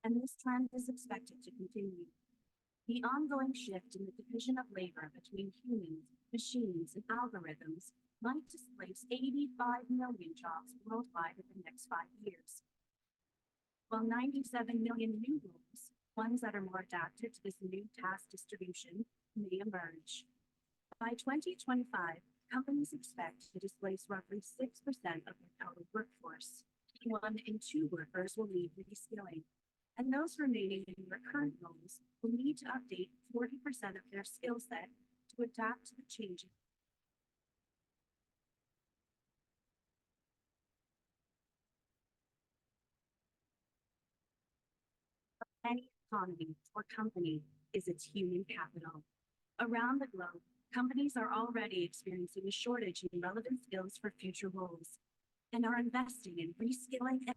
and this trend is expected to continue. The ongoing shift in the division of labor between humans, machines, and algorithms might displace 85 million jobs worldwide in the next 5 years, while 97 million new roles, ones that are more adapted to this new task distribution, may emerge. By 2025, companies expect to displace roughly 6% of their total workforce. 1 in 2 workers will need reskilling, and those remaining in their current roles will need to update 40% of their skill set to adapt to the changing. Any economy or company is its human capital. Around the globe, companies are already experiencing a shortage in relevant skills for future roles and are investing in reskilling and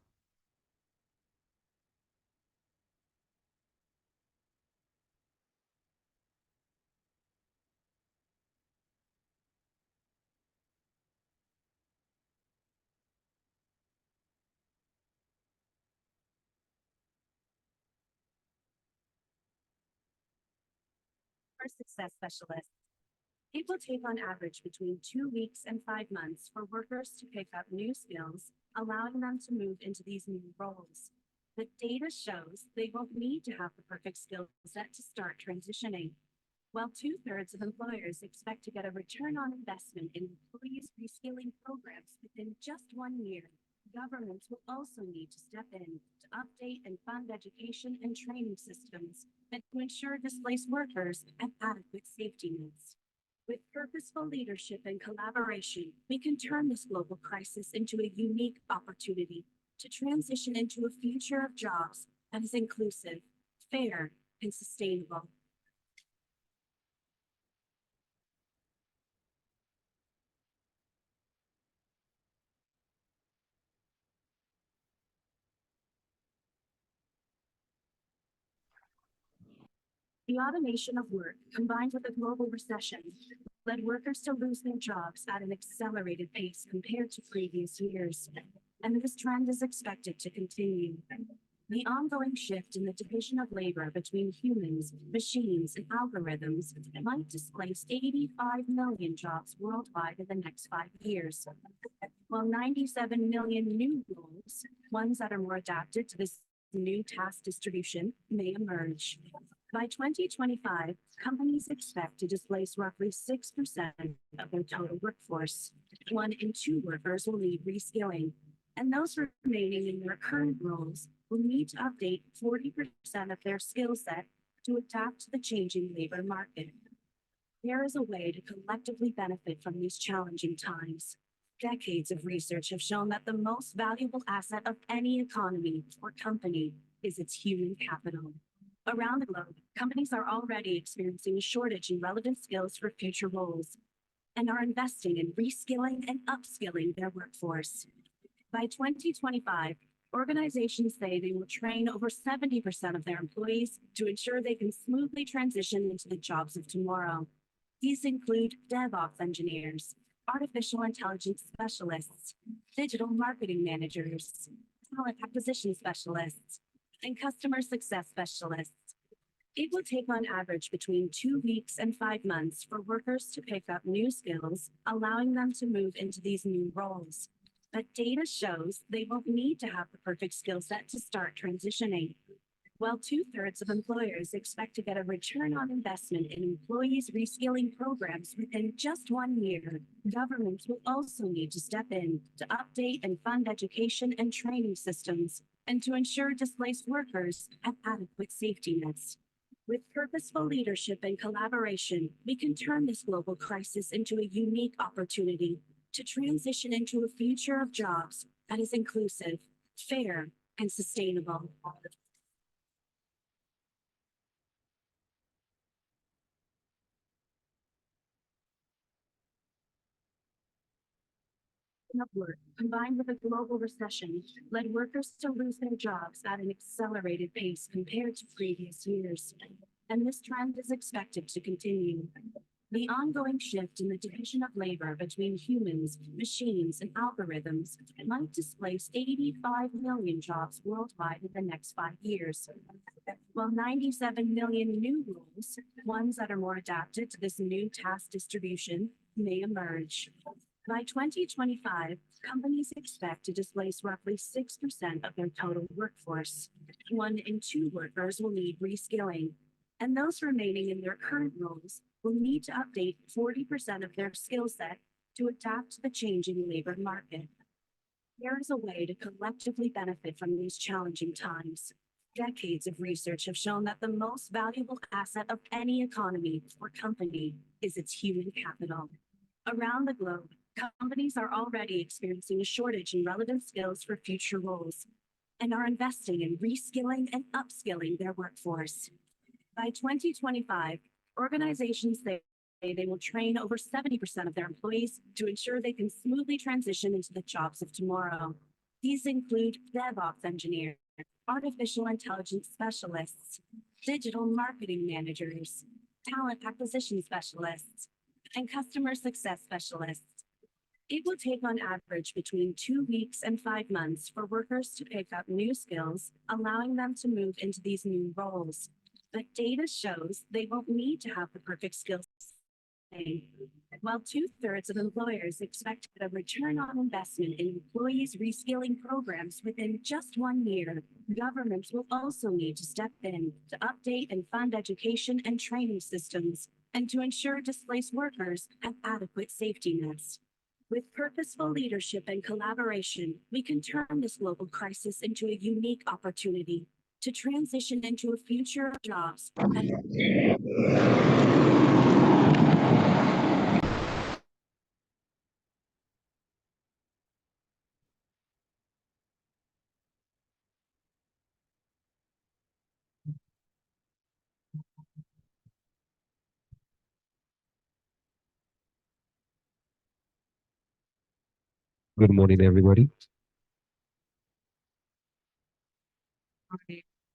for success specialists. It will take on average between 2 weeks and 5 months for workers to pick up new skills, allowing them to move into these new roles. The data shows they won't need to have the perfect skill set to start transitioning. While 2/3 of employers expect to get a return on investment in employees' reskilling programs within just 1 year, governments will also need to step in to update and fund education and training systems and to ensure displaced workers have adequate safety nets. With purposeful leadership and collaboration, we can turn this global crisis into a unique opportunity to transition into a future of jobs that is inclusive, fair, and sustainable. The automation of work, combined with a global recession, led workers to lose their jobs at an accelerated pace compared to previous years, and this trend is expected to continue. The ongoing shift in the division of labor between humans, machines, and algorithms might displace 85 million jobs worldwide in the next 5 years, while 97 million new roles, ones that are more adapted to this new task distribution, may emerge. By 2025, companies expect to displace roughly 6% of their total workforce. 1 in 2 workers will need reskilling, and those remaining in their current roles will need to update 40% of their skill set to adapt to the changing labor market. There is a way to collectively benefit from these challenging times. Decades of research have shown that the most valuable asset of any economy or company is its human capital. Around the globe, companies are already experiencing a shortage in relevant skills for future roles and are investing in reskilling and upskilling their workforce. By 2025, organizations say they will train over 70% of their employees to ensure they can smoothly transition into the jobs of tomorrow. These include DevOps engineers, artificial intelligence specialists, digital marketing managers, talent acquisition specialists, and customer success specialists. It will take on average between 2 weeks and 5 months for workers to pick up new skills, allowing them to move into these new roles. But data shows they won't need to have the perfect skill set to start transitioning. While 2/3 of employers expect to get a return on investment in employees' reskilling programs within just 1 year, governments will also need to step in to update and fund education and training systems and to ensure displaced workers have adequate safety nets. With purposeful leadership and collaboration, we can turn this global crisis into a unique opportunity to transition into a future of jobs that is inclusive, fair, and sustainable. Of work, combined with a global recession, led workers to lose their jobs at an accelerated pace compared to previous years, and this trend is expected to continue. The ongoing shift in the division of labor between humans, machines, and algorithms might displace 85 million jobs worldwide in the next 5 years, while 97 million new roles, ones that are more adapted to this new task distribution, may emerge. By 2025, companies expect to displace roughly 6% of their total workforce. 1 in 2 workers will need reskilling, and those remaining in their current roles will need to update 40% of their skill set to adapt to the changing labor market. There is a way to collectively benefit from these challenging times. Decades of research have shown that the most valuable asset of any economy or company is its human capital. Around the globe, companies are already experiencing a shortage in relevant skills for future roles and are investing in reskilling and upskilling their workforce. By 2025, organizations say they will train over 70% of their employees to ensure they can smoothly transition into the jobs of tomorrow. These include DevOps engineers, artificial intelligence specialists, digital marketing managers, talent acquisition specialists, and customer success specialists. It will take on average between 2 weeks and 5 months for workers to pick up new skills, allowing them to move into these new roles. But data shows they won't need to have the perfect skills. While 2/3 of employers expect a return on investment in employees' reskilling programs within just 1 year, governments will also need to step in to update and fund education and training systems, and to ensure displaced workers have adequate safety nets. With purposeful leadership and collaboration, we can turn this global crisis into a unique opportunity to transition into a future of jobs. Good morning, everybody.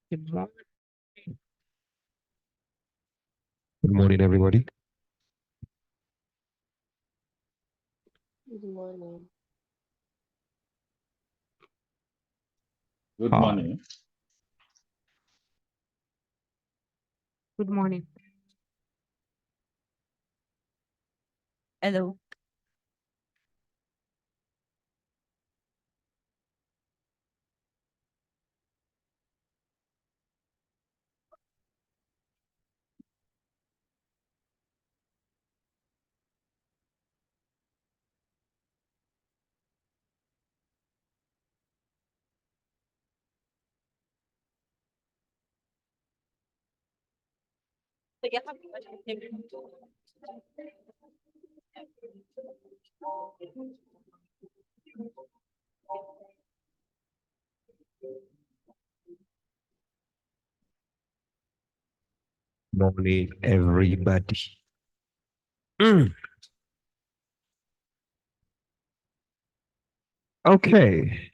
Good morning. Good morning, everybody. Good morning. Good Hi. morning. Good morning. Hello. Morning, everybody. Mm. Okay.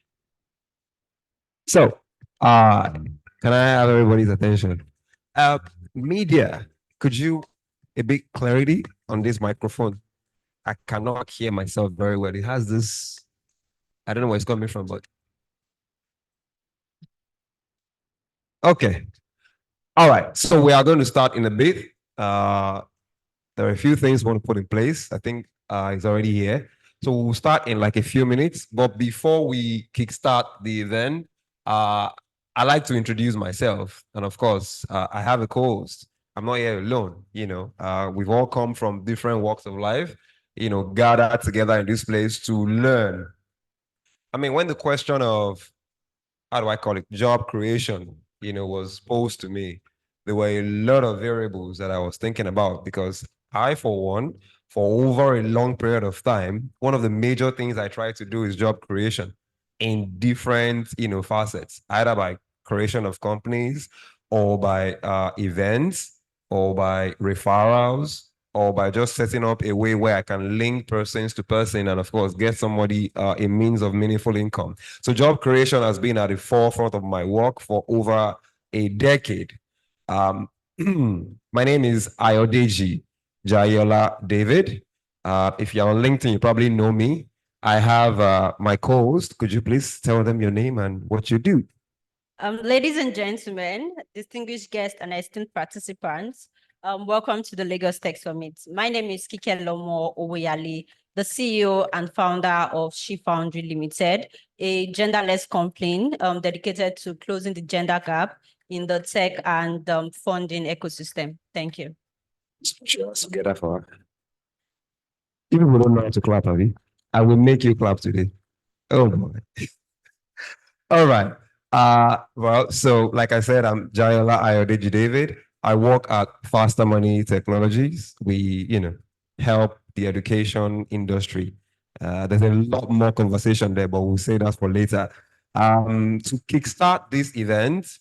So, can I have everybody's attention? Media, could you a bit clarity on this microphone? I cannot hear myself very well. It has this, I don't know where it's coming from, but okay. All right. So we are going to start in a bit. There are a few things we want to put in place. I think it's already here. So we'll start in like a few minutes. But before we kickstart the event, I like to introduce myself. And of course, I have a co-host. I'm not here alone. We've all come from different walks of life, gathered together in this place to learn. I mean, when the question of, how do I call it, job creation, was posed to me, there were a lot of variables that I was thinking about because I, for one, for over a long period of time, one of the major things I try to do is job creation in different, facets, either by creation of companies or by events or by referrals or by just setting up a way where I can link persons to person and, of course, get somebody a means of meaningful income. So job creation has been at the forefront of my work for over a decade. My name is Ayodeji. Jayola David. If you're on LinkedIn, you probably know me. I have my co-host. Could you please tell them your name and what you do? Ladies and gentlemen, distinguished guests and esteemed participants, welcome to the Lagos Tech Summit. My name is Kike Lomo Owoyale, the CEO and founder of She Foundry Limited, a genderless company dedicated to closing the gender gap in the tech and funding ecosystem. Thank you. Just get that for her. If people don't know how to clap, Abby, I will make you clap today. Oh my. All right. Well, so like I said, I'm Jayola Ayodeji David. I work at Faster Money Technologies. We, help the education industry. There's a lot more conversation there, but we'll say that for later. To kickstart this event,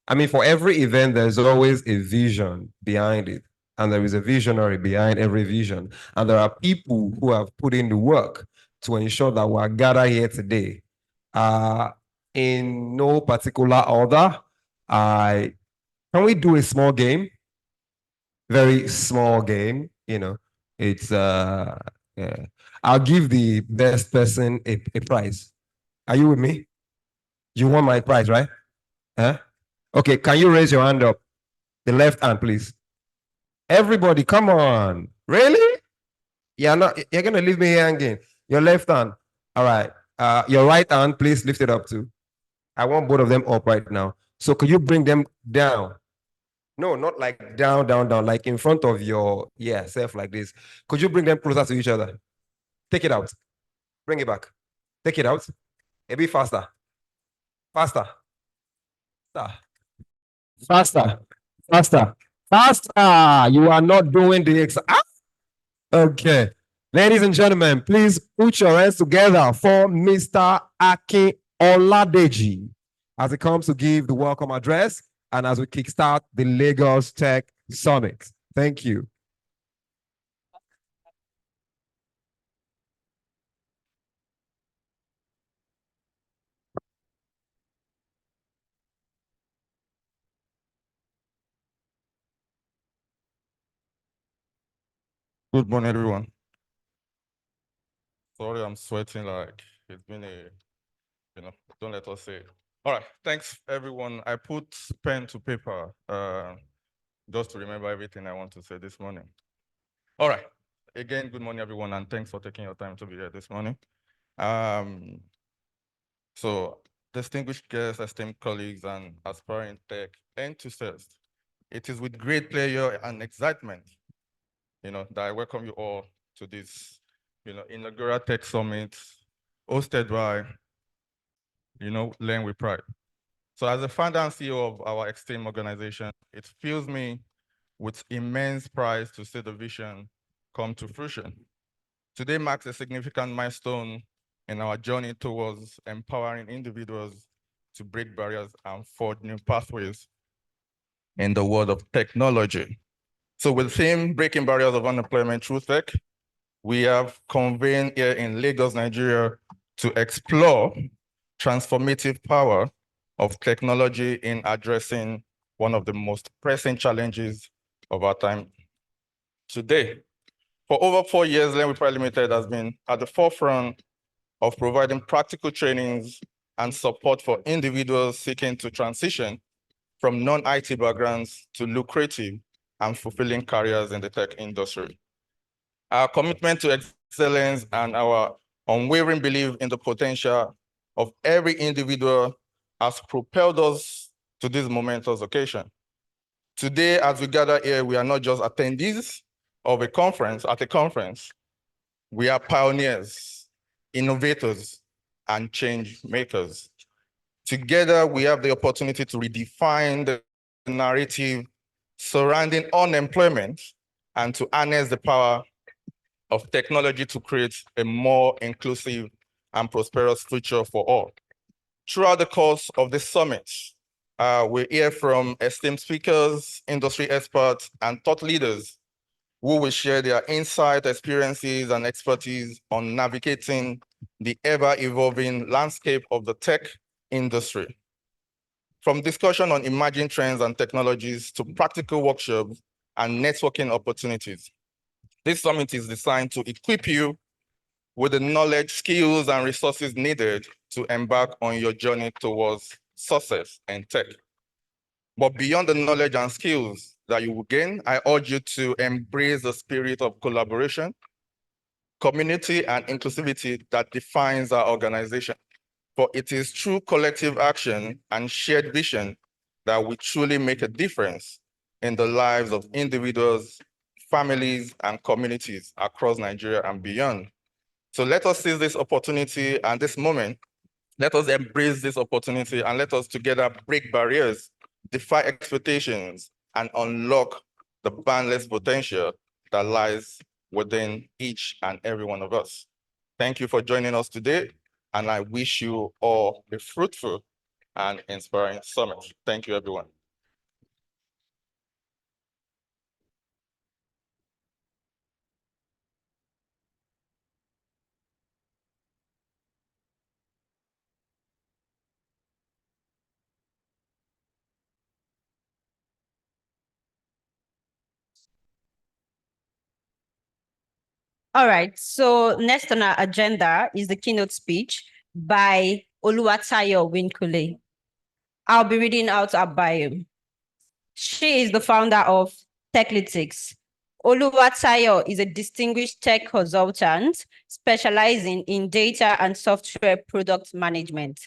I mean, for every event, there's always a vision behind it. And there is a visionary behind every vision. And there are people who have put in the work to ensure that we're gathered here today. In no particular order, can we do a small game? Very small game, it's yeah. I'll give the best person a prize. Are you with me? You want my prize, right? Huh? Okay, can you raise your hand up? The left hand, please. Everybody, come on. Really? You're gonna leave me here hanging. Your left hand. All right. Your right hand, please lift it up too. I want both of them up right now. So could you bring them down? No, not like down, down, down, like in front of your, self like this. Could you bring them closer to each other? Take it out. Bring it back. Take it out. A bit faster. Faster. Faster. Faster. Faster. You are not doing the Okay. Ladies and gentlemen, please put your hands together for Mr. Akin Oladeji as he comes to give the welcome address and as we kickstart the Lagos Tech Summit. Thank you. Good morning, everyone. Sorry, I'm sweating like it's been don't let us say. All right, thanks, everyone. I put pen to paper just to remember everything I want to say this morning. All right, again, good morning, everyone, and thanks for taking your time to be here this morning. So, distinguished guests, esteemed colleagues, and aspiring tech enthusiasts, it is with great pleasure and excitement that I welcome you all to this, inaugural Tech Summit hosted by, Learn with Pride. So as the founder and CEO of our esteemed organization, it fills me with immense pride to see the vision come to fruition. Today marks a significant milestone in our journey towards empowering individuals to break barriers and forge new pathways in the world of technology. So with the theme, Breaking Barriers of Unemployment Through Tech, we have convened here in Lagos, Nigeria, to explore transformative power of technology in addressing one of the most pressing challenges of our time today. For over 4 years, Learn with Pride Limited has been at the forefront of providing practical trainings and support for individuals seeking to transition from non-IT backgrounds to lucrative and fulfilling careers in the tech industry. Our commitment to excellence and our unwavering belief in the potential of every individual has propelled us to this momentous occasion. Today, as we gather here, we are not just attendees of a conference, we are pioneers, innovators, and change makers. Together, we have the opportunity to redefine the narrative surrounding unemployment and to harness the power of technology to create a more inclusive and prosperous future for all. Throughout the course of this summit, we hear from esteemed speakers, industry experts, and thought leaders who will share their insight, experiences, and expertise on navigating the ever-evolving landscape of the tech industry. From discussion on emerging trends and technologies to practical workshops and networking opportunities, This summit is designed to equip you with the knowledge, skills, and resources needed to embark on your journey towards success in tech. But beyond the knowledge and skills that you will gain, I urge you to embrace the spirit of collaboration, community, and inclusivity that defines our organization. For it is through collective action and shared vision that we truly make a difference in the lives of individuals, families, and communities across Nigeria and beyond. So let us seize this opportunity and this moment. Let us embrace this opportunity and let us together break barriers, defy expectations, and unlock the boundless potential that lies within each and every one of us. Thank you for joining us today, and I wish you all a fruitful and inspiring summit. Thank you, everyone. All right, so next on our agenda is the keynote speech by Oluwatayo Winkule. I'll be reading out our bio. She is the founder of Techlytics. Oluwatayo is a distinguished tech consultant specializing in data and software product management.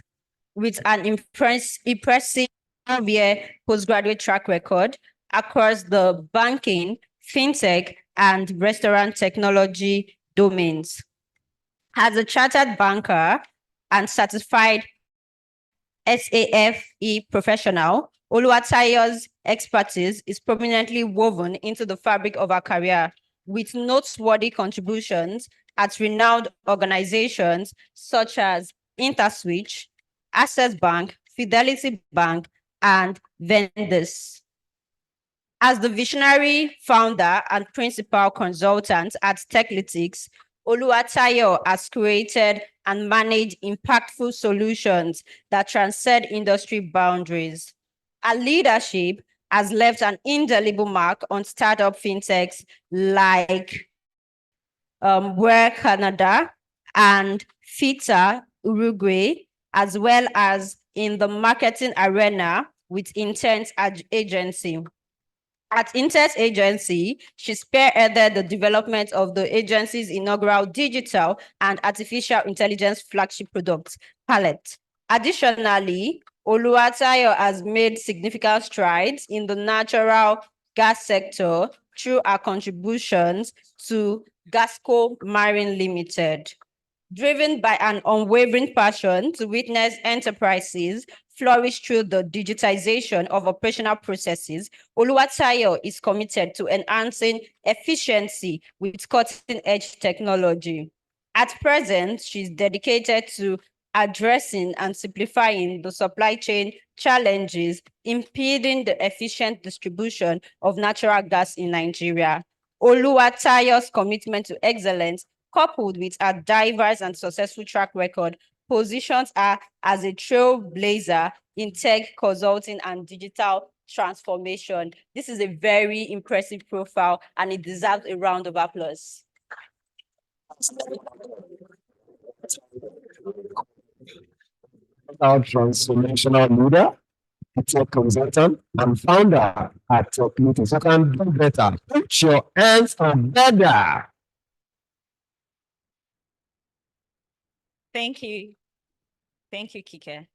With an impressive 12-year postgraduate track record across the banking, fintech, and restaurant technology domains. As a chartered banker and certified SAFE professional, Oluwatayo's expertise is prominently woven into the fabric of her career, with noteworthy contributions at renowned organizations such as InterSwitch, Access Bank, Fidelity Bank, and Vendus. As the visionary founder and principal consultant at Techlytics, Oluwatayo has created and managed impactful solutions that transcend industry boundaries. Her leadership has left an indelible mark on startup fintechs like Ware Canada and Fita Uruguay, as well as in the marketing arena with Intent Agency. At Intent Agency, she spearheaded the development of the agency's inaugural digital and artificial intelligence flagship product, Palette. Additionally, Oluwatayo has made significant strides in the natural gas sector through her contributions to Gasco Marine Limited. Driven by an unwavering passion to witness enterprises flourish through the digitization of operational processes, Oluwatayo is committed to enhancing efficiency with cutting-edge technology. At present, she's dedicated to addressing and simplifying the supply chain challenges impeding the efficient distribution of natural gas in Nigeria. Oluwatayo's commitment to excellence, coupled with a diverse and successful track record, positions her as a trailblazer in tech consulting and digital transformation. This is a very impressive profile and it deserves a round of applause. Our transformational leader, a tech consultant, and founder at Techlytics. You can do better. Put your hands together. Thank you. Thank you, Kike.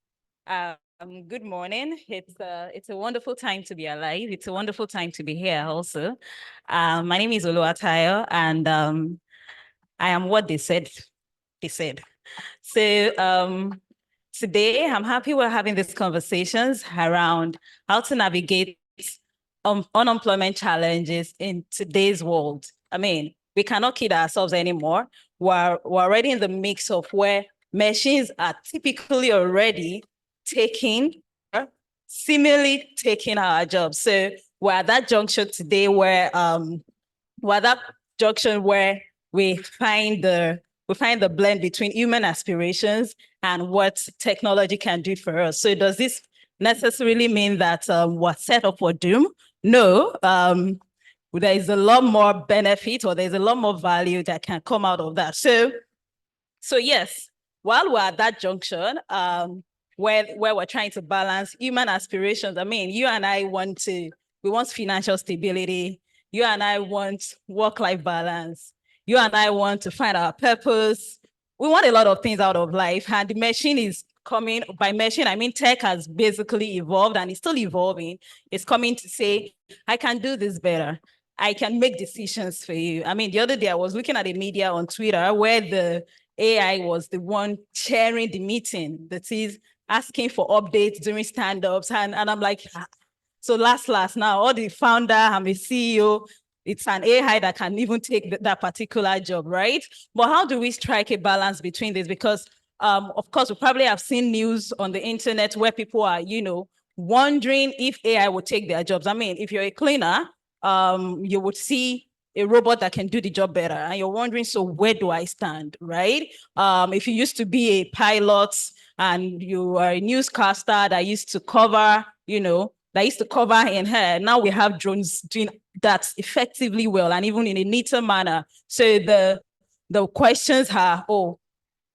Good morning. It's a wonderful time to be alive. It's a wonderful time to be here also. My name is Oluwatayo, and I am what they said. So today, I'm happy we're having these conversations around how to navigate unemployment challenges in today's world. I mean, we cannot kid ourselves anymore. We're already in the mix of where machines are typically already seemingly taking our jobs. So we're at that junction today where we find the blend between human aspirations and what technology can do for us. So does this necessarily mean that we're set up for doom? No. there is a lot more benefit or there's a lot more value that can come out of that. So yes, while we're at that junction, where we're trying to balance human aspirations, I mean, you and I we want financial stability. You and I want work-life balance. You and I want to find our purpose. We want a lot of things out of life, and the machine is coming. By machine, I mean tech has basically evolved and it's still evolving. It's coming to say, I can do this better. I can make decisions for you. I mean, the other day I was looking at a media on Twitter where the AI was the one chairing the meeting, that is asking for updates during stand-ups. And I'm like, so last now, all the founder, I'm a CEO, it's an AI that can even take that particular job, right? But how do we strike a balance between this? Because of course, we probably have seen news on the internet where people are, wondering if AI will take their jobs. I mean, if you're a cleaner, you would see a robot that can do the job better. And you're wondering, so where do I stand, right? If you used to be a pilot and you are a newscaster that used to cover, that used to cover in her, now we have drones doing that effectively well and even in a neater manner. So the questions are,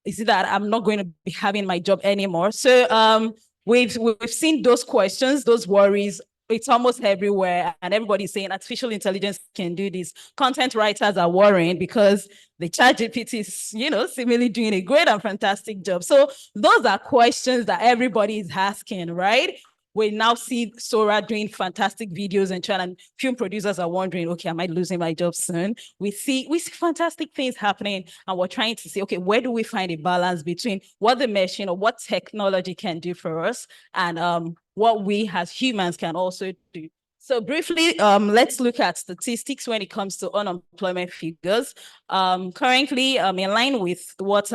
is it that I'm not going to be having my job anymore? So we've seen those questions, those worries. It's almost everywhere, and everybody's saying artificial intelligence can do this. Content writers are worrying because the ChatGPT is, seemingly doing a great and fantastic job. So those are questions that everybody is asking, right? We now see Sora doing fantastic videos and film producers are wondering, okay, am I losing my job soon? We see fantastic things happening, and we're trying to see, okay, where do we find a balance between what the machine or what technology can do for us and what we as humans can also do. So briefly, let's look at statistics when it comes to unemployment figures. Currently, in line with what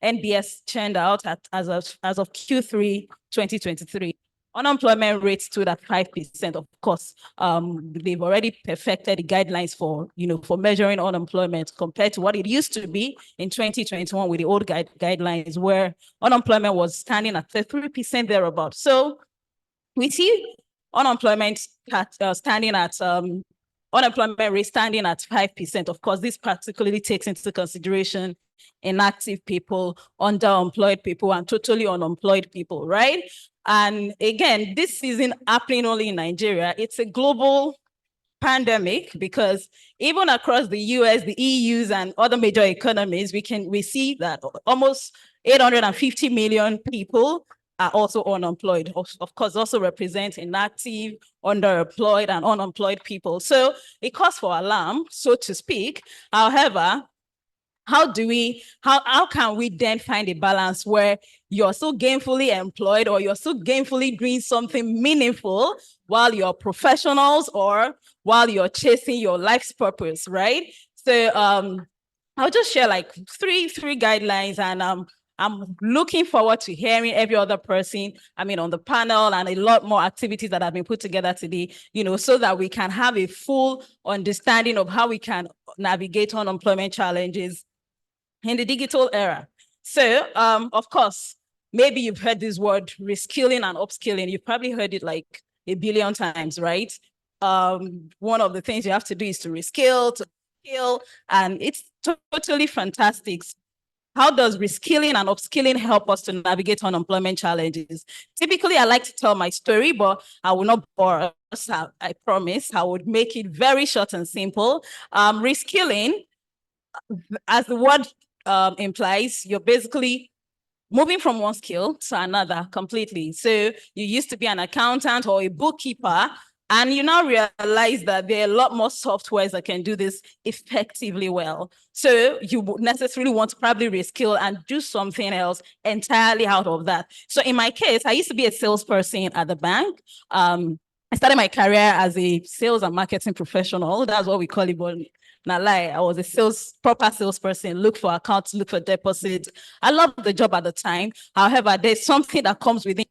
NBS churned out as of Q3 2023. Unemployment rate stood at 5%. Of course, they've already perfected the guidelines for measuring unemployment compared to what it used to be in 2021 with the old guidelines, where unemployment was standing at 3% thereabout. So we see unemployment unemployment rate standing at 5%. Of course, this particularly takes into consideration inactive people, underemployed people, and totally unemployed people, right? And again, this isn't happening only in Nigeria. It's a global pandemic because even across the US, the EUs, and other major economies, we see that almost 850 million people are also unemployed. Of course, also represent inactive, underemployed, and unemployed people. So it calls for alarm, so to speak. However, how can we then find a balance where you're so gainfully employed or you're so gainfully doing something meaningful while you're professionals or while you're chasing your life's purpose, right? So I'll just share like three guidelines, and I'm looking forward to hearing every other person, on the panel, and a lot more activities that have been put together today, so that we can have a full understanding of how we can navigate unemployment challenges in the digital era. So, of course, maybe you've heard this word reskilling and upskilling. You've probably heard it like a billion times, right? One of the things you have to do is to reskill, to skill, and it's totally fantastic. How does reskilling and upskilling help us to navigate unemployment challenges? Typically, I like to tell my story, but I will not bore us. I promise. I would make it very short and simple. Reskilling, as the word implies, you're basically moving from one skill to another completely. So you used to be an accountant or a bookkeeper, and you now realize that there are a lot more softwares that can do this effectively well. So you would necessarily want to probably reskill and do something else entirely out of that. So in my case, I used to be a salesperson at the bank. I started my career as a sales and marketing professional. That's what we call it, but not lie. I was a proper salesperson, look for accounts, look for deposits. I loved the job at the time. However, there's something that comes within,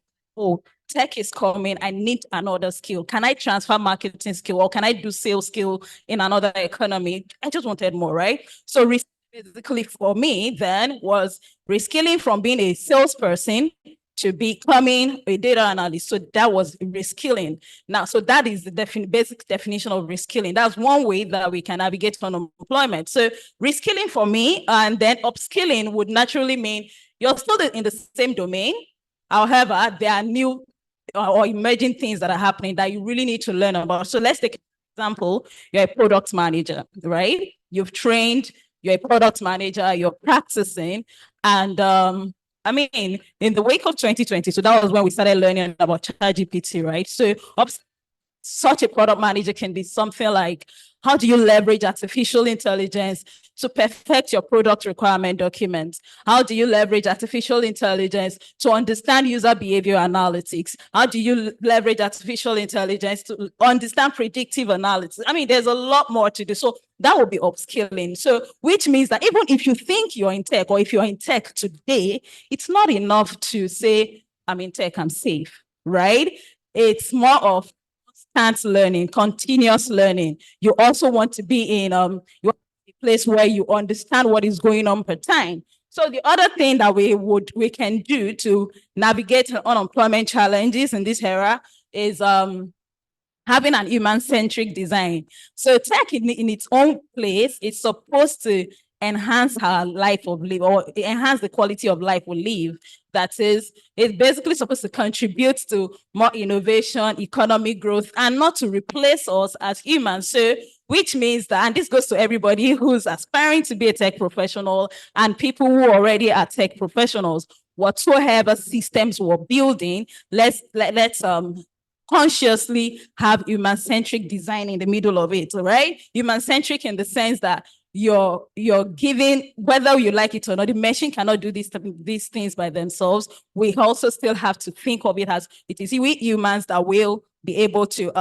tech is coming, I need another skill. Can I transfer marketing skill, or can I do sales skill in another economy? I just wanted more, right? So basically for me then was reskilling from being a salesperson to becoming a data analyst. So that was reskilling. Now, so that is the basic definition of reskilling. That's one way that we can navigate unemployment. So reskilling for me, and then upskilling would naturally mean you're still in the same domain. However, there are new or emerging things that are happening that you really need to learn about. So let's take an example. You're a product manager, right? You've trained, you're a product manager, you're practicing, and I mean, in the wake of 2020, so that was when we started learning about ChatGPT, right? So such a product manager can be something like, how do you leverage artificial intelligence to perfect your product requirement documents? How do you leverage artificial intelligence to understand user behavior analytics? How do you leverage artificial intelligence to understand predictive analytics? I mean, there's a lot more to do. So that will be upskilling. So which means that even if you think you're in tech, or if you're in tech today, it's not enough to say, I'm in tech, I'm safe, right? It's more of constant learning, continuous learning. You also want to be in a place where you understand what is going on per time. So the other thing that we can do to navigate unemployment challenges in this era is having an human-centric design. So tech in its own place, it's supposed to enhance our life of live, or enhance the quality of life we live. That is, it's basically supposed to contribute to more innovation, economic growth, and not to replace us as humans. So, which means that, and this goes to everybody who's aspiring to be a tech professional and people who already are tech professionals, whatsoever systems we're building, let's consciously have human-centric design in the middle of it, all right? Human-centric in the sense that you're giving, whether you like it or not, the machine cannot do these things by themselves. We also still have to think of it as it is we humans that will be able to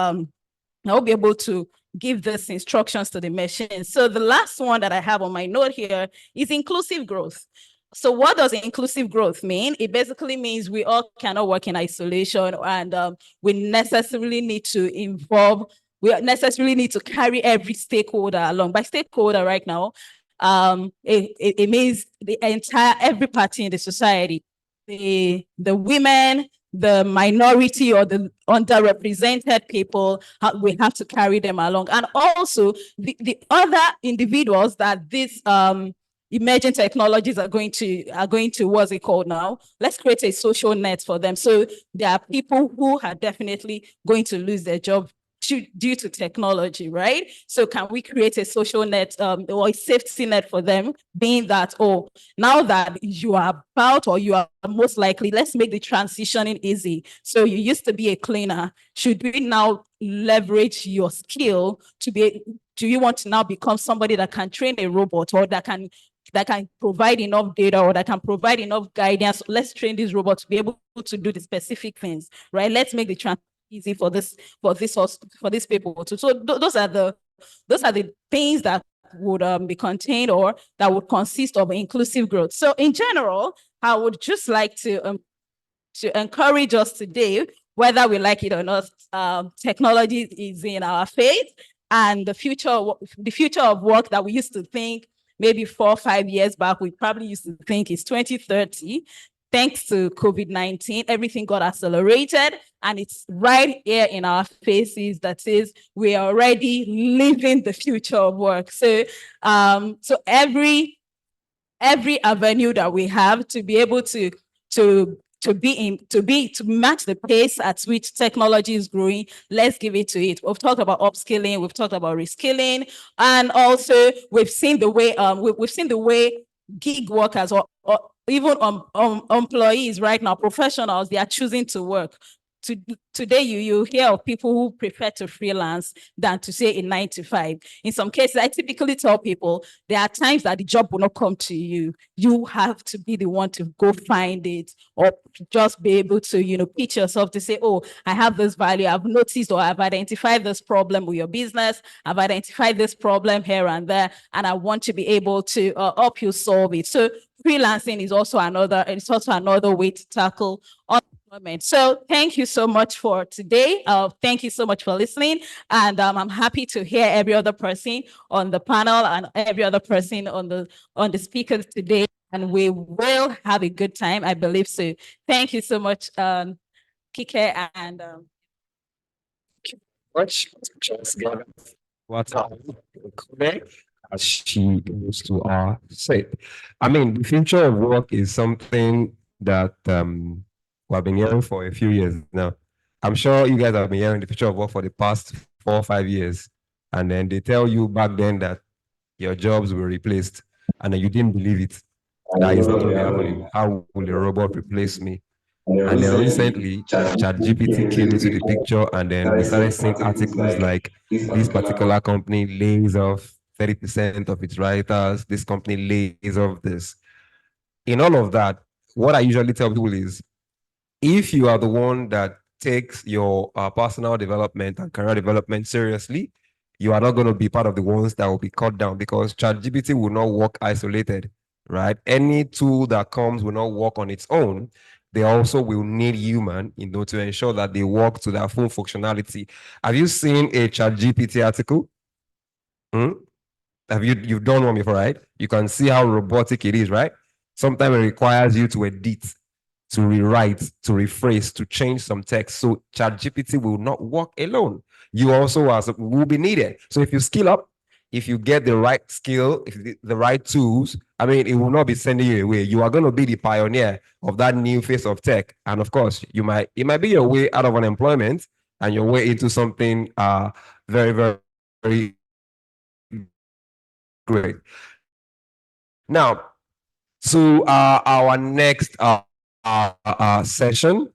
give these instructions to the machine. So the last one that I have on my note here is inclusive growth. So what does inclusive growth mean? It basically means we all cannot work in isolation, and we necessarily need to carry every stakeholder along. By stakeholder right now, it means every party in the society, the women, the minority or the underrepresented people, we have to carry them along. And also the other individuals that this emerging technologies are going to what's it called now? Let's create a social net for them. So there are people who are definitely going to lose their job due to technology, right? So can we create a social net or a safety net for them, being that, oh, now that you are about, or you are most likely, let's make the transitioning easy. So you used to be a cleaner. Should we now leverage your skill to be, do you want to now become somebody that can train a robot, or that can provide enough data, or that can provide enough guidance? Let's train this robot to be able to do the specific things, right? Let's make the transition easy for these people too. So those are the things that would be contained, or that would consist of inclusive growth. So in general, I would just like to encourage us today, whether we like it or not, technology is in our faith, and the future of work that we used to think maybe 4 or 5 years back, we probably used to think is 2030. Thanks to COVID-19, everything got accelerated, and it's right here in our faces. That is, we are already living the future of work. So, so every avenue that we have to be able to match the pace at which technology is growing, let's give it to it. We've talked about upskilling, we've talked about reskilling, and also we've seen the way gig workers or even employees right now, professionals, they are choosing to work. Today, you hear of people who prefer to freelance than to say a 9 to 5. In some cases, I typically tell people there are times that the job will not come to you. You have to be the one to go find it, or just be able to, pitch yourself to say, oh, I have this value. I've noticed, or I've identified this problem with your business. I've identified this problem here and there, and I want to be able to help you solve it. So freelancing is also another way to tackle unemployment. So thank you so much for today. Thank you so much for listening. And I'm happy to hear every other person on the panel and every other person on the speakers today. and we will have a good time. I believe so. Thank you so much, Kike and Much just got What's as she goes to say. I mean, the future of work is something that we've been hearing for a few years now. I'm sure you guys have been hearing the future of work for the past 4 or 5 years. And then they tell you back then that your jobs were replaced, and then you didn't believe it. That is not going to be happening. How will a robot replace me? And then recently, ChatGPT came into the picture, and then we started seeing articles like this particular company lays off 30% of its writers, this company lays off this. In all of that, what I usually tell people is if you are the one that takes your personal development and career development seriously, you are not going to be part of the ones that will be cut down, because ChatGPT will not work isolated, right? Any tool that comes will not work on its own. They also will need human, to ensure that they work to their full functionality. Have you seen a ChatGPT article? You've done one before, right? You can see how robotic it is, right? Sometimes it requires you to edit, to rewrite, to rephrase, to change some text. So ChatGPT will not work alone. You also will be needed. So if you skill up, if you get the right skill, if the right tools, I mean, it will not be sending you away. You are going to be the pioneer of that new phase of tech. And of course, it might be your way out of unemployment and your way into something very, very, very great. Now, to our next session,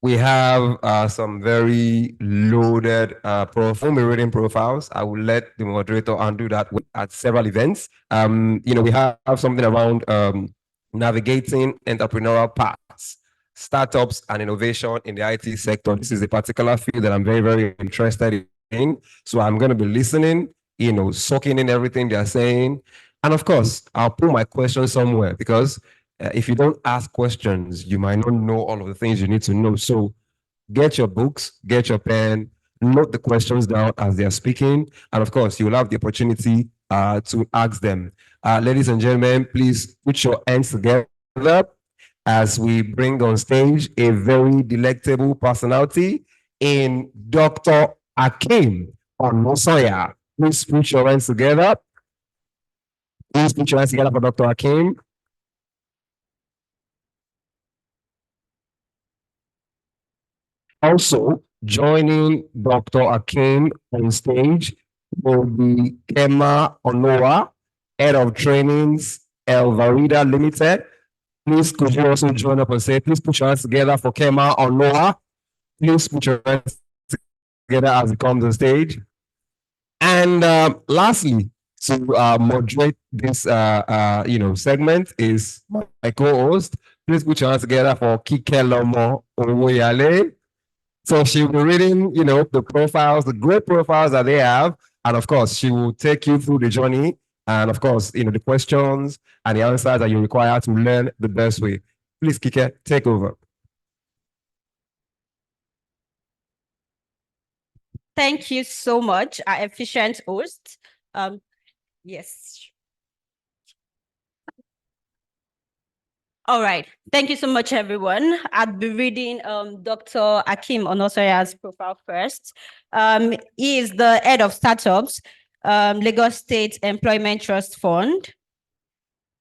we have some very loaded reading profiles. I will let the moderator undo that at several events. We have something around navigating entrepreneurial paths, startups and innovation in the IT sector. This is a particular field that I'm very, very interested in. So I'm going to be listening, soaking in everything they're saying. And of course, I'll put my question somewhere, because if you don't ask questions, you might not know all of the things you need to know. So get your books, get your pen, note the questions down as they're speaking. And of course, you'll have the opportunity to ask them. Ladies and gentlemen, please put your hands together as we bring on stage a very delectable personality in Dr. Akeem Onosoya. Please put your hands together. Please put your hands together for Dr. Akeem. Also joining Dr. Akeem on stage will be Kema Onowa, Head of Trainings, Elvarida Limited. Please could you also join up and say, please put your hands together for Kema Onowa. Please put your hands together as it comes on stage. And lastly, to moderate this segment is my co-host. Please put your hands together for Kike Lomo Owoyale. So she'll be reading, the profiles, the great profiles that they have. And of course, she will take you through the journey. And of course, the questions and the answers that you require to learn the best way. Please, Kike, take over. Thank you so much, our efficient host. Yes. All right. Thank you so much, everyone. I'll be reading Dr. Akeem Onosoya's profile first. He is the head of startups, Lagos State Employment Trust Fund.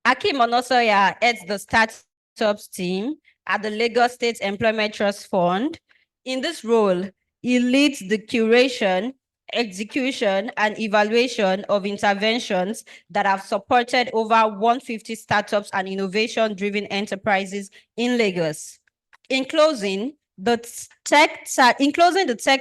Akeem Onosoya heads the startups team at the Lagos State Employment Trust Fund. In this role, he leads the curation, execution, and evaluation of interventions that have supported over 150 startups and innovation-driven enterprises in Lagos. In closing the tech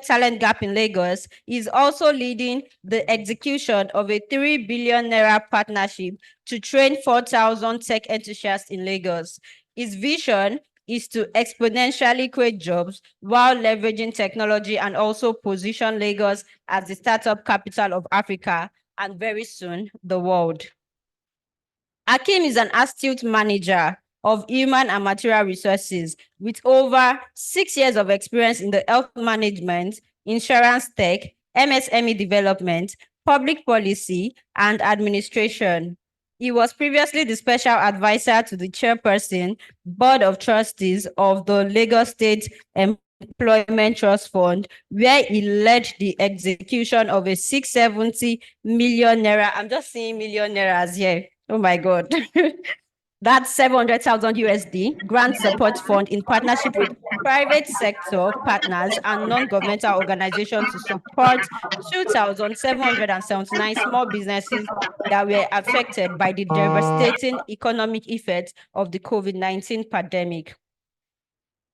talent gap in Lagos, is also leading the execution of a 3 billion naira partnership to train 4,000 tech enthusiasts in Lagos. His vision is to exponentially create jobs while leveraging technology and also position Lagos as the startup capital of Africa and very soon the world. Akeem is an astute manager of human and material resources with over 6 years of experience in the health management, insurance tech, MSME development, public policy, and administration. He was previously the special advisor to the chairperson, Board of Trustees of the Lagos State Employment Trust Fund, where he led the execution of a 670 million naira. I'm just seeing million nairas here. Oh my God. That's 700,000 USD grant support fund in partnership with private sector partners and non-governmental organizations to support 2,779 small businesses that were affected by the devastating economic effects of the COVID-19 pandemic.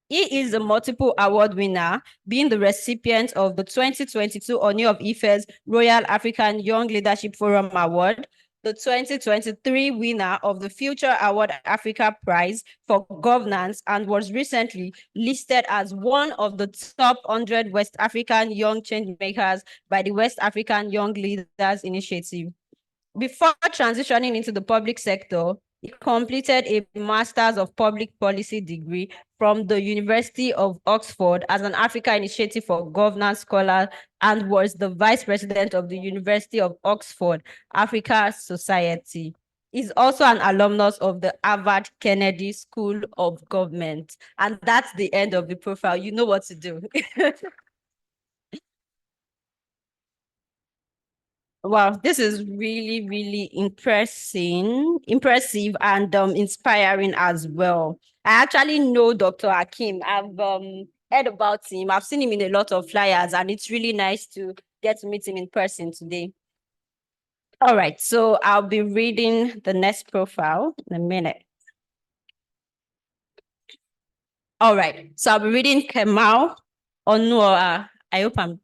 He is a multiple award winner, being the recipient of the 2022 Oni of Ife's Royal African Young Leadership Forum Award, the 2023 winner of the Future Award Africa Prize for Governance, and was recently listed as one of the top 100 West African young change makers by the West African Young Leaders Initiative. Before transitioning into the public sector, he completed a Master's of Public Policy degree from the University of Oxford as an Africa Initiative for Governance Scholar and was the Vice President of the University of Oxford Africa Society. He's also an alumnus of the Harvard Kennedy School of Government. And that's the end of the profile. You know what to do. Wow, this is really, really impressive and inspiring as well. I actually know Dr. Hakeem. I've heard about him. I've seen him in a lot of flyers, and it's really nice to get to meet him in person today. All right, so I'll be reading the next profile in a minute. All right, so I'll be reading Kemal Onuoha. I hope I'm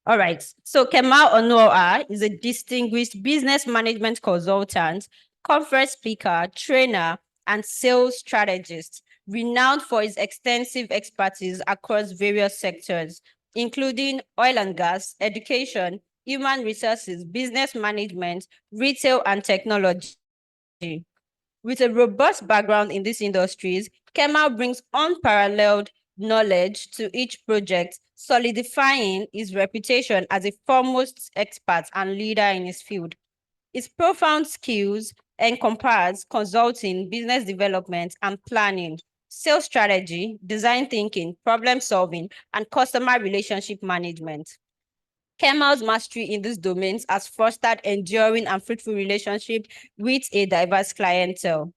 all right. So Kemal Onuoha is a distinguished business management consultant, conference speaker, trainer, and sales strategist, renowned for his extensive expertise across various sectors, including oil and gas, education, human resources, business management, retail, and technology. With a robust background in these industries, Kemal brings unparalleled knowledge to each project, solidifying his reputation as a foremost expert and leader in his field. His profound skills encompass consulting, business development and planning, sales strategy, design thinking, problem solving, and customer relationship management. Kemal's mastery in these domains has fostered enduring and fruitful relationships with a diverse clientele.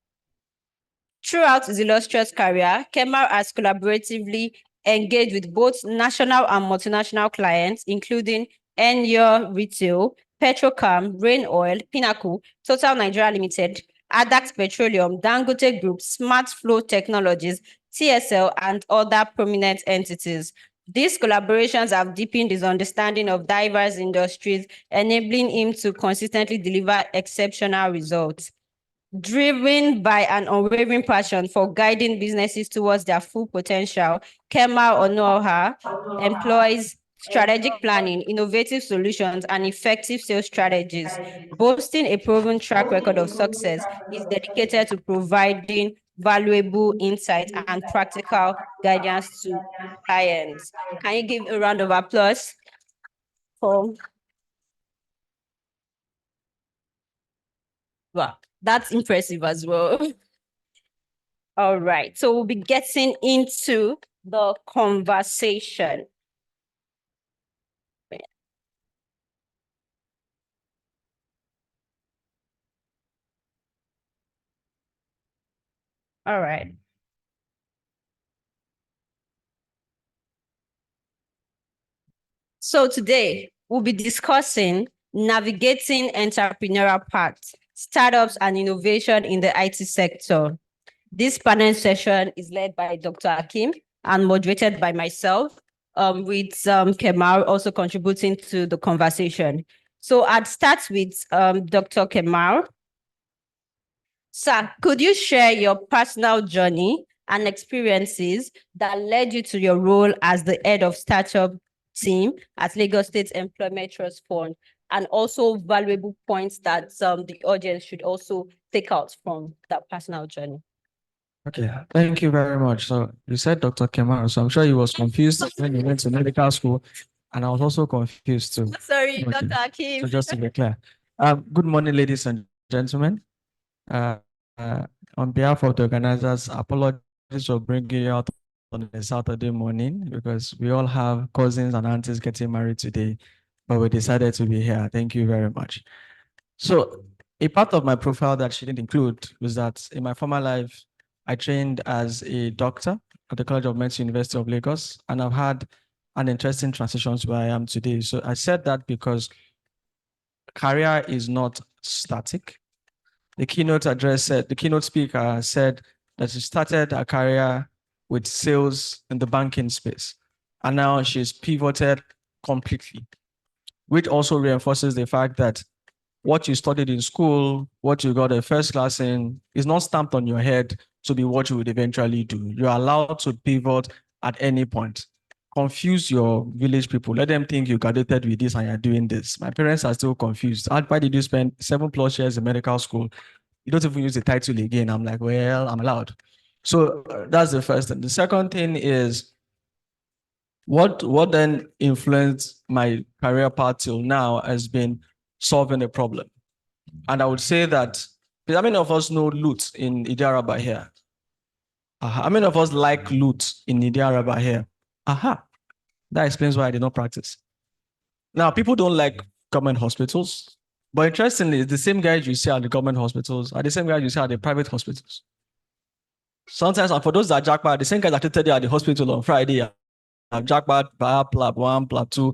Throughout his illustrious career, Kemal has collaboratively engaged with both national and multinational clients, including Enyo Retail, Petrocam, Rain Oil, Pinnacle, Total Nigeria Limited, Adax Petroleum, Dangote Group, Smart Flow Technologies, TSL, and other prominent entities. These collaborations have deepened his understanding of diverse industries, enabling him to consistently deliver exceptional results. Driven by an unwavering passion for guiding businesses towards their full potential, Kemal Onuoha employs strategic planning, innovative solutions, and effective sales strategies. Boasting a proven track record of success, is dedicated to providing valuable insights and practical guidance to clients. Can you give a round of applause for? Wow, that's impressive as well. All right, so we'll be getting into the conversation. All right. So today we'll be discussing navigating entrepreneurial paths, startups and innovation in the IT sector. This panel session is led by Dr. Hakeem and moderated by myself, with Kemal also contributing to the conversation. So I'd start with Dr. Kemal. Sir, could you share your personal journey and experiences that led you to your role as the head of startup team at Lagos State Employment Trust Fund, and also valuable points that the audience should also take out from that personal journey? Okay, thank you very much. So you said Dr. Kemal, so I'm sure he was confused when he went to medical school, and I was also confused too. Sorry, Okay. Dr. Hakeem. So just to be clear, good morning, ladies and gentlemen. Uh, uh, on behalf of the organizers, apologies for bringing you out on a Saturday morning because we all have cousins and aunties getting married today, but we decided to be here. Thank you very much. So a part of my profile that she didn't include was that in my former life, I trained as a doctor at the College of Medicine, University of Lagos, and I've had an interesting transition to where I am today. So I said that because career is not static. The keynote speaker said that she started her career with sales in the banking space, and now she's pivoted completely, which also reinforces the fact that what you studied in school, what you got a first class in, is not stamped on your head to be what you would eventually do. You're allowed to pivot at any point. Confuse your village people. Let them think you graduated with this and you're doing this. My parents are still confused. Why did you spend 7+ years in medical school? You don't even use the title again. I'm like, well, I'm allowed. So that's the first thing. The second thing is, what then influenced my career path till now has been solving a problem. And I would say that, how many of us know loot in Idiaraba here? How many of us like loot in Idiaraba here? That explains why I did not practice. Now, people don't like government hospitals, but interestingly, the same guys you see at the government hospitals are the same guys you see at the private hospitals. Sometimes, and for those that jackpot, the same guys that treated you at the hospital on Friday have jackpot, Plab 1, Plab 2,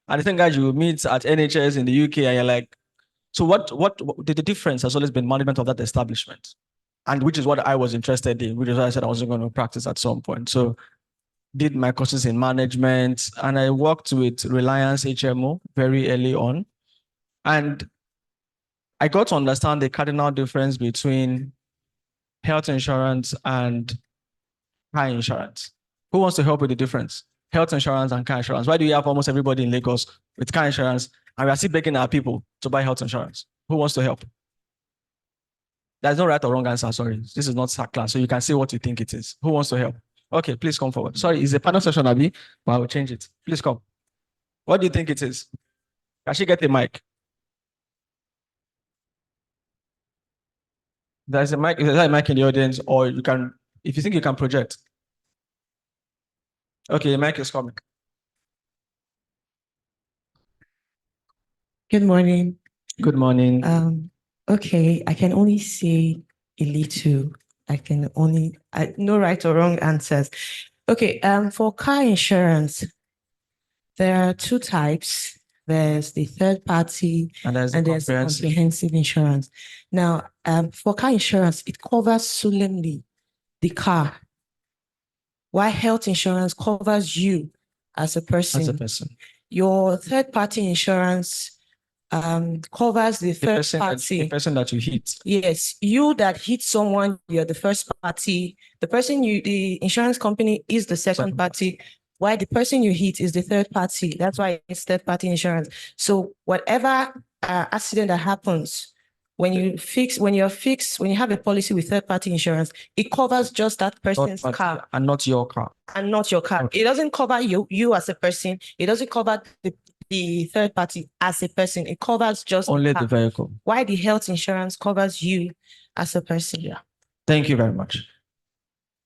and the same guys you meet at NHS in the UK, and you're like, so what the difference has always been management of that establishment, and which is what I was interested in, which is why I said I wasn't going to practice at some point. So did my courses in management, and I worked with Reliance HMO very early on. And I got to understand the cardinal difference between health insurance and car insurance. Who wants to help with the difference? Health insurance and car insurance. Why do we have almost everybody in Lagos with car insurance and we are still begging our people to buy health insurance? Who wants to help? There's no right or wrong answer, sorry. This is not SAC class, so you can say what you think it is. Who wants to help? Okay, please come forward. Sorry, it's a panel session, Abi, but I will change it. Please come. What do you think it is? Can she get a mic? There's a mic, there's a mic in the audience, or you can, if you think you can project. Okay, the mic is coming. Good morning. Good morning. Okay, I can only say a little. No right or wrong answers. Okay, for car insurance, there are two types. There's the third party And there's and there's the comprehensive insurance. Now, for car insurance, it covers solemnly the car, while health insurance covers you as a person. As a person. Your third party insurance covers the third party. The person that you hit. Yes, you that hit someone, you're the first party. The insurance company is the second party, while the person you hit is the third party. That's why it's third party insurance. So whatever accident that happens, when you have a policy with third party insurance, it covers just that person's car. And not your car. And not your car. Okay. It doesn't cover you as a person. It doesn't cover the third party as a person. It covers just Only the the vehicle. Why the health insurance covers you as a person. Yeah. Thank you very much.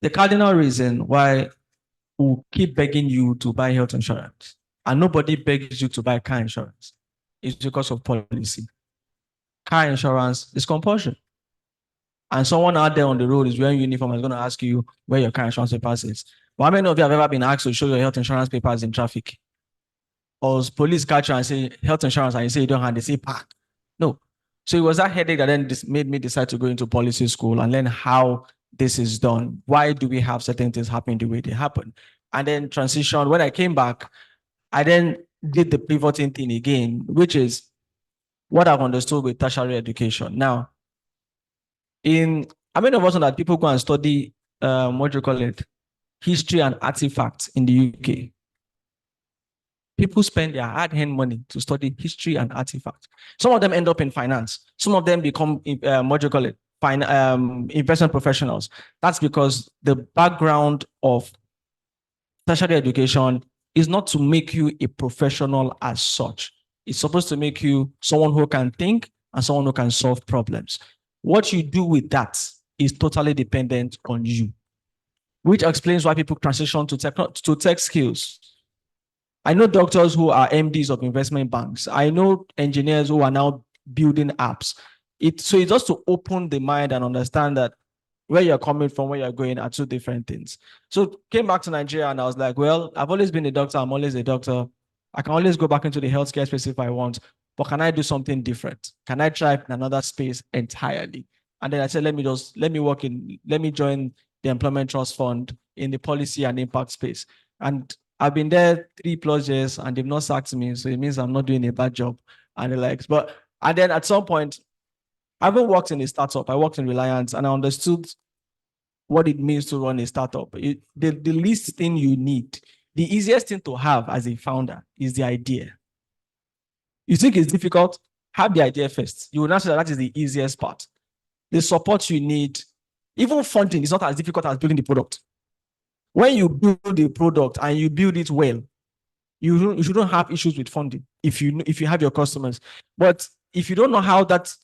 The cardinal reason why we keep begging you to buy health insurance and nobody begs you to buy car insurance is because of policy. Car insurance is compulsion. And someone out there on the road is wearing uniform and is going to ask you where your car insurance papers is. But how many of you have ever been asked to show your health insurance papers in traffic? Or police catch you and say health insurance and you say you don't have, they say park. No. So it was that headache that then made me decide to go into policy school and learn how this is done. Why do we have certain things happen the way they happen? And then transition. When I came back, I then did the pivoting thing again, which is what I've understood with tertiary education. Now, I mean, of us know that people go and study, history and artifacts in the UK. People spend their hard-earned money to study history and artifacts. Some of them end up in finance. Some of them become, investment professionals. That's because the background of tertiary education is not to make you a professional as such. It's supposed to make you someone who can think and someone who can solve problems. What you do with that is totally dependent on you, which explains why people transition to tech skills. I know doctors who are MDs of investment banks. I know engineers who are now building apps. So it's just to open the mind and understand that where you're coming from, where you're going are two different things. So came back to Nigeria and I was like, well, I've always been a doctor. I'm always a doctor. I can always go back into the healthcare space if I want, but can I do something different? Can I try in another space entirely? And then I said, let me join the Employment Trust Fund in the policy and impact space. And I've been there 3+ years and they've not sacked me. So it means I'm not doing a bad job and the likes. And then at some point, I haven't worked in a startup. I worked in Reliance and I understood what it means to run a startup. The least thing you need, the easiest thing to have as a founder is the idea. You think it's difficult? Have the idea first. You will not say that is the easiest part. The support you need, even funding is not as difficult as building the product. When you build the product and you build it well, you shouldn't have issues with funding if you have your customers. But if you don't know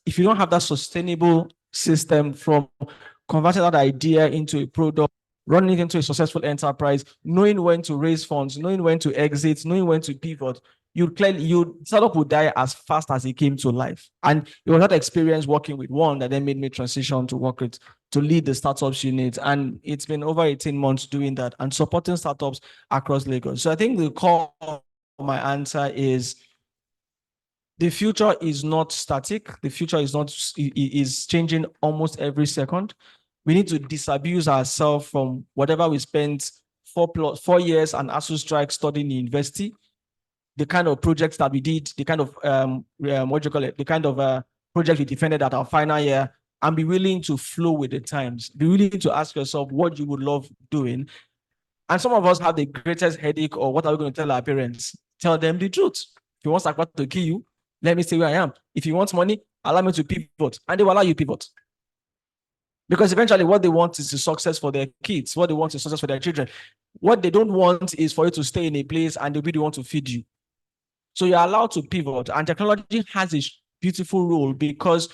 if you don't have that sustainable system from converting that idea into a product, running it into a successful enterprise, knowing when to raise funds, knowing when to exit, knowing when to pivot, startup would die as fast as it came to life. And it was that experience working with one that then made me transition to lead the startups unit. And it's been over 18 months doing that and supporting startups across Lagos. So I think the core of my answer is the future is not static. The future is changing almost every second. We need to disabuse ourselves from whatever we spent 4 years and ASU strike studying in university, the kind of projects that we did, the kind of the kind of project we defended at our final year, and be willing to flow with the times. Be willing to ask yourself what you would love doing. And some of us have the greatest headache, or what are we going to tell our parents? Tell them the truth. If you want Sakwa to kill you, let me stay where I am. If you want money, allow me to pivot. And they will allow you pivot. Because eventually what they want is a success for their kids. What they want is success for their children. What they don't want is for you to stay in a place and they really want to feed you. So you're allowed to pivot. And technology has a beautiful role because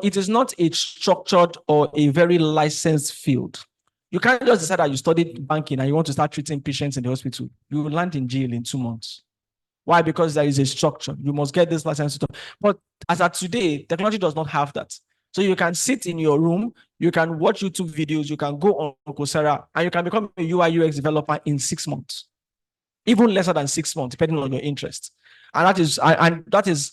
it is not a structured or a very licensed field. You can't just decide that you studied banking and you want to start treating patients in the hospital. You will land in jail in 2 months. Why? Because there is a structure. You must get this license. But as of today, technology does not have that. So you can sit in your room, you can watch YouTube videos, you can go on Coursera, and you can become a UI UX developer in 6 months. Even lesser than 6 months, depending on your interest. And that is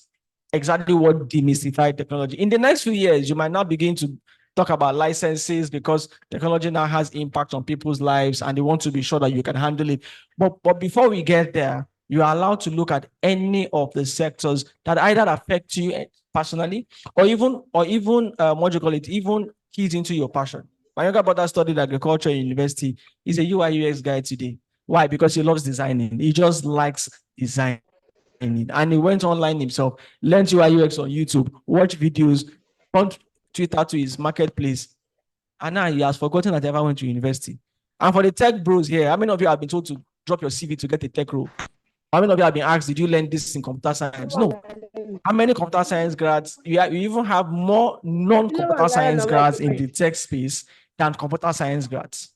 exactly what demystified technology. In the next few years, you might now begin to talk about licenses because technology now has impact on people's lives and they want to be sure that you can handle it. But before we get there, you are allowed to look at any of the sectors that either affect you personally or even what you call it, even keys into your passion. My younger brother studied agriculture in university. He's a UI UX guy today. Why? Because he loves designing. He just likes designing. And he went online himself, learned UI UX on YouTube, watched videos, found Twitter to his marketplace. And now he has forgotten that he ever went to university. And for the tech bros here, how many of you have been told to drop your CV to get a tech role? How many of you have been asked, did you learn this in computer science? No. How many computer science grads? You even have more non-computer science grads in the tech space than computer science grads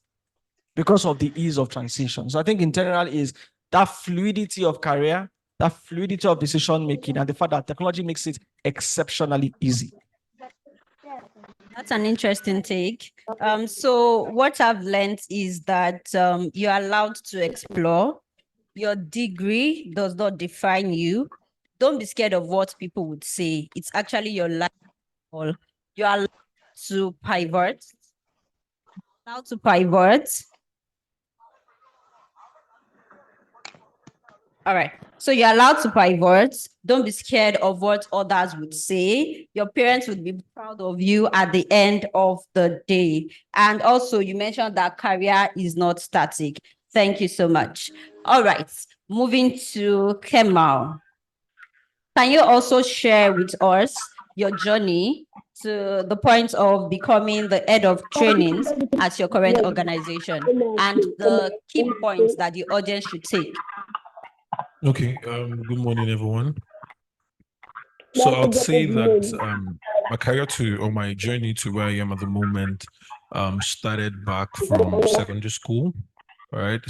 because of the ease of transition. So I think in general is that fluidity of career, that fluidity of decision making, and the fact that technology makes it exceptionally easy. That's an interesting take. So what I've learned is that you're allowed to explore. Your degree does not define you. Don't be scared of what people would say. It's actually your life. You are allowed to pivot. Allowed to pivot. All right. So you're allowed to pivot. Don't be scared of what others would say. Your parents would be proud of you at the end of the day. And also, you mentioned that career is not static. Thank you so much. All right. Moving to Kemal. Can you also share with us your journey to the point of becoming the head of trainings at your current organization and the key points that the audience should take? Okay, good morning, everyone. So I'd say that my career or my journey to where I am at the moment started back from secondary school, right?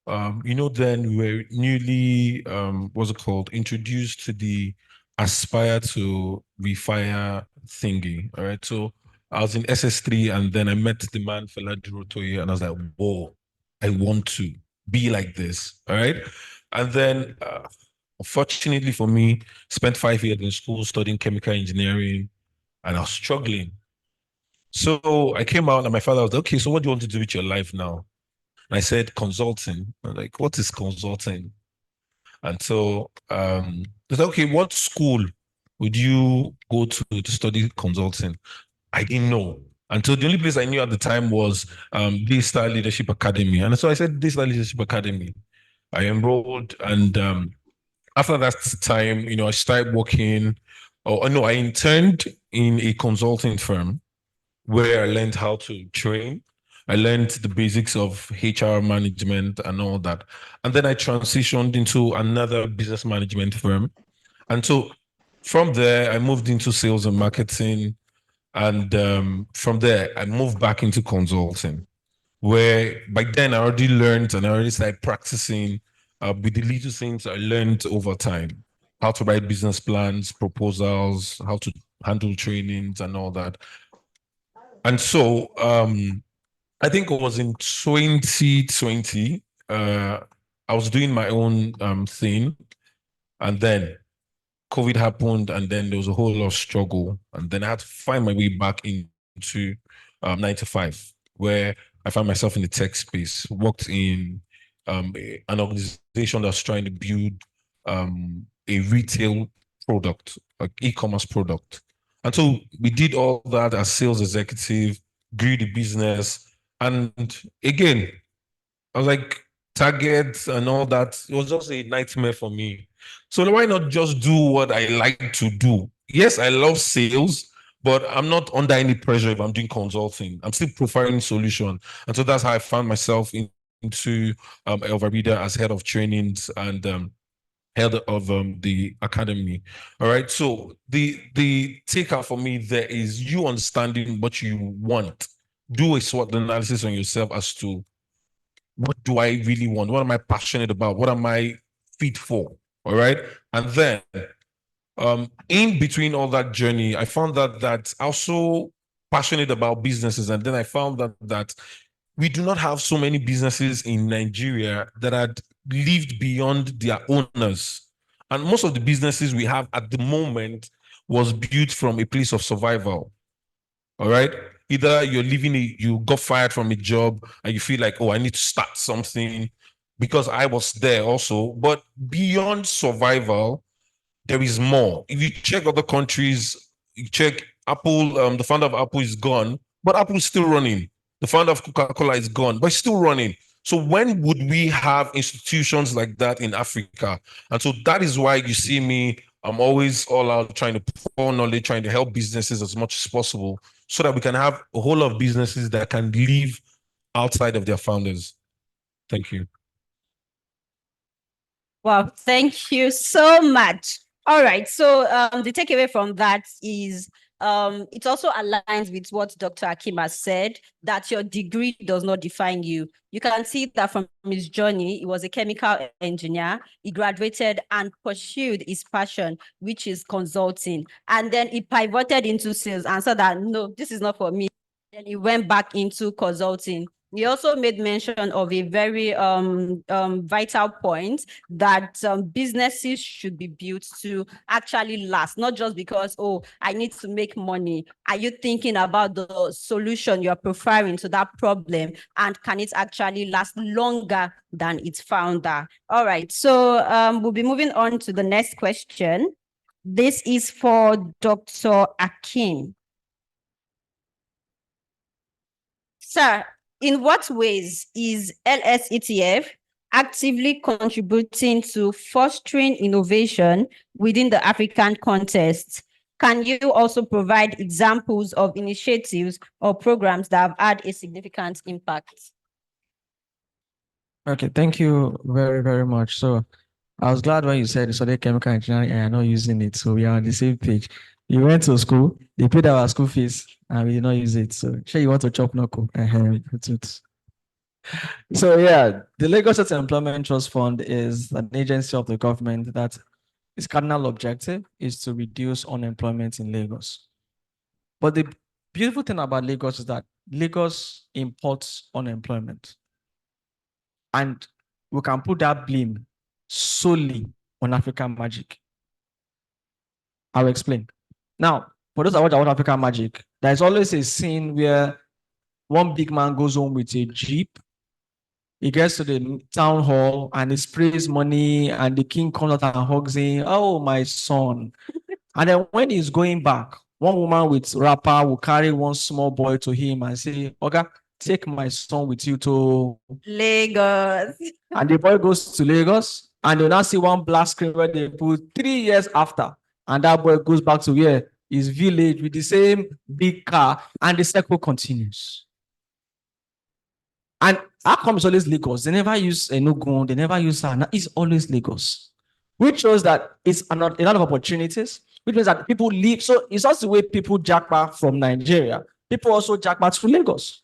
Then we were newly what's it called, introduced to the Aspire to Refire thingy. All right. So I was in SS3 and then I met the man Fela Durotoye and I was like, whoa, I want to be like this. All right. And then unfortunately for me, spent 5 years in school studying chemical engineering and I was struggling. So I came out and my father was like, okay, so what do you want to do with your life now? And I said, consulting. I'm like, what is consulting? And so they said, okay, what school would you go to study consulting? I didn't know. And so the only place I knew at the time was Daystar Leadership Academy. And so I said, Daystar Leadership Academy. I enrolled and after that time, I started working, I interned in a consulting firm where I learned how to train. I learned the basics of HR management and all that. And then I transitioned into another business management firm. And so from there, I moved into sales and marketing. And from there, I moved back into consulting, where by then I already learned and I already started practicing with the little things I learned over time, how to write business plans, proposals, how to handle trainings and all that. And so I think it was in 2020, I was doing my own thing, and then COVID happened, and then there was a whole lot of struggle, and then I had to find my way back into 9 to 5, where I found myself in the tech space, worked in an organization that's trying to build a retail product, like e-commerce product. And so we did all that as sales executive, grew the business. And again, I was like, targets and all that, it was just a nightmare for me. So why not just do what I like to do? Yes, I love sales, but I'm not under any pressure if I'm doing consulting. I'm still providing solution. And so that's how I found myself into Elva Reader as head of trainings and head of the academy. All right. So the takeout for me there is you understanding what you want. Do a SWOT analysis on yourself as to what do I really want? What am I passionate about? What am I fit for? All right. And then in between all that journey, I found that also passionate about businesses. And then I found that we do not have so many businesses in Nigeria that had lived beyond their owners. And most of the businesses we have at the moment was built from a place of survival. All right. Either you got fired from a job and you feel like, oh, I need to start something because I was there also. But beyond survival, there is more. If you check other countries, you check Apple, the founder of Apple is gone, but Apple is still running. The founder of Coca-Cola is gone, but it's still running. So when would we have institutions like that in Africa? And so that is why you see me, I'm always all out trying to pour knowledge, trying to help businesses as much as possible so that we can have a whole lot of businesses that can live outside of their founders. Thank you. Wow, thank you so much. All right, so the takeaway from that is it also aligns with what Dr. Akim has said, that your degree does not define you. You can see that from his journey, he was a chemical engineer. He graduated and pursued his passion, which is consulting. And then he pivoted into sales and said that, no, this is not for me. Then he went back into consulting. He also made mention of a very vital point that businesses should be built to actually last, not just because, oh, I need to make money. Are you thinking about the solution you're preferring to that problem? And can it actually last longer than its founder? All right, so we'll be moving on to the next question. This is for Dr. Akim. Sir, in what ways is LSETF actively contributing to fostering innovation within the African context? Can you also provide examples of initiatives or programs that have had a significant impact? Okay, thank you very, very much. So I was glad when you said you studied chemical engineering and you're not using it. So we are on the same page. You went to school, they paid our school fees, and we did not use it. So, sure, you want to chop knuckle. So, yeah, the Lagos State Employment Trust Fund is an agency of the government that its cardinal objective is to reduce unemployment in Lagos. But the beautiful thing about Lagos is that Lagos imports unemployment. And we can put that blame solely on African Magic. I'll explain. Now, for those that watch African Magic, there's always a scene where one big man goes home with a jeep. He gets to the town hall and he sprays money, and the king comes out and hugs him. Oh, my son. And then when he's going back, one woman with wrapper will carry one small boy to him and say, "Oga, take my son with you to Lagos. And the boy goes to Lagos, and they'll now see one black screen where they put 3 years after. And that boy goes back to where? His village with the same big car, and the cycle continues. And how come it's always Lagos? They never use Enugu, they never use Sana. It's always Lagos, which shows that it's a lot of opportunities, which means that people leave. So it's also the way people jackpot from Nigeria. People also jackpot to Lagos.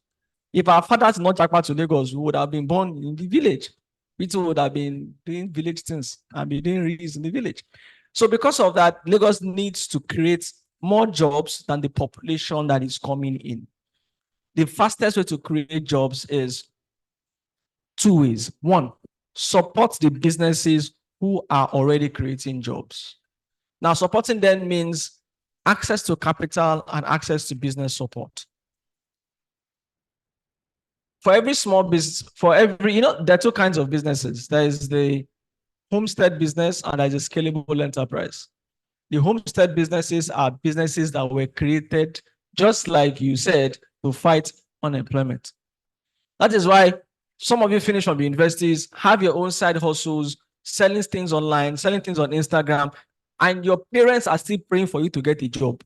If our fathers did not jackpot to Lagos, we would have been born in the village. We too would have been doing village things and be doing reads in the village. So because of that, Lagos needs to create more jobs than the population that is coming in. The fastest way to create jobs is 2 ways. One, support the businesses who are already creating jobs. Now, supporting them means access to capital and access to business support. For every small business, there are two kinds of businesses. There is the homestead business and there is a scalable enterprise. The homestead businesses are businesses that were created, just like you said, to fight unemployment. That is why some of you finish from the universities, have your own side hustles, selling things online, selling things on Instagram, and your parents are still praying for you to get a job.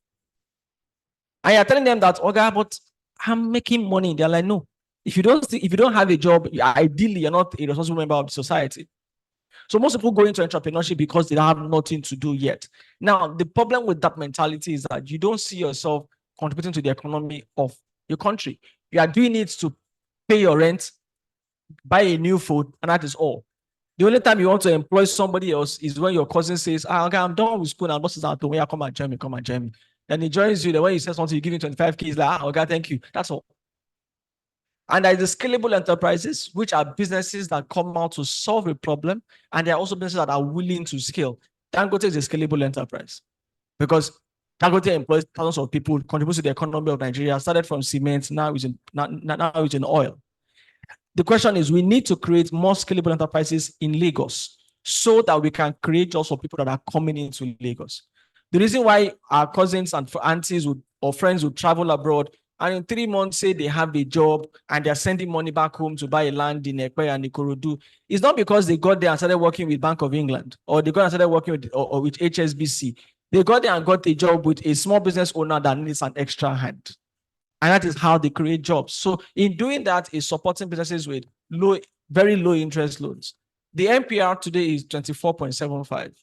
And you're telling them that, "Okay, but I'm making money." They're like, "No. If you don't have a job, ideally, you're not a responsible member of the society." So most people go into entrepreneurship because they have nothing to do yet. Now, the problem with that mentality is that you don't see yourself contributing to the economy of your country. You are doing it to pay your rent, buy a new phone, and that is all. The only time you want to employ somebody else is when your cousin says, "Okay, I'm done with school, and boss is out the way. Come and join me, come and join me." Then he joins you. Then when you say something, you give him 25K. He's like, "Okay, thank you." That's all. And there is the scalable enterprises, which are businesses that come out to solve a problem, and there are also businesses that are willing to scale. Dangote is a scalable enterprise because Dangote employs thousands of people, contributes to the economy of Nigeria, started from cement, now is in oil. The question is, we need to create more scalable enterprises in Lagos so that we can create jobs for people that are coming into Lagos. The reason why our cousins and aunties or friends would travel abroad and in 3 months say they have a job and they're sending money back home to buy a land in Ekpe and Ikorodu, it's not because they got there and started working with Bank of England or they got and started working with HSBC. They got there and got a job with a small business owner that needs an extra hand. And that is how they create jobs. So in doing that is supporting businesses with very low interest loans. The MPR today is 24.75.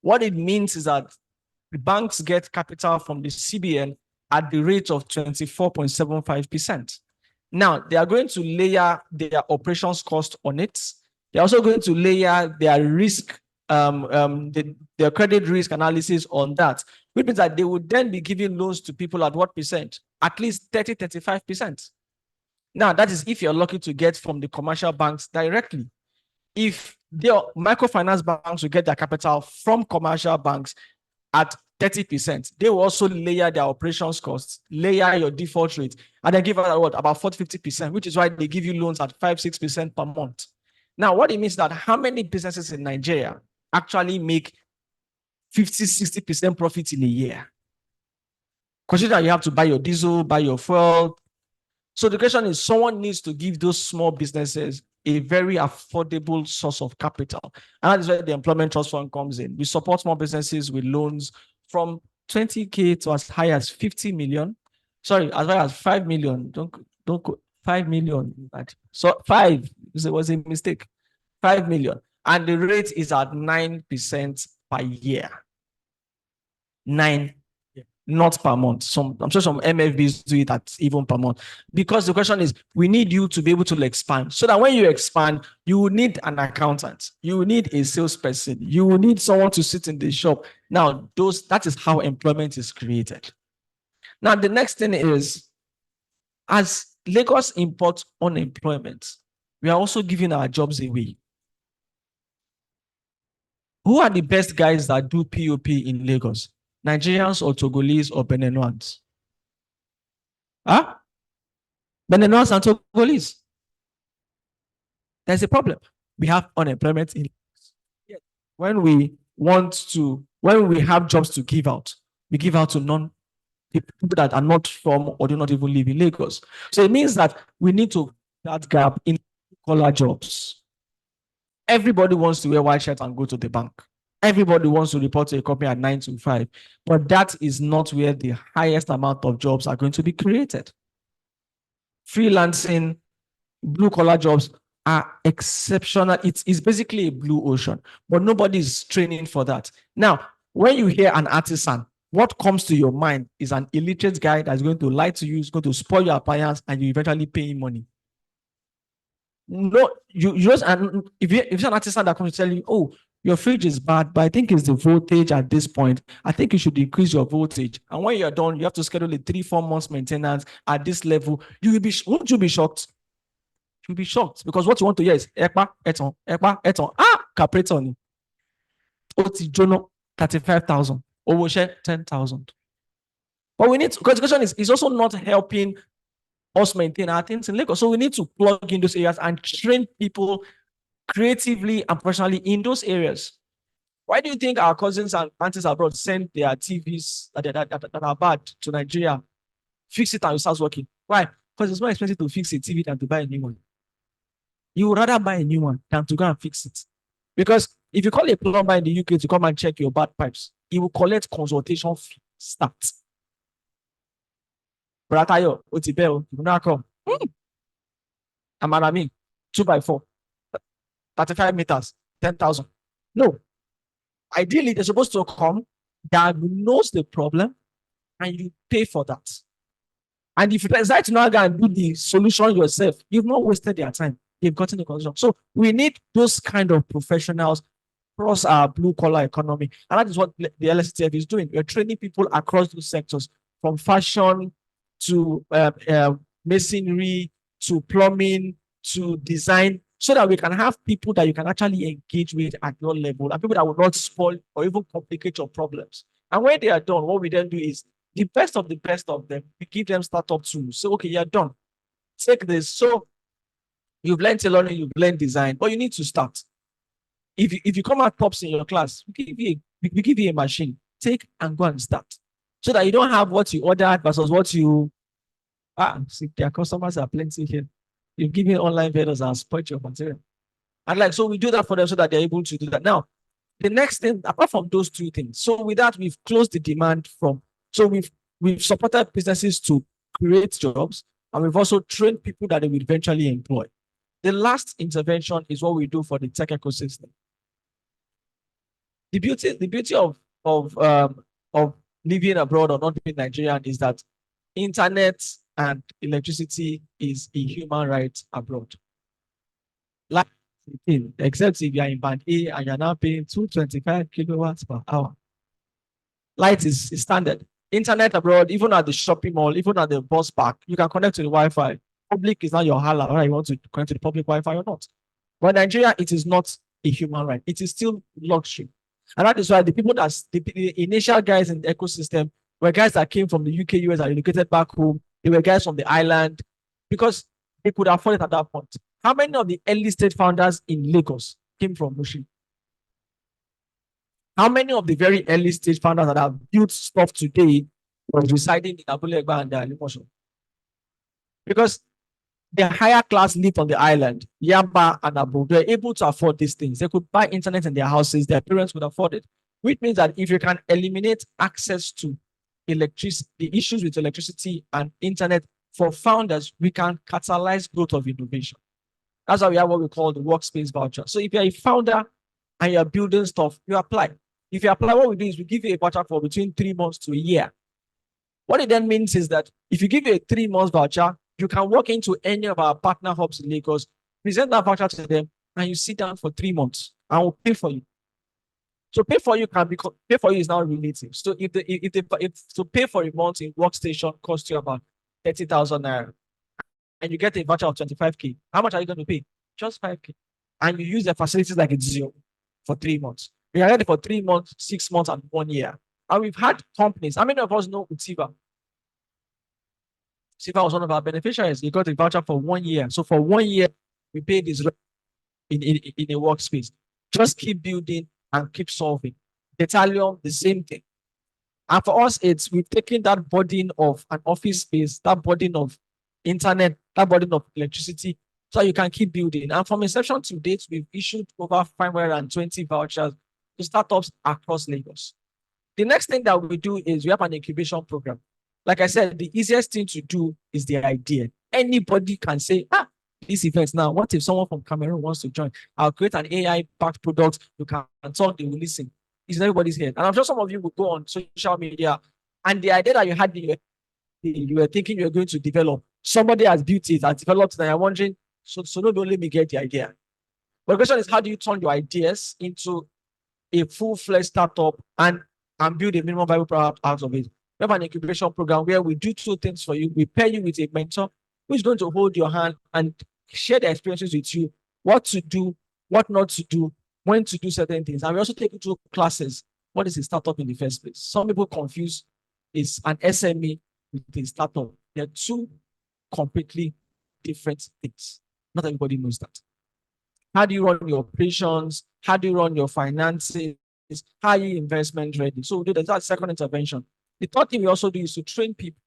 What it means is that the banks get capital from the CBN at the rate of 24.75%. Now, they are going to layer their operations cost on it. They're also going to layer their risk, their credit risk analysis on that, which means that they would then be giving loans to people at what percent? At least 30, 35%. Now, that is if you're lucky to get from the commercial banks directly. If the microfinance banks will get their capital from commercial banks at 30%, they will also layer their operations costs, layer your default rate, and then give out about 40, 50%, which is why they give you loans at 5, 6% per month. Now, what it means is that how many businesses in Nigeria actually make 50, 60% profit in a year? Consider that you have to buy your diesel, buy your fuel. So the question is, someone needs to give those small businesses a very affordable source of capital. And that is where the Employment Trust Fund comes in. We support small businesses with loans from 20K to as high as 50 million. Sorry, as high as 5 million. Don't go 5 million. So 5, it was a mistake. 5 million. And the rate is at 9% per year. 9%. not per month. I'm sure some MFBs do it at even per month. Because the question is, we need you to be able to expand. So that when you expand, you will need an accountant, you will need a salesperson, you will need someone to sit in the shop. Now, that is how employment is created. Now, the next thing is, as Lagos import unemployment, we are also giving our jobs away. Who are the best guys that do POP in Lagos? Nigerians or Togolese or Beninans? Huh? Beninans and Togolese. There's a problem. We have unemployment in Lagos. When we have jobs to give out, we give out to people that are not from or do not even live in Lagos. So it means that we need to that gap in collar jobs. Everybody wants to wear white shirt and go to the bank. Everybody wants to report to a company at 9 to 5, but that is not where the highest amount of jobs are going to be created. Freelancing, blue collar jobs are exceptional. It's basically a blue ocean, but nobody is training for that. Now, when you hear an artisan, what comes to your mind is an illiterate guy that's going to lie to you, is going to spoil your appliance, and you eventually pay him money. No, you just, and if you're an artisan that comes to tell you, oh, your fridge is bad, but I think it's the voltage at this point. I think you should increase your voltage. And when you're done, you have to schedule a 3-4 months maintenance at this level. Won't you be shocked? You'll be shocked because what you want to hear is Ekpa, Eton, Capreton. Oti Jono, 35,000. Owoshe, 10,000. But we need to, because the question is, it's also not helping us maintain our things in Lagos. So we need to plug in those areas and train people creatively and professionally in those areas. Why do you think our cousins and aunties abroad send their TVs that are bad to Nigeria, fix it and it starts working? Why? Because it's more expensive to fix a TV than to buy a new one. You would rather buy a new one than to go and fix it. Because if you call a plumber in the UK to come and check your bad pipes, he will collect consultation fee start. Bratayo, Otibel, you now come. Amarami, 2x4. 35 meters, 10,000. No. Ideally, they're supposed to come, diagnose the problem, and you pay for that. And if you decide to now go and do the solution yourself, you've not wasted their time. You've gotten the condition. So we need those kind of professionals across our blue collar economy. And that is what the LSTF is doing. We're training people across those sectors, from fashion to masonry, to plumbing, to design, so that we can have people that you can actually engage with at your level, and people that will not spoil or even complicate your problems. And when they are done, what we then do is the best of them, we give them startup tools. So, okay, you're done. Take this. So you've learned tailoring, you've learned design, but you need to start. If you come out tops in your class, we give you a machine. Take and go and start. So that you don't have what you ordered versus what you see, their customers are plenty here. You give me online vendors and spoil your material. And so we do that for them so that they're able to do that. Now, the next thing, apart from those two things, so with that, we've closed the demand so we've supported businesses to create jobs, and we've also trained people that they will eventually employ. The last intervention is what we do for the tech ecosystem. The beauty of living abroad or not being Nigerian is that internet and electricity is a human right abroad. Except if you are in band A and you're now paying 225 kilowatts per hour. Light is standard. Internet abroad, even at the shopping mall, even at the bus park, you can connect to the Wi-Fi. Public is not your hala, whether you want to connect to the public Wi-Fi or not. But in Nigeria, it is not a human right. It is still luxury. And that is why the people the initial guys in the ecosystem were guys that came from the UK, US, and relocated back home. They were guys from the island because they could afford it at that point. How many of the early stage founders in Lagos came from Mushin? How many of the very early stage founders that have built stuff today were residing in Abulegba and Limosho? Because the higher class lived on the island, Yamba and Abu, they were able to afford these things. They could buy internet in their houses, their parents could afford it. Which means that if you can eliminate access to electricity, the issues with electricity and internet for founders, we can catalyze growth of innovation. That's why we have what we call the workspace voucher. So if you're a founder and you're building stuff, you apply. If you apply, what we do is we give you a voucher for between 3 months to a year. What it then means is that if you give you a 3 months voucher, you can walk into any of our partner hubs in Lagos, present that voucher to them, and you sit down for 3 months and we'll pay for you. So pay for you pay for you is now relative. So if to pay for a month in workstation costs you about 30,000 naira, and you get a voucher of 25K, how much are you going to pay? Just 5K. And you use the facilities like it's 0 for 3 months. We are ready for 3 months, 6 months, and 1 year. And we've had companies. How many of us know Utiva? Utiva was one of our beneficiaries. He got a voucher for 1 year. So for 1 year, we paid his rent in a workspace. Just keep building and keep solving. Detalium, the same thing. And for us, we've taken that burden of an office space, that burden of internet, that burden of electricity, so you can keep building. And from inception to date, we've issued over 520 vouchers to startups across Lagos. The next thing that we do is we have an incubation program. Like I said, the easiest thing to do is the idea. Anybody can say, this event now, what if someone from Cameroon wants to join? I'll create an AI-backed product. You can talk, they will listen. It's in everybody's head. And I'm sure some of you will go on social media and the idea that you had, you were thinking you were going to develop, somebody has built it, has developed it, and you're wondering, so not only me get the idea. But the question is, how do you turn your ideas into a full-fledged startup and build a minimum viable product out of it? We have an incubation program where we do 2 things for you. We pair you with a mentor who's going to hold your hand and share their experiences with you, what to do, what not to do, when to do certain things. And we also take you through classes. What is a startup in the first place? Some people confuse is an SME with a startup. They're 2 completely different things. Not everybody knows that. How do you run your operations? How do you run your finances? How are you investment ready? So we do that. That's second intervention. The third thing we also do is to train people.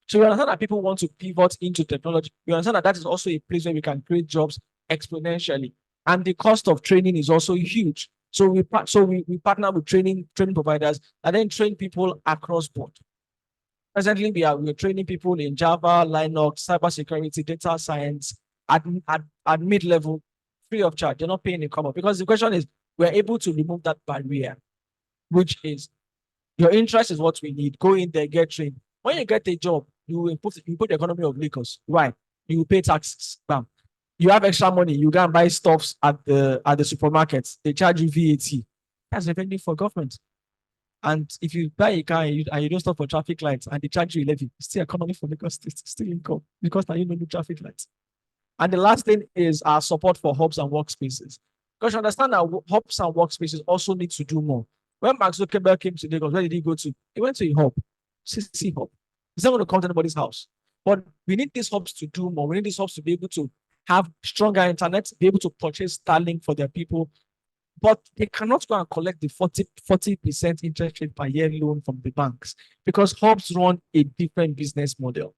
So we understand that people want to pivot into technology. We understand that is also a place where we can create jobs exponentially. And the cost of training is also huge. So we partner with training providers and then train people across board. Presently, we're training people in Java, Linux, cybersecurity, data science at mid-level, free of charge. They're not paying a come because the question is, we're able to remove that barrier, which is your interest is what we need. Go in there, get trained. When you get a job, you improve the economy of Lagos. Why? You pay taxes. Bam. You have extra money. You go and buy stuffs at the supermarkets. They charge you VAT. That's revenue for government. And if you buy a car and you don't stop for traffic lights and they charge you 11, it's still economy for Lagos State, still income because now you don't do traffic lights. And the last thing is our support for hubs and workspaces. Because you understand that hubs and workspaces also need to do more. When Mark Zuckerberg came to Lagos, where did he go to? He went to a hub, CC hub. He's not going to come to anybody's house. But we need these hubs to do more. We need these hubs to be able to have stronger internet, be able to purchase Starlink for their people. But they cannot go and collect the 40% interest rate per year loan from the banks because hubs run a different business model.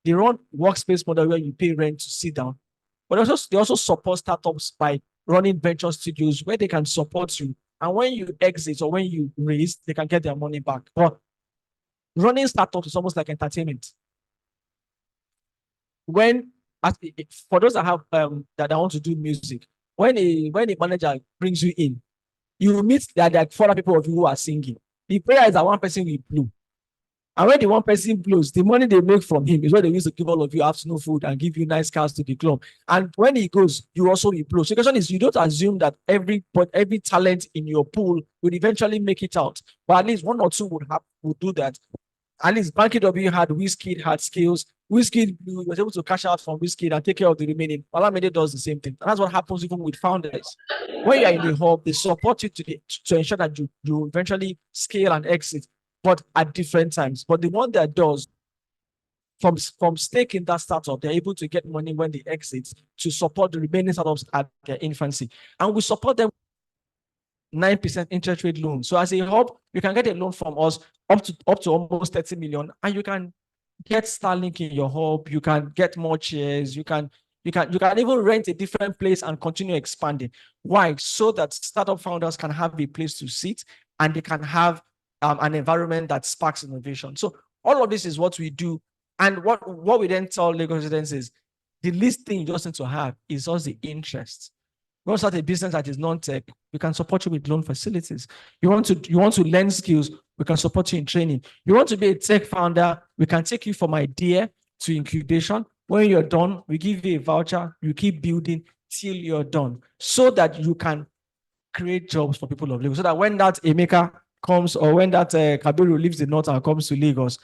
They run workspace model where you pay rent to sit down, but they also support startups by running venture studios where they can support you. And when you exit or when you raise, they can get their money back. But running startups is almost like entertainment. For those that have that want to do music, when a manager brings you in, you will meet that there are 4 people of you who are singing. The prayer is that one person will blow. And when the one person blows, the money they make from him is what they use to give all of you afternoon food and give you nice cars to the club. And when he goes, you also will blow. So the question is, you don't assume that every talent in your pool will eventually make it out. But at least 1 or 2 would do that. At least Banky W had Wizkid, had skills. Wizkid was able to cash out from Wizkid and take care of the remaining. Olamide does the same thing. And that's what happens even with founders. When you're in the hub, they support you to ensure that you eventually scale and exit, but at different times. But the one that does from stake in that startup, they're able to get money when they exit to support the remaining startups at their infancy. And we support them 9% interest rate loan. So as a hub, you can get a loan from us up to almost 30 million, and you can get Starlink in your hub. You can get more chairs. You can even rent a different place and continue expanding. Why? So that startup founders can have a place to sit and they can have an environment that sparks innovation. So all of this is what we do. And what we then tell Lagos residents is the least thing you just need to have is just the interest. You want to start a business that is non-tech, we can support you with loan facilities. You want to learn skills, we can support you in training. You want to be a tech founder, we can take you from idea to incubation. When you're done, we give you a voucher, you keep building till you're done, so that you can create jobs for people of Lagos. So that when that Emeka comes, or when that Kabiru leaves the north and comes to Lagos,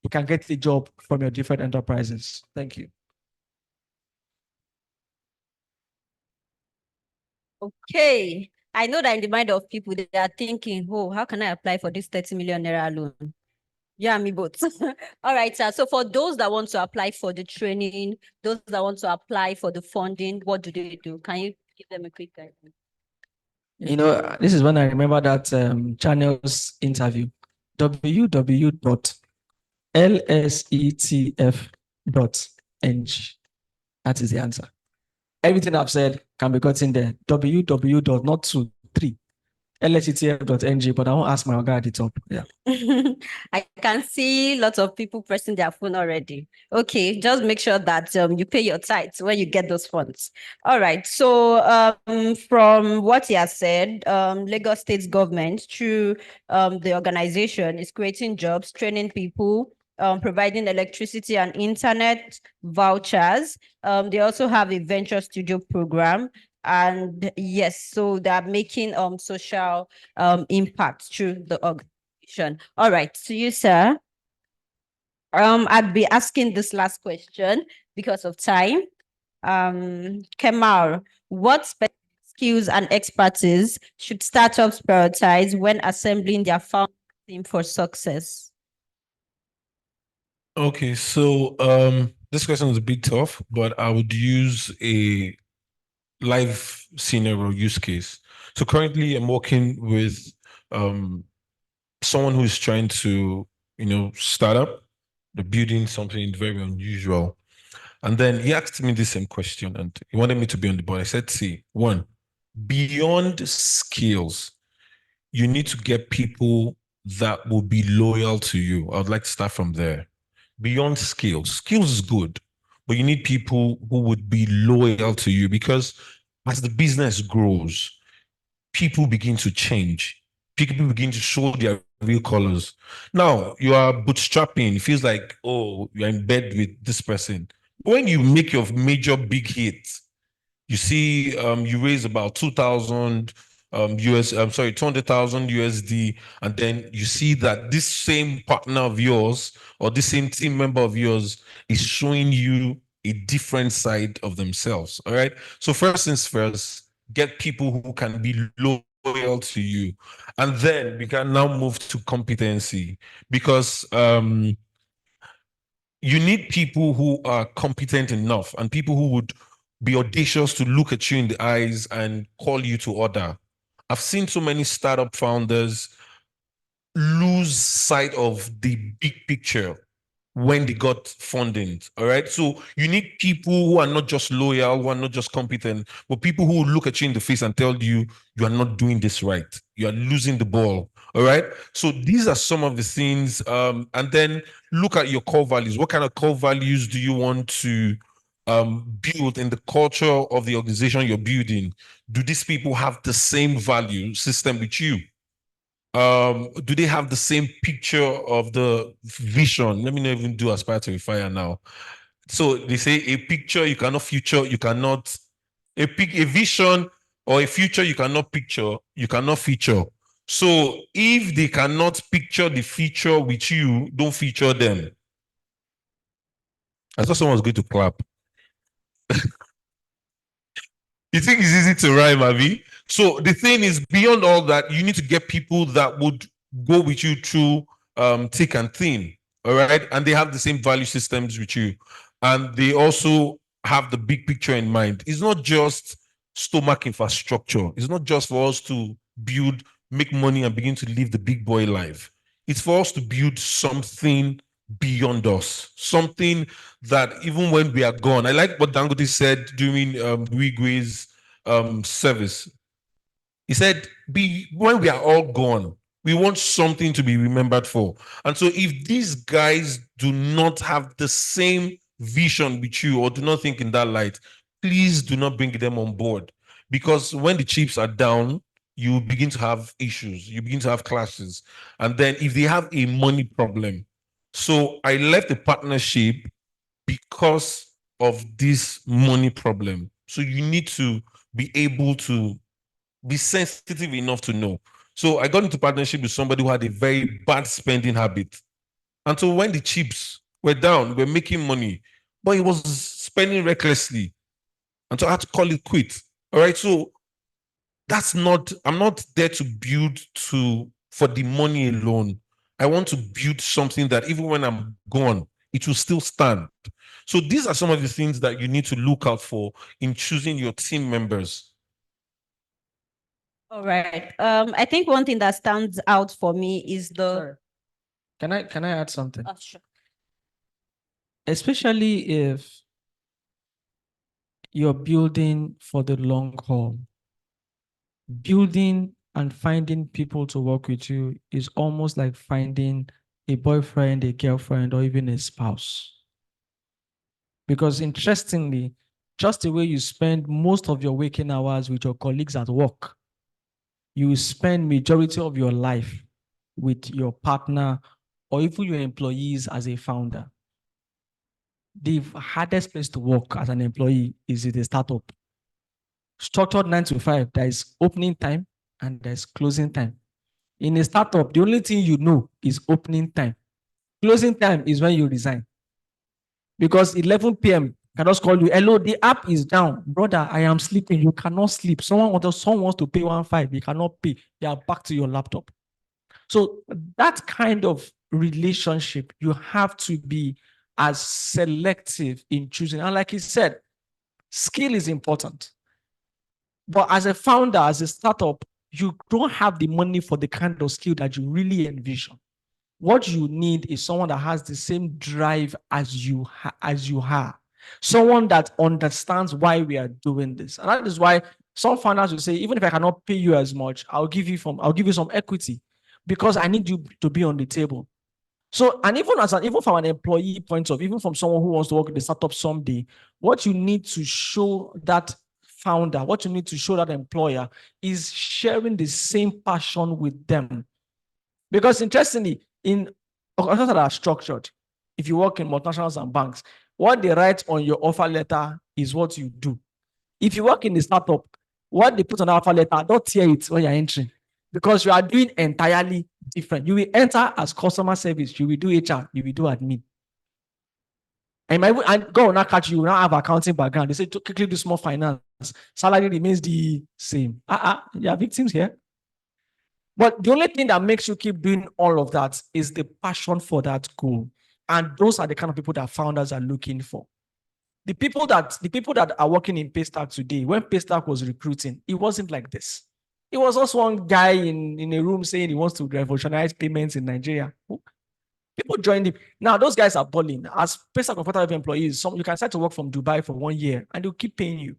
you can get a job from your different enterprises. Thank you. Okay. I know that in the mind of people, they are thinking, oh, how can I apply for this 30 million naira loan? Yeah, me both. All right, sir. So for those that want to apply for the training, those that want to apply for the funding, what do they do? Can you give them a quick guidance? You know, this is when I remember that channel's interview, www.lsetf.ng. That is the answer. Everything I've said can be gotten there. www.lsetf.ng, but I won't ask my guy at the top. Yeah. I can see lots of people pressing their phone already. Okay, just make sure that you pay your tithes when you get those funds. All right. So from what he has said, Lagos State government through the organization is creating jobs, training people, providing electricity and internet vouchers. They also have a venture studio program. And yes, so they're making social impact through the organization. All right, to you, sir. I'd be asking this last question because of time. Kemal, what specific skills and expertise should startups prioritize when assembling their founding team for success? Okay, so this question is a bit tough, but I would use a live scenario use case. So currently I'm working with someone who is trying to, start up, they're building something very unusual. And then he asked me the same question and he wanted me to be on the board. I said, see, one, beyond skills, you need to get people that will be loyal to you. I would like to start from there. Beyond skills, skills is good, but you need people who would be loyal to you, because as the business grows, people begin to change. People begin to show their real colors. Now you are bootstrapping. It feels like, oh, you're in bed with this person. When you make your major big hit, you see, you raise about 2,000 200,000 USD, and then you see that this same partner of yours or this same team member of yours is showing you a different side of themselves. All right. So first things first, get people who can be loyal to you, and then we can now move to competency, because you need people who are competent enough and people who would be audacious to look at you in the eyes and call you to order. I've seen so many startup founders lose sight of the big picture when they got funding. All right. So you need people who are not just loyal, who are not just competent, but people who will look at you in the face and tell you, you are not doing this right. You are losing the ball. All right. So these are some of the things. And then look at your core values. What kind of core values do you want to build in the culture of the organization you're building? Do these people have the same value system with you? Do they have the same picture of the vision? Let me not even do Aspire to Refire now. So they say a picture you cannot future, you cannot a vision or a future you cannot picture, you cannot feature. So if they cannot picture the future with you, don't feature them. I thought someone was going to clap. You think it's easy to rhyme, Avi? So the thing is, beyond all that, you need to get people that would go with you through thick and thin, all right? And they have the same value systems with you. And they also have the big picture in mind. It's not just stomach infrastructure. It's not just for us to build, make money and begin to live the big boy life. It's for us to build something beyond us, something that even when we are gone. I like what Dangote said during Wigwe's service. He said, when we are all gone, we want something to be remembered for. And so if these guys do not have the same vision with you or do not think in that light, please do not bring them on board, because when the chips are down, you begin to have issues, you begin to have clashes. And then if they have a money problem, so I left the partnership because of this money problem. So you need to be able to be sensitive enough to know. So I got into partnership with somebody who had a very bad spending habit. And so when the chips were down, we were making money, but he was spending recklessly. And so I had to call it quit. All right. So I'm not there to build for the money alone. I want to build something that even when I'm gone, it will still stand. So these are some of the things that you need to look out for in choosing your team members. All right. I think one thing that stands out for me is the. Sorry. Can I add something? Sure. Especially if you're building for the long haul. Building and finding people to work with you is almost like finding a boyfriend, a girlfriend, or even a spouse. Because interestingly, just the way you spend most of your waking hours with your colleagues at work, you spend majority of your life with your partner or even your employees as a founder. The hardest place to work as an employee is in a startup. Structured 9 to 5, there is opening time and there's closing time. In a startup, the only thing you know is opening time. Closing time is when you resign. Because 11 p.m. can just call you, hello, the app is down. Brother, I am sleeping. You cannot sleep. Someone wants to pay 1.5. You cannot pay. You are back to your laptop. So that kind of relationship, you have to be as selective in choosing. And like he said, skill is important. But as a founder, as a startup, you don't have the money for the kind of skill that you really envision. What you need is someone that has the same drive as you have. Someone that understands why we are doing this. And that is why some founders will say, even if I cannot pay you as much, I'll give you some equity because I need you to be on the table. So, and even from an employee point of view, even from someone who wants to work in the startup someday, what you need to show that founder, what you need to show that employer is sharing the same passion with them. Because interestingly, in organizations that are structured, if you work in multinationals and banks, what they write on your offer letter is what you do. If you work in the startup, what they put on the offer letter, don't tear it when you're entering. Because you are doing entirely different. You will enter as customer service, you will do HR, you will do admin. And God will not catch you, you will not have accounting background. They say to quickly do small finance. Salary remains the same. You are victims here. But the only thing that makes you keep doing all of that is the passion for that goal. And those are the kind of people that founders are looking for. The people that are working in Paystack today, when Paystack was recruiting, it wasn't like this. It was also one guy in a room saying he wants to revolutionize payments in Nigeria. People joined him. Now, those guys are balling. As Paystack Comfortable employees, you can start to work from Dubai for 1 year and they'll keep paying you.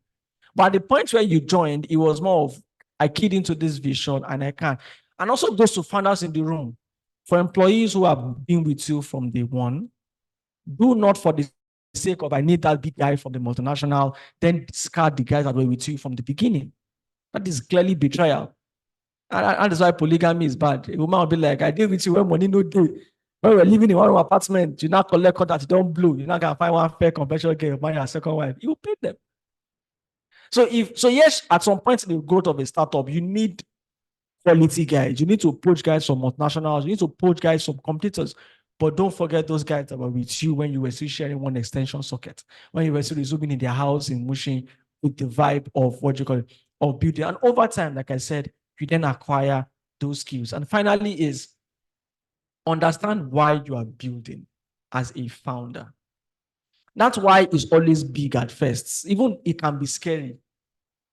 But at the point where you joined, it was more of, I keyed into this vision and I can. And also goes to founders in the room. For employees who have been with you from day one, do not for the sake of, I need that big guy from the multinational, then discard the guys that were with you from the beginning. That is clearly betrayal. And that's why polygamy is bad. A woman will be like, I deal with you when money no day. When we're living in one apartment, you now collect that you don't blow. You're not going to find one fair conventional girl, marry a second wife. You pay them. So yes, at some point in the growth of a startup, you need quality guys. You need to approach guys from multinationals. You need to approach guys from competitors. But don't forget those guys that were with you when you were still sharing one extension socket, when you were still resuming in their house in Mushin with the vibe of what you call it, of beauty. And over time, like I said, you then acquire those skills. And finally is understand why you are building as a founder. That's why it's always big at first. Even it can be scary.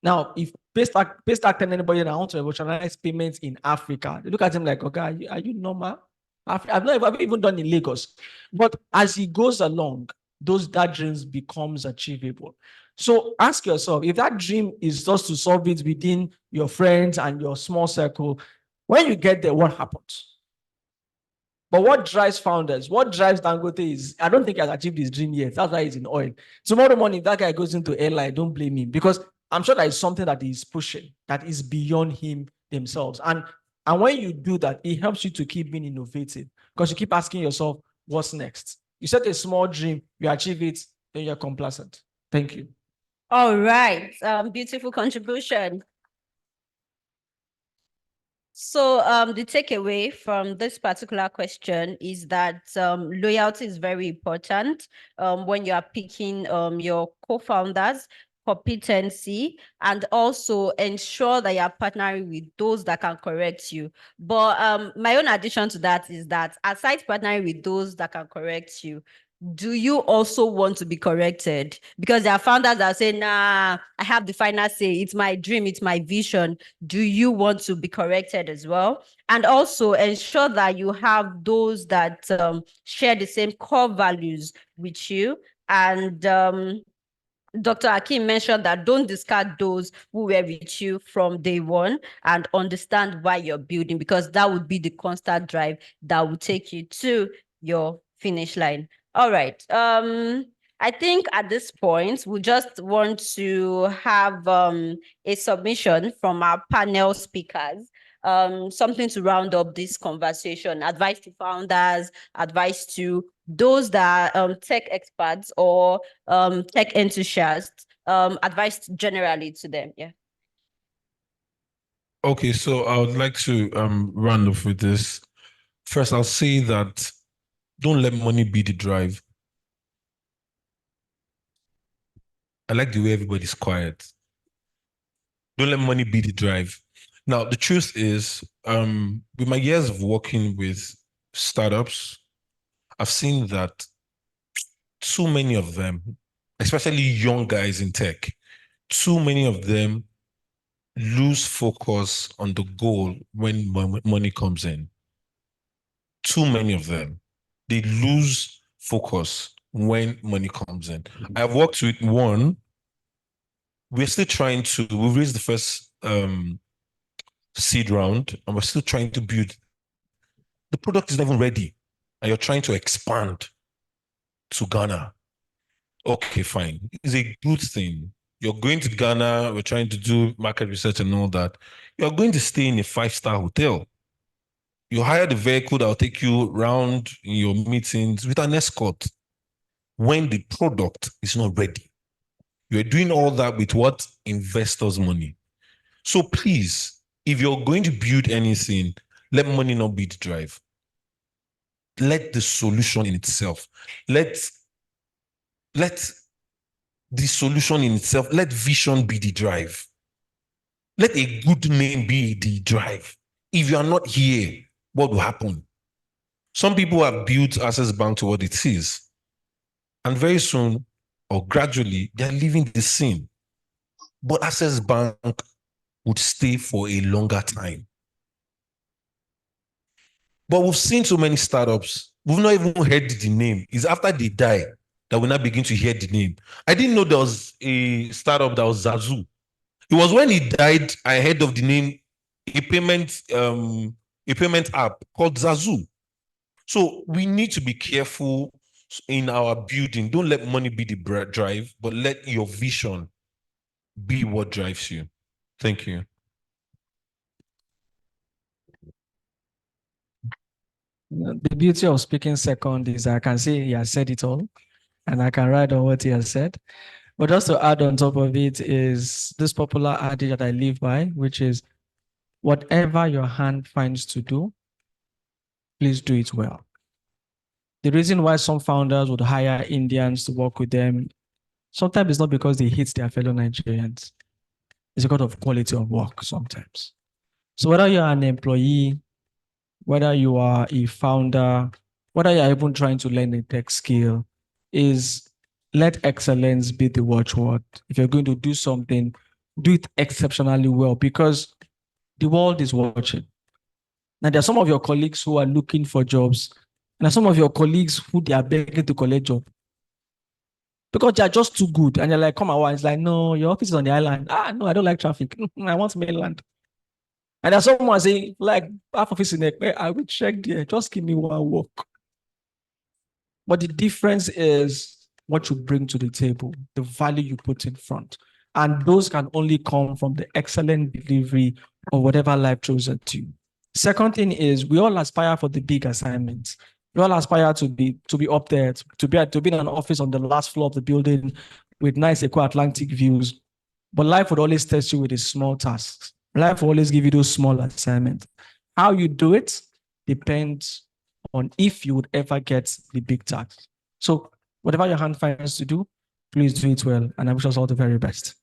Now, if Paystack tell anybody that I want to revolutionize payments in Africa, they look at him like, okay, are you normal? I've even done in Lagos. But as he goes along, that dreams becomes achievable. So ask yourself, if that dream is just to solve it within your friends and your small circle, when you get there, what happens? But what drives founders, what drives Dangote is, I don't think he has achieved his dream yet. That's why he's in oil. Tomorrow morning, if that guy goes into airline, don't blame him because I'm sure that is something that he's pushing, that is beyond him themselves. And when you do that, it helps you to keep being innovative because you keep asking yourself, what's next? You set a small dream, you achieve it, then you're complacent. Thank you. All right, beautiful contribution. So the takeaway from this particular question is that loyalty is very important when you are picking your co-founders, competency, and also ensure that you are partnering with those that can correct you. But my own addition to that is that aside partnering with those that can correct you, do you also want to be corrected? Because there are founders that say, nah, I have the final say. It's my dream. It's my vision. Do you want to be corrected as well? And also ensure that you have those that share the same core values with you. And Dr. Akim mentioned that don't discard those who were with you from day one and understand why you're building, because that would be the constant drive that will take you to your finish line. All right. I think at this point, we just want to have a submission from our panel speakers, something to round up this conversation, advice to founders, advice to those that are tech experts or tech enthusiasts, advice generally to them. Yeah. Okay, so I would like to round off with this. First, I'll say that don't let money be the drive. I like the way everybody's quiet. Don't let money be the drive. Now, the truth is, with my years of working with startups, I've seen that too many of them, especially young guys in tech, too many of them lose focus on the goal when money comes in. Too many of them, they lose focus when money comes in. I've worked with one. We're still trying to, we raised the first seed round and we're still trying to build. The product is not even ready and you're trying to expand to Ghana. Okay, fine. It's a good thing. You're going to Ghana, we're trying to do market research and all that. You're going to stay in a 5-star hotel. You hire the vehicle that will take you around in your meetings with an escort when the product is not ready. You're doing all that with what? Investors' money. So please, if you're going to build anything, let money not be the drive. Let the solution in itself. Let the solution in itself, let vision be the drive. Let a good name be the drive. If you are not here, what will happen? Some people have built Access Bank to what it is. And very soon, or gradually, they're leaving the scene. But Access Bank would stay for a longer time. But we've seen so many startups, we've not even heard the name. It's after they die that we now begin to hear the name. I didn't know there was a startup that was Zazu. It was when he died, I heard of the name, a payment app called Zazu. So we need to be careful in our building. Don't let money be the drive, but let your vision be what drives you. Thank you. The beauty of speaking second is I can see he has said it all and I can write on what he has said. But just to add on top of it is this popular adage that I live by, which is whatever your hand finds to do, please do it well. The reason why some founders would hire Indians to work with them, sometimes it's not because they hate their fellow Nigerians. It's because of quality of work sometimes. So whether you're an employee, whether you are a founder, whether you're even trying to learn a tech skill, is let excellence be the watchword. If you're going to do something, do it exceptionally well because the world is watching. Now, there are some of your colleagues who are looking for jobs, and there are some of your colleagues who they are begging to collect job because they are just too good. And you're like, come on, it's like, no, your office is on the island. No, I don't like traffic. I want mainland. And there's someone saying, like, half office in Ekpe, I will check there. Just give me one work. But the difference is what you bring to the table, the value you put in front. And those can only come from the excellent delivery of whatever life throws at you. Second thing is we all aspire for the big assignments. We all aspire to be up there, to be in an office on the last floor of the building with nice Atlantic views. But life would always test you with the small tasks. Life will always give you those small assignments. How you do it depends on if you would ever get the big task. So whatever your hand finds to do, please do it well. And I wish us all the very best.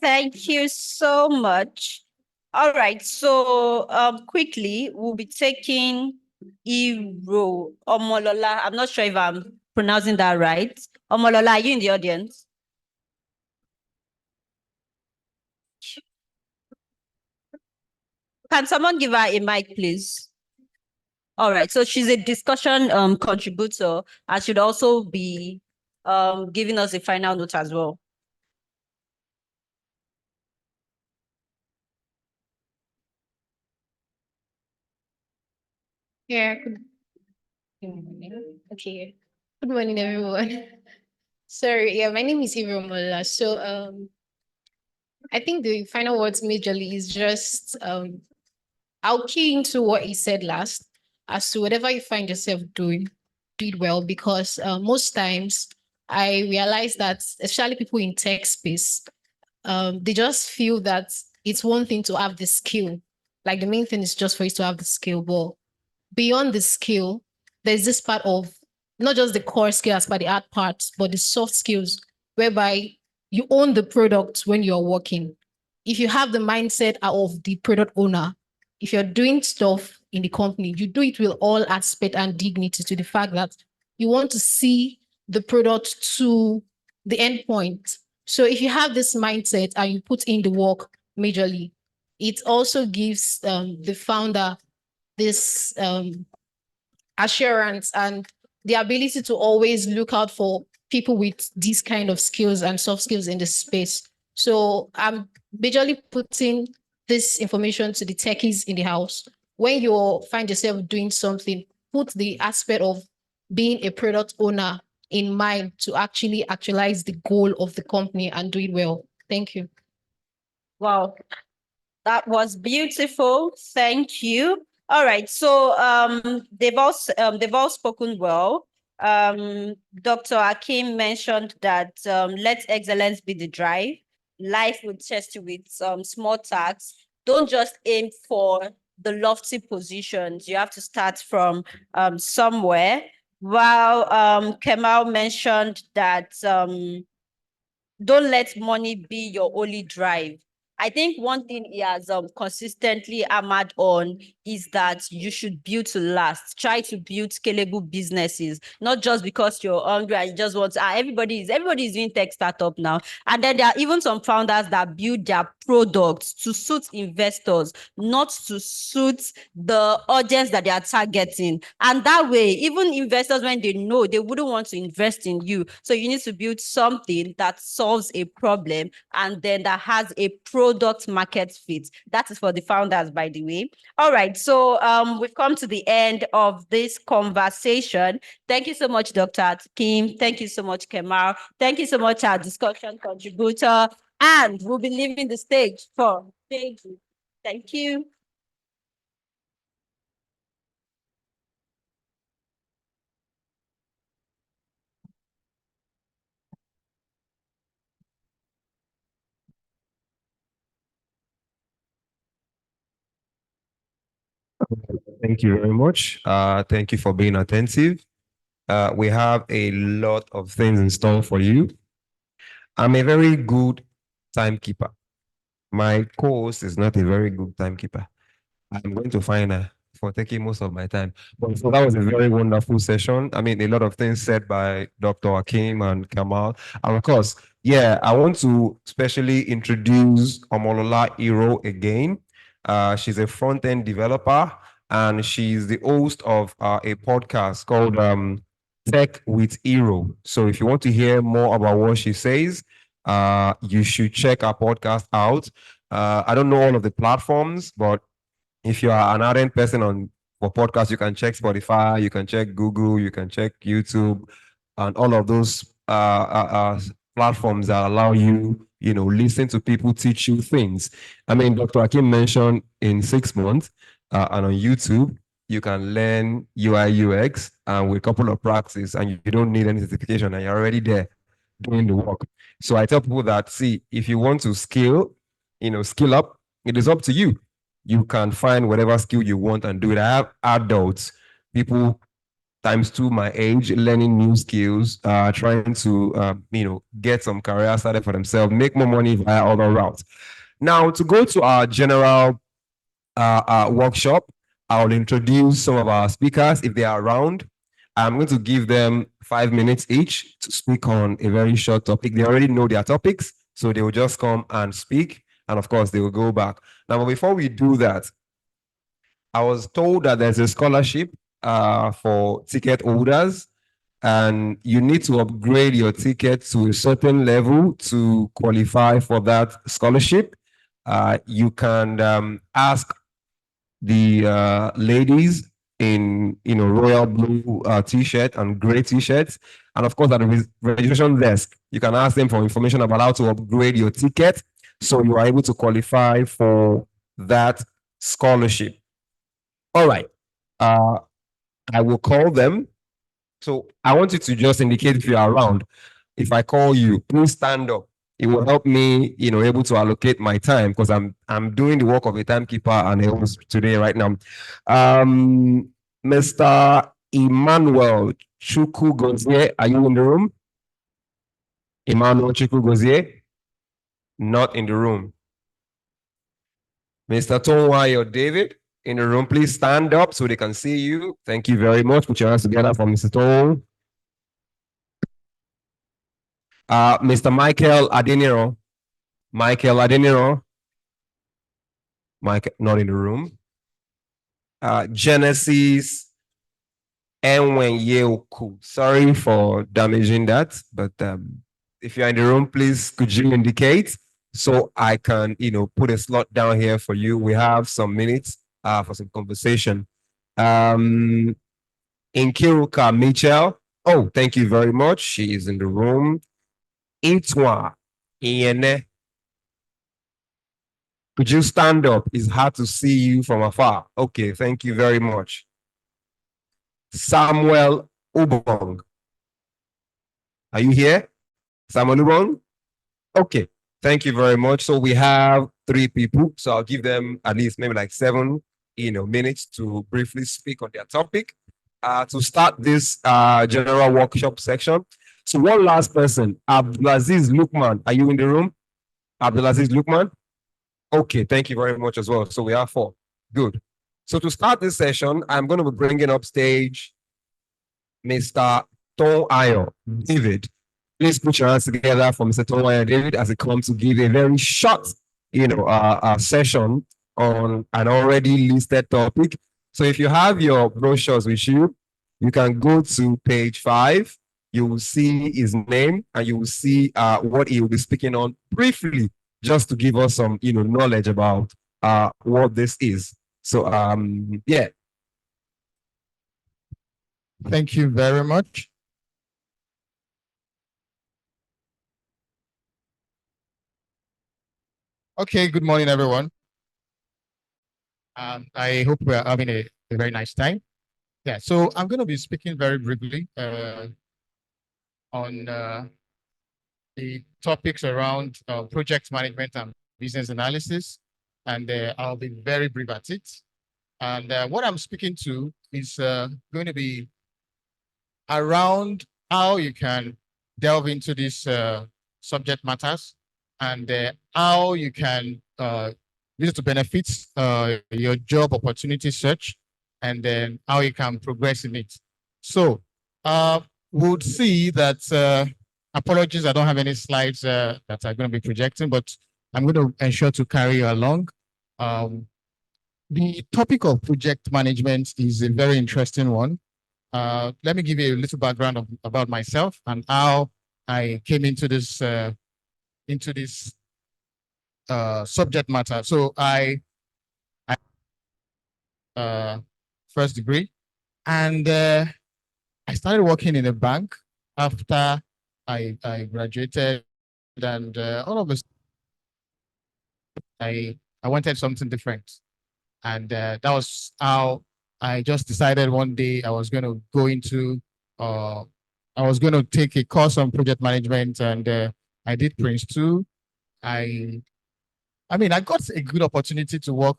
Thank you so much. All right, so quickly, we'll be taking Iro Omolola. I'm not sure if I'm pronouncing that right. Omolola, are you in the audience? Can someone give her a mic, please? All right, so she's a discussion contributor and should also be giving us a final note as well. Yeah. Okay. Good morning, everyone. Sorry, yeah, my name is Ivro Mola. So I think the final words majorly is just I'll key into what he said last as to whatever you find yourself doing, do it well, because most times I realize that especially people in tech space, they just feel that it's one thing to have the skill. Like the main thing is just for you to have the skill, but beyond the skill, there's this part of not just the core skill as per the art parts, but the soft skills whereby you own the product when you're working. If you have the mindset of the product owner, if you're doing stuff in the company, you do it with all aspect and dignity to the fact that you want to see the product to the end point. So if you have this mindset and you put in the work majorly, it also gives the founder this assurance and the ability to always look out for people with these kind of skills and soft skills in the space. So I'm majorly putting this information to the techies in the house. When you find yourself doing something, put the aspect of being a product owner in mind to actually actualize the goal of the company and do it well. Thank you. Wow, that was beautiful. Thank you. All right, so they've all spoken well. Dr. Akim mentioned that let excellence be the drive. Life will test you with small tasks. Don't just aim for the lofty positions. You have to start from somewhere. While Kemal mentioned that don't let money be your only drive. I think one thing he has consistently hammered on is that you should build to last. Try to build scalable businesses, not just because you're hungry and you just want to, everybody is doing tech startup now. And then there are even some founders that build their products to suit investors, not to suit the audience that they are targeting. And that way, even investors, when they know, they wouldn't want to invest in you. So you need to build something that solves a problem and then that has a product market fit. That is for the founders, by the way. All right, so we've come to the end of this conversation. Thank you so much, Dr. Kim. Thank you so much, Kemal. Thank you so much, our discussion contributor. And we'll be leaving the stage for Deji. Thank you. Thank you very much. Thank you for being attentive. We have a lot of things in store for you. I'm a very good timekeeper. My co-host is not a very good timekeeper. I'm going to find her for taking most of my time. But so that was a very wonderful session. I mean, a lot of things said by Dr. Akim and Kamal. And of course, yeah, I want to specially introduce Omolola Iro again. She's a front-end developer and she's the host of a podcast called Tech with Iro. So if you want to hear more about what she says, you should check our podcast out. I don't know all of the platforms, but if you are an ardent person for podcasts, you can check Spotify, you can check Google, you can check YouTube, and all of those platforms that allow you, listen to people teach you things. I mean, Dr. Akim mentioned in 6 months, and on YouTube, you can learn UI UX and with a couple of practice, and you don't need any certification, and you're already there doing the work. So I tell people that, see, if you want to skill up, it is up to you. You can find whatever skill you want and do it. I have adults, people ×2 my age, learning new skills, trying to, get some career started for themselves, make more money via other routes. Now, to go to our general workshop, I'll introduce some of our speakers if they are around. I'm going to give them 5 minutes each to speak on a very short topic. They already know their topics, so they will just come and speak. And of course, they will go back. Now, but before we do that, I was told that there's a scholarship for ticket holders, and you need to upgrade your ticket to a certain level to qualify for that scholarship. You can ask the ladies in royal blue t-shirt and gray t-shirts, and of course at the registration desk you can ask them for information about how to upgrade your ticket so you are able to qualify for that scholarship. All right, I will call them. So I want you to just indicate if you are around. If I call you, please stand up. It will help me, able to allocate my time, because I'm doing the work of a timekeeper and a host today right now. Mr. Emmanuel Chukwugozie, are you in the room? Emmanuel Chukwugozie, not in the room. Mr. Tonwayo David, in the room, please stand up so they can see you. Thank you very much. Put your hands together for Mr. Ton. Mr. Michael Adeniro. Michael Adeniro. Mike, not in the room. Genesis Enwenyeoku. Sorry for damaging that, but if you're in the room, please could you indicate so I can, put a slot down here for you. We have some minutes for some conversation. Inkiruka Mitchell. Oh, thank you very much. She is in the room. Itwa Iene. Could you stand up? It's hard to see you from afar. Okay, thank you very much. Samuel Ubong. Are you here? Samuel Ubong? Okay, thank you very much. So we have 3 people. So I'll give them at least maybe like 7 minutes to briefly speak on their topic. To start this general workshop section. So one last person, Abdulaziz Lukman. Are you in the room? Abdulaziz Lukman? Okay, thank you very much as well. So we have 4. Good. So to start this session, I'm going to be bringing up stage Mr. Tonwayo David. Please put your hands together for Mr. Tonwayo David as he comes to give a very short, session on an already listed topic. So if you have your brochures with you, you can go to page 5. You will see his name and you will see what he will be speaking on briefly, just to give us some, knowledge about what this is. So, yeah. Thank you very much. Okay, good morning, everyone. I hope we're having a very nice time. Yeah, so I'm going to be speaking very briefly on the topics around project management and business analysis, and I'll be very brief at it. And what I'm speaking to is going to be around how you can delve into these subject matters and how you can use it to benefit your job opportunity search, and then how you can progress in it. So we'll see that, apologies, I don't have any slides that are going to be projecting, but I'm going to ensure to carry you along. The topic of project management is a very interesting one. Let me give you a little background about myself and how I came into this subject matter. So I first degree, and I started working in a bank after I graduated, and all of a sudden, I wanted something different. And that was how I just decided one day I was going to go into, I was going to take a course on project management, and I did Prince 2. I mean, I got a good opportunity to work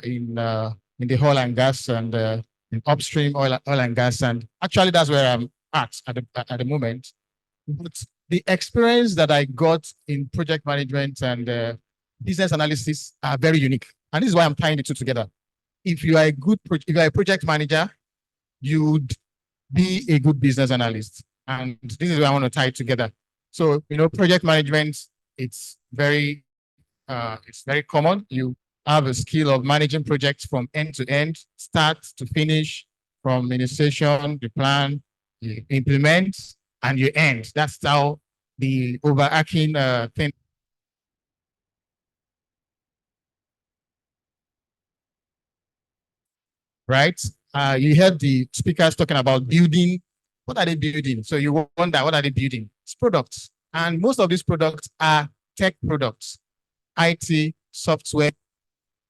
in the oil and gas and in upstream oil and gas, and actually that's where I'm at the moment. But the experience that I got in project management and business analysis are very unique, and this is why I'm tying the two together. If you are a project manager, you would be a good business analyst, and this is why I want to tie it together. So project management, it's very common. You have a skill of managing projects from end to end, start to finish, from initiation, the plan, you implement, and you end. That's how the overarching thing. Right? You heard the speakers talking about building. What are they building? So you wonder, what are they building? It's products. And most of these products are tech products, IT, software.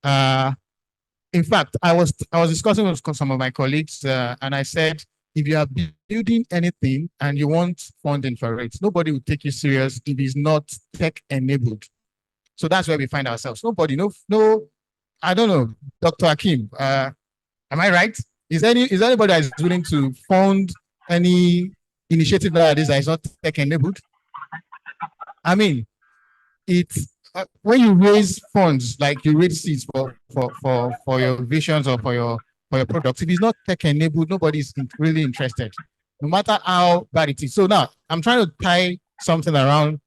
In fact, I was discussing with some of my colleagues, and I said, if you are building anything and you want funding for it, nobody will take you serious if it's not tech enabled. So that's where we find ourselves. Nobody, no, I don't know, Dr. Akim, am I right? Is anybody that is willing to fund any initiative that is not tech enabled? I mean, it's when you raise funds, like you raise seeds for your visions or for your products, if it's not tech enabled, nobody's really interested, no matter how bad it is. So now I'm trying to tie something around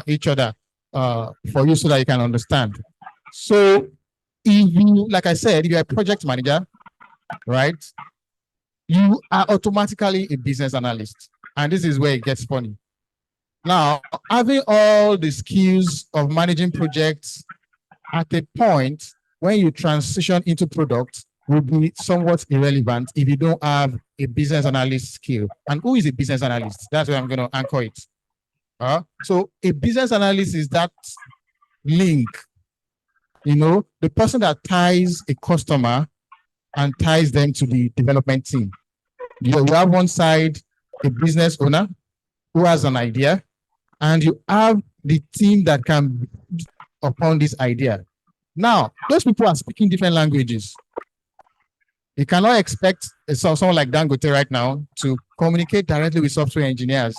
each other for you so that you can understand. So if you, like I said, if you're a project manager, right, you are automatically a business analyst. And this is where it gets funny. Now, having all the skills of managing projects at a point when you transition into product will be somewhat irrelevant if you don't have a business analyst skill. And who is a business analyst? That's where I'm going to anchor it. So a business analyst is that link, the person that ties a customer and ties them to the development team. You have one side, a business owner who has an idea, and you have the team that can build upon this idea. Now, those people are speaking different languages. You cannot expect someone like Dangote right now to communicate directly with software engineers.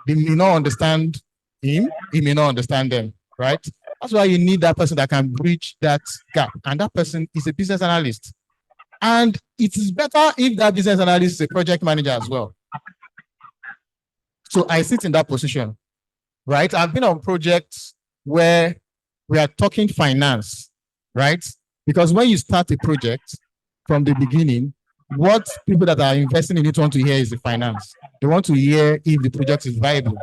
They may not understand him, he may not understand them, right? That's why you need that person that can bridge that gap. And that person is a business analyst. And it is better if that business analyst is a project manager as well. So I sit in that position, right? I've been on projects where we are talking finance, right? Because when you start a project from the beginning, what people that are investing in it want to hear is the finance. They want to hear if the project is viable.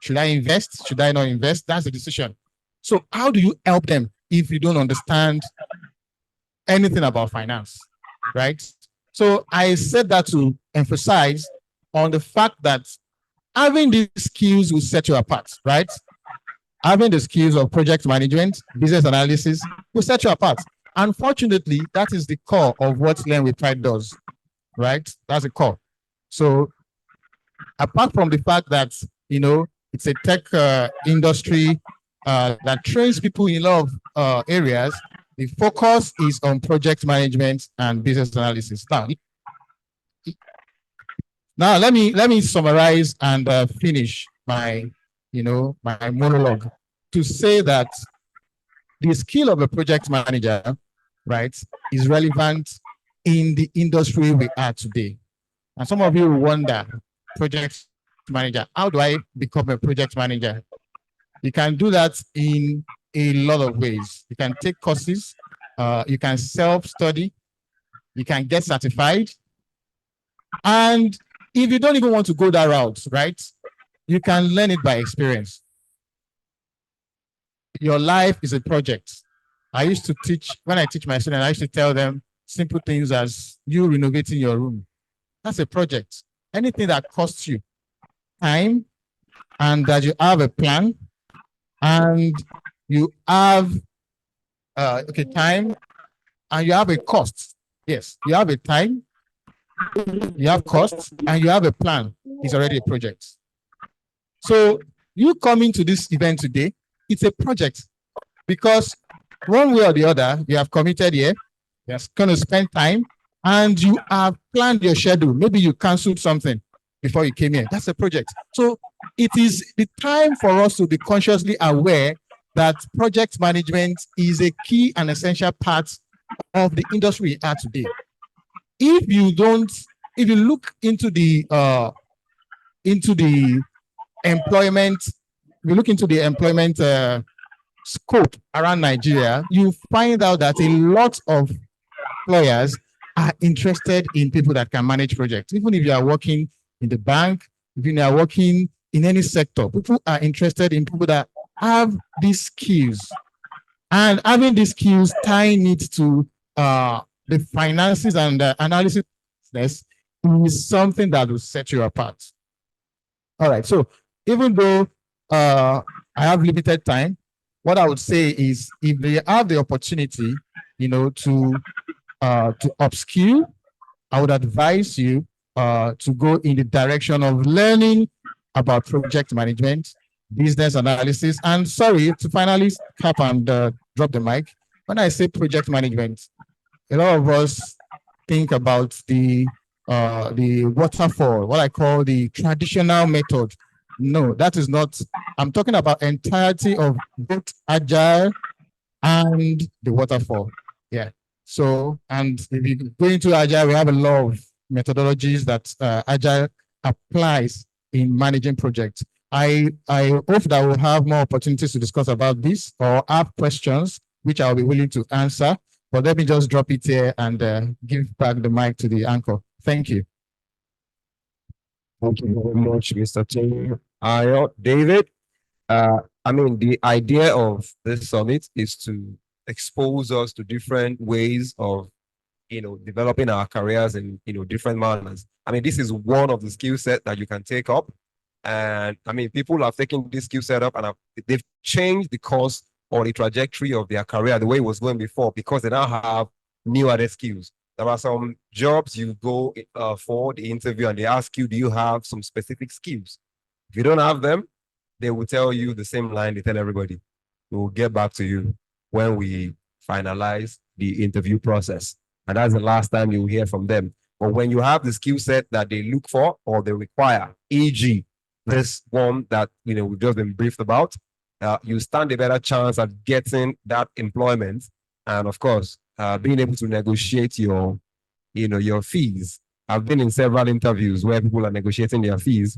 Should I invest? Should I not invest? That's the decision. So how do you help them if you don't understand anything about finance, right? So I said that to emphasize on the fact that having these skills will set you apart, right? Having the skills of project management, business analysis will set you apart. Unfortunately, that is the core of what Learn with Pride does, right? That's the core. So apart from the fact that, it's a tech industry that trains people in a lot of areas, the focus is on project management and business analysis. Now let me summarize and finish my my monologue to say that the skill of a project manager, right, is relevant in the industry we are today. And some of you wonder, project manager, how do I become a project manager? You can do that in a lot of ways. You can take courses, you can self-study, you can get certified. And if you don't even want to go that route, right, you can learn it by experience. Your life is a project. I used to teach, when I teach my students, I used to tell them simple things as you renovating your room. That's a project. Anything that costs you time and that you have a plan and you have time and you have a cost. Yes, you have a time, you have costs, and you have a plan. It's already a project. So you coming to this event today, it's a project because one way or the other, you have committed here, you're going to spend time and you have planned your schedule. Maybe you canceled something before you came here. That's a project. So it is the time for us to be consciously aware that project management is a key and essential part of the industry we are today. If you look into the employment, scope around Nigeria, you find out that a lot of employers are interested in people that can manage projects. Even if you are working in the bank, if you are working in any sector, people are interested in people that have these skills. And having these skills, tying it to the finances and analysis is something that will set you apart. All right, so even though I have limited time, what I would say is if they have the opportunity, to upskill, I would advise you to go in the direction of learning about project management, business analysis, and sorry to finally cap and drop the mic. When I say project management, a lot of us think about the waterfall, what I call the traditional method. No, that is not. I'm talking about entirety of both agile and the waterfall. Yeah. So, and if you go into agile, we have a lot of methodologies that agile applies in managing projects. I hope that we'll have more opportunities to discuss about this or have questions, which I'll be willing to answer. But let me just drop it here and give back the mic to the anchor. Thank you. Thank you very much, Mr. Tim. David, the idea of this summit is to expose us to different ways of, developing our careers in, different manners. This is one of the skill set that you can take up. And people have taken this skill set up and they've changed the course or the trajectory of their career the way it was going before because they now have new added skills. There are some jobs you go for the interview and they ask you, do you have some specific skills? If you don't have them, they will tell you the same line they tell everybody. We will get back to you when we finalize the interview process. And that's the last time you will hear from them. But when you have the skill set that they look for or they require, e.g., this one that we've just been briefed about, you stand a better chance at getting that employment. And of course, being able to negotiate your fees. I've been in several interviews where people are negotiating their fees.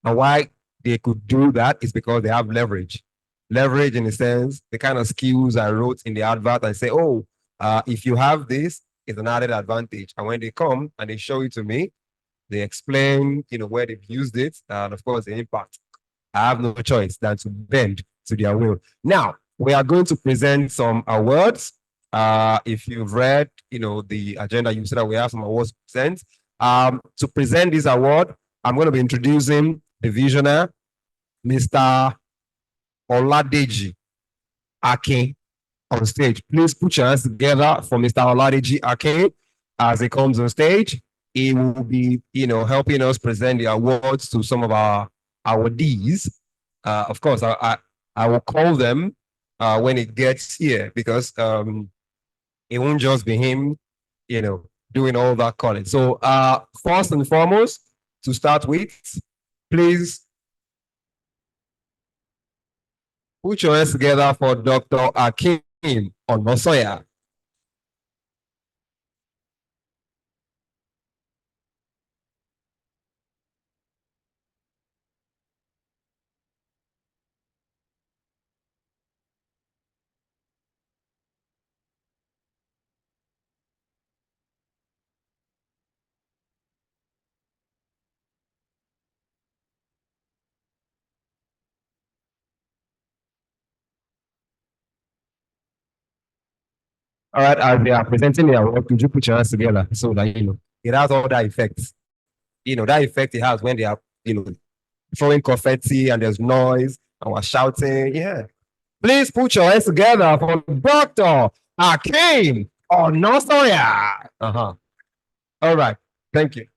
And why they could do that is because they have leverage. Leverage in the sense, the kind of skills I wrote in the advert and say, if you have this, it's an added advantage. And when they come and they show it to me, they explain, where they've used it, and of course the impact. I have no choice than to bend to their will. Now, we are going to present some awards. If you've read, the agenda, you see that we have some awards to present. To present this award, I'm going to be introducing the visionary, Mr. Oladeji Akin, on stage. Please put your hands together for Mr. Oladeji Akin as he comes on stage. He will be, helping us present the awards to some of our awardees. Of course, I will call them when it gets here because it won't just be him, doing all that calling. So first and foremost, to start with, please put your hands together for Dr. Akin Onosoya. All right, as they are presenting the award, could you put your hands together so that it has all that effect? That effect it has when they are, throwing confetti and there's noise and we're shouting. Yeah. Please put your hands together for Dr. Akeem Onosoya. Uh-huh. All right. Thank you.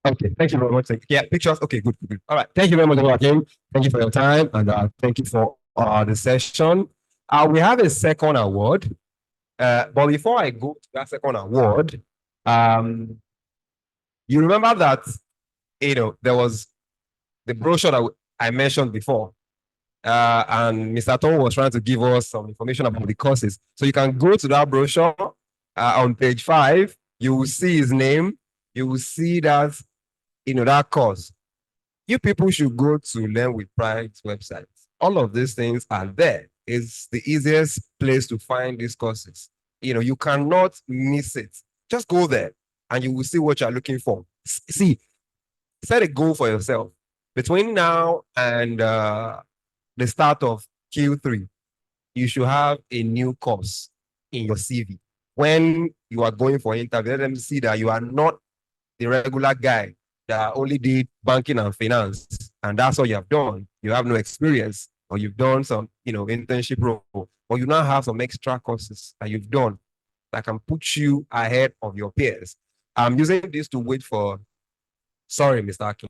Okay, thank you very much. Yeah, pictures. Okay, good, good. All right. Thank you very much, Dr. Akeem. Thank you for your time and thank you for the session. We have a second award. But before I go to that second award, you remember that, there was the brochure that I mentioned before. And Mr. Tom was trying to give us some information about the courses. So you can go to that brochure on page 5. You will see his name. You will see that, that course. You people should go to Learn with Pride's website. All of these things are there. It's the easiest place to find these courses. You cannot miss it. Just go there and you will see what you're looking for. See, set a goal for yourself. Between now and the start of Q3, you should have a new course in your CV. When you are going for interview, let them see that you are not the regular guy that only did banking and finance, and that's all you have done. You have no experience, or you've done some, internship role, or you now have some extra courses that you've done that can put you ahead of your peers. I'm using this to wait for, sorry, Mr. Akin,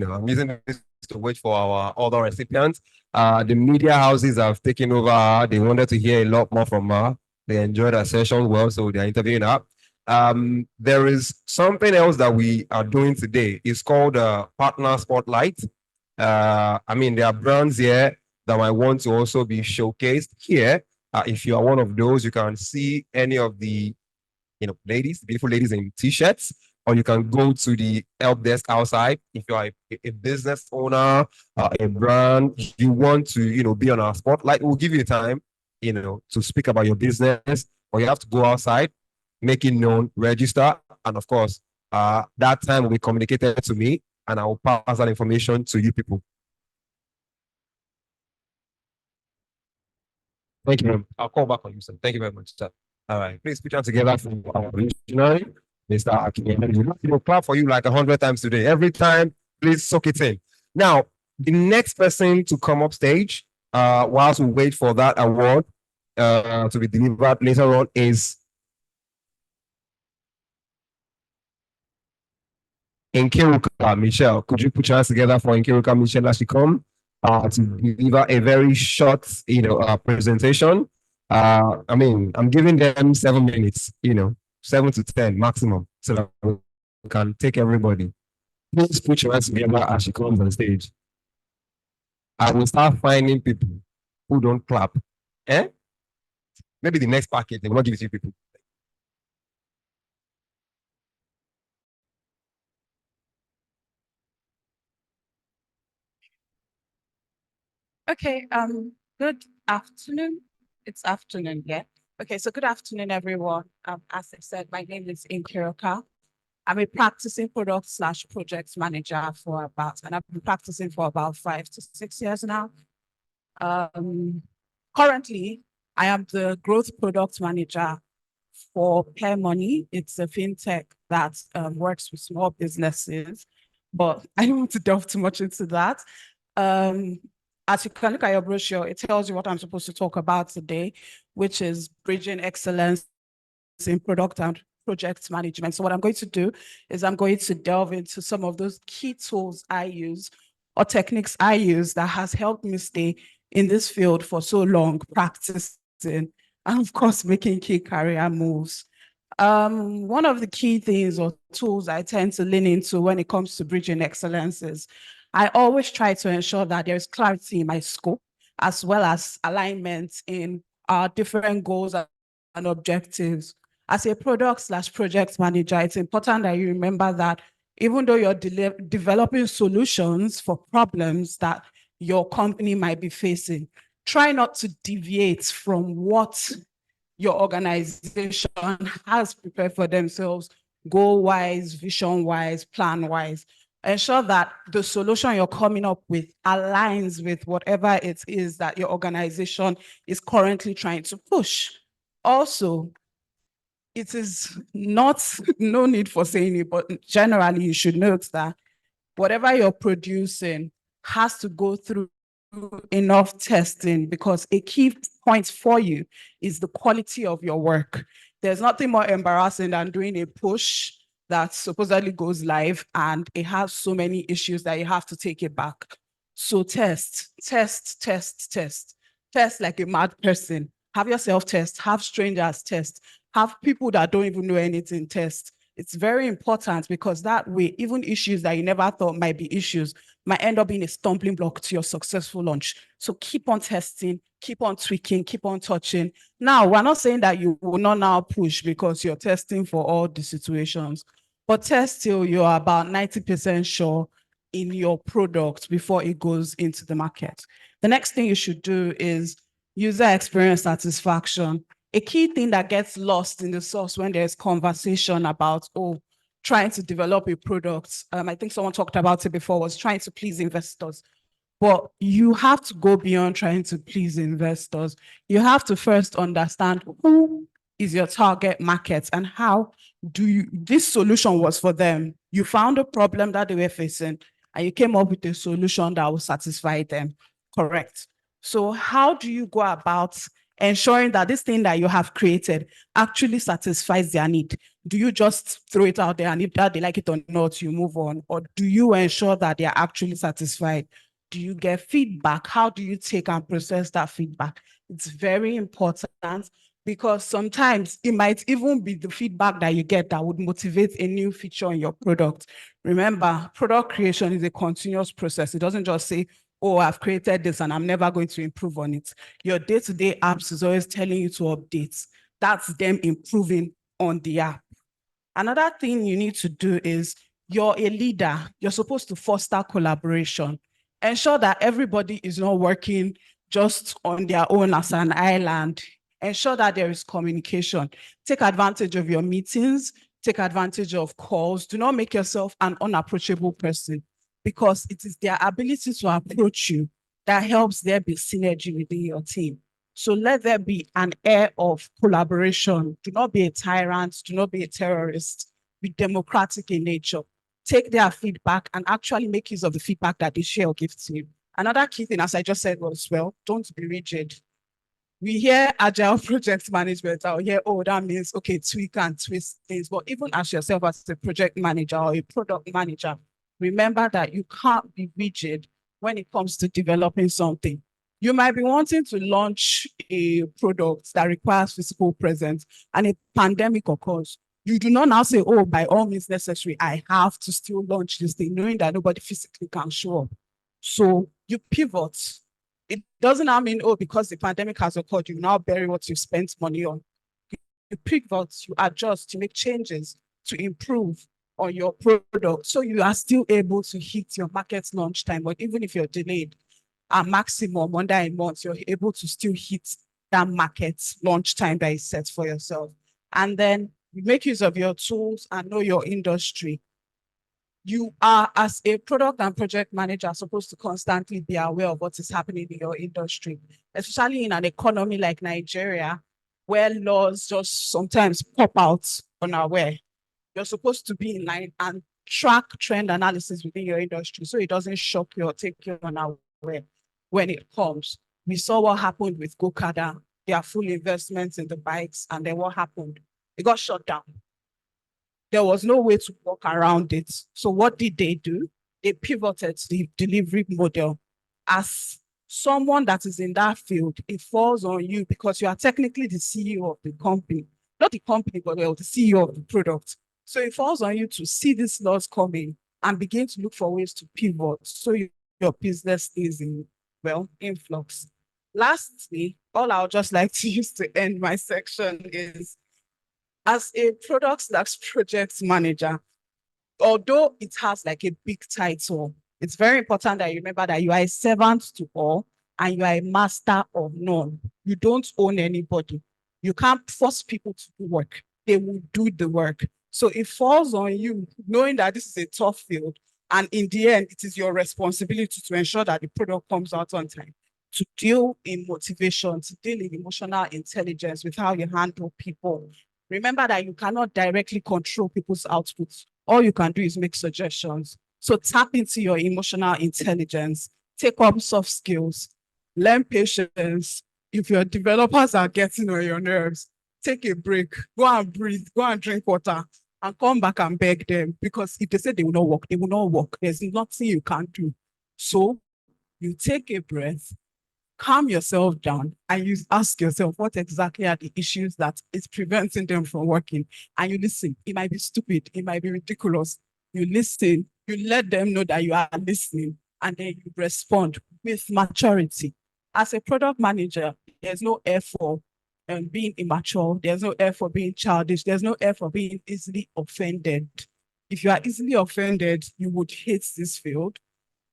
I'm using this to wait for our other recipients. The media houses have taken over. They wanted to hear a lot more from her. They enjoyed our session well, so they're interviewing her. There is something else that we are doing today. It's called Partner Spotlight. There are brands here that might want to also be showcased here. If you are one of those, you can see any of the, ladies, beautiful ladies in t-shirts, or you can go to the help desk outside. If you are a business owner, a brand, you want to, be on our spotlight, we'll give you time, to speak about your business, or you have to go outside, make it known, register, and of course, that time will be communicated to me, and I will pass that information to you people. Thank you very much. I'll call back on you, sir. Thank you very much, sir. All right, please put that together for our visionary, Mr. Akin. We'll clap for you like 100 times today. Every time, please soak it in. Now, the next person to come up stage, whilst we wait for that award to be delivered later on, is Nkiruka Michelle. Could you put your hands together for Nkiruka Michelle as she comes to deliver a very short, presentation? I'm giving them 7 minutes, 7 to 10 maximum, so that we can take everybody. Please put your hands together as she comes on stage. I will start finding people who don't clap. Maybe the next packet, they will not give it to people. Okay, good afternoon. It's afternoon, yeah. Okay, so good afternoon, everyone. As I said, my name is Nkiruka. I'm a practicing product/project manager and I've been practicing for about 5 to 6 years now. Currently, I am the growth product manager for Pair Money. It's a fintech that works with small businesses, but I don't want to delve too much into that. As you can look at your brochure, it tells you what I'm supposed to talk about today, which is bridging excellence in product and project management. So what I'm going to do is I'm going to delve into some of those key tools I use or techniques I use that has helped me stay in this field for so long, practicing and of course, making key career moves. One of the key things or tools I tend to lean into when it comes to bridging excellence is I always try to ensure that there is clarity in my scope, as well as alignment in our different goals and objectives. As a product/project manager, it's important that you remember that even though you're developing solutions for problems that your company might be facing, try not to deviate from what your organization has prepared for themselves, goal-wise, vision-wise, plan-wise. Ensure that the solution you're coming up with aligns with whatever it is that your organization is currently trying to push. Also, it is not, no need for saying it, but generally you should note that whatever you're producing has to go through enough testing, because a key point for you is the quality of your work. There's nothing more embarrassing than doing a push that supposedly goes live and it has so many issues that you have to take it back. So test like a mad person. Have yourself test, have strangers test, have people that don't even know anything test. It's very important, because that way, even issues that you never thought might be issues might end up being a stumbling block to your successful launch. So keep on testing, keep on tweaking, keep on touching. Now, we're not saying that you will not now push because you're testing for all the situations, but test till you're about 90% sure in your product before it goes into the market. The next thing you should do is user experience satisfaction. A key thing that gets lost in the sauce when there's conversation about, trying to develop a product, I think someone talked about it before, was trying to please investors. But you have to go beyond trying to please investors. You have to first understand who is your target market and how this solution was for them. You found a problem that they were facing and you came up with a solution that will satisfy them. Correct. So how do you go about ensuring that this thing that you have created actually satisfies their need? Do you just throw it out there and if that they like it or not, you move on? Or do you ensure that they're actually satisfied? Do you get feedback? How do you take and process that feedback? It's very important, because sometimes it might even be the feedback that you get that would motivate a new feature in your product. Remember, product creation is a continuous process. It doesn't just say, oh, I've created this and I'm never going to improve on it. Your day-to-day apps is always telling you to update. That's them improving on the app. Another thing you need to do is, you're a leader. You're supposed to foster collaboration. Ensure that everybody is not working just on their own as an island. Ensure that there is communication. Take advantage of your meetings. Take advantage of calls. Do not make yourself an unapproachable person, because it is their ability to approach you that helps there be synergy within your team. So let there be an air of collaboration. Do not be a tyrant. Do not be a terrorist. Be democratic in nature. Take their feedback and actually make use of the feedback that they share or give to you. Another key thing, as I just said, was, well, don't be rigid. We hear agile project management, I'll hear, oh, that means, okay, tweak and twist things. But even as yourself as a project manager or a product manager, remember that you can't be rigid when it comes to developing something. You might be wanting to launch a product that requires physical presence and a pandemic occurs. You do not now say, oh, by all means necessary, I have to still launch this thing, knowing that nobody physically can show up. So you pivot. It doesn't now mean, oh, because the pandemic has occurred, you now bury what you spent money on. You pivot, you adjust, you make changes to improve on your product, so you are still able to hit your market launch time. But even if you're delayed, a maximum under a month, you're able to still hit that market launch time that is set for yourself. And then you make use of your tools and know your industry. You are, as a product and project manager, supposed to constantly be aware of what is happening in your industry, especially in an economy like Nigeria, where laws just sometimes pop out unaware. You're supposed to be in line and track trend analysis within your industry so it doesn't shock you or take you unaware when it comes. We saw what happened with Gokada, their full investments in the bikes, and then what happened? It got shut down. There was no way to walk around it. So what did they do? They pivoted to the delivery model. As someone that is in that field, it falls on you, because you are technically the CEO of the company. Not the company, but the CEO of the product. So it falls on you to see these laws coming and begin to look for ways to pivot so your business is in, well, influx. Lastly, all I'll just like to use to end my section is, as a product/project manager, although it has like a big title, it's very important that you remember that you are a servant to all and you are a master of none. You don't own anybody. You can't force people to do work. They will do the work. So it falls on you, knowing that this is a tough field, and in the end, it is your responsibility to ensure that the product comes out on time, to deal in motivation, to deal in emotional intelligence with how you handle people, Remember that you cannot directly control people's outputs. All you can do is make suggestions. So tap into your emotional intelligence, take up soft skills, learn patience. If your developers are getting on your nerves, take a break, go and breathe, go and drink water, and come back and beg them. Because if they say they will not work, they will not work. There's nothing you can do. So you take a breath, calm yourself down, and you ask yourself what exactly are the issues that is preventing them from working. And you listen. It might be stupid, it might be ridiculous. You listen, you let them know that you are listening, and then you respond with maturity. As a product manager, there's no air for being immature, there's no air for being childish, there's no air for being easily offended. If you are easily offended, you would hate this field,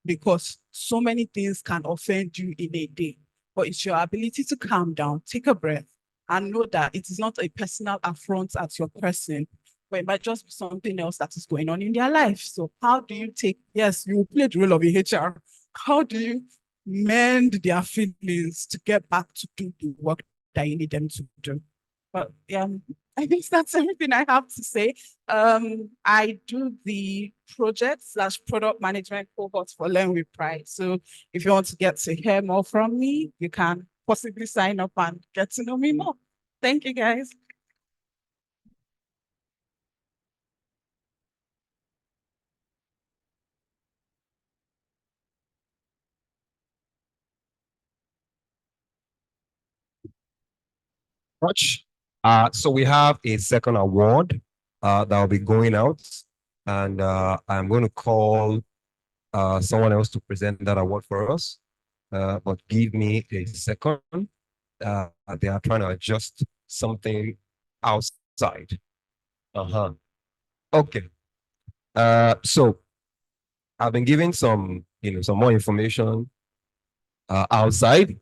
because so many things can offend you in a day. But it's your ability to calm down, take a breath, and know that it is not a personal affront at your person, but it might just be something else that is going on in their life. So how do you take, yes, you play the role of a HR. How do you mend their feelings to get back to do the work that you need them to do? But yeah, I think that's everything I have to say. I do the project/product management cohort for Learn with Pride. So if you want to get to hear more from me, you can possibly sign up and get to know me more. Thank you, guys. Much. So we have a second award that will be going out, and I'm going to call someone else to present that award for us. But give me a second. They are trying to adjust something outside. Uh-huh. Okay. So I've been giving some, some more information outside.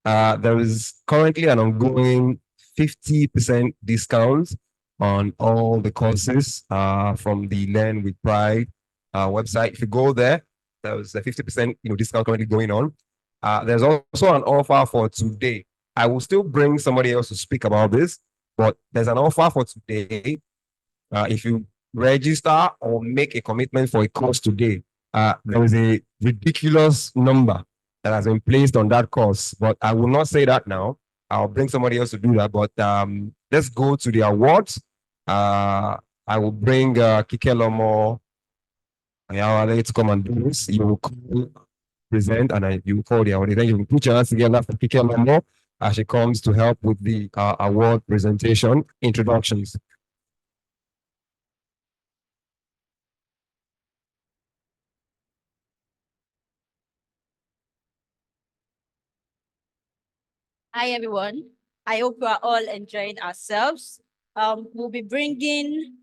There is currently an ongoing 50% discount on all the courses from the Learn with Pride website. If you go there, there's a 50% discount currently going on. There's also an offer for today. I will still bring somebody else to speak about this, but there's an offer for today. If you register or make a commitment for a course today, there is a ridiculous number that has been placed on that course, but I will not say that now. I'll bring somebody else to do that. But let's go to the awards. I will bring Kike Lomo Ayawale to come and do this. You will present and you will call the award. Then you will put your hands together for Kike Lomo as she comes to help with the award presentation introductions. Hi, everyone. I hope we are all enjoying ourselves. We'll be bringing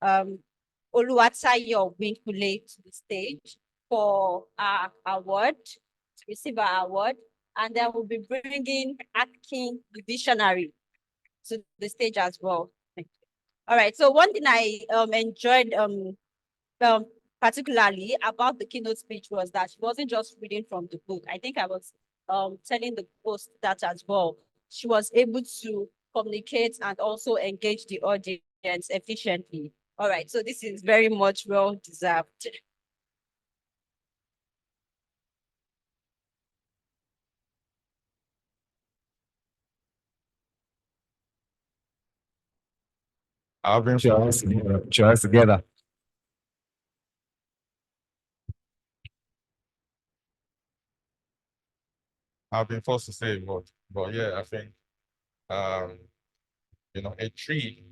Oluwatayo Winkule to the stage for our award, to receive our award. And then we'll be bringing Akin the Visionary to the stage as well. Thank you. All right, so one thing I enjoyed particularly about the keynote speech was that she wasn't just reading from the book. I think I was telling the host that as well. She was able to communicate and also engage the audience efficiently. All right, so this is very much well deserved. I've been together. I've been forced to say but yeah, I think a tree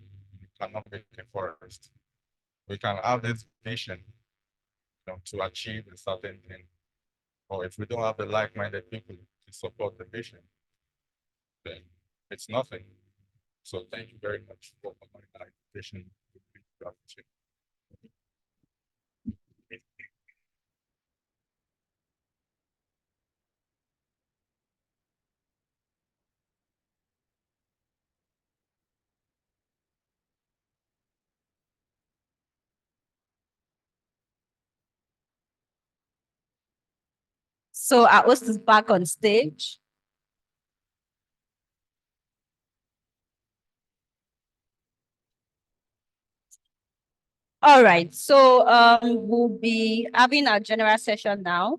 cannot make a forest. We can have this vision, to achieve a certain thing. Or if we don't have the like-minded people to support the vision, then it's nothing. So thank you very much for my invitation. So our host is back on stage. All right, so we'll be having a general session now.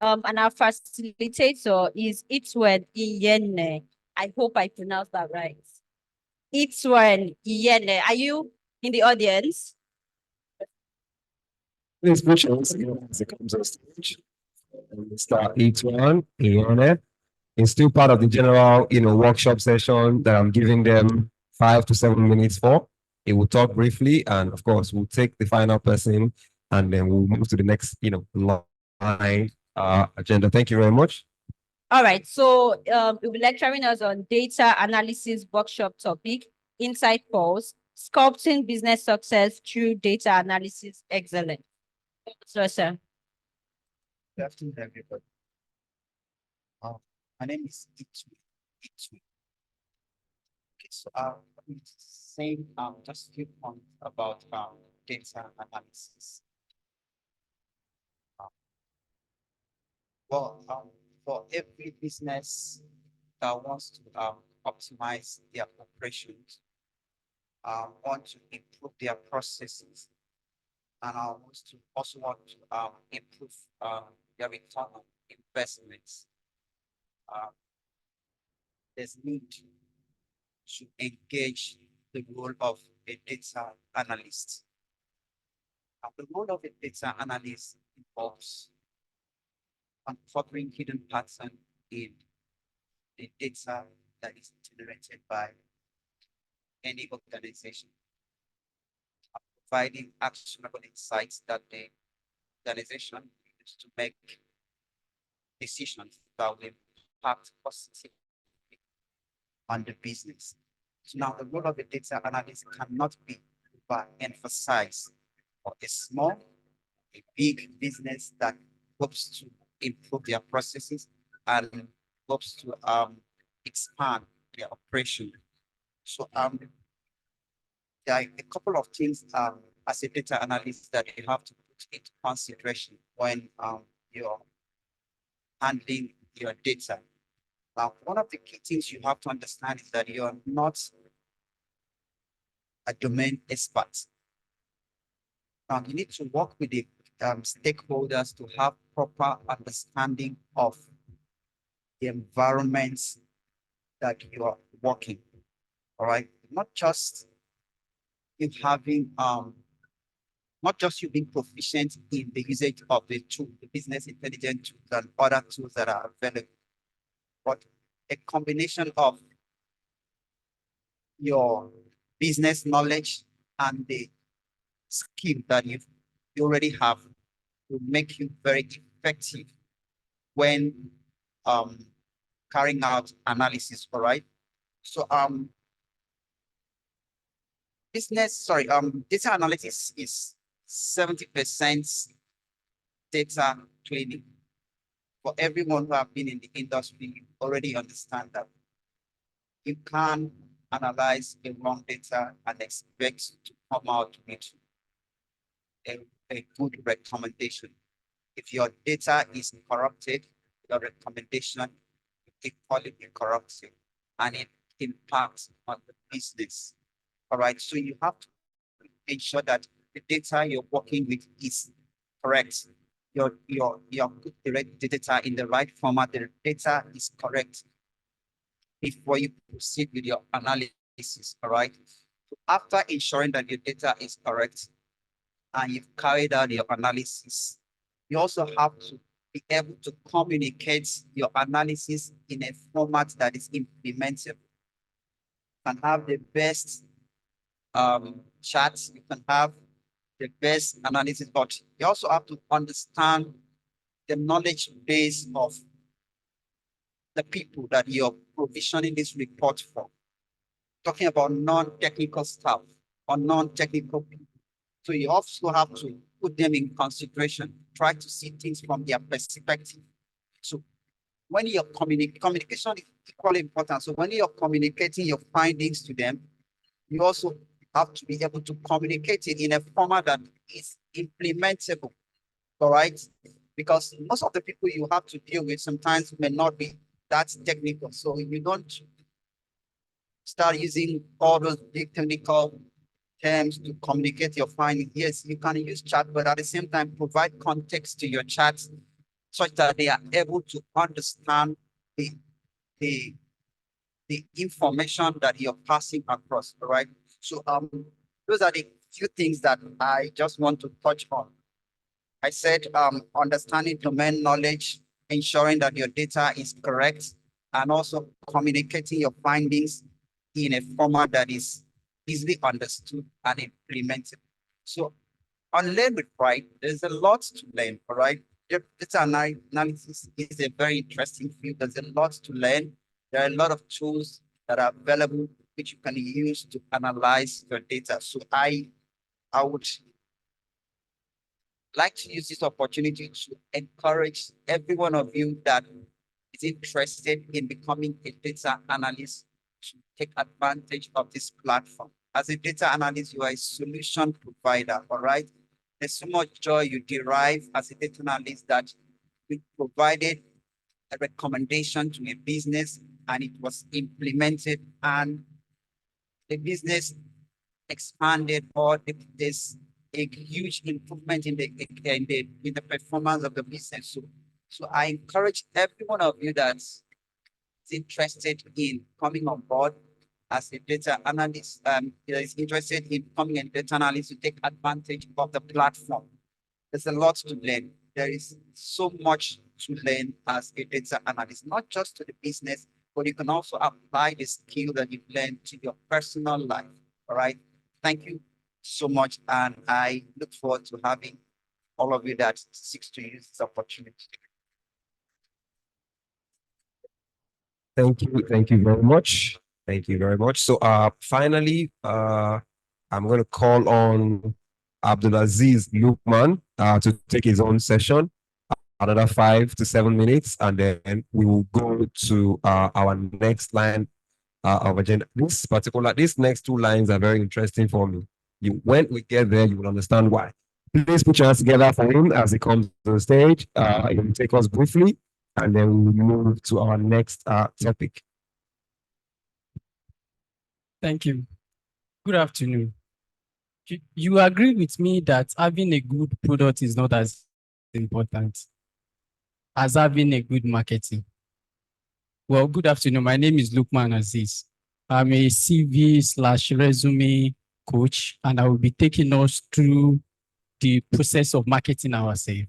And our facilitator is Itwen Iyene. I hope I pronounced that right. Itwen Iyene. Are you in the audience? Please put your hands together as it comes on stage. And Mr. Itwan Iyone is still part of the general, workshop session that I'm giving them 5 to 7 minutes for. He will talk briefly, and of course, we'll take the final person, and then we'll move to the next, line agenda. Thank you very much. All right, so we'll be lecturing us on data analysis workshop topic, Insight Pulse, sculpting business success through data analysis excellence. So, sir. Good afternoon, everybody. My name is Itwi. Okay, so saying just a few points about data analysis. For every business that wants to optimize their operations, want to improve their processes, and also want to improve their return on investments, there's need to engage the role of a data analyst. The role of a data analyst involves uncovering hidden patterns in the data that is generated by any organization, providing actionable insights that the organization needs to make decisions that will impact positively on the business. So now the role of a data analyst cannot be emphasized for a small, a big business that hopes to improve their processes and hopes to expand their operation. So there are a couple of things as a data analyst that you have to put into consideration when you're handling your data. Now, one of the key things you have to understand is that you're not a domain expert. Now, you need to work with the stakeholders to have proper understanding of the environments that you are working. All right, not just you having not just you being proficient in the usage of the tool, the business intelligence tools and other tools that are available, but a combination of your business knowledge and the skill that you already have will make you very effective when carrying out analysis. All right. So data analytics is 70% data training. For everyone who have been in the industry, you already understand that you can't analyze the wrong data and expect to come out with a good recommendation. If your data is corrupted, your recommendation will equally be corrupted and it impacts on the business. All right, so you have to ensure that the data you're working with is correct. You're putting the data in the right format, the data is correct before you proceed with your analysis. All right. So after ensuring that your data is correct and you've carried out your analysis, you also have to be able to communicate your analysis in a format that is implementable. You can have the best charts, you can have the best analysis, but you also have to understand the knowledge base of the people that you're provisioning this report for. Talking about non-technical staff or non-technical people. So you also have to put them in consideration, try to see things from their perspective. So when you're communication is equally important. So when you're communicating your findings to them, you also have to be able to communicate it in a format that is implementable. All right? Because most of the people you have to deal with sometimes may not be that technical. So you don't start using all those big technical terms to communicate your findings. Yes, you can use chat, but at the same time, provide context to your chats such that they are able to understand the, the, the information that you're passing across, all right? So those are the few things that I just want to touch on. I said understanding domain knowledge, ensuring that your data is correct, and also communicating your findings in a format that is easily understood and implemented. So on Learn with Pride, there's a lot to learn, all right? Data analysis is a very interesting field. There's a lot to learn. There are a lot of tools that are available which you can use to analyze your data. So I would like to use this opportunity to encourage every one of you that is interested in becoming a data analyst to take advantage of this platform. As a data analyst, you are a solution provider, all right? There's so much joy you derive as a data analyst that we provided a recommendation to a business and it was implemented and the business expanded, or there's a huge improvement in the performance of the business. So I encourage every one of you that's interested in coming on board as a data analyst, that is interested in becoming a data analyst to take advantage of the platform. There's a lot to learn. There is so much to learn as a data analyst, not just to the business, but you can also apply the skill that you've learned to your personal life. All right. Thank you so much. And I look forward to having all of you that seeks to use this opportunity. Thank you. Thank you very much. Thank you very much. So finally, I'm going to call on Abdulaziz Lukman to take his own session, another 5 to 7 minutes, and then we will go to our next line of agenda. These next 2 lines are very interesting for me. When we get there, you will understand why. Please put your hands together for him as he comes to the stage. He will take us briefly, and then we will move to our next topic. Thank you. Good afternoon. You agree with me that having a good product is not as important as having a good marketing? Well, good afternoon. My name is Lukman Aziz. I'm a CV/resume coach, and I will be taking us through the process of marketing ourselves.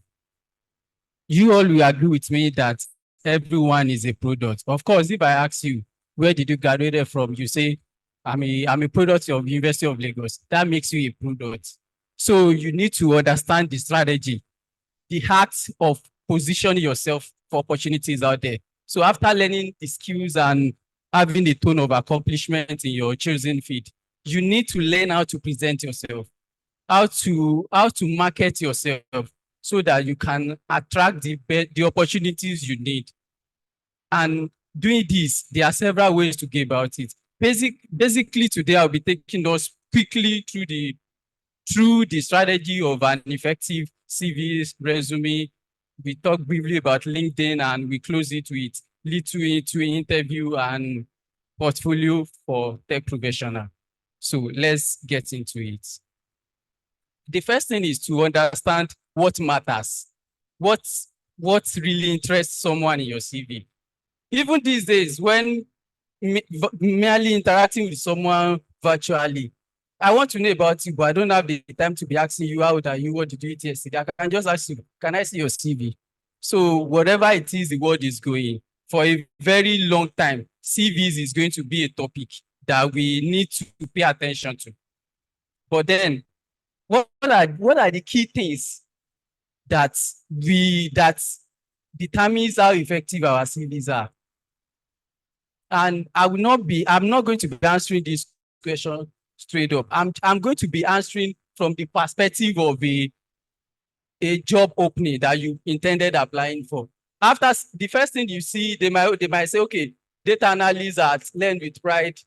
You all will agree with me that everyone is a product. Of course, if I ask you, where did you graduate from? You say, I'm a product of University of Lagos. That makes you a product. So you need to understand the strategy, the heart of positioning yourself for opportunities out there. So after learning the skills and having a tone of accomplishment in your chosen field, you need to learn how to present yourself, how to market yourself so that you can attract the opportunities you need. And doing this, there are several ways to go about it. Basically, today I'll be taking us quickly through the strategy of an effective CV resume. We talk briefly about LinkedIn and we close it with lead to interview and portfolio for tech professional. So let's get into it. The first thing is to understand what matters, what really interests someone in your CV. Even these days, when merely interacting with someone virtually, I want to know about you, but I don't have the time to be asking you, how old are you? What did you eat yesterday? I can just ask you, can I see your CV? So whatever it is the world is going, for a very long time, CVs is going to be a topic that we need to pay attention to. But then, what are the key things that determines how effective our CVs are? And I'm not going to be answering this question straight up. I'm going to be answering from the perspective of a job opening that you intended applying for. After the first thing you see, they might say, okay, data analyst at Learn with Pride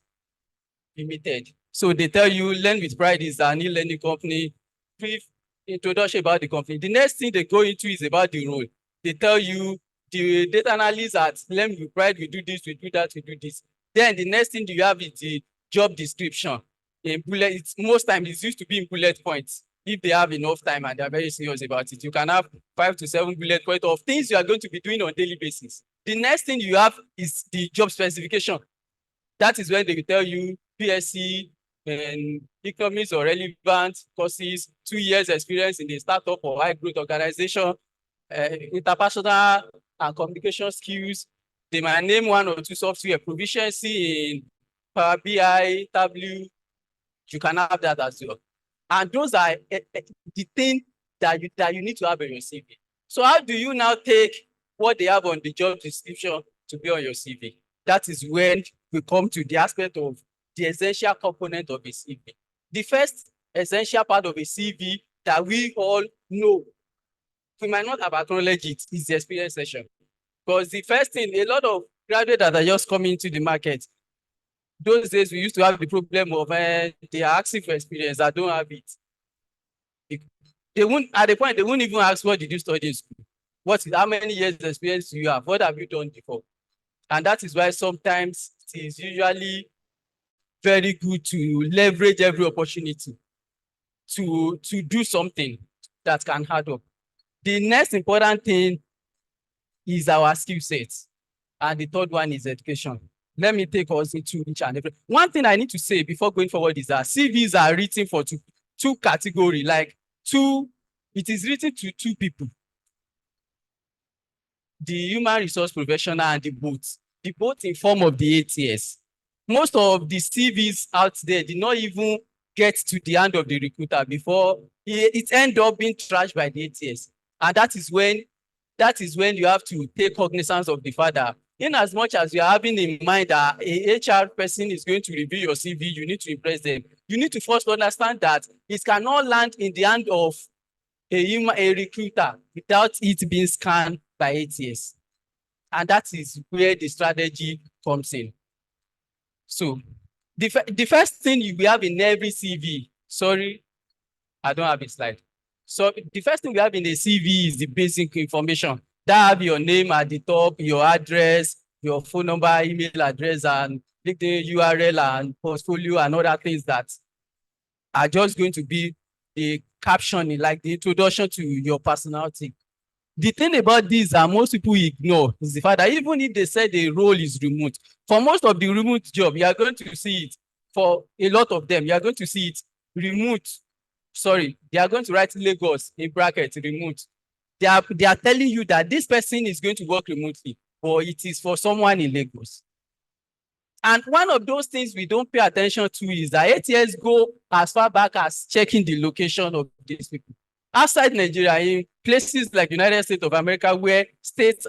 Limited. So they tell you Learn with Pride is an e-learning company. Brief introduction about the company. The next thing they go into is about the role. They tell you the data analyst at Learn with Pride, we do this, we do that, we do this. Then the next thing you have is the job description. in bullet, it's most times it's used to be in bullet points. If they have enough time and they're very serious about it, you can have 5 to 7 bullet points of things you are going to be doing on a daily basis. The next thing you have is the job specification. That is when they will tell you PSC and economics or relevant courses, 2 years experience in a startup or high growth organization, interpersonal and communication skills. They might name 1 or 2 software proficiency in Power BI, Tableau. You can have that as well. And those are the things that you need to have on your CV. So how do you now take what they have on the job description to be on your CV? That is when we come to the aspect of the essential component of a CV. The first essential part of a CV that we all know, we might not have acknowledged it, is the experience section. Because the first thing, a lot of graduates that are just coming to the market, those days we used to have the problem of they are asking for experience. I don't have it. They won't, at the point, they won't even ask, what did you study in school? How many years of experience do you have? What have you done before? And that is why sometimes it is usually very good to leverage every opportunity to do something that can add up. The next important thing is our skill sets. And the third one is education. Let me take us into each and every. One thing I need to say before going forward is that CVs are written for two categories, it is written to 2 people. The human resource professional and the both in form of the ATS. Most of the CVs out there did not even get to the hand of the recruiter before it ended up being trashed by the ATS. And that is when you have to take cognizance of the fact that in as much as you are having in mind that a HR person is going to review your CV, you need to impress them. You need to first understand that it cannot land in the hand of a recruiter without it being scanned by ATS. And that is where the strategy comes in. So the first thing you will have in every CV, sorry, I don't have a slide. So the first thing we have in a CV is the basic information. That have your name at the top, your address, your phone number, email address, and the URL and portfolio and other things that are just going to be the caption, like the introduction to your personality. The thing about this that most people ignore is the fact that even if they say the role is remote, for most of the remote job, you are going to see it. For a lot of them, you are going to see it remote. Sorry, they are going to write Lagos in brackets remote. They are telling you that this person is going to work remotely, but it is for someone in Lagos. And one of those things we don't pay attention to is that ATS go as far back as checking the location of these people. Outside Nigeria, in places like United States of America, where the states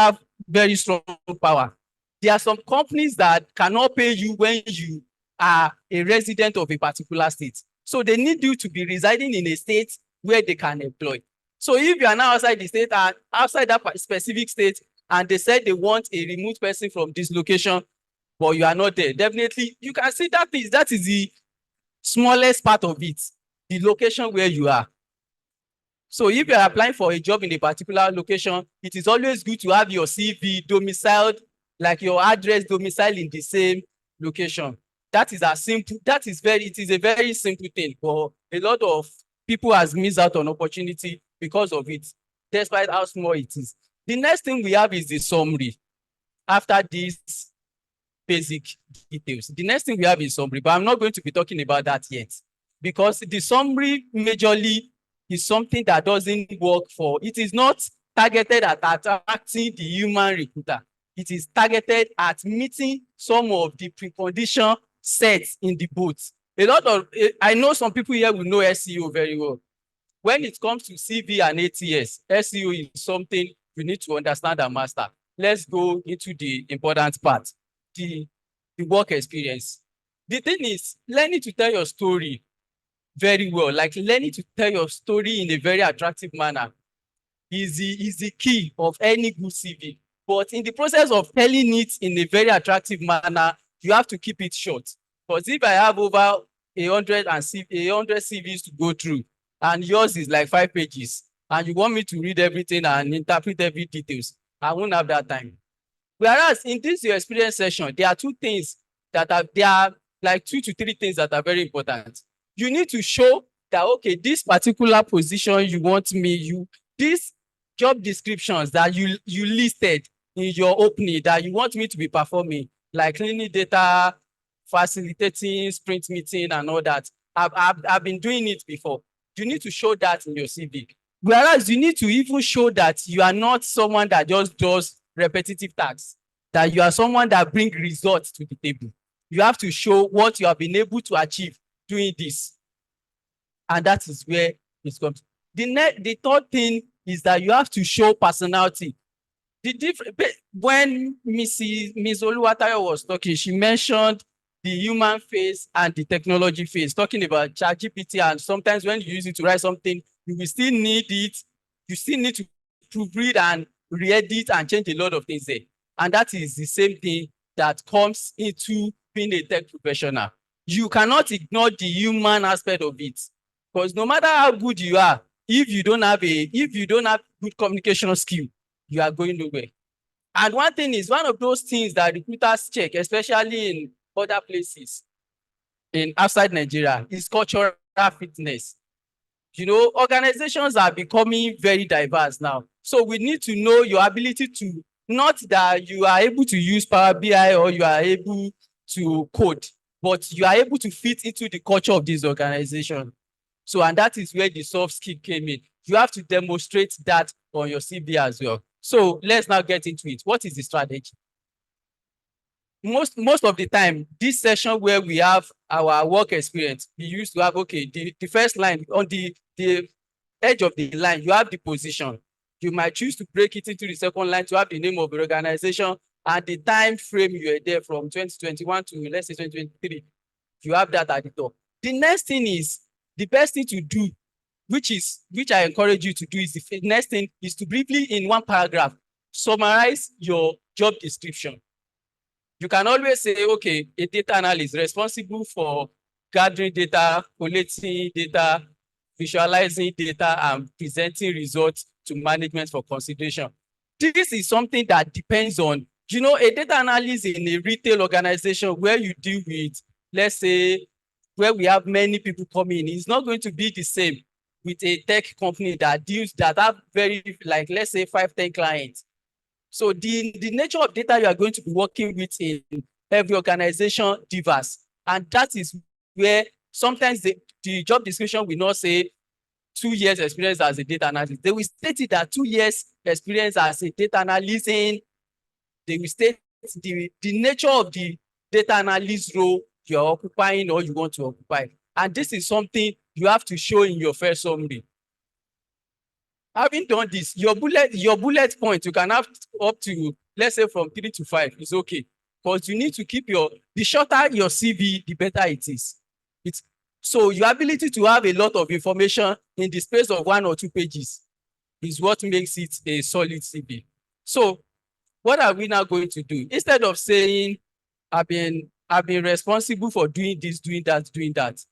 have very strong power. There are some companies that cannot pay you when you are a resident of a particular state. So they need you to be residing in a state where they can employ. So if you are now outside the state and outside that specific state, and they said they want a remote person from this location, but you are not there, definitely you can see that is the smallest part of it, the location where you are. So if you are applying for a job in a particular location, it is always good to have your CV domiciled, like your address domiciled in the same location. That is it is a very simple thing, but a lot of people has missed out on opportunity because of it, despite how small it is. The next thing we have is the summary. After these basic details, the next thing we have is summary, but I'm not going to be talking about that yet, because the summary majorly is something that doesn't work for, it is not targeted at attracting the human recruiter. It is targeted at meeting some of the precondition sets in the booth. I know some people here will know SEO very well. When it comes to CV and ATS, SEO is something you need to understand and master. Let's go into the important part, the work experience. The thing is, learning to tell your story very well, like learning to tell your story in a very attractive manner is the key of any good CV. But in the process of telling it in a very attractive manner, you have to keep it short. Because if I have over 100 CVs to go through, and yours is like 5 pages, and you want me to read everything and interpret every details, I won't have that time. Whereas in this your experience session, there are 2 things there are like 2 to 3 things that are very important. You need to show that, okay, this particular position you want me, these job descriptions that you listed in your opening that you want me to be performing, like cleaning data, facilitating sprint meeting and all that. I've been doing it before. You need to show that in your CV. Whereas you need to even show that you are not someone that just does repetitive tasks, that you are someone that brings results to the table. You have to show what you have been able to achieve doing this. And that is where it comes. The third thing is that you have to show personality. When Ms. Oluwatayo was talking, she mentioned the human face and the technology face, talking about ChatGPT, and sometimes when you use it to write something, you will still need it. You still need to proofread and re-edit and change a lot of things there. And that is the same thing that comes into being a tech professional. You cannot ignore the human aspect of it, because no matter how good you are, if you don't have good communication skill, you are going nowhere. And one thing is, one of those things that recruiters check, especially in other places outside Nigeria, is cultural fitness. You know, organizations are becoming very diverse now. So we need to know your ability to, not that you are able to use Power BI or you are able to code, but you are able to fit into the culture of this organization. So, and that is where the soft skill came in. You have to demonstrate that on your CV as well. So let's now get into it. What is the strategy? Most of the time, this session where we have our work experience, we used to have, okay, the first line on the edge of the line, you have the position. You might choose to break it into the second line to have the name of the organization and the time frame you are there from 2021 to, let's say, 2023. You have that at the top. The next thing is, the best thing to do, which I encourage you to do, is the next thing is to briefly, in one paragraph, summarize your job description. You can always say, okay, a data analyst responsible for gathering data, collecting data, visualizing data, and presenting results to management for consideration. This is something that depends on, you know, a data analyst in a retail organization where you deal with, let's say, where we have many people coming in, it's not going to be the same with a tech company that have very, like, let's say 5-10 clients. So the nature of data you are going to be working with in every organization differs. And that is where sometimes the job description will not say 2 years experience as a data analyst. They will state it that 2 years experience as a data analyst. They will state the nature of the data analyst role you are occupying or you want to occupy. And this is something you have to show in your first summary. Having done this, your bullet point, you can have up to, let's say, from 3 to 5 is okay. Because you need to keep the shorter your CV, the better it is. So your ability to have a lot of information in the space of 1 or 2 pages is what makes it a solid CV. So what are we now going to do? Instead of saying, I've been responsible for doing this, doing that.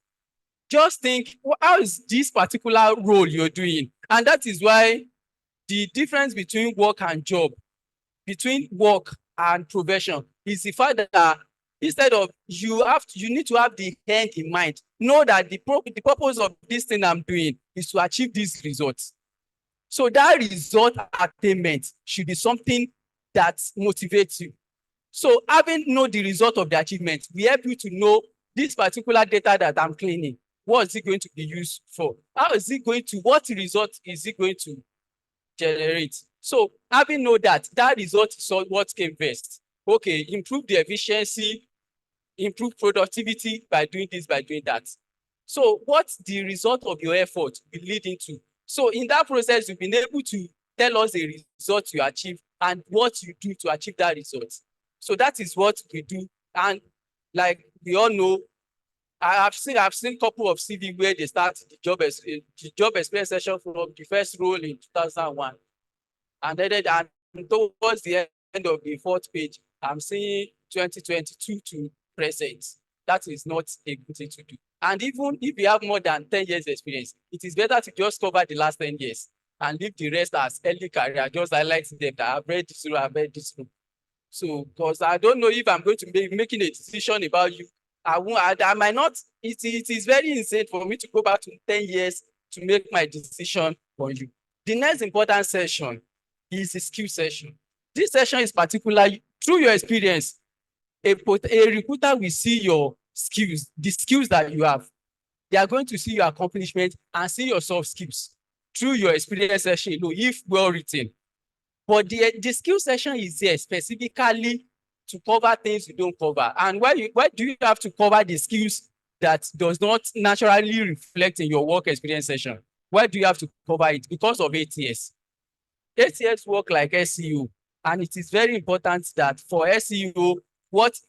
Just think, how is this particular role you're doing? And that is why the difference between work and job, between work and profession, is the fact that instead of you need to have the end in mind. Know that the purpose of this thing I'm doing is to achieve these results. So that result attainment should be something that motivates you. So having know the result of the achievement, we help you to know this particular data that I'm cleaning. What is it going to be used for? What result is it going to generate? So having know that result is what came first. Okay, improve the efficiency, improve productivity by doing this, by doing that. So what's the result of your effort will lead into? So in that process, you've been able to tell us the result you achieve and what you do to achieve that result. So that is what we do. And like we all know, I've seen a couple of CV where they start the job experience session from the first role in 2001. And then towards the end of the 4th page, I'm seeing 2022 to present. That is not a good thing to do. And even if you have more than 10 years experience, it is better to just cover the last 10 years and leave the rest as early career. Just highlight them that I've read this role, I've read this role. So, because I don't know if I'm going to be making a decision about you. I might not, it is very insane for me to go back to 10 years to make my decision on you. The next important session is the skill session. This session is particular through your experience. A recruiter will see your skills, the skills that you have. They are going to see your accomplishment and see your soft skills through your experience session, if well written. But the skill session is there specifically to cover things you don't cover. And why do you have to cover the skills that does not naturally reflect in your work experience session? Why do you have to cover it? Because of ATS. ATS work like SEO, and it is very important that for SEO,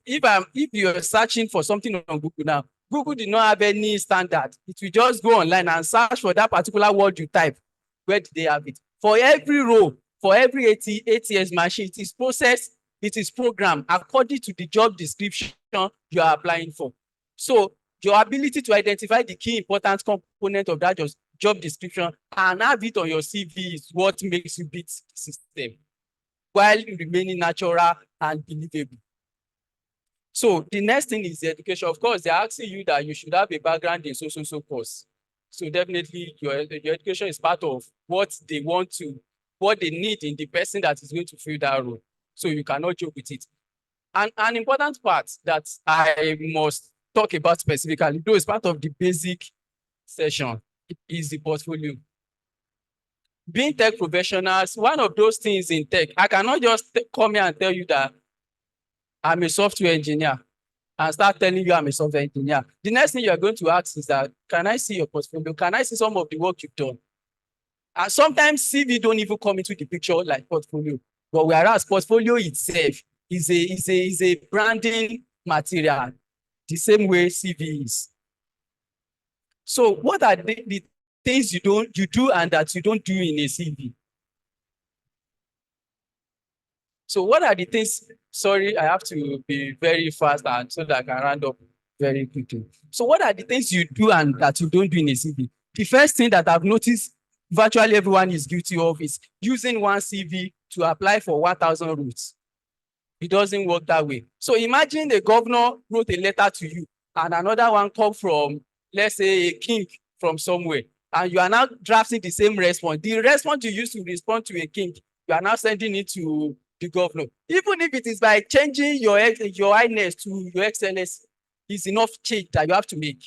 if you're searching for something on Google now, Google did not have any standard. It will just go online and search for that particular word you type. Where do they have it? For every row, for every ATS machine, it is processed, it is programmed according to the job description you are applying for. So your ability to identify the key important component of that job description and have it on your CV is what makes you beat the system while remaining natural and believable. So the next thing is the education. Of course, they're asking you that you should have a background in so course. So definitely your education is part of what they need in the person that is going to fill that role. So you cannot joke with it. And an important part that I must talk about specifically, though it's part of the basic session, is the portfolio. Being tech professionals, one of those things in tech, I cannot just come here and tell you that I'm a software engineer and start telling you I'm a software engineer. The next thing you're going to ask is that, can I see your portfolio? Can I see some of the work you've done? And sometimes CV don't even come into the picture like portfolio. But whereas portfolio itself is a branding material, the same way CV is. So what are the things you do and that you don't do in a CV? So what are the things? Sorry, I have to be very fast and so that I can round up very quickly. So what are the things you do and that you don't do in a CV? The first thing that I've noticed virtually everyone is guilty of is using one CV to apply for 1,000 routes. It doesn't work that way. So imagine the governor wrote a letter to you and another one come from, let's say, a king from somewhere, and you are now drafting the same response. The response you used to respond to a king, you are now sending it to the governor. Even if it is by changing your highness to your excellency, it's enough change that you have to make.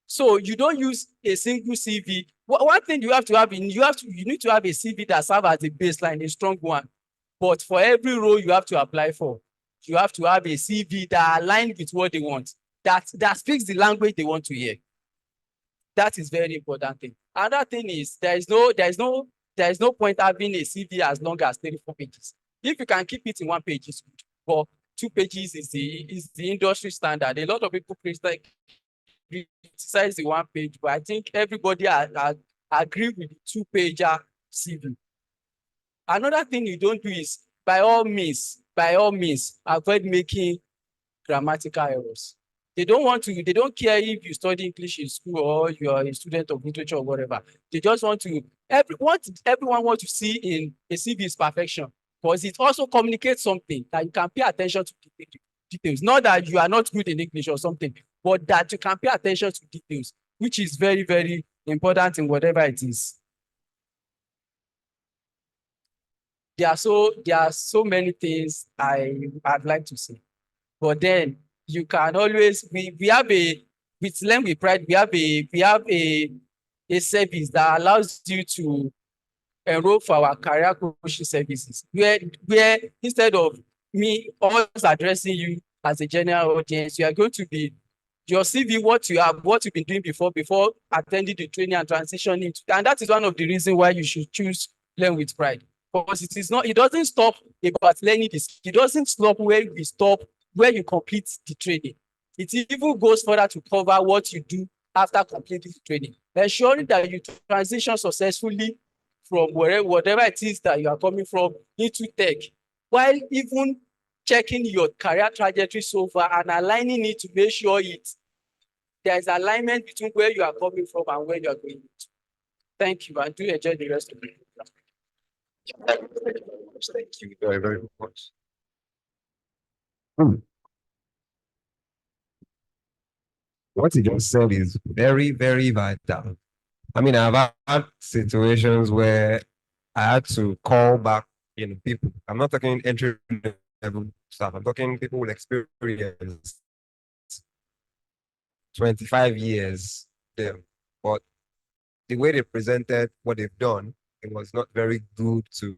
So you don't use a single CV. One thing you have to have you need to have a CV that serves as a baseline, a strong one. But for every role you have to apply for, you have to have a CV that aligns with what they want, that speaks the language they want to hear. That is very important thing. Another thing is there is no point having a CV as long as 34 pages. If you can keep it in one page, it's good. But 2 pages is the industry standard. A lot of people criticize the 1 page, but I think everybody agree with the 2-pager CV. Another thing you don't do is, by all means, avoid making grammatical errors. They don't care if you study English in school or you are a student of literature or whatever. They just everyone wants to see in a CV is perfection, because it also communicates something that you can pay attention to details. Not that you are not good in English or something, but that you can pay attention to details, which is very, very important in whatever it is. There are so many things I'd like to say, but then you can always with Learn with Pride, we have a service that allows you to enroll for our career coaching services, where instead of us addressing you as a general audience, you are going to be your CV, what you've been doing before attending the training and transitioning into, and that is one of the reasons why you should choose Learn with Pride. Because it doesn't stop about learning this. It doesn't stop where you complete the training. It even goes further to cover what you do after completing the training, ensuring that you transition successfully from whatever it is that you are coming from into tech, while even checking your career trajectory so far and aligning it to make sure there is alignment between where you are coming from and where you are going to. Thank you, and do enjoy the rest of the program. Thank you very, very much. Hmm. What you just said is very, very vital. I mean, I've had situations where I had to call back, people. I'm not talking entry level staff. I'm talking people with experience, 25 years there. But the way they presented what they've done, it was not very good to,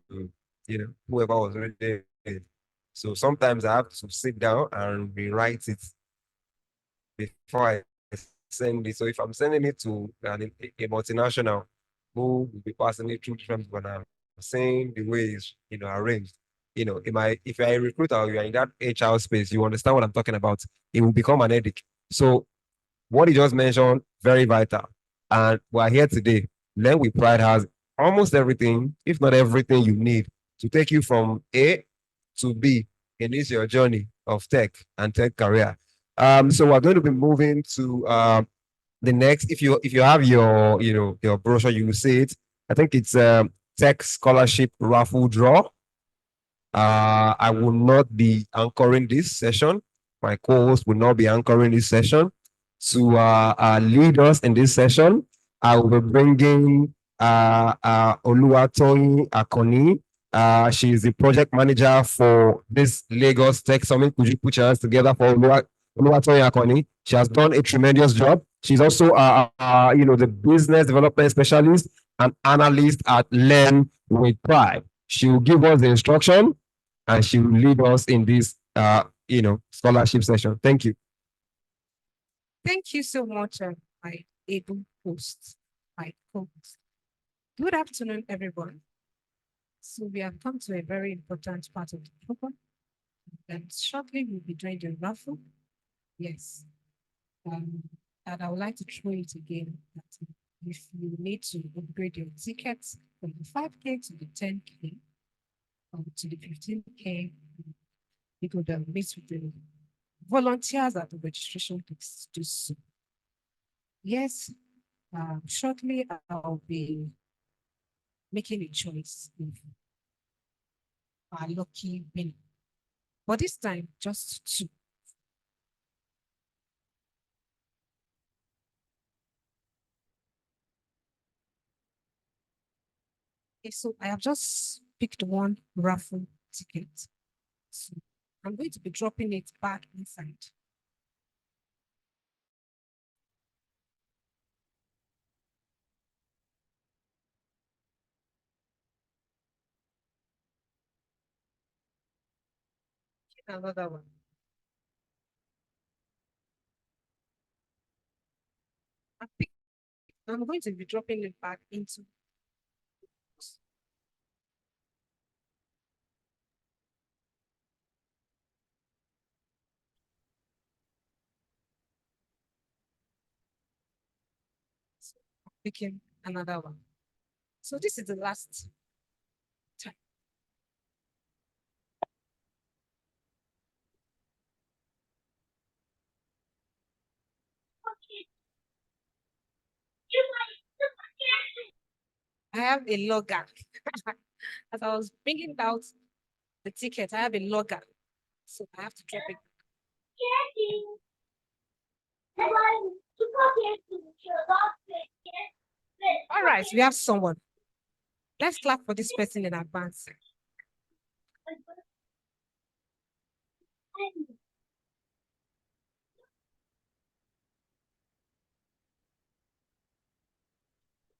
whoever was already there. So sometimes I have to sit down and rewrite it before I send it. So if I'm sending it to a multinational who will be passing it through different, when I'm saying the way it's arranged, if you're a recruiter or you're in that HR space, you understand what I'm talking about. It will become an headache. So what you just mentioned, very vital. And we're here today. Learn with Pride has almost everything, if not everything you need to take you from A to B in this your journey of tech and tech career. So we're going to be moving to the next. If you have your brochure, you will see it. I think it's tech scholarship raffle draw. I will not be anchoring this session. My co-host will not be anchoring this session. To lead us in this session, I will be bringing Oluwatoyin Akoni. She is the project manager for this Lagos Tech Summit. Could you put your hands together for Oluwatoyin Akoni? She has done a tremendous job. She's also, the business development specialist and analyst at Learn with Pride. She will give us the instruction and she will lead us in this, scholarship session. Thank you. Thank you so much, my able host, my co-host. Good afternoon, everyone. So we have come to a very important part of the program. And shortly we'll be doing the raffle. Yes. And I would like to throw it again that if you need to upgrade your tickets from the 5K to the 10K, to the 15K, you could meet with the volunteers at the registration desk to do so. Yes, shortly I'll be making a choice of our lucky winner. But this time, just two. Okay, so I have just picked one raffle ticket. So I'm going to be dropping it back inside. Another one. I'm going to be dropping it back into. Picking another one. So this is the last time. I have a logger. As I was bringing out the ticket, I have a logger. So I have to drop it. All right, we have someone. Let's clap for this person in advance.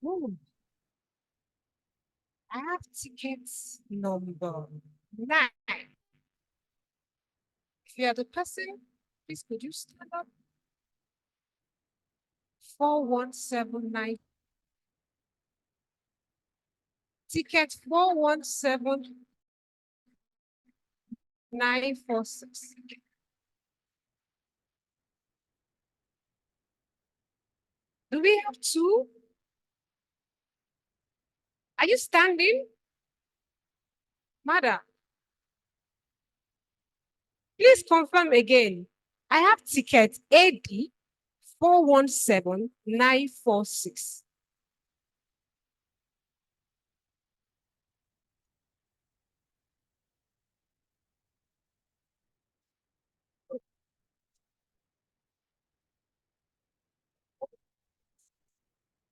Ooh. I have tickets number 9. If you are the person, please could you stand up? 4179. Ticket 417946. Do we have 2? Are you standing? Madam, please confirm again. I have ticket AD 417946.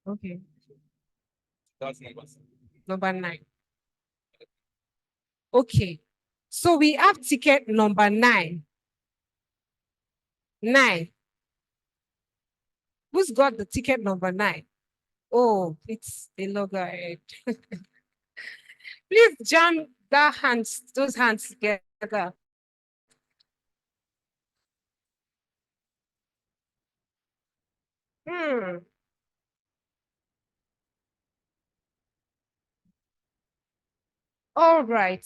Okay, That's number 9. Okay, so we have ticket number 9. 9. Who's got the ticket number 9? Oh, it's a loggerhead. Please jam those hands together. All right.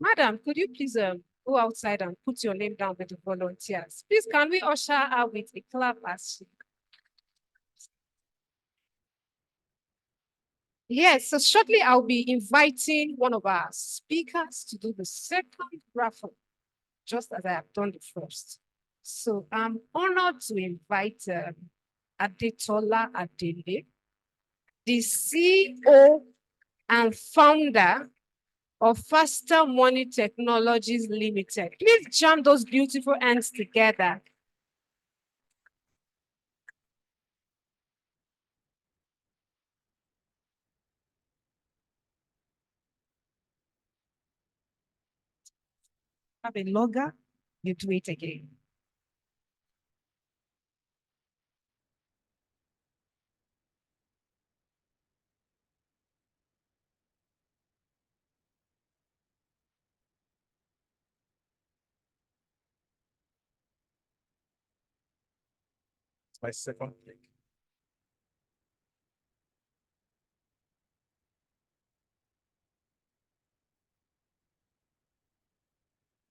Madam, could you please go outside and put your name down with the volunteers? Please, can we usher her with a clap as she... Yes, so shortly I'll be inviting one of our speakers to do the second raffle, just as I have done the first. So I'm honored to invite Adetola Adele, the CEO and founder of Faster Money Technologies Limited. Please jam those beautiful hands together. Have a logger, you do it again. My second click.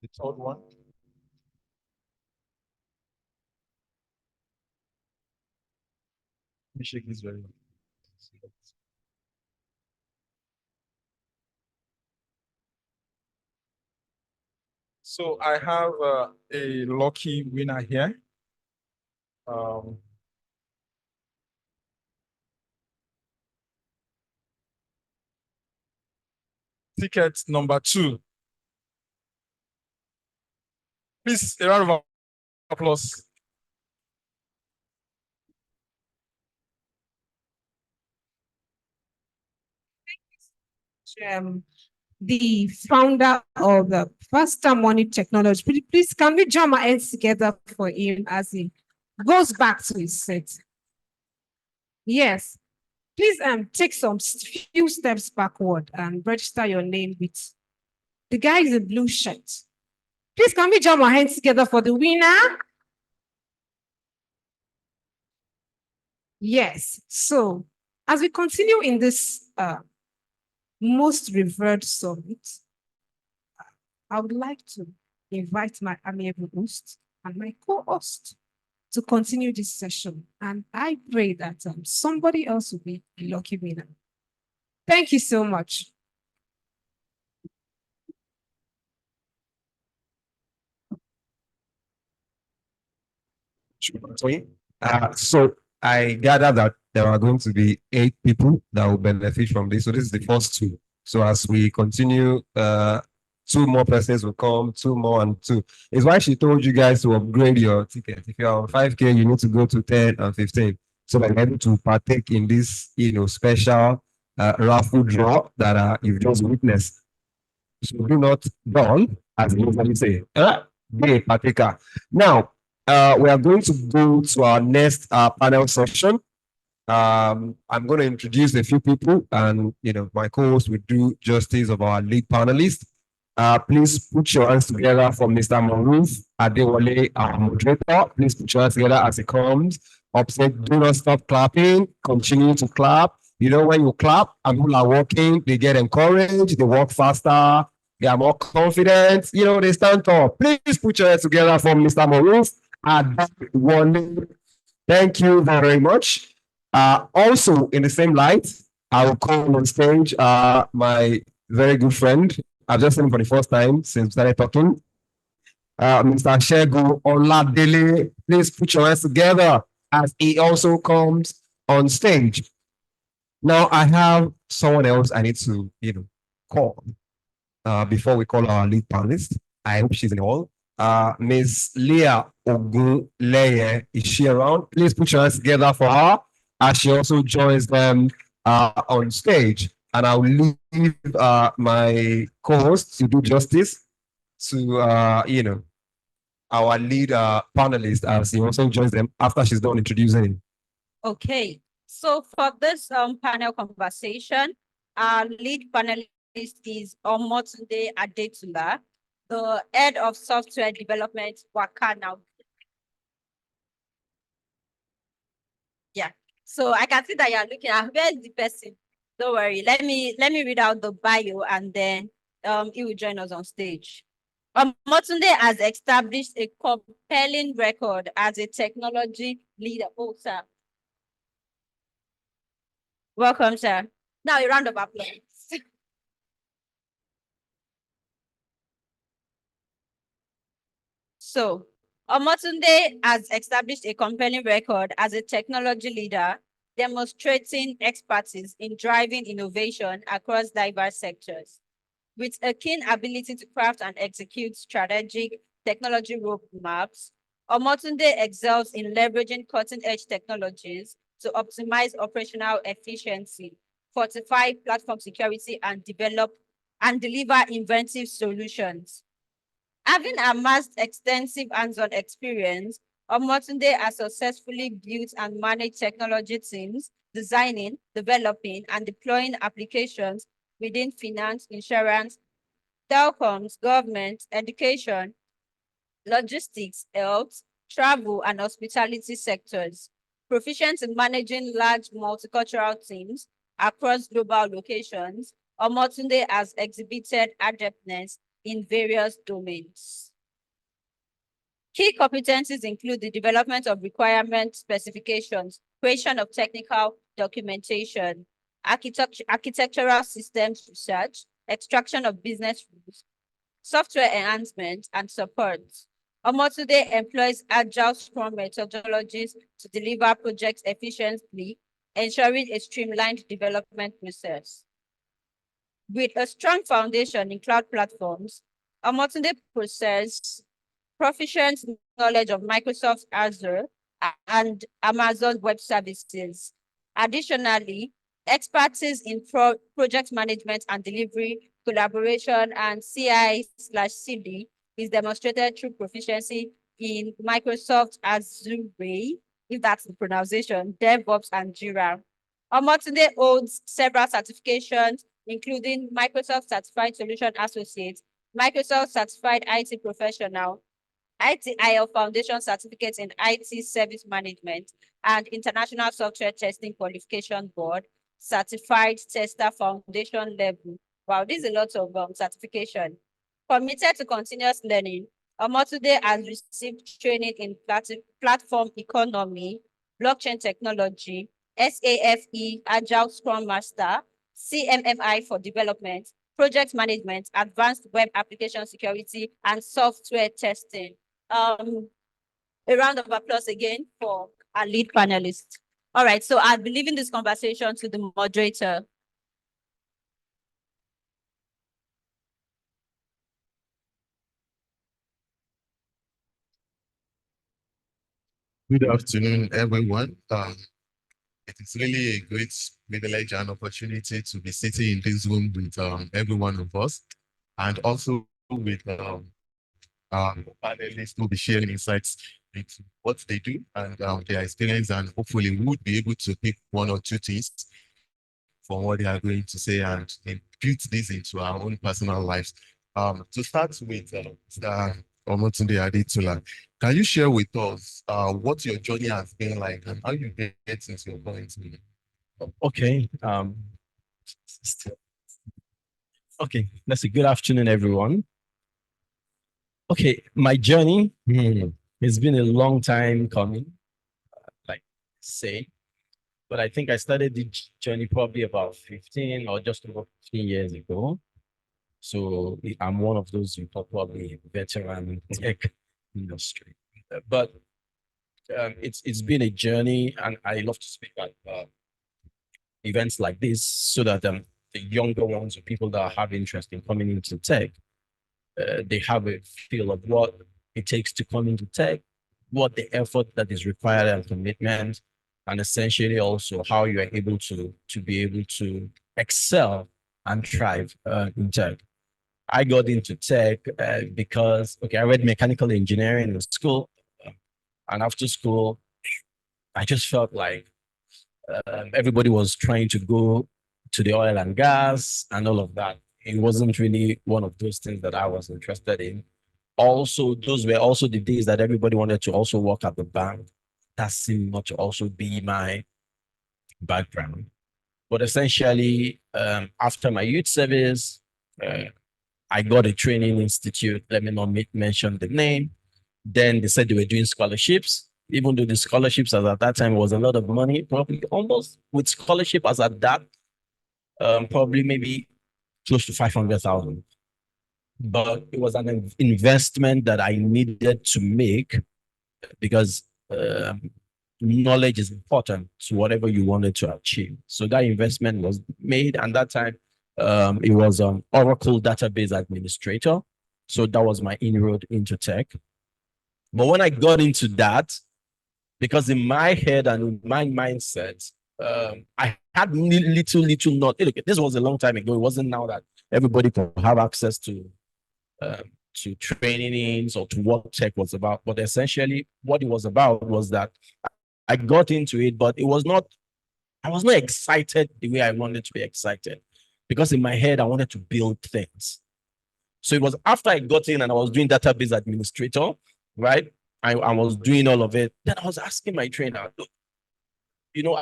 The third one. Let me shake this very well. So I have a lucky winner here. Ticket number 2. Please, a round of applause. The founder of the Faster Money Technology. Please, can we jam our hands together for him as he goes back to his seat? Yes. Please take some few steps backward and register your name with the guy in the blue shirt. Please, can we jam our hands together for the winner? Yes. So as we continue in this most revered summit, I would like to invite my amiable host and my co-host to continue this session. And I pray that somebody else will be a lucky winner. Thank you so much. So I gather that there are going to be 8 people that will benefit from this. So this is the first 2. So as we continue, 2 more persons will come, 2 more and 2. It's why she told you guys to upgrade your ticket. If you're on 5K, you need to go to 10 and 15. So that you're able to partake in this, special raffle draw that you've just witnessed. So do not dull, as we usually say. Be a partaker. Now, we are going to go to our next panel session. I'm going to introduce a few people, and my co-host will do justice of our lead panelists. Please put your hands together for Mr. Maruf Adewale, our moderator. Please put your hands together as it comes. Upset, do not stop clapping. Continue to clap. When you clap and people are walking, they get encouraged. They walk faster. They are more confident. They stand tall. Please put your hands together for Mr. Maruf Adewale. Thank you very much. Also, in the same light, I will call on stage my very good friend. I've just seen him for the first time since we started talking. Mr. Segun Oladele, please put your hands together as he also comes on stage. Now, I have someone else I need to, call before we call our lead panelist. I hope she's in the hall. Ms. Leah Ogunleye, is she around? Please put your hands together for her as she also joins them on stage. And I'll leave my co-host to do justice to our lead panelist as he also joins them after she's done introducing him. Okay, so for this panel conversation, our lead panelist is Omotunde Adetula, the head of software development, Wakana. Yeah, so I can see that you're looking at where's the person. Don't worry, let me read out the bio and then he will join us on stage. Omotunde has established a compelling record as a technology leader. Oh, sir. Welcome, sir. Now a round of applause. So, Omotunde has established a compelling record as a technology leader, demonstrating expertise in driving innovation across diverse sectors. With a keen ability to craft and execute strategic technology roadmaps, Omotunde excels in leveraging cutting-edge technologies to optimize operational efficiency, fortify platform security, and deliver inventive solutions. Having amassed extensive hands-on experience, Omotunde has successfully built and managed technology teams, designing, developing, and deploying applications within finance, insurance, telecoms, government, education, logistics, health, travel, and hospitality sectors. Proficient in managing large multicultural teams across global locations, Omotunde has exhibited adeptness in various domains. Key competencies include the development of requirement specifications, creation of technical documentation, architectural systems research, extraction of business rules, software enhancement, and support. Omotunde employs agile Scrum methodologies to deliver projects efficiently, ensuring a streamlined development process. With a strong foundation in cloud platforms, Omotunde possesses proficient knowledge of Microsoft Azure and Amazon Web Services. Additionally, expertise in project management and delivery, collaboration, and CI/CD is demonstrated through proficiency in Microsoft Azure, if that's the pronunciation, DevOps, and Jira. Omotunde holds several certifications, including Microsoft Certified Solution Associate, Microsoft Certified IT Professional, ITIL Foundation Certificate in IT Service Management, and International Software Testing Qualification Board Certified Tester Foundation Level. Wow, this is a lot of certification. Committed to continuous learning, Omotunde has received training in platform economy, blockchain technology, SAFE, Agile Scrum Master, CMMI for development, project management, advanced web application security, and software testing. A round of applause again for our lead panelist. All right, so I'll be leaving this conversation to the moderator. Good afternoon, everyone. It is really a great privilege and opportunity to be sitting in this room with every one of us, and also with panelists who will be sharing insights into what they do and their experience, and hopefully we would be able to pick one or two things from what they are going to say and impute this into our own personal lives. To start with, Omotunde Adetula, can you share with us what your journey has been like and how you get into your point? Okay. Okay, that's a good afternoon, everyone. Okay, my journey has been a long time coming, but I think I started the journey probably about 15 or just over 15 years ago. So I'm one of those who are probably veteran in the tech industry. But it's been a journey, and I love to speak at events like this so that the younger ones or people that have interest in coming into tech, they have a feel of what it takes to come into tech, what the effort that is required and commitment, and essentially also how you are able to be able to excel and thrive in tech. I got into tech because, okay, I read mechanical engineering in school, and after school, I just felt like everybody was trying to go to the oil and gas and all of that. It wasn't really one of those things that I was interested in. Also, those were also the days that everybody wanted to also work at the bank. That seemed not to also be my background. But essentially, after my youth service, I got a training institute. Let me not mention the name. Then they said they were doing scholarships, even though the scholarships as at that time was a lot of money, probably almost with scholarship as at that, probably maybe close to 500,000. But it was an investment that I needed to make because knowledge is important to whatever you wanted to achieve. So that investment was made, and that time it was Oracle database administrator. So that was my inroad into tech. But when I got into that, because in my head and in my mindset, I had little not. Look, this was a long time ago. It wasn't now that everybody could have access to trainings or to what tech was about. But essentially, what it was about was that I got into it, but I was not excited the way I wanted to be excited, because in my head, I wanted to build things. So it was after I got in and I was doing database administrator, right? I was doing all of it. Then I was asking my trainer, look,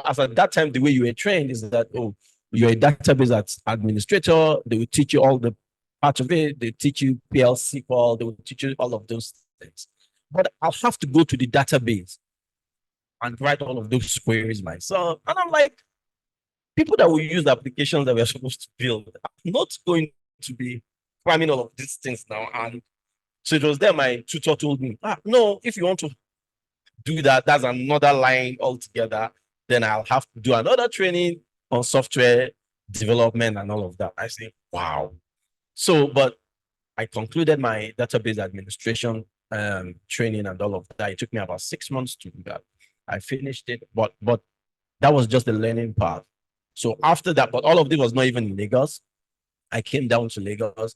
as at that time, the way you were trained is that, oh, you're a database administrator. They will teach you all the part of it. They teach you PL SQL. They will teach you all of those things. But I'll have to go to the database and write all of those queries myself. And I'm like, people that will use the applications that we're supposed to build, I'm not going to be cramming all of these things now. And so it was there my tutor told me, no, if you want to do that, that's another line altogether. Then I'll have to do another training on software development and all of that. I say, wow. So, but I concluded my database administration training and all of that. It took me about 6 months to do that. I finished it, but that was just the learning part. So after that, but all of this was not even in Lagos. I came down to Lagos.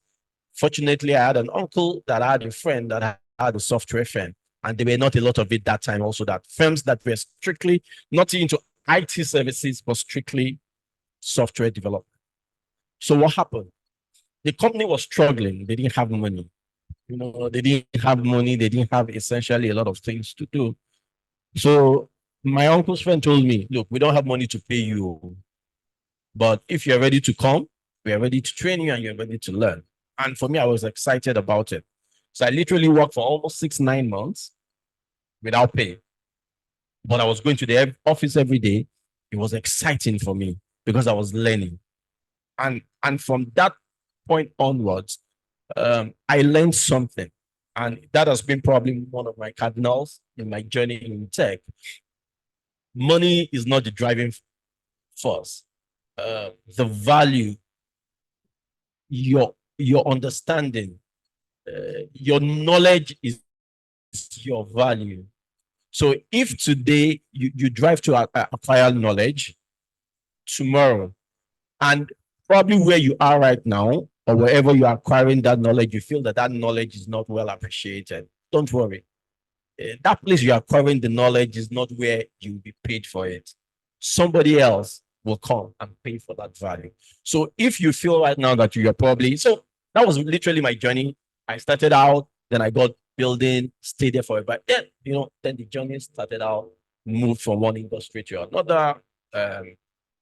Fortunately, I had an uncle that had a friend that had a software firm, and there were not a lot of it that time also, that firms that were strictly not into IT services, but strictly software development. So what happened? The company was struggling. They didn't have money. They didn't have money. They didn't have essentially a lot of things to do. So my uncle's friend told me, look, we don't have money to pay you, but if you're ready to come, we are ready to train you and you're ready to learn. And for me, I was excited about it. So I literally worked for almost 6-9 months without pay. But I was going to the office every day. It was exciting for me because I was learning. And from that point onwards, I learned something. And that has been probably one of my cardinals in my journey in tech. Money is not the driving force. The value, your understanding, your knowledge is your value. So if today you drive to acquire knowledge, tomorrow, and probably where you are right now, or wherever you are acquiring that knowledge, you feel that knowledge is not well appreciated, don't worry. That place you are acquiring the knowledge is not where you'll be paid for it. Somebody else will come and pay for that value. So if you feel right now that you are probably, so that was literally my journey. I started out, then I got building, stayed there for a bit. Then the journey started out, moved from one industry to another,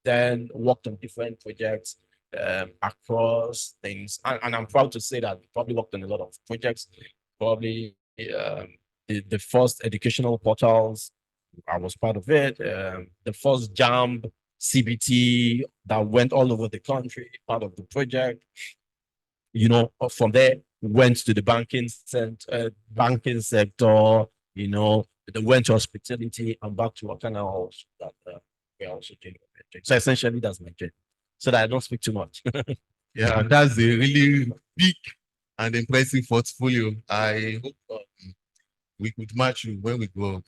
then worked on different projects across things. And I'm proud to say that I probably worked on a lot of projects, probably the first educational portals, I was part of it. The first JAMB CBT that went all over the country, part of the project. From there, went to the banking sector, they went to hospitality and back to Wakana also that we're also doing. So essentially, that's my journey. So that I don't speak too much. Yeah, and that's a really big and impressive portfolio. I hope we could match you when we grow up.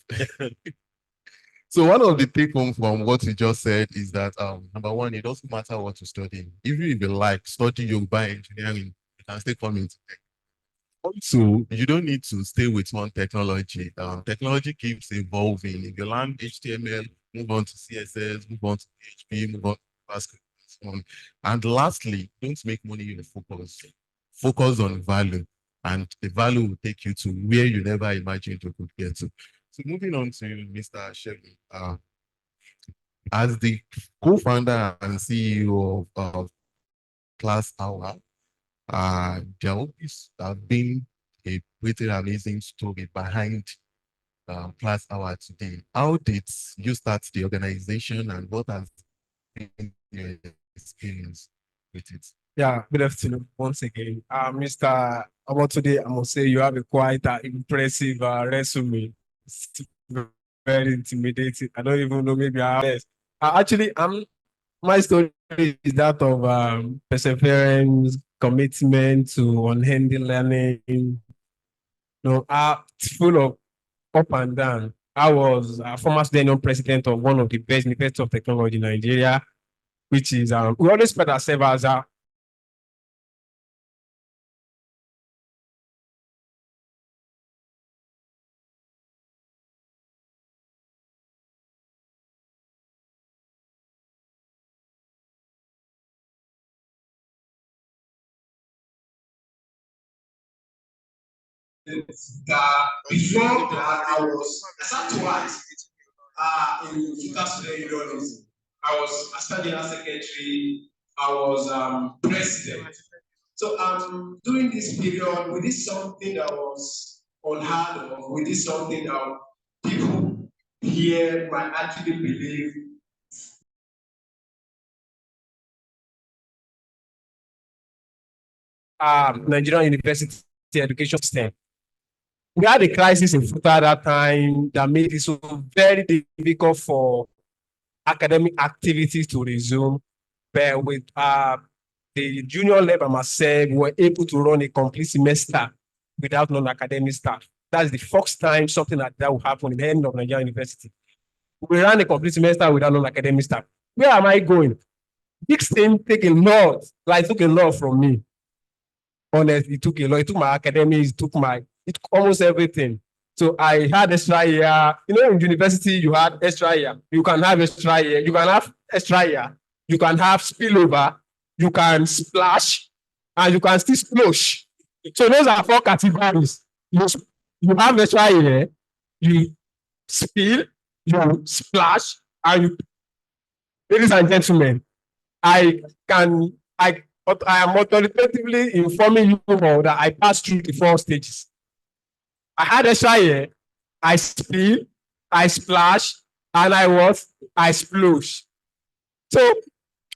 So one of the take home from what you just said is that number one, it doesn't matter what you study. Even if you like study Yoruba engineering, you can still come into tech. Also, you don't need to stay with one technology. Technology keeps evolving. If you learn HTML, move on to CSS, move on to PHP, move on to JavaScript, and so on. And lastly, don't make money your focus. Focus on value, and the value will take you to where you never imagined you could get to. So moving on to Mr. Shegun, as the co-founder and CEO of Class Hour, there always have been a pretty amazing story behind Class Hour today. How did you start the organization, and what has been your experience with it? Yeah, good afternoon once again. Mr. About today, I must say you have a quite impressive resume. It's very intimidating. I don't even know, maybe I have less. Actually, my story is that of perseverance, commitment to unending learning. You know, full of up and down. I was a former student president of one of the best universities of technology in Nigeria, which is we always put ourselves as before I sat twice in 2011. I was assistant general secretary, I was president. So during this period, we did something that was unheard of. We did something that people here might actually believe. Nigerian University education system. We had a crisis in FUTA at that time that made it so very difficult for academic activities to resume. But with the junior level myself, we were able to run a complete semester without non-academic staff. That's the first time something like that will happen in the end of Nigerian University. We ran a complete semester without non-academic staff. Where am I going? This thing took a lot from me. Honestly, it took a lot. It took my academics, it took almost everything. So I had extra year. You know, in university, you had extra year. You can have extra year. You can have extra year. You can have spillover. You can splash. And you can still splash. So those are 4 categories. You have extra year. You spill. You splash. And you, ladies and gentlemen, I am authoritatively informing you all that I passed through the 4 stages. I had extra year, I spill, I splash, and I splash. So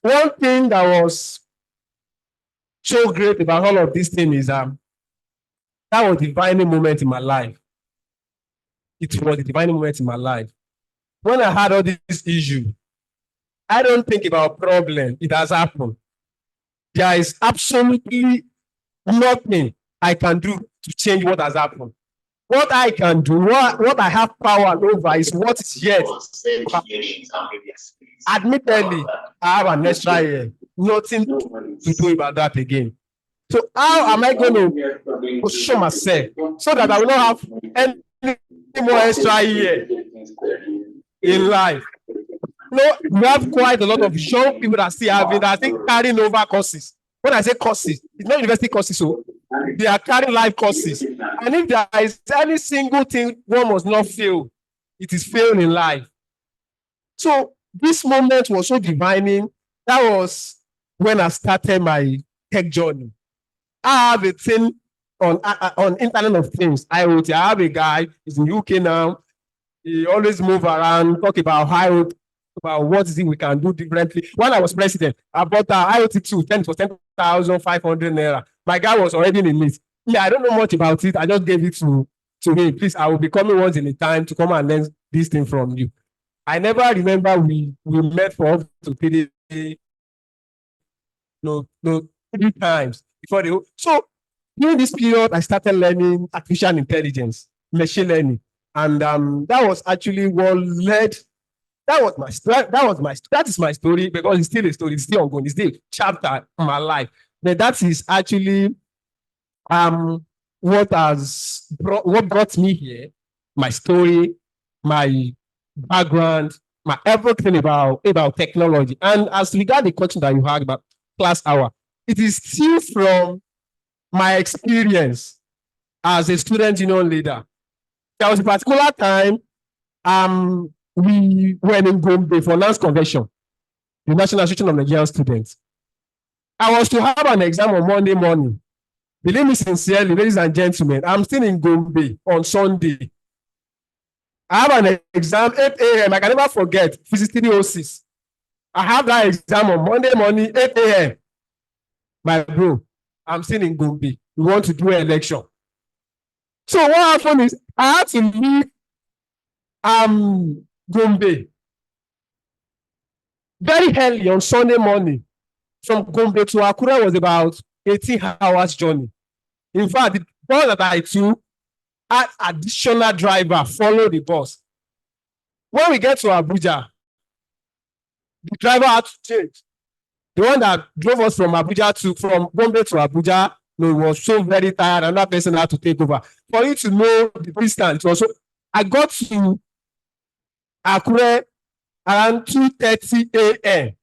one thing that was so great about all of this thing is that was the defining moment in my life. It was the defining moment in my life. When I had all this issue, I don't think about problem. It has happened. There is absolutely nothing I can do to change what has happened. What I can do, what I have power over is what is yet. Admittedly, I have an extra year. Nothing to do about that again. So how am I going to position myself so that I will not have any more extra year in life? No, we have quite a lot of young people that still have it, I think, carrying over courses. When I say courses, it's not university courses, so they are carrying life courses. And if there is any single thing one must not fail, it is failing in life. So this moment was so defining. That was when I started my tech journey. I have a thing on Internet of Things, IoT. I have a guy, he's in UK now. He always move around, talk about IoT, about what is it we can do differently. When I was president, I bought an IoT tool, 10,500 naira. My guy was already in it. Yeah, I don't know much about it. I just gave it to him. Please, I will be coming once in a time to come and learn this thing from you. I never remember we met for up to 3 times before the. So during this period, I started learning artificial intelligence, machine learning, and that was actually what led that is my story because it's still a story, it's still ongoing, it's still a chapter in my life. But that is actually what brought me here, my story, my background, my everything about technology. And as regard the question that you had about class hour, it is still from my experience as a student union leader. There was a particular time we were in Gombe for Lance Convention, the National Association of Nigerian Students. I was to have an exam on Monday morning. Believe me sincerely, ladies and gentlemen, I'm still in Gombe on Sunday. I have an exam 8 a.m. I can never forget, Physics 306. I have that exam on Monday morning, 8 a.m. My bro, I'm still in Gombe. We want to do an election. So what happened is I had to leave Gombe very early on Sunday morning. From Gombe to Akure was about 18 hours journey. In fact, the bus that I took had additional driver follow the bus. When we get to Abuja, the driver had to change. The one that drove us from Gombe to Abuja, was so very tired, and that person had to take over. For you to know the distance, also, I got to Akure around 2:30 a.m.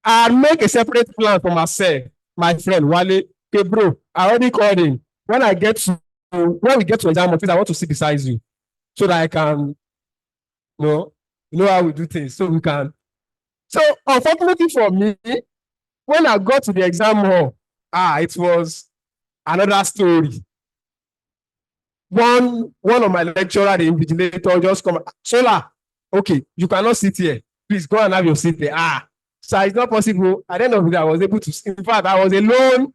I make a separate plan for myself, my friend Wale. Okay, bro, I already called him. When we get to exam office, I want to sit beside you so that I can, know how we do things. So we can. So unfortunately for me, when I got to the exam hall, it was another story. One of my lecturer, the invigilator, just come. Sola, okay, you cannot sit here. Please go and have your seat there. So it's not possible. At the end of the day, I was able to. In fact, I was alone,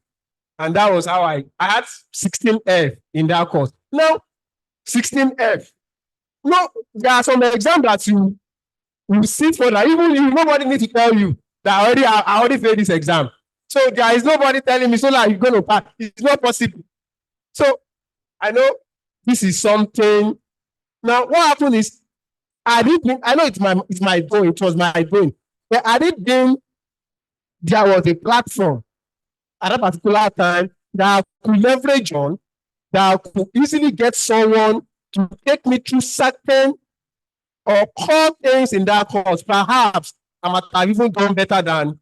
and that was how I had 16F in that course. Now, 16F. No, there are some exams that you sit for that. Even if nobody needs to tell you that I already failed this exam. So there is nobody telling me, so that you're going to pass. It's not possible. So I know this is something. Now, what happened is, I know it's my brain, it was my brain. But I didn't think there was a platform at that particular time that I could leverage on, that I could easily get someone to take me through certain or core things in that course. Perhaps I might have even done better than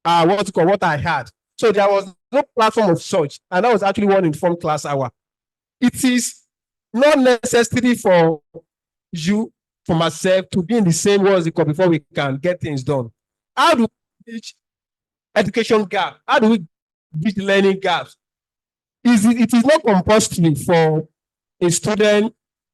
what I had. So there was no platform of such, and that was actually one informed class hour. It is not necessary for you, for myself, to be in the same world before we can get things done. How do we bridge education gap? How do we bridge learning gaps? It is not compulsory for a student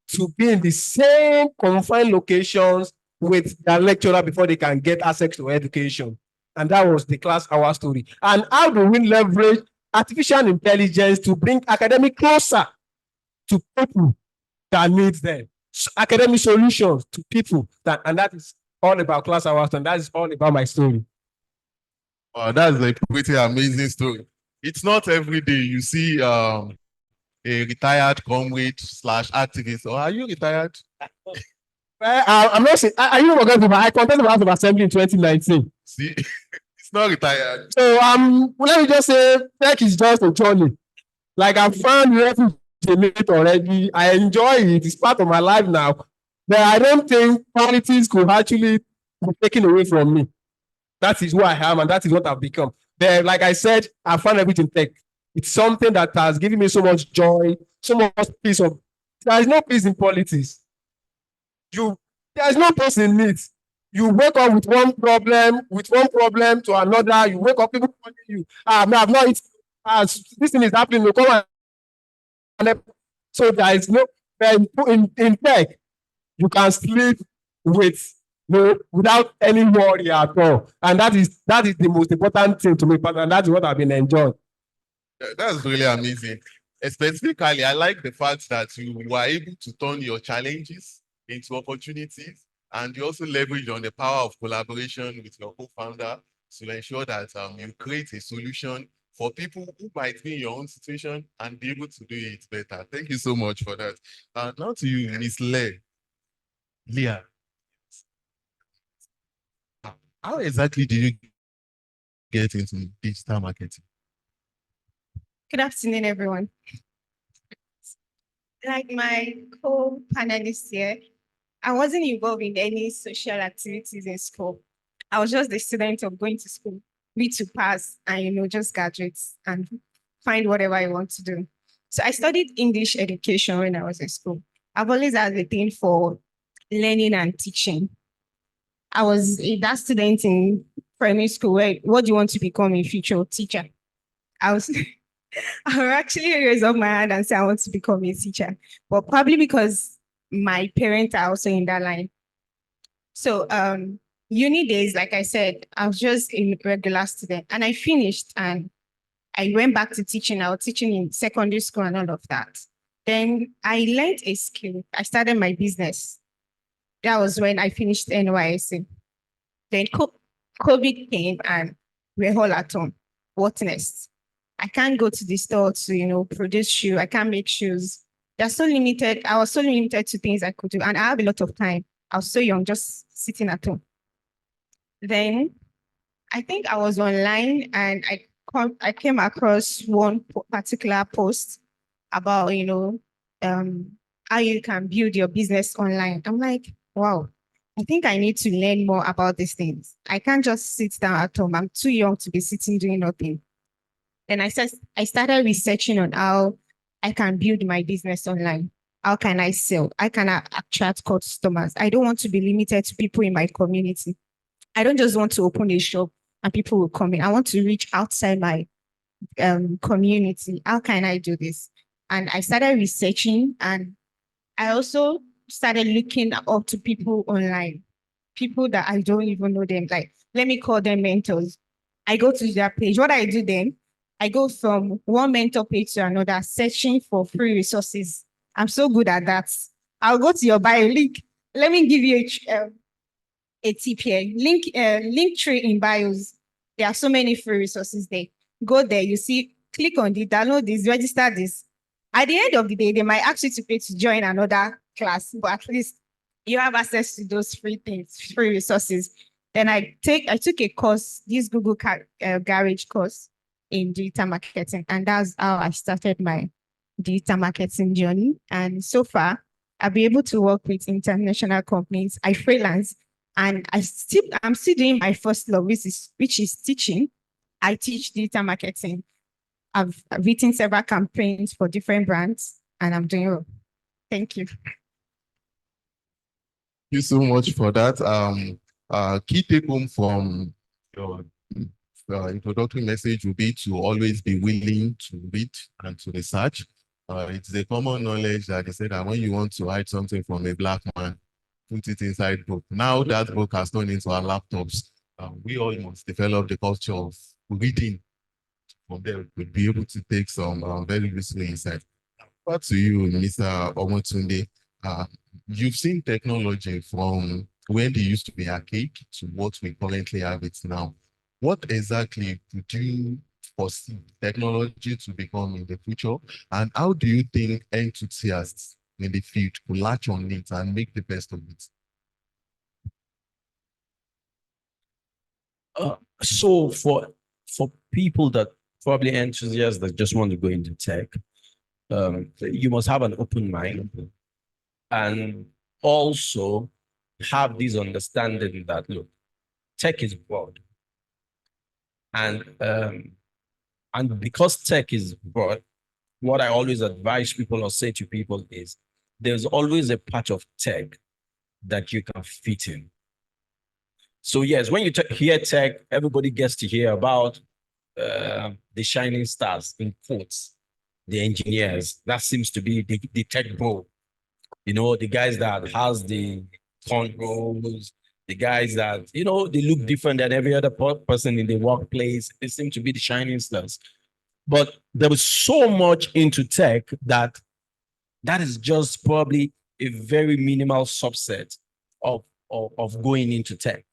to be in the same confined locations with their lecturer before they can get access to education. And that was the class hour story. And how do we leverage artificial intelligence to bring academic closer to people that need them? Academic solutions to people and that is all about class hours, and that is all about my story. Oh, that's a pretty amazing story. It's not every day you see a retired comrade / activist. Or are you retired? I'm not saying I even forgot about I contested the House of Assembly in 2019. See, it's not retired. So let me just say tech is just a journey. Like I found refuge in it already. I enjoy it. It's part of my life now. But I don't think politics could actually be taken away from me. That is who I am, and that is what I've become. But like I said, I found everything tech. It's something that has given me so much joy, so much peace of. There is no peace in politics. There is no peace in it. You wake up with one problem to another. You wake up, people calling you. I've not. This thing is happening. You come and so there is no in tech. You can sleep without any worry at all, and that is the most important thing to me. And that is what I've been enjoying. That's really amazing. Specifically, I like the fact that you were able to turn your challenges into opportunities, and you also leverage on the power of collaboration with your co-founder to ensure that you create a solution for people who might be in your own situation and be able to do it better. Thank you so much for that. Now to you, Ms. Leah. How exactly did you get into digital marketing? Good afternoon, everyone. Like my co-panelists here, I wasn't involved in any social activities in school. I was just the student of going to school, read to pass, and just graduate and find whatever I want to do. So I studied English education when I was in school. I've always had a thing for learning and teaching. I was that student in primary school where what do you want to become in future? Teacher. I was I will actually raise up my hand and say I want to become a teacher, but probably because my parents are also in that line. So uni days, like I said, I was just a regular student and I finished and I went back to teaching. I was teaching in secondary school and all of that. Then I learned a skill. I started my business. That was when I finished NYSC. Then COVID came and we're all at home. What next? I can't go to the store to, produce shoes. I can't make shoes. They're so limited. I was so limited to things I could do. And I have a lot of time. I was so young, just sitting at home. Then I think I was online and I came across one particular post about, how you can build your business online. I'm like, wow, I think I need to learn more about these things. I can't just sit down at home. I'm too young to be sitting doing nothing. Then I started researching on how I can build my business online. How can I sell? How can I attract customers? I don't want to be limited to people in my community. I don't just want to open a shop and people will come in. I want to reach outside my community. How can I do this? And I started researching and I also started looking up to people online, people that I don't even know them. Like, let me call them mentors. I go to their page. What I do then, I go from one mentor page to another, searching for free resources. I'm so good at that. I'll go to your bio link. Let me give you a tip here. Link tree in bios. There are so many free resources there. Go there, you see, click on it, download this, register this. At the end of the day, they might ask you to pay to join another class, but at least you have access to those free things, free resources. Then I took a course, this Google Garage course in digital marketing, and that's how I started my digital marketing journey. And so far, I'll be able to work with international companies. I freelance, and I'm still doing my first love, which is teaching. I teach digital marketing. I've written several campaigns for different brands, and I'm doing well. Thank you. Thank you so much for that. Key take home from your introductory message will be to always be willing to read and to research. It's a common knowledge that they say that when you want to hide something from a black man, put it inside book. Now that book has turned into our laptops. We all must develop the culture of reading. From there, we'll be able to take some very useful insight. Back to you, Mr. Omotunde. You've seen technology from when they used to be archaic to what we currently have it now. What exactly would you foresee technology to become in the future? And how do you think enthusiasts in the field will latch on it and make the best of it? So for people that probably enthusiasts that just want to go into tech, you must have an open mind and also have this understanding that, look, tech is broad. And because tech is broad, what I always advise people or say to people is there's always a part of tech that you can fit in. So yes, when you hear tech, everybody gets to hear about the shining stars, in quotes, the engineers. That seems to be the tech bro. The guys that has the controls, the guys that, they look different than every other person in the workplace. They seem to be the shining stars. But there was so much into tech that is just probably a very minimal subset of going into tech.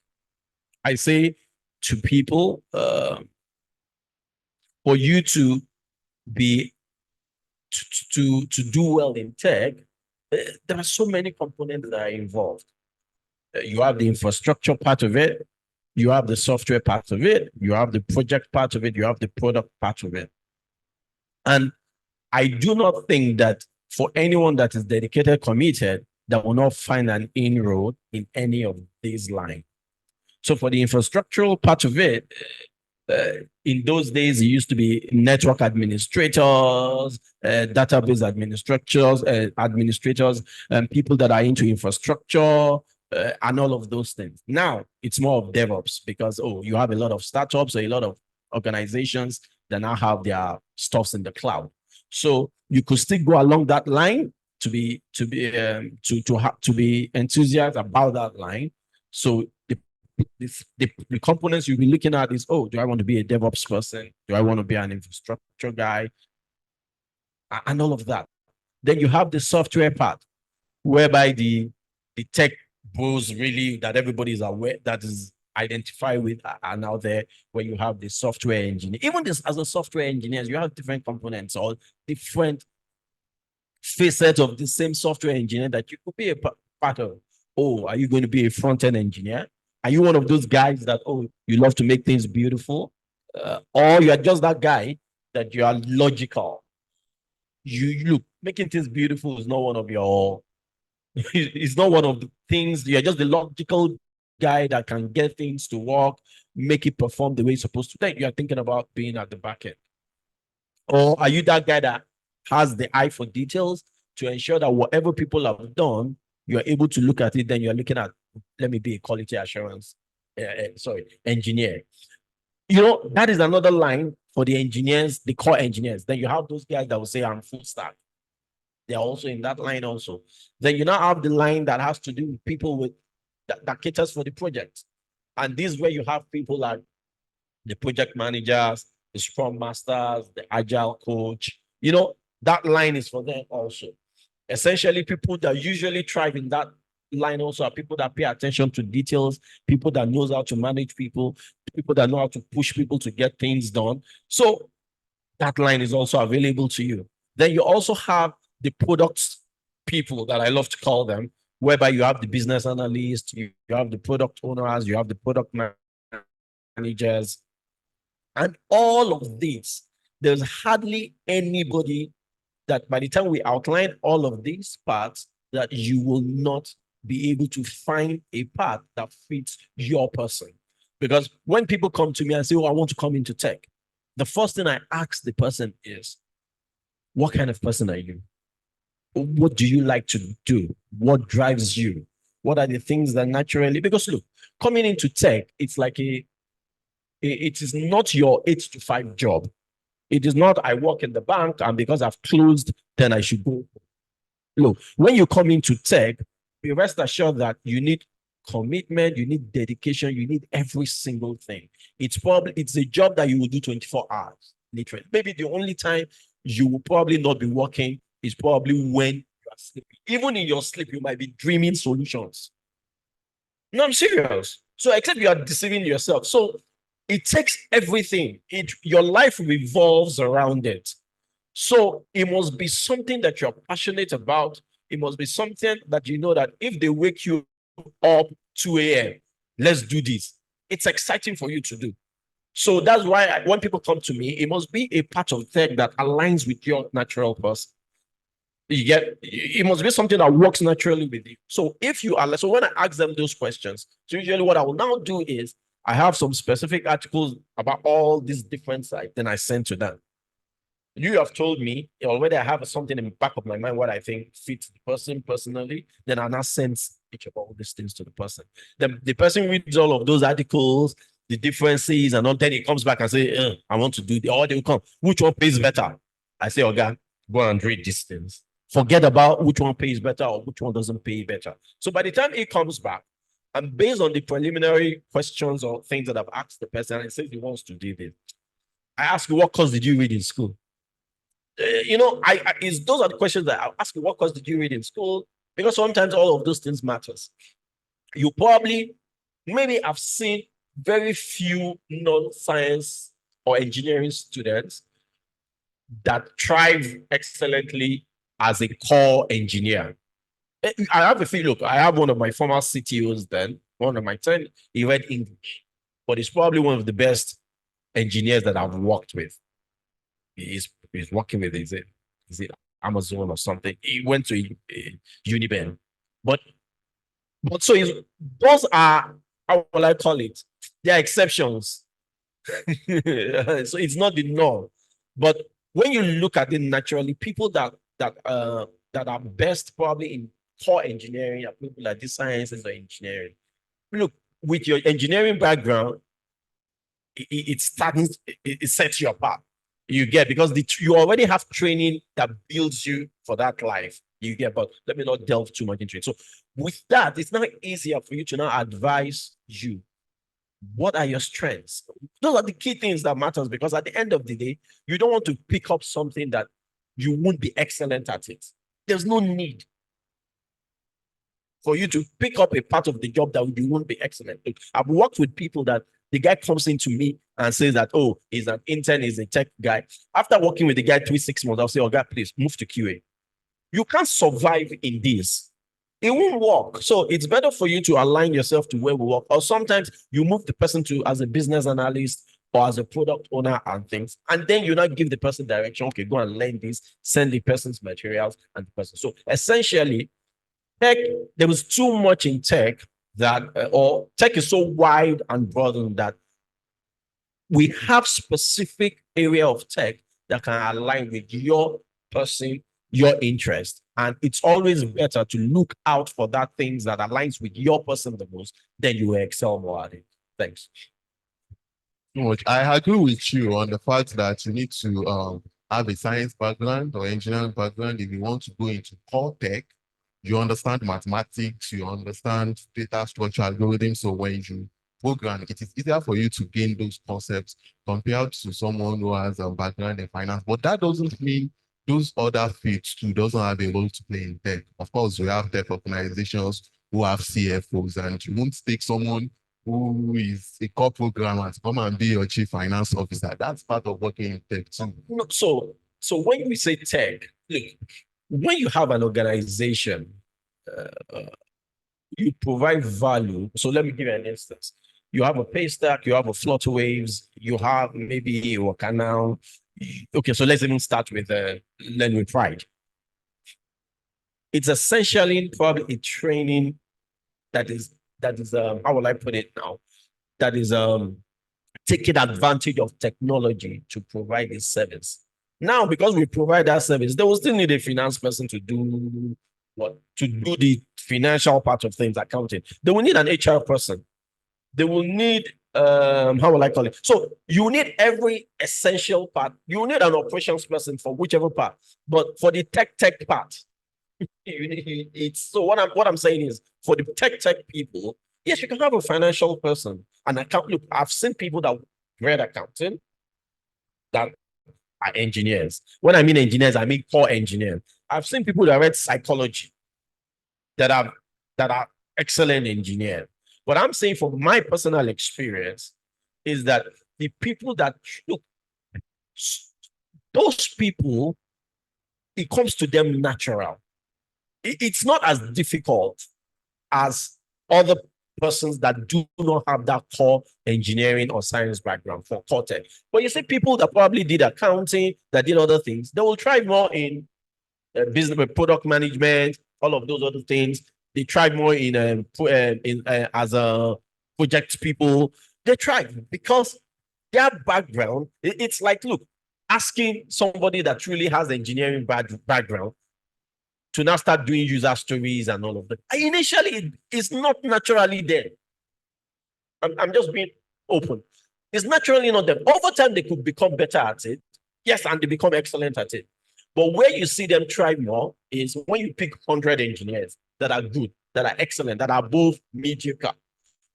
I say to people, for you to be to do well in tech, there are so many components that are involved. You have the infrastructure part of it. you have the software part of it, you have the project part of it, you have the product part of it. And I do not think that for anyone that is dedicated, committed, that will not find an inroad in any of these lines. So for the infrastructural part of it, in those days, it used to be network administrators, database administrators, and people that are into infrastructure, and all of those things. Now it's more of DevOps because, you have a lot of startups or a lot of organizations that now have their stuffs in the cloud. So you could still go along that line to be enthusiastic about that line. So the components you'll be looking at is, do I want to be a DevOps person? Do I want to be an infrastructure guy? And all of that. Then you have the software part, whereby the tech bros really that everybody is aware, that is identified with, are now there, where you have the software engineer. Even this, as a software engineers, you have different components or different facets of the same software engineer that you could be a part of. Are you going to be a front-end engineer? Are you one of those guys that, you love to make things beautiful? Or you are just that guy that you are logical? You look, making things beautiful is not one of your, it's not one of the things, you're just the logical guy that can get things to work, make it perform the way it's supposed to. Then you are thinking about being at the back end. Or are you that guy that has the eye for details to ensure that whatever people have done, you're able to look at it, then you're looking at, let me be a quality assurance, engineer. That is another line for the engineers, the core engineers. Then you have those guys that will say, I'm full stack. They're also in that line also. Then you now have the line that has to do with people with that caters for the project. And this is where you have people like the project managers, the scrum masters, the agile coach. That line is for them also. Essentially, people that usually thrive in that line also are people that pay attention to details, people that knows how to manage people that know how to push people to get things done. So that line is also available to you. Then you also have the products people that I love to call them, whereby you have the business analyst, you have the product owners, you have the product managers, and all of these. There's hardly anybody that by the time we outline all of these parts, that you will not be able to find a path that fits your person. Because when people come to me and say, I want to come into tech, the first thing I ask the person is, what kind of person are you? What do you like to do? What drives you? What are the things that naturally, because look, coming into tech, it's like it is not your 8 to 5 job. It is not, I work in the bank and because I've closed, then I should go. Look, when you come into tech, be rest assured that you need commitment, you need dedication, you need every single thing. It's a job that you will do 24 hours, literally. Maybe the only time you will probably not be working is probably when you are sleeping. Even in your sleep, you might be dreaming solutions. No, I'm serious. So except you are deceiving yourself. So it takes everything. Your life revolves around it. So it must be something that you're passionate about. It must be something that you know that if they wake you up 2 a.m., let's do this. It's exciting for you to do. So that's why when people come to me, it must be a part of tech that aligns with your natural person. It must be something that works naturally with you. So so when I ask them those questions, so usually what I will now do is I have some specific articles about all these different sites, then I send to them. You have told me already, I have something in the back of my mind what I think fits the person personally, then I now send each of all these things to the person. Then the person reads all of those articles, the differences, and then he comes back and say, I want to do the, or they will come, which one pays better? I say, okay, go and read these things. Forget about which one pays better or which one doesn't pay better. So by the time he comes back, and based on the preliminary questions or things that I've asked the person, and says he wants to do this, I ask you, what course did you read in school? Those are the questions that I'll ask you. What course did you read in school? Because sometimes all of those things matters. You probably, maybe I've seen very few non-science or engineering students that thrive excellently as a core engineer. I have a few, look, I have one of my former CTOs then, one of my 10, he read English. but he's probably one of the best engineers that I've worked with. He's working with, is it Amazon or something? He went to Uniben. But so those are, how will I call it? They are exceptions. So it's not the norm. But when you look at it naturally, people that are best probably in core engineering are people like the sciences or engineering. Look, with your engineering background, it sets you apart. You get, because you already have training that builds you for that life. You get, but let me not delve too much into it. So with that, it's not easier for you to now advise you. What are your strengths? Those are the key things that matters, because at the end of the day, you don't want to pick up something that you won't be excellent at it. There's no need for you to pick up a part of the job that you won't be excellent. I've worked with people that the guy comes into me and says that, oh, he's an intern, he's a tech guy. After working with the guy 6 months, I'll say, oh, God, please move to QA. You can't survive in this. It won't work. So it's better for you to align yourself to where we work. Or sometimes you move the person to as a business analyst or as a product owner and things. And then you not give the person direction. Okay, go and learn this, send the person's materials and the person. So essentially, tech, there was too much in tech that, or tech is so wide and broad that we have specific area of tech that can align with your person, your interest. And it's always better to look out for that things that aligns with your person the most, then you will excel more at it. Thanks. I agree with you on the fact that you need to have a science background or engineering background if you want to go into core tech. You understand mathematics, you understand data structure algorithms. So when you program, it is easier for you to gain those concepts compared to someone who has a background in finance. But that doesn't mean those other fields too doesn't have a role to play in tech. Of course, we have tech organizations who have CFOs, and you won't take someone who is a core programmer to come and be your chief finance officer. That's part of working in tech too. So when we say tech, look, when you have an organization, you provide value. So let me give you an instance. You have a Paystack, you have a Flutterwaves, you have maybe a Workanow. Okay, so let's even start with Learn with Pride. It's essentially probably a training that is how will I put it now? That is taking advantage of technology to provide a service. Now, because we provide that service, they will still need a finance person to do what? To do the financial part of things, accounting. They will need an HR person. They will need, how will I call it? So you need every essential part. You need an operations person for whichever part. But for the tech part, so what I'm saying is, for the tech people, yes, you can have a financial person, an account. Look, I've seen people that read accounting that are engineers. When I mean engineers, I mean core engineers. I've seen people that read psychology that are excellent engineers. What I'm saying from my personal experience is that the people that look, those people, it comes to them natural. It's not as difficult as other persons that do not have that core engineering or science background for core tech. But you see people that probably did accounting, that did other things, they will try more in business, product management, all of those other things. They try more in as a project people. They try because their background, it's like, look, asking somebody that really has engineering background to now start doing user stories and all of that. Initially, it's not naturally there. I'm just being open. It's naturally not there. Over time, they could become better at it. Yes, and they become excellent at it. But where you see them try more is when you pick 100 engineers that are good, that are excellent, that are both mediocre.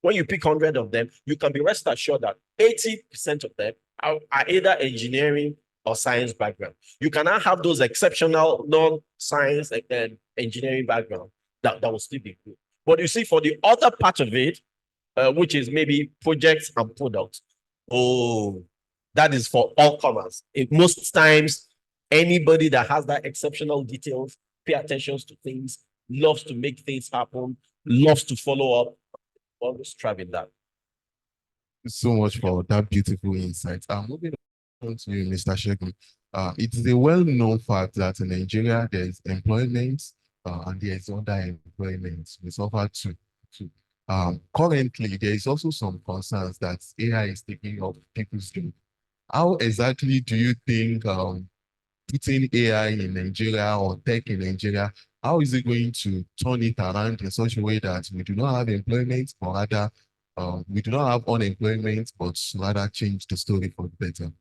When you pick 100 of them, you can be rest assured that 80% of them are either engineering or science background. You cannot have those exceptional non-science and engineering background that will still be good. But you see, for the other part of it, which is maybe projects and products, that is for all comers. Most times, anybody that has that exceptional details, pay attention to things, loves to make things happen, loves to follow up, always strive in that. so much for that beautiful insight. Moving on to you, Mr. Shegun. It is a well-known fact that in Nigeria there is employment and there is underemployment. We suffer too. Currently, there is also some concerns that AI is taking up people's jobs. How exactly do you think putting AI in Nigeria or tech in Nigeria, how is it going to turn it around in such a way that we do not have employment, or rather, we do not have unemployment, but rather change the story for the better?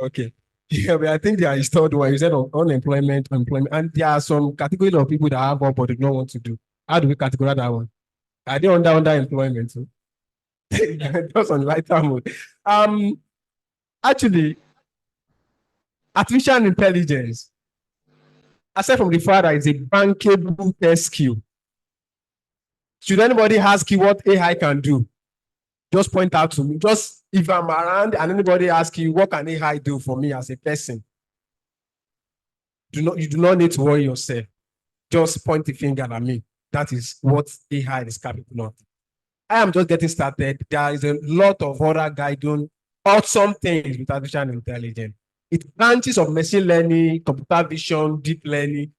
Okay. Yeah, but I think there is third one. You said unemployment, employment, and there are some categories of people that have work but do not want to do. How do we categorize that one? Are they underemployment? So? Just on lighter mode. Actually, artificial intelligence, aside from the fact that it's a bankable test skill, should anybody ask you what AI can do, just point out to me. Just if I'm around and anybody asks you, what can AI do for me as a person? You do not need to worry yourself. Just point the finger at me. That is what AI is capable of. I am just getting started. There is a lot of other guidance, awesome things with artificial intelligence. It branches of machine learning, computer vision, deep learning.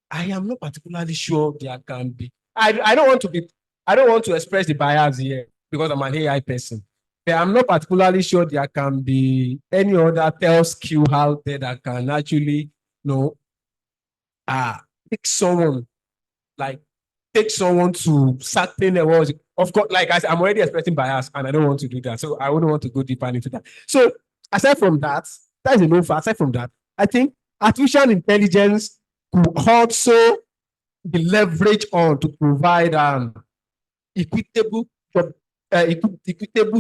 I am not particularly sure there can be. I don't want to express the bias here because I'm an AI person. But I'm not particularly sure there can be any other tell skill out there that can actually, take someone to certain levels. Of course, like I said, I'm already expressing bias and I don't want to do that. So I wouldn't want to go deeper into that. So aside from that, that is a no fact. Aside from that, I think artificial intelligence could also be leveraged on to provide equitable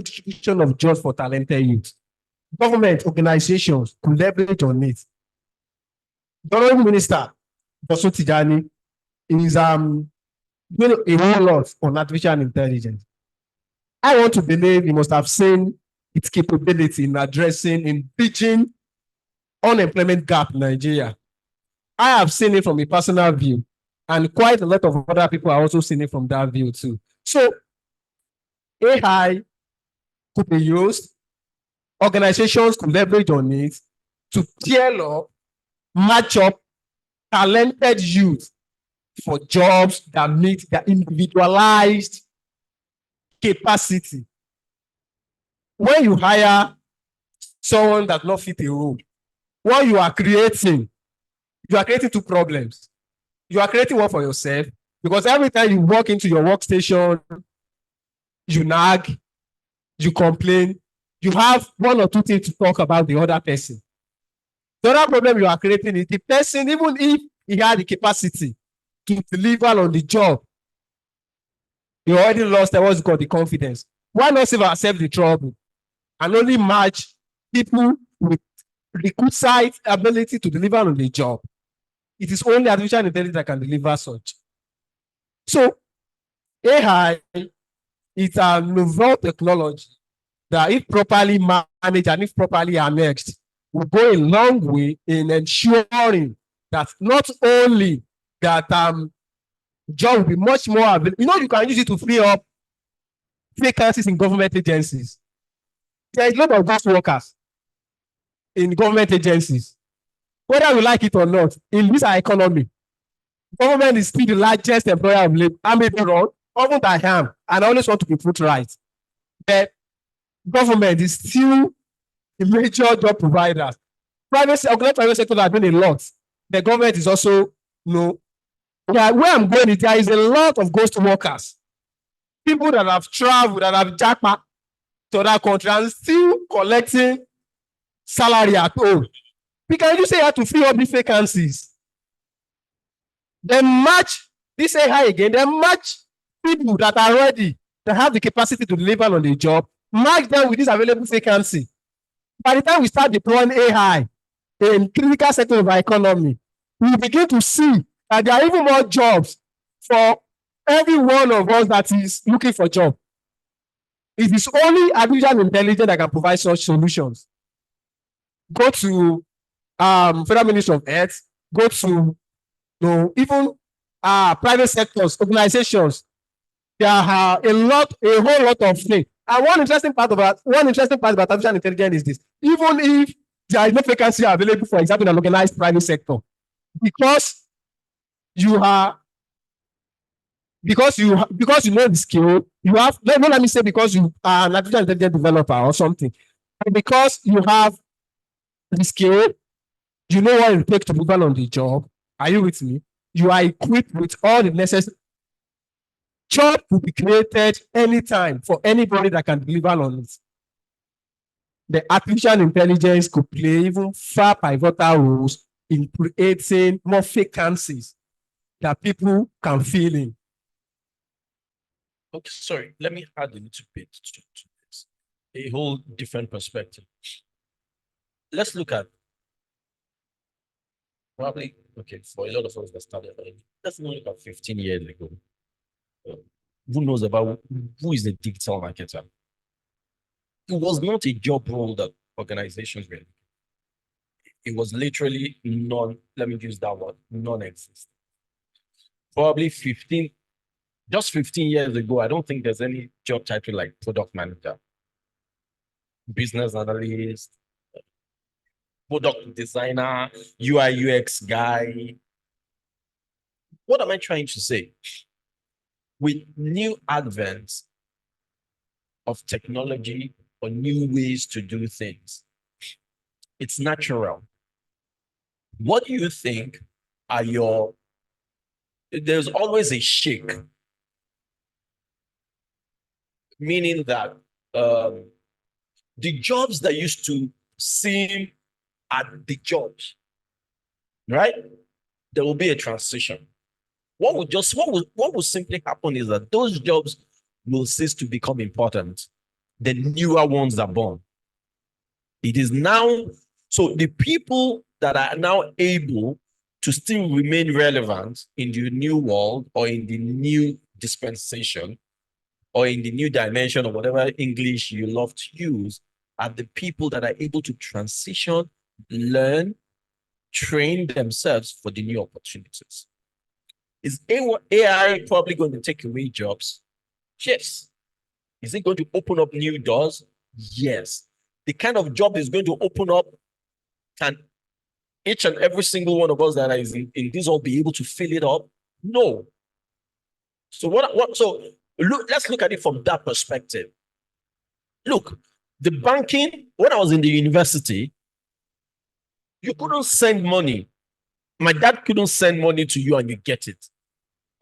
distribution of jobs for talented youth. Government organizations could leverage on it. The Honorable Minister, Bosun Tijani, is doing a whole lot on artificial intelligence. I want to believe he must have seen its capability in bridging unemployment gap in Nigeria. I have seen it from a personal view, and quite a lot of other people are also seeing it from that view too. So AI could be used, organizations could leverage on it to scale up, match up talented youth for jobs that meet their individualized capacity. When you hire someone that not fit a role, what you are creating two problems. You are creating one for yourself, because every time you walk into your workstation, you nag, you complain, you have one or two things to talk about the other person. The other problem you are creating is the person, even if he had the capacity to deliver on the job, you already lost what's called the confidence. Why not save ourselves the trouble and only match people with requisite ability to deliver on the job? It is only artificial intelligence that can deliver such. So AI is a novel technology that, if properly managed and if properly harnessed, will go a long way in ensuring that not only that job will be much more available. You can use it to free up vacancies in government agencies. There is a lot of ghost workers in government agencies. Whether we like it or not, in this our economy, government is still the largest employer of labor. I may be wrong, often I am, and I always want to be put right. But government is still the major job provider. Private sector are doing a lot. The government is also, where I'm going is there is a lot of ghost workers. People that have traveled, that have jackpot to that country and still collecting salary at home. We can just say how to free up the vacancies. Then match this AI again, then match people that are ready, that have the capacity to deliver on the job, match them with this available vacancy. By the time we start deploying AI in critical sectors of our economy, we begin to see that there are even more jobs for every one of us that is looking for a job. It is only artificial intelligence that can provide such solutions. Go to Federal Ministry of Health, go to even private sectors, organizations. There are a whole lot of things. And one interesting part about artificial intelligence is this: even if there is no vacancy available, for example, in an organized private sector, because you know the skill, you have, let me say, because you are an artificial intelligence developer or something, and because you have the skill, you know what it takes to move on the job. Are you with me? You are equipped with all the necessary. Job will be created anytime for anybody that can deliver on it. The artificial intelligence could play even far pivotal roles in creating more vacancies that people can fill in. Okay, sorry, let me add a little bit to this. A whole different perspective. Let's look at probably, okay, for a lot of us that started already, let's look at 15 years ago. Who knows about who is a digital marketer? It was not a job role that organizations were. It was literally let me use that word, non-existent. Probably 15 years ago, I don't think there's any job title like product manager, business analyst, product designer, UI UX guy. What am I trying to say? With new advents of technology or new ways to do things, it's natural. What do you think are there's always a shake, meaning that the jobs that used to seem at the jobs, right? There will be a transition. What will simply happen is that those jobs will cease to become important. The newer ones are born. It is now, so the people that are now able to still remain relevant in the new world or in the new dispensation or in the new dimension or whatever English you love to use are the people that are able to transition, learn, train themselves for the new opportunities. Is AI probably going to take away jobs? Yes. Is it going to open up new doors? Yes. The kind of job is going to open up, can each and every single one of us that is in this all be able to fill it up? No. So let's look at it from that perspective. Look, the banking, when I was in the university, you couldn't send money. My dad couldn't send money to you and you get it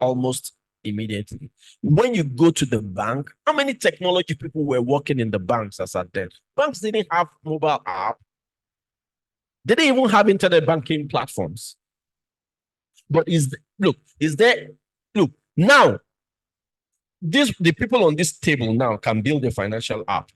almost immediately. When you go to the bank, how many technology people were working in the banks as at then? Banks didn't have mobile app. They didn't even have internet banking platforms. But now, the people on this table now can build a financial app.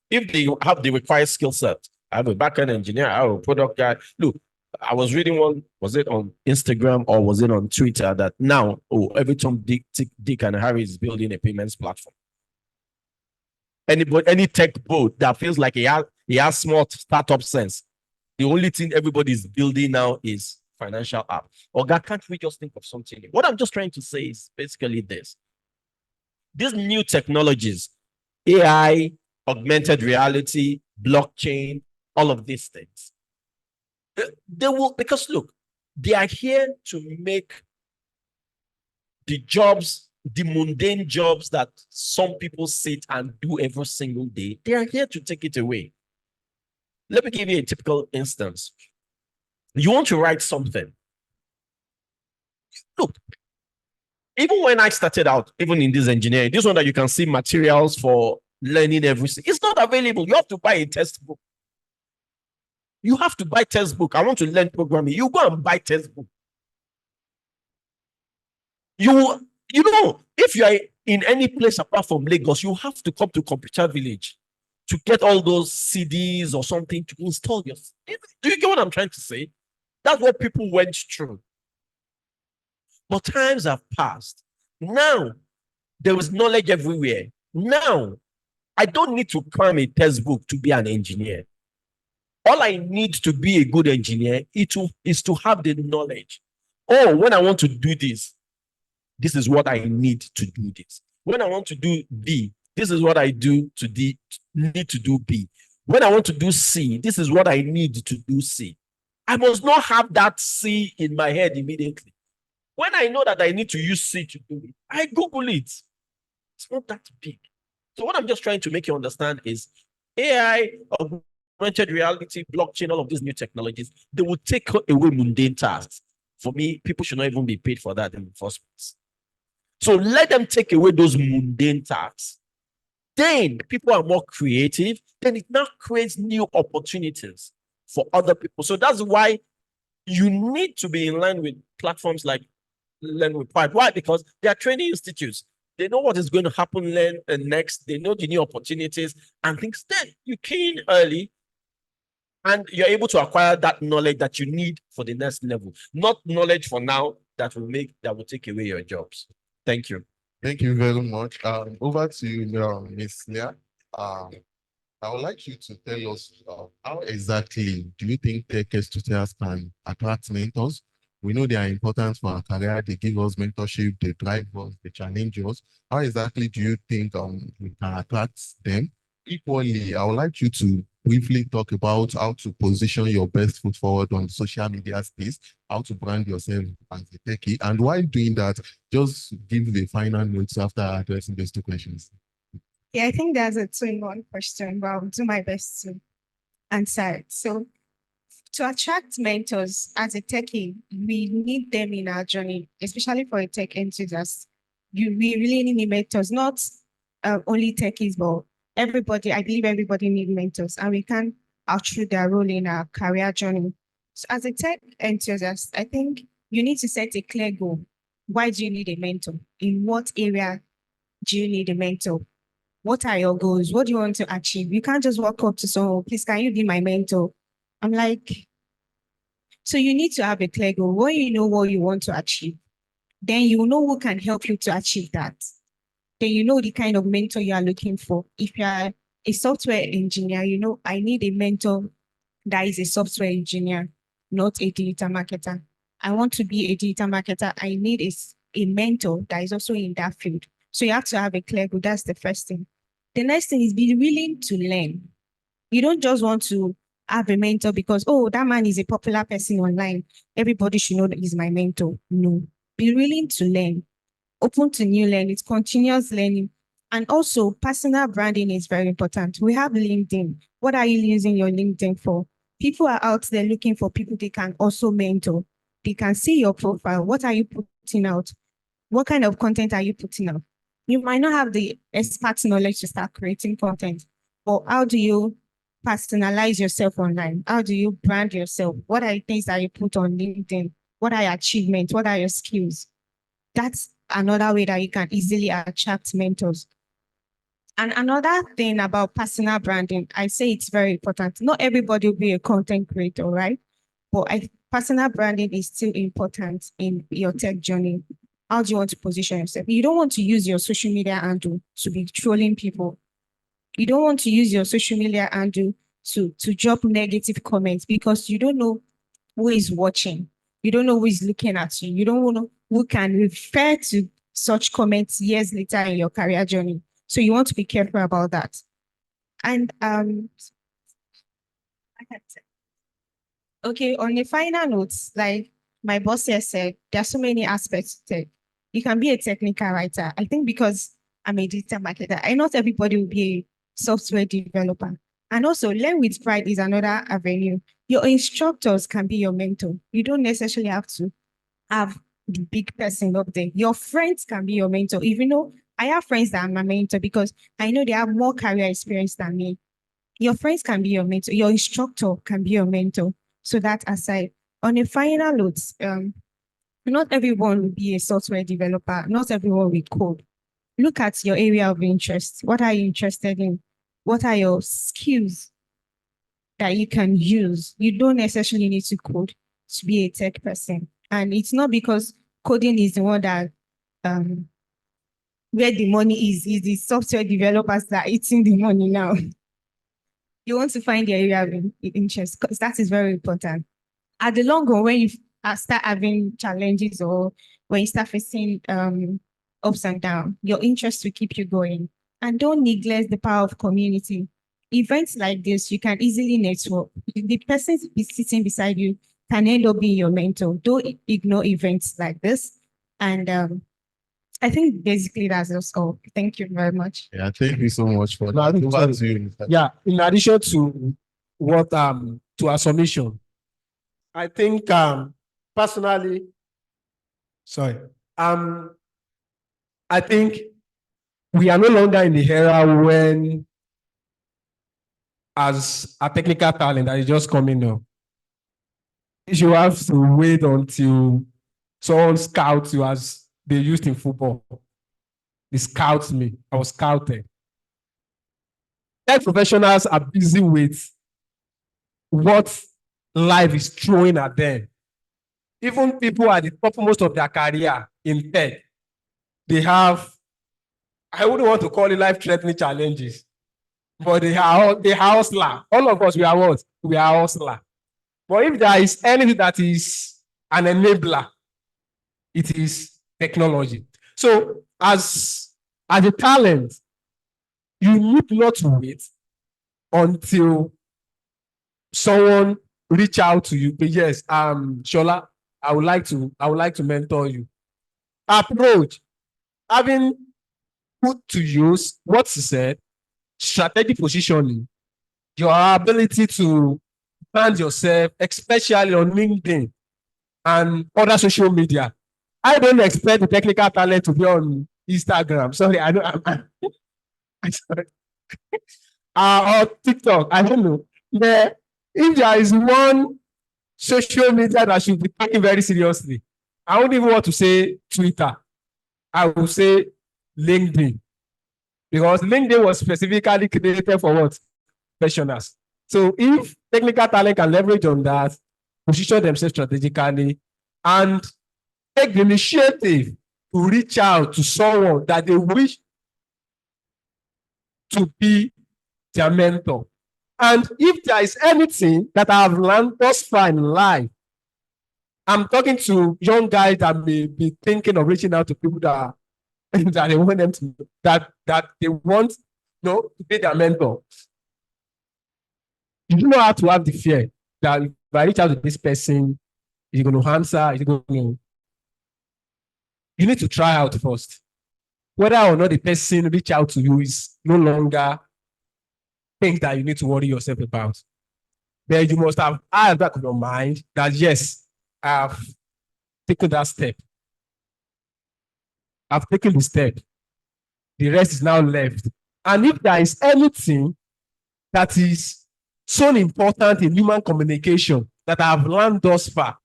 If they have the required skill set, I have a backend engineer, I have a product guy. Look, I was reading one, was it on Instagram or was it on Twitter, that now, every Tom, Dick and Harry is building a payments platform. Any tech boat that feels like he has small startup sense, the only thing everybody is building now is financial app. Or God, can't we just think of something new? What I'm just trying to say is basically this. These new technologies, AI, augmented reality, blockchain, all of these things, they will, because look, they are here to make the jobs, the mundane jobs that some people sit and do every single day, they are here to take it away. Let me give you a typical instance. You want to write something. Look, even when I started out, even in this engineering, this one that you can see materials for learning everything, it's not available. You have to buy a textbook. You have to buy textbook. I want to learn programming. You go and buy textbook. You know, if you are in any place apart from Lagos, you have to come to Computer Village to get all those CDs or something to install your. Do you get what I'm trying to say? That's what people went through. But times have passed. Now, there is knowledge everywhere. Now, I don't need to cram a textbook to be an engineer. All I need to be a good engineer is to have the knowledge. Oh, when I want to do this, this is what I need to do this. When I want to do B, this is what I need to do B. When I want to do C, this is what I need to do C. I must not have that C in my head immediately. When I know that I need to use C to do it, I Google it. It's not that big. So what I'm just trying to make you understand is AI, augmented reality, blockchain, all of these new technologies, they will take away mundane tasks. For me, people should not even be paid for that in the first place. So let them take away those mundane tasks. Then people are more creative. Then it now creates new opportunities for other people. So that's why you need to be in line with platforms like Learn with Pride. Why? Because they are training institutes. They know what is going to happen next. They know the new opportunities and things. Then you key in early and you're able to acquire that knowledge that you need for the next level. Not knowledge for now that will take away your jobs. Thank you. Thank you very much. Over to you, Ms. Leah. I would like you to tell us how exactly do you think tech students can attract mentors? We know they are important for our career. They give us mentorship, they drive us, they challenge us. How exactly do you think we can attract them? Equally, I would like you to briefly talk about how to position your best foot forward on social media space, how to brand yourself as a techie, and while doing that, just give the final notes after addressing those two questions. Yeah, I think that's a two-in-one question, but I'll do my best to answer it. So to attract mentors as a techie, we need them in our journey, especially for a tech enthusiast. We really need mentors, not only techies, but everybody. I believe everybody needs mentors, and we can outthrough their role in our career journey. So as a tech enthusiast, I think you need to set a clear goal. Why do you need a mentor? In what area do you need a mentor? What are your goals? What do you want to achieve? You can't just walk up to someone, please, can you be my mentor? I'm like, so you need to have a clear goal. When you know what you want to achieve, then you know who can help you to achieve that. Then you know the kind of mentor you are looking for. If you are a software engineer, you know, I need a mentor that is a software engineer, not a digital marketer. I want to be a digital marketer. I need a mentor that is also in that field. So you have to have a clear goal. That's the first thing. The next thing is be willing to learn. You don't just want to have a mentor because, oh, that man is a popular person online. Everybody should know that he's my mentor. No, be willing to learn. Open to new learning, it's continuous learning. And also personal branding is very important. We have LinkedIn. What are you using your LinkedIn for? People are out there looking for people they can also mentor. They can see your profile. What are you putting out? What kind of content are you putting out? You might not have the expert knowledge to start creating content, but how do you personalize yourself online? How do you brand yourself? What are the things that you put on LinkedIn? What are your achievements? What are your skills? That's another way that you can easily attract mentors. And another thing about personal branding, I say it's very important. Not everybody will be a content creator, right? But personal branding is still important in your tech journey. How do you want to position yourself? You don't want to use your social media handle to be trolling people. You don't want to use your social media handle to drop negative comments because you don't know who is watching. You don't know who is looking at you. You don't know who can refer to such comments years later in your career journey. So you want to be careful about that. And okay, on the final notes, like my boss here said, there are so many aspects to tech. You can be a technical writer. I think because I'm a digital marketer, I not everybody will be a software developer. And also Learn with Pride is another avenue. Your instructors can be your mentor. You don't necessarily have to have the big person up there. Your friends can be your mentor. Even though I have friends that are my mentor because I know they have more career experience than me. Your friends can be your mentor. Your instructor can be your mentor. So that aside, on a final note, not everyone will be a software developer. Not everyone will code. Look at your area of interest. What are you interested in? What are your skills that you can use? You don't necessarily need to code to be a tech person. And it's not because coding is the one that where the money is the software developers that are eating the money now. You want to find your area of interest because that is very important. At the long run, when you start having challenges or when you start facing ups and downs. Your interest will keep you going. And don't neglect the power of community. Events like this, you can easily network. The person sitting beside you can end up being your mentor. Don't ignore events like this. And I think basically that's just all. Thank you very much. Yeah, thank you so much for No, I that. think Over sorry. to you, Mr. Yeah, in addition to what to our submission, I think personally, sorry, I think we are no longer in the era when as a technical talent that is just coming up, you have to wait until someone scouts you as they used in football. They scout me. I was scouted. Tech professionals are busy with what life is throwing at them. Even people at the topmost of their career in tech, they have, I wouldn't want to call it life-threatening challenges, but they are hustler. All of us, we are what? We are hustler. But if there is anything that is an enabler, it is technology. So as a talent, you need not to wait until someone reach out to you. But yes, Shola, I would like to mentor you. Approach, having put to use what she said, strategic positioning, your ability to brand yourself, especially on LinkedIn and other social media. I don't expect the technical talent to be on Instagram. Sorry, I don't. I'm sorry. Or TikTok. I don't know. But if there is one social media that should be taken very seriously, I wouldn't even want to say Twitter. I will say LinkedIn. Because LinkedIn was specifically created for what? Professionals. So if technical talent can leverage on that, position themselves strategically, and take the initiative to reach out to someone that they wish to be their mentor. And if there is anything that I have learned thus far in life, I'm talking to young guys that may be thinking of reaching out to people that, that they want them to, that they want, to be their mentor. You do not have to have the fear that if I reach out to this person, is going to answer, is going to. You need to try out first. Whether or not the person reach out to you is no longer things that you need to worry yourself about. Then you must have at the back of your mind that yes, I have taken that step. I've taken the step. The rest is now left. And if there is anything that is so important in human communication that I have learned thus far,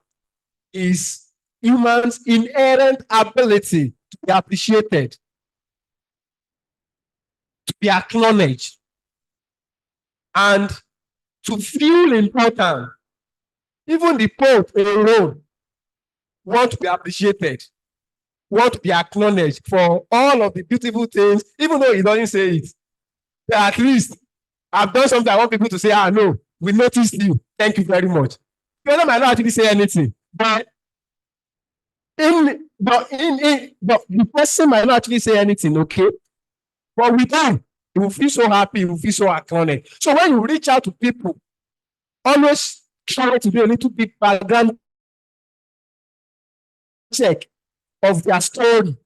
is humans' inherent ability to be appreciated, to be acknowledged, and to feel important. Even the Pope in Rome want to be appreciated, want to be acknowledged for all of the beautiful things, even though he doesn't say it. But at least I've done something I want people to say, no, we noticed you. Thank you very much. The might not actually say anything, but the person might not actually say anything, okay? But with time, you will feel so happy, you will feel so acknowledged. So when you reach out to people, always try to do a little bit background check of their story,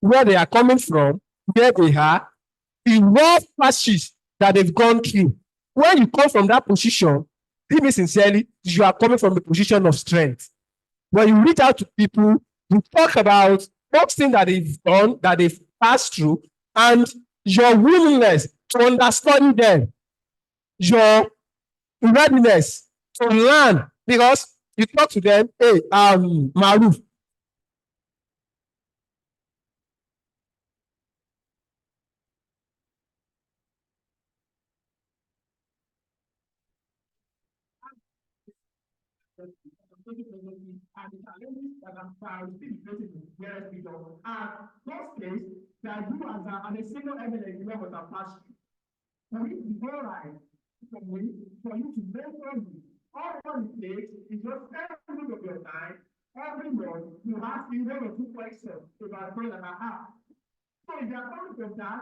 where they are coming from, where they are, the rough patches that they've gone through. When you come from that position, hear me sincerely, you are coming from a position of strength. When you reach out to people, you talk about those things that they've done, that they've passed through, and your willingness to understand them, your readiness to learn, because you talk to them, hey, Maruf, and the challenges that I'm facing where we don't. And those things that you as a single evidence you was a passion. For it to be all right for you to mentor you. All it takes is just every minute of your time, every month, you ask me 1 or 2 questions about the that I have. So if you are coming to that,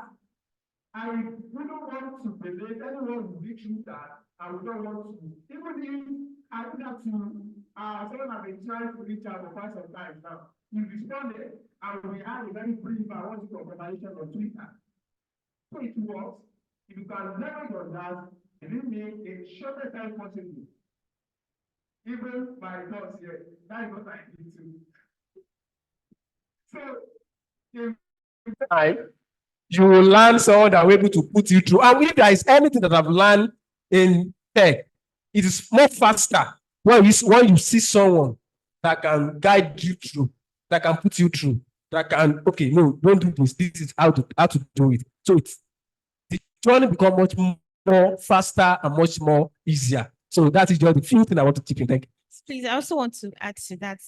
I wouldn't want to believe anyone who be through that. I would not want to, even if I would have to, someone have been trying to reach out for quite some time now. You responded, and we had a very brief, I want you conversation on Twitter. So it works. If you can leverage on that, believe me, in shorter time possible. Even my thoughts here, that is what I need to. So, in time, you will learn someone that will be able to put you through. And if there is anything that I've learned in tech, it is more faster when you see someone that can guide you through, that can put you through, that can, okay, no, don't do this. This is how to do it. So it's the journey become much more faster and much more easier. So that is just the few thing I want to keep in thank you. Please, I also want to add to that.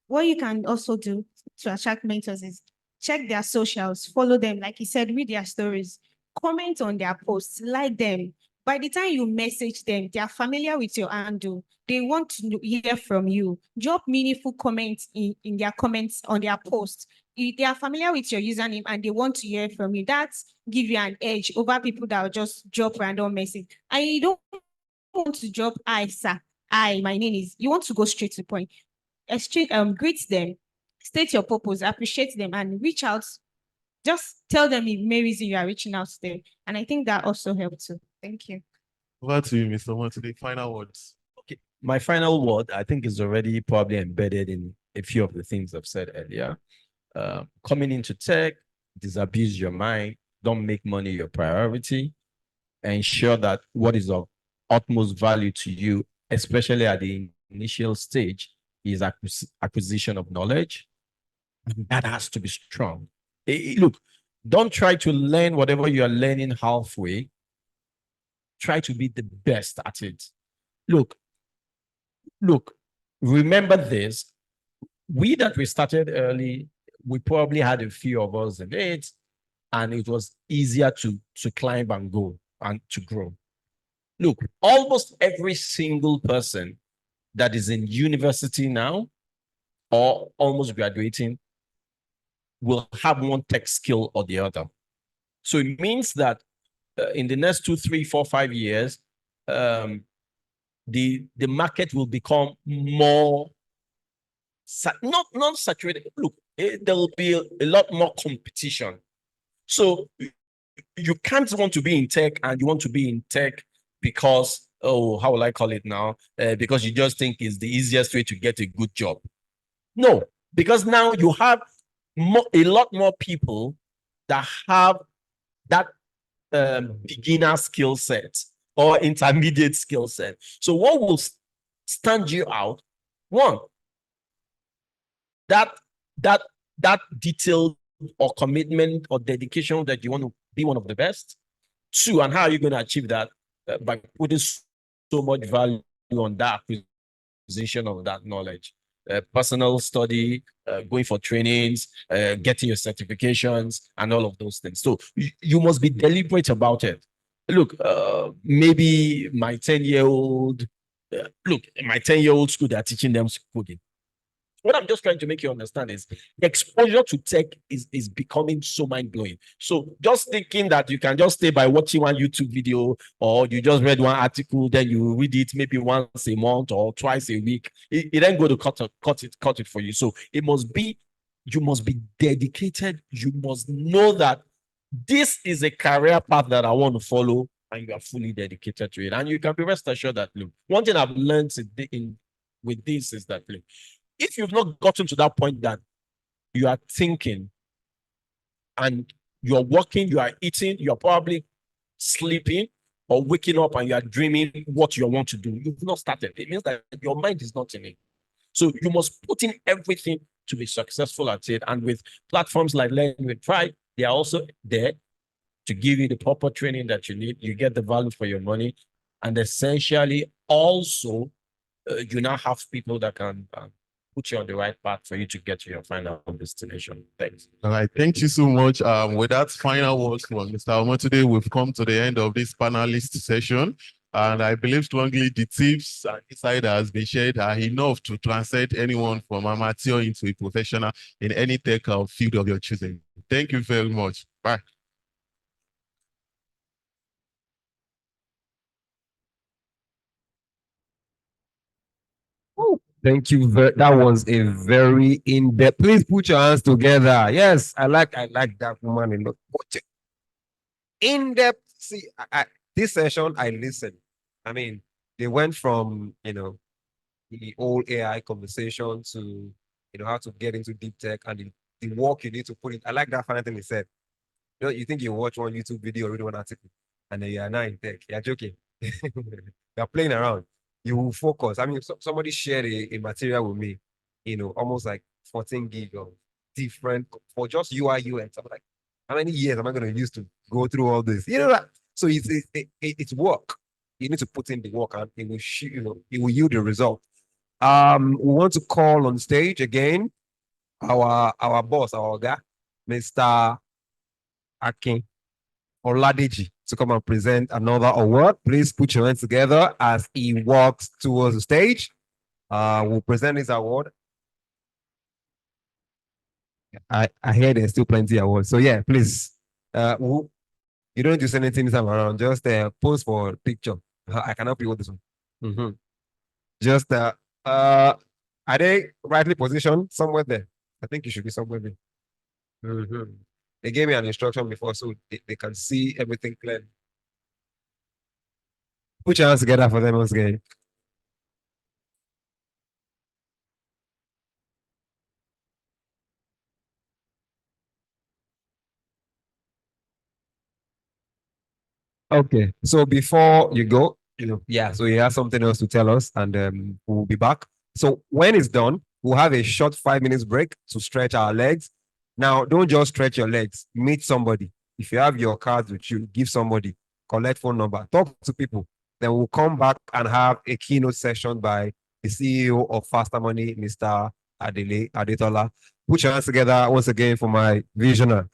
What you can also do to attract mentors is check their socials, follow them. Like you said, read their stories, comment on their posts, like them. By the time you message them, they are familiar with your handle. They want to hear from you. Drop meaningful comments in their comments on their posts. If they are familiar with your username and they want to hear from you, that's give you an edge over people that will just drop random message. And you don't want to drop, "Hi, sir. Hi, my name is." You want to go straight to the point. Greet them, state your purpose, appreciate them, and reach out. Just tell them the main reason you are reaching out to them. And I think that also helps too. Thank you. Over to you, Mr. Montoya. Final words. Okay. My final word, I think, is already probably embedded in a few of the things I've said earlier. Coming into tech, disabuse your mind. Don't make money your priority. Ensure that what is of utmost value to you, especially at the initial stage, is acquisition of knowledge. And that has to be strong. Look, don't try to learn whatever you are learning halfway. Try to be the best at it. Look, remember this. We started early, we probably had a few of us in it, and it was easier to climb and go and to grow. Look, almost every single person that is in university now or almost graduating will have one tech skill or the other. So it means that in the next 2, 3, 4, 5 years, the market will become more not saturated. Look, there will be a lot more competition. So you can't want to be in tech and you want to be in tech because, oh, how will I call it now? Because you just think it's the easiest way to get a good job. No, because now you have a lot more people that have that beginner skill set or intermediate skill set. So what will stand you out? One, that detail or commitment or dedication that you want to be one of the best. Two, and how are you going to achieve that? By putting so much value on that acquisition of that knowledge. Personal study, going for trainings, getting your certifications, and all of those things. So you must be deliberate about it. Look, maybe my 10-year-old, my 10-year-old school, they're teaching them coding. What I'm just trying to make you understand is the exposure to tech is becoming so mind-blowing. So just thinking that you can just stay by watching one YouTube video or you just read one article, then you read it maybe once a month or twice a week, it ain't going to cut it for you. So you must be dedicated. You must know that this is a career path that I want to follow and you are fully dedicated to it. And you can be rest assured that, look, one thing I've learned with this is that, look, if you've not gotten to that point that you are thinking and you're working, you are eating, you're probably sleeping or waking up and you are dreaming what you want to do, you've not started. It means that your mind is not in it. So you must put in everything to be successful at it. And with platforms like Learn with Pride, they are also there to give you the proper training that you need. You get the value for your money. And essentially also, you now have people that can put you on the right path for you to get to your final destination. Thanks. All right, thank you so much. With that final words from Mr. Omo today, we've come to the end of this panelist session. And I believe strongly the tips and insight that has been shared are enough to transcend anyone from amateur into a professional in any tech field of your choosing. Thank you very much. Bye. Thank you. That was a very in-depth. Please put your hands together. Yes, I like that woman in the in-depth. See, this session I listened. I mean, they went from the old AI conversation to how to get into deep tech and the work you need to put in. I like that final thing he said. You think you watch one YouTube video or read one article and then you are now in tech. You're joking. You're playing around. You will focus. I mean, somebody shared a material with me, almost like 14 gig of different for just UI UX. I'm like, how many years am I going to use to go through all this? That. So it's work. You need to put in the work and it will it will yield the result. We want to call on stage again our boss, our guy, Mr. Akin Oladeji, to come and present another award. Please put your hands together as he walks towards the stage. We'll present this award. I hear there's still plenty of awards. So yeah, please. You don't need to send anything this time around. Just pose for a picture. I can help you with this one. Just are they rightly positioned somewhere there? I think you should be somewhere there. They gave me an instruction before so they can see everything clearly. Put your hands together for them once again. Okay, so before you go, so he has something else to tell us and we'll be back. So when it's done, we'll have a short 5 minutes break to stretch our legs. Now, don't just stretch your legs, meet somebody. If you have your cards with you, give somebody, collect phone number, talk to people. Then we'll come back and have a keynote session by the CEO of Faster Money, Mr. Adele Adetola. Put your hands together once again for my visionary.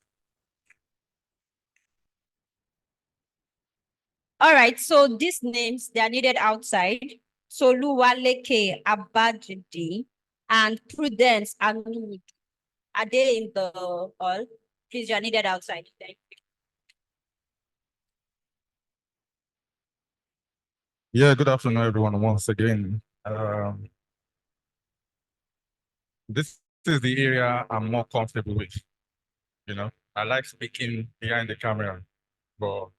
All right, so these names, they are needed outside. So Luwaleke Abajidi and Prudence Amid. Are they in the hall? Please, you are needed outside. Thank you. Yeah, good afternoon, everyone, once again. This is the area I'm more comfortable with. I like speaking behind the camera, but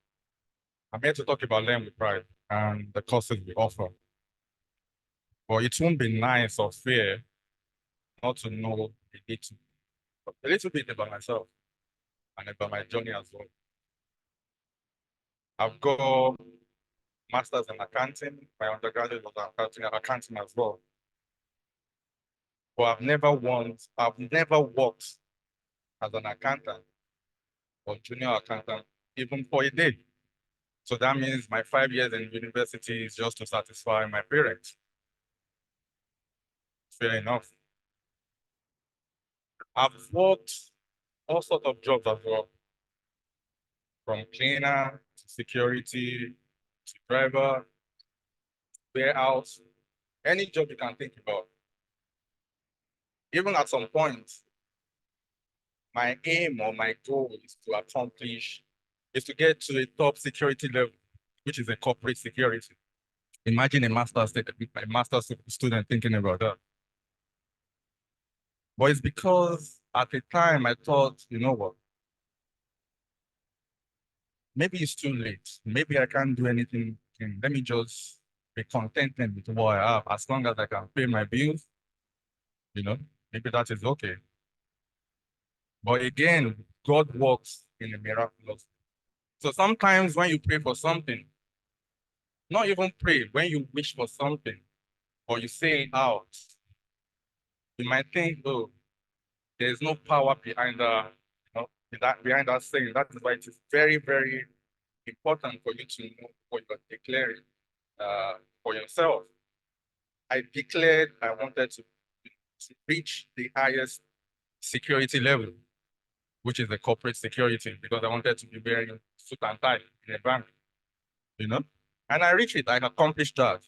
I'm here to talk about Learn with Pride and the courses we offer. But it won't be nice or fair not to know a little bit about myself and about my journey as well. I've got master's in accounting. My undergraduate was accounting as well. But I've never worked as an accountant or junior accountant, even for a day. So that means my 5 years in university is just to satisfy my parents. Fair enough. I've worked all sorts of jobs as well, from cleaner to security to driver, warehouse, any job you can think about. Even at some point, my aim or my goal is to get to a top security level, which is a corporate security. Imagine a master's student thinking about that. But it's because at the time I thought, you know what? Maybe it's too late. Maybe I can't do anything. Let me just be contented with what I have as long as I can pay my bills. Maybe that is okay. But again, God works in a miraculous. So sometimes when you pray for something, not even pray, when you wish for something or you say it out, you might think, oh, there's no power behind behind that saying. That is why it is very, very important for you to know what you're declaring for yourself. I declared I wanted to reach the highest security level, which is the corporate security, because I wanted to be wearing suit and tie in a bank, And I reached it, I accomplished that.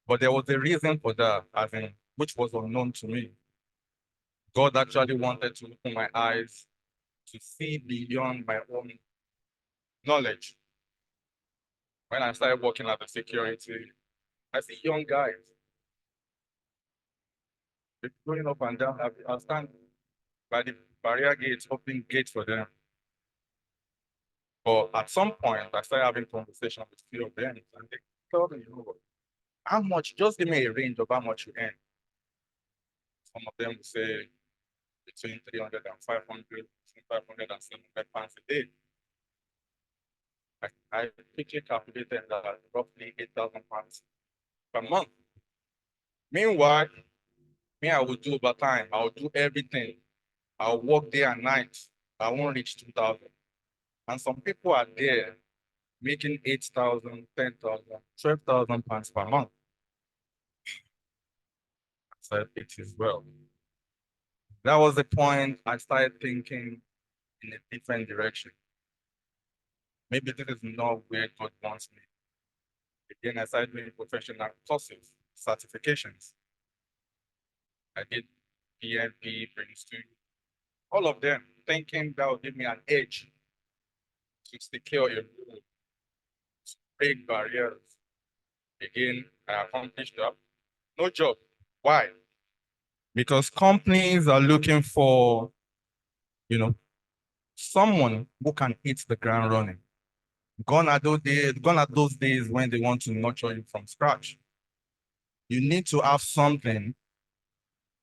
But there was a reason for that, which was unknown to me. God actually wanted to open my eyes to see beyond my own knowledge. When I started working at the security, I see young guys. They're going up and down. I'll stand by the barrier gates, opening gates for them. But at some point, I started having conversation with few of them, and they told me, you know what, how much, just give me a range of how much you earn. Some of them will say between 300 and 500, between 500 and 700 pounds a day. I quickly calculated that roughly 8,000 pounds per month. Meanwhile, me, I will do overtime. I'll do everything. I'll work day and night. I won't reach 2,000. And some people are there making 8,000, 10,000, 12,000 pounds per month. So it is well. That was the point I started thinking in a different direction. Maybe this is not where God wants me. Again, I started doing professional courses, certifications. I did PNP, Prince 2, all of them, thinking that would give me an edge to secure a role, to break barriers. Again, I accomplished that. No job. Why? Because companies are looking for, someone who can hit the ground running. Gone are those days when they want to nurture you from scratch. You need to have something,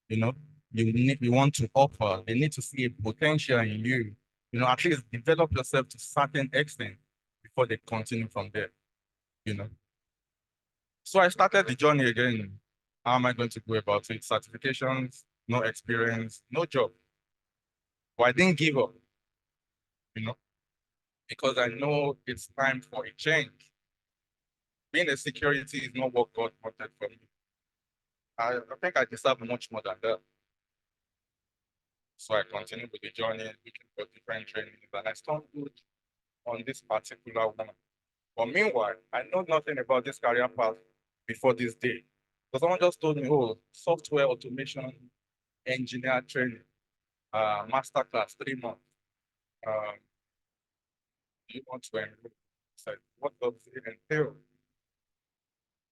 you want to offer. They need to see a potential in you. At least develop yourself to a certain extent before they continue from there. So I started the journey again. How am I going to go about it? Certifications, no experience, no job. But I didn't give up, because I know it's time for a change. Being a security is not what God wanted for me. I think I deserve much more than that. So I continued with the journey, looking for different trainings, and I stumbled on this particular one. But meanwhile, I know nothing about this career path before this day. So someone just told me, oh, software automation engineer training, masterclass, 3 months. You want to enroll? So what does it entail?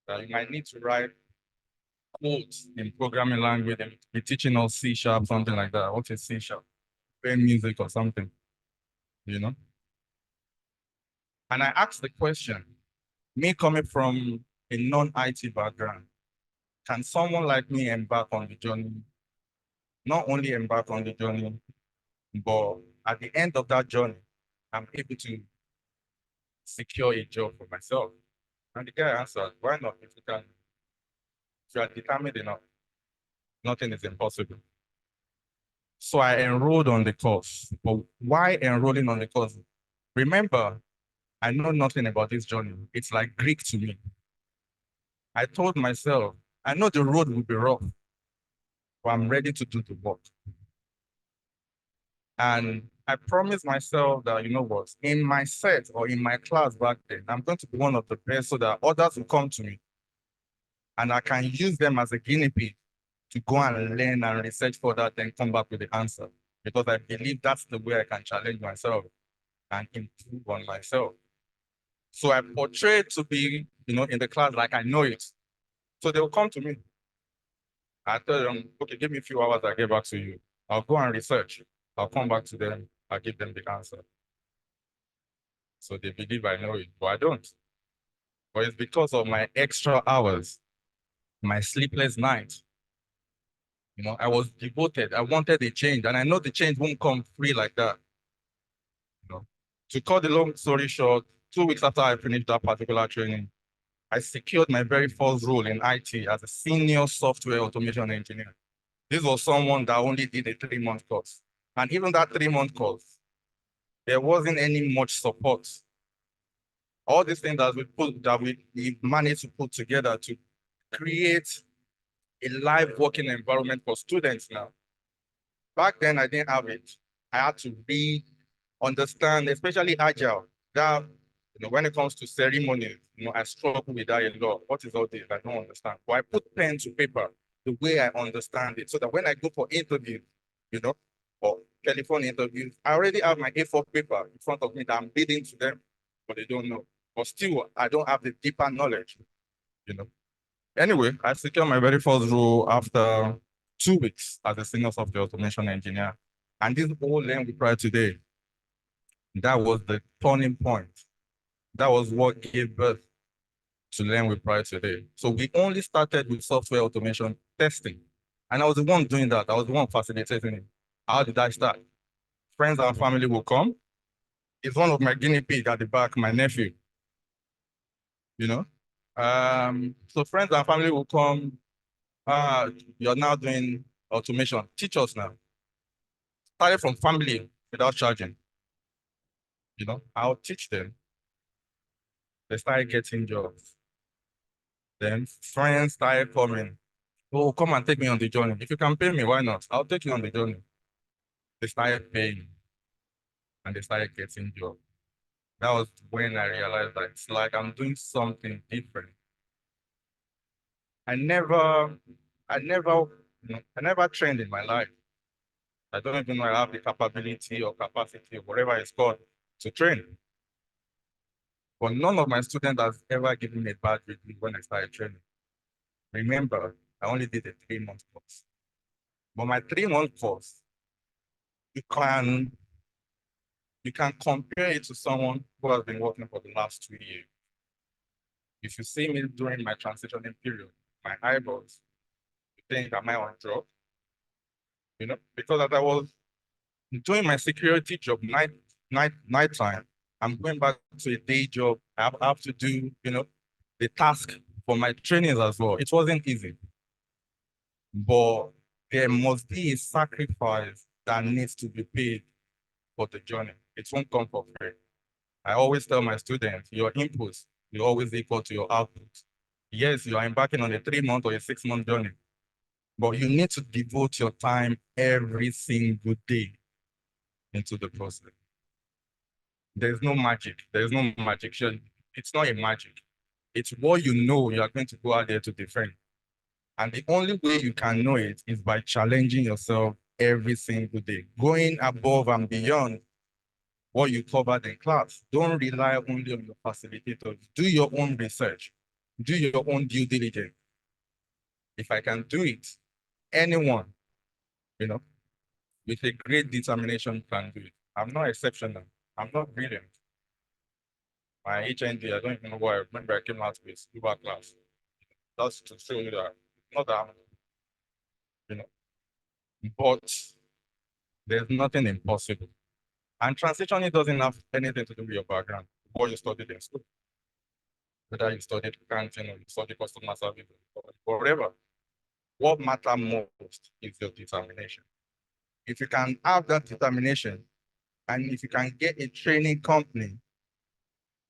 You might need to write codes in programming language and be teaching us C#, something like that. What is C#? Playing music or something, And I asked the question, me coming from a non-IT background, can someone like me embark on the journey? Not only embark on the journey, but at the end of that journey, I'm able to secure a job for myself. And the guy answered, why not? If you are determined enough, nothing is impossible. So I enrolled on the course. But why enrolling on the course? Remember, I know nothing about this journey. It's like Greek to me. I told myself, I know the road will be rough, but I'm ready to do the work. And I promised myself that, in my set or in my class back then, I'm going to be one of the best so that others will come to me. And I can use them as a guinea pig to go and learn and research for that and come back with the answer. Because I believe that's the way I can challenge myself and improve on myself. So I portrayed to be, in the class like I know it. So they'll come to me. I tell them, okay, give me a few hours, I'll get back to you. I'll go and research. I'll come back to them. I'll give them the answer. So they believe I know it, but I don't. But it's because of my extra hours, my sleepless nights. I was devoted. I wanted a change, and I know the change won't come free like that. To cut the long story short, 2 weeks after I finished that particular training, I secured my very first role in IT as a senior software automation engineer. This was someone that only did a 3-month course. And even that 3-month course, there wasn't any much support. All these things that we managed to put together to create a live working environment for students now. Back then, I didn't have it. I had to understand, especially Agile, that when it comes to ceremonies, I struggle with that a lot. What is all this? I don't understand. But I put pen to paper the way I understand it, so that when I go for interviews, or telephone interviews. I already have my A4 paper in front of me that I'm reading to them, but they don't know. But still, I don't have the deeper knowledge, you know. Anyway, I secured my very first role after 2 weeks as a senior software automation engineer. And this whole Learn with Pride today, that was the turning point. That was what gave birth to Learn with Pride today. So we only started with software automation testing. And I was the one doing that. I was the one facilitating it. How did I start? Friends and family will come. It's one of my guinea pig at the back, my nephew. You know? So friends and family will come. You're now doing automation. Teach us now. Started from family without charging. You know, I'll teach them. They started getting jobs. Then friends started coming. Oh, come and take me on the journey. If you can pay me, why not? I'll take you on the journey. They started paying and they started getting jobs. That was when I realized that it's like I'm doing something different. I never trained in my life. I don't even know I have the capability or capacity or whatever it's called to train. But none of my students has ever given me a bad review when I started training. Remember, I only did a 3-month course. But my 3-month course, you can compare it to someone who has been working for the last 2 years. If you see me during my transitioning period, my eyeballs, you think, am I on drug? You know, because as I was doing my security job nighttime, I'm going back to a day job. I have to do, you know, the task for my trainings as well. It wasn't easy. But there must be a sacrifice that needs to be paid for the journey. It won't come for free. I always tell my students, your inputs will always equal to your output. Yes, you are embarking on a 3-month or a 6-month journey, but you need to devote your time every single day into the process. There's no magic. There's no magic. It's not a magic. It's what you know you are going to go out there to defend. And the only way you can know it is by challenging yourself every single day, going above and beyond what you covered in class. Don't rely only on your facilitators. Do your own research. Do your own due diligence. If I can do it, anyone, you know, with a great determination can do it. I'm not exceptional. I'm not brilliant. My HND, I don't even know why. I remember I came out with scuba class. That's to show you that not that, you know, but there's nothing impossible. And transitioning doesn't have anything to do with your background, what you studied in school. Whether you studied accounting or you studied customer service or whatever. What matters most is your determination. If you can have that determination, and if you can get a training company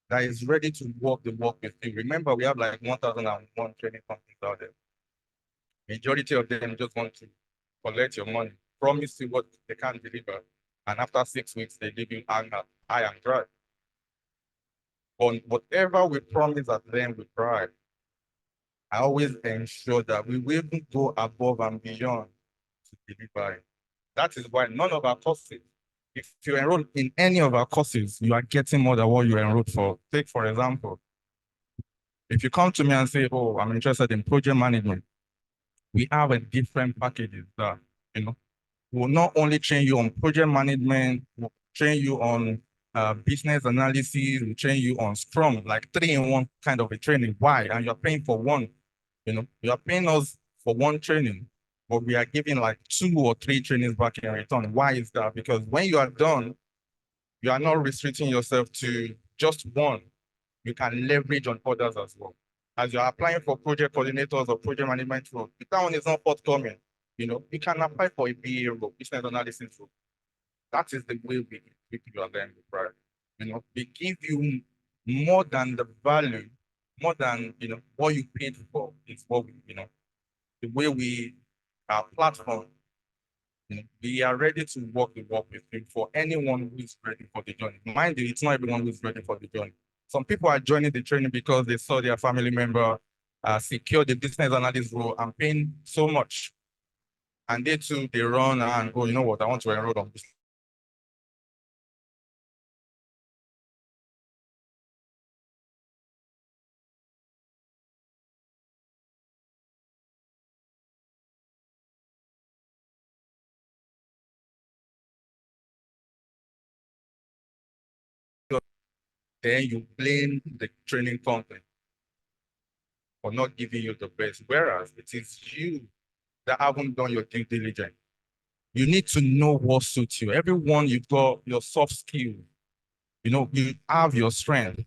that is ready to walk the walk with you. Remember, we have like 1,001 training companies out there. Majority of them just want to collect your money, promise you what they can't deliver, and after 6 weeks, they give you high and dry. On whatever we promise at them with pride, I always ensure that we will go above and beyond to deliver it. That is why none of our courses, if you enroll in any of our courses, you are getting more than what you enrolled for. Take, for example, if you come to me and say, oh, I'm interested in project management, we have a different packages that, you know, will not only train you on project management, we'll train you on business analysis, we'll train you on Scrum, like 3-in-1 kind of a training. Why? And you're paying for one, you know, you're paying us for one training, but we are giving like 2 or 3 trainings back in return. Why is that? Because when you are done, you are not restricting yourself to just one. You can leverage on others as well. As you're applying for project coordinators or project management role, if that one is not forthcoming, you know, you can apply for a BA role, business analysis role. That is the way we treat you at the end of the day. You know, we give you more than the value, more than, you know, what you paid for is what we, you know, the way we our platform, you know, we are ready to walk the walk with you for anyone who is ready for the journey. Mind you, it's not everyone who is ready for the journey. Some people are joining the training because they saw their family member secure the business analyst role and paying so much. And they too, they run and, oh, you know what, I want to enroll on business then you blame the training company for not giving you the best, whereas it is you that haven't done your due diligence. You need to know what suits you. Everyone, you've got your soft skill. You know, you have your strength.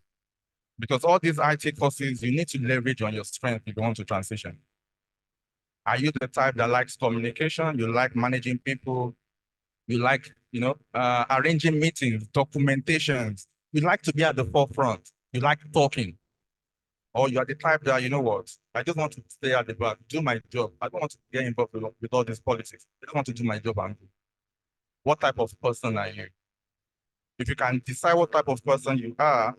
Because all these IT courses, you need to leverage on your strength if you want to transition. Are you the type that likes communication? You like managing people? You like, arranging meetings, documentations? You like to be at the forefront? You like talking? Or you are the type that, you know what, I just want to stay at the back, do my job. I don't want to get involved with all these politics. I just want to do my job and do. What type of person are you? If you can decide what type of person you are,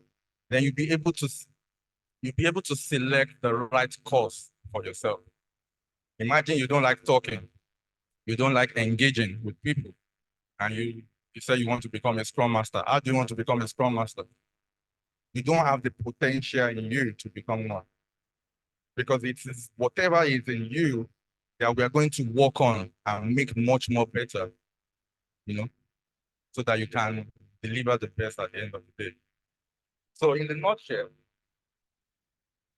then you'll be able to select the right course for yourself. Imagine you don't like talking, you don't like engaging with people, and you say you want to become a Scrum Master. How do you want to become a Scrum Master? You don't have the potential in you to become one. Because it is whatever is in you that we are going to work on and make much more better, so that you can deliver the best at the end of the day. So in the nutshell,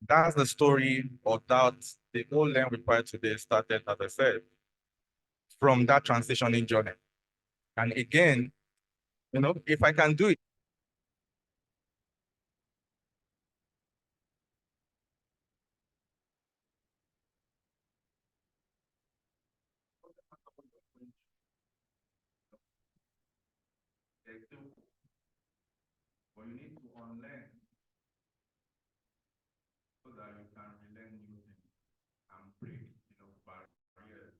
that's the story of that the whole Learn Required today started, as I said, from that transitioning journey. And again, if I can do it, but you need to unlearn so that you can relearn new things and break, barriers.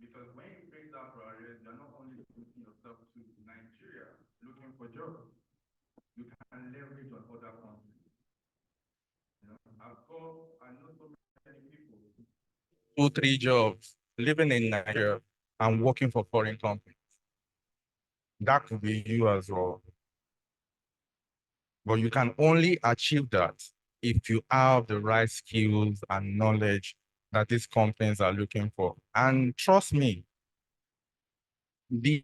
Because when you break that barriers, you're not only putting yourself to Nigeria looking for jobs, you can leverage on other countries. I know so many people 2-3 jobs living in Nigeria and working for foreign companies. That could be you as well. But you can only achieve that if you have the right skills and knowledge that these companies are looking for. And trust me, the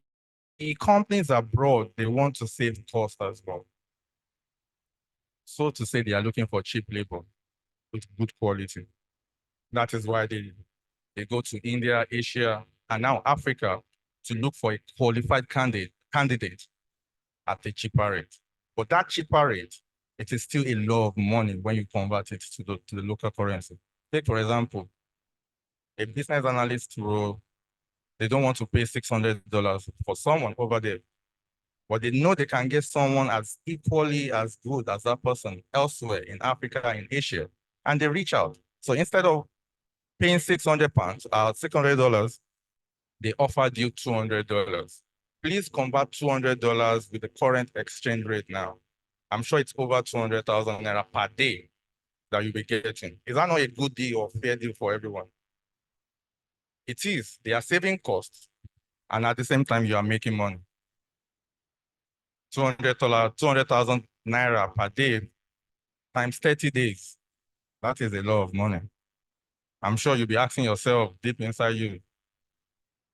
companies abroad, they want to save costs as well. So to say, they are looking for cheap labor with good quality. That is why they go to India, Asia, and now Africa to look for a qualified candidate at a cheaper rate. But that cheaper rate, it is still a lot of money when you convert it to the local currency. Take, for example, a business analyst role, they don't want to pay $600 for someone over there. But they know they can get someone as equally as good as that person elsewhere in Africa, in Asia, and they reach out. So instead of paying $600, they offered you $200. Please convert $200 with the current exchange rate now. I'm sure it's over 200,000 naira per day that you'll be getting. Is that not a good deal or fair deal for everyone? It is. They are saving costs, and at the same time, you are making money. $200,000 naira per day times 30 days. That is a lot of money. I'm sure you'll be asking yourself deep inside you,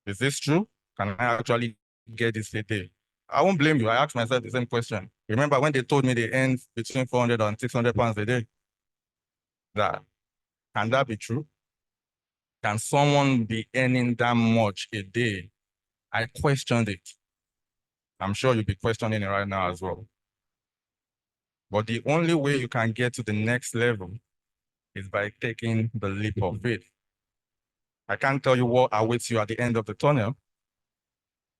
is this true? Can I actually get this a day? I won't blame you. I asked myself the same question. Remember when they told me they earn between 400 and 600 pounds a day? Can that be true? Can someone be earning that much a day? I questioned it. I'm sure you'll be questioning it right now as well. But the only way you can get to the next level is by taking the leap of faith. I can't tell you what awaits you at the end of the tunnel,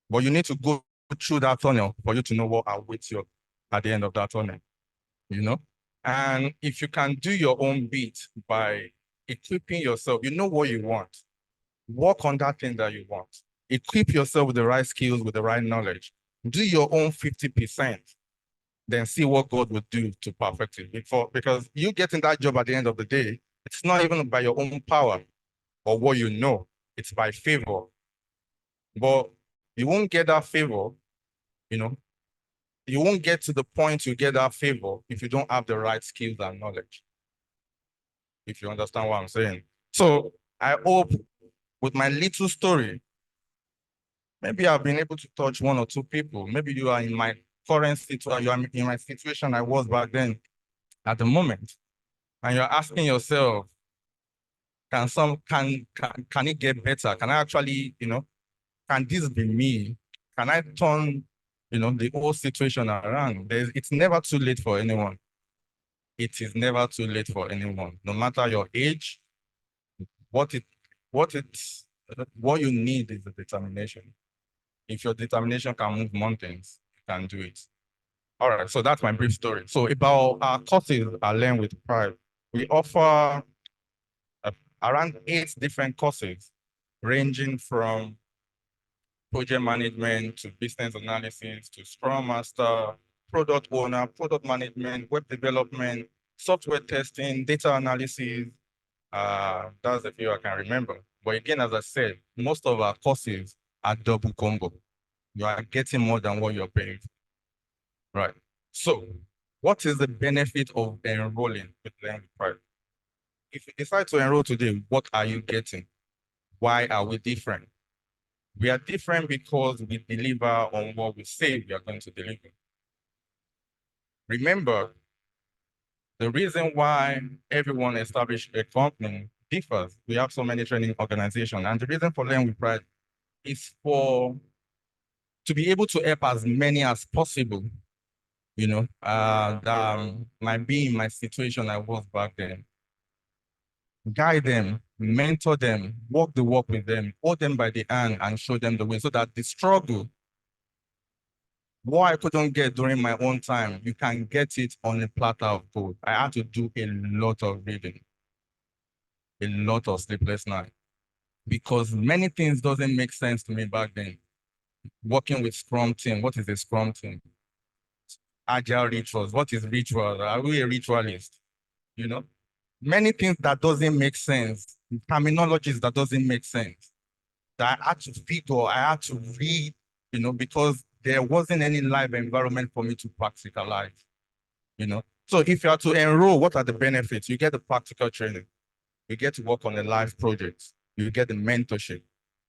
but you need to go through that tunnel for you to know what awaits you at the end of that tunnel, And if you can do your own bit by equipping yourself, you know what you want. Work on that thing that you want. Equip yourself with the right skills, with the right knowledge. Do your own 50%, then see what God will do to perfect it. Because you getting that job at the end of the day, it's not even by your own power or what you know, it's by favor. But you won't get that favor, you won't get to the point you get that favor if you don't have the right skills and knowledge. If you understand what I'm saying. So I hope with my little story, maybe I've been able to touch 1 or 2 people. Maybe you are in my current situation, you are in my situation I was back then at the moment, and you're asking yourself, can it get better? Can I actually, can this be me? Can I turn, the whole situation around? It's never too late for anyone. It is never too late for anyone, no matter your age. What you need is the determination. If your determination can move mountains, you can do it. All right, so that's my brief story. So about our courses I Learn with Pride, we offer around 8 different courses, ranging from project management to business analysis to Scrum Master, product owner, product management, web development, software testing, data analysis. That's a few I can remember. But again, as I said, most of our courses are double combo. You are getting more than what you're paying for. Right. So what is the benefit of enrolling with Learn with Pride? If you decide to enroll today, what are you getting? Why are we different? We are different because we deliver on what we say we are going to deliver. Remember, the reason why everyone established a company differs. We have so many training organizations, and the reason for Learn with Pride is to be able to help as many as possible, that might be in my situation I was back then. Guide them, mentor them, walk the walk with them, hold them by the hand and show them the way, so that the struggle, what I couldn't get during my own time, you can get it on a platter of gold. I had to do a lot of reading, a lot of sleepless nights, because many things doesn't make sense to me back then. Working with Scrum team, what is a Scrum team? Agile rituals, what is ritual? Are we a ritualist? Many things that doesn't make sense, terminologies that doesn't make sense, that I had to figure, I had to read, because there wasn't any live environment for me to practicalize, So if you are to enroll, what are the benefits? You get the practical training, you get to work on a live project, you get the mentorship,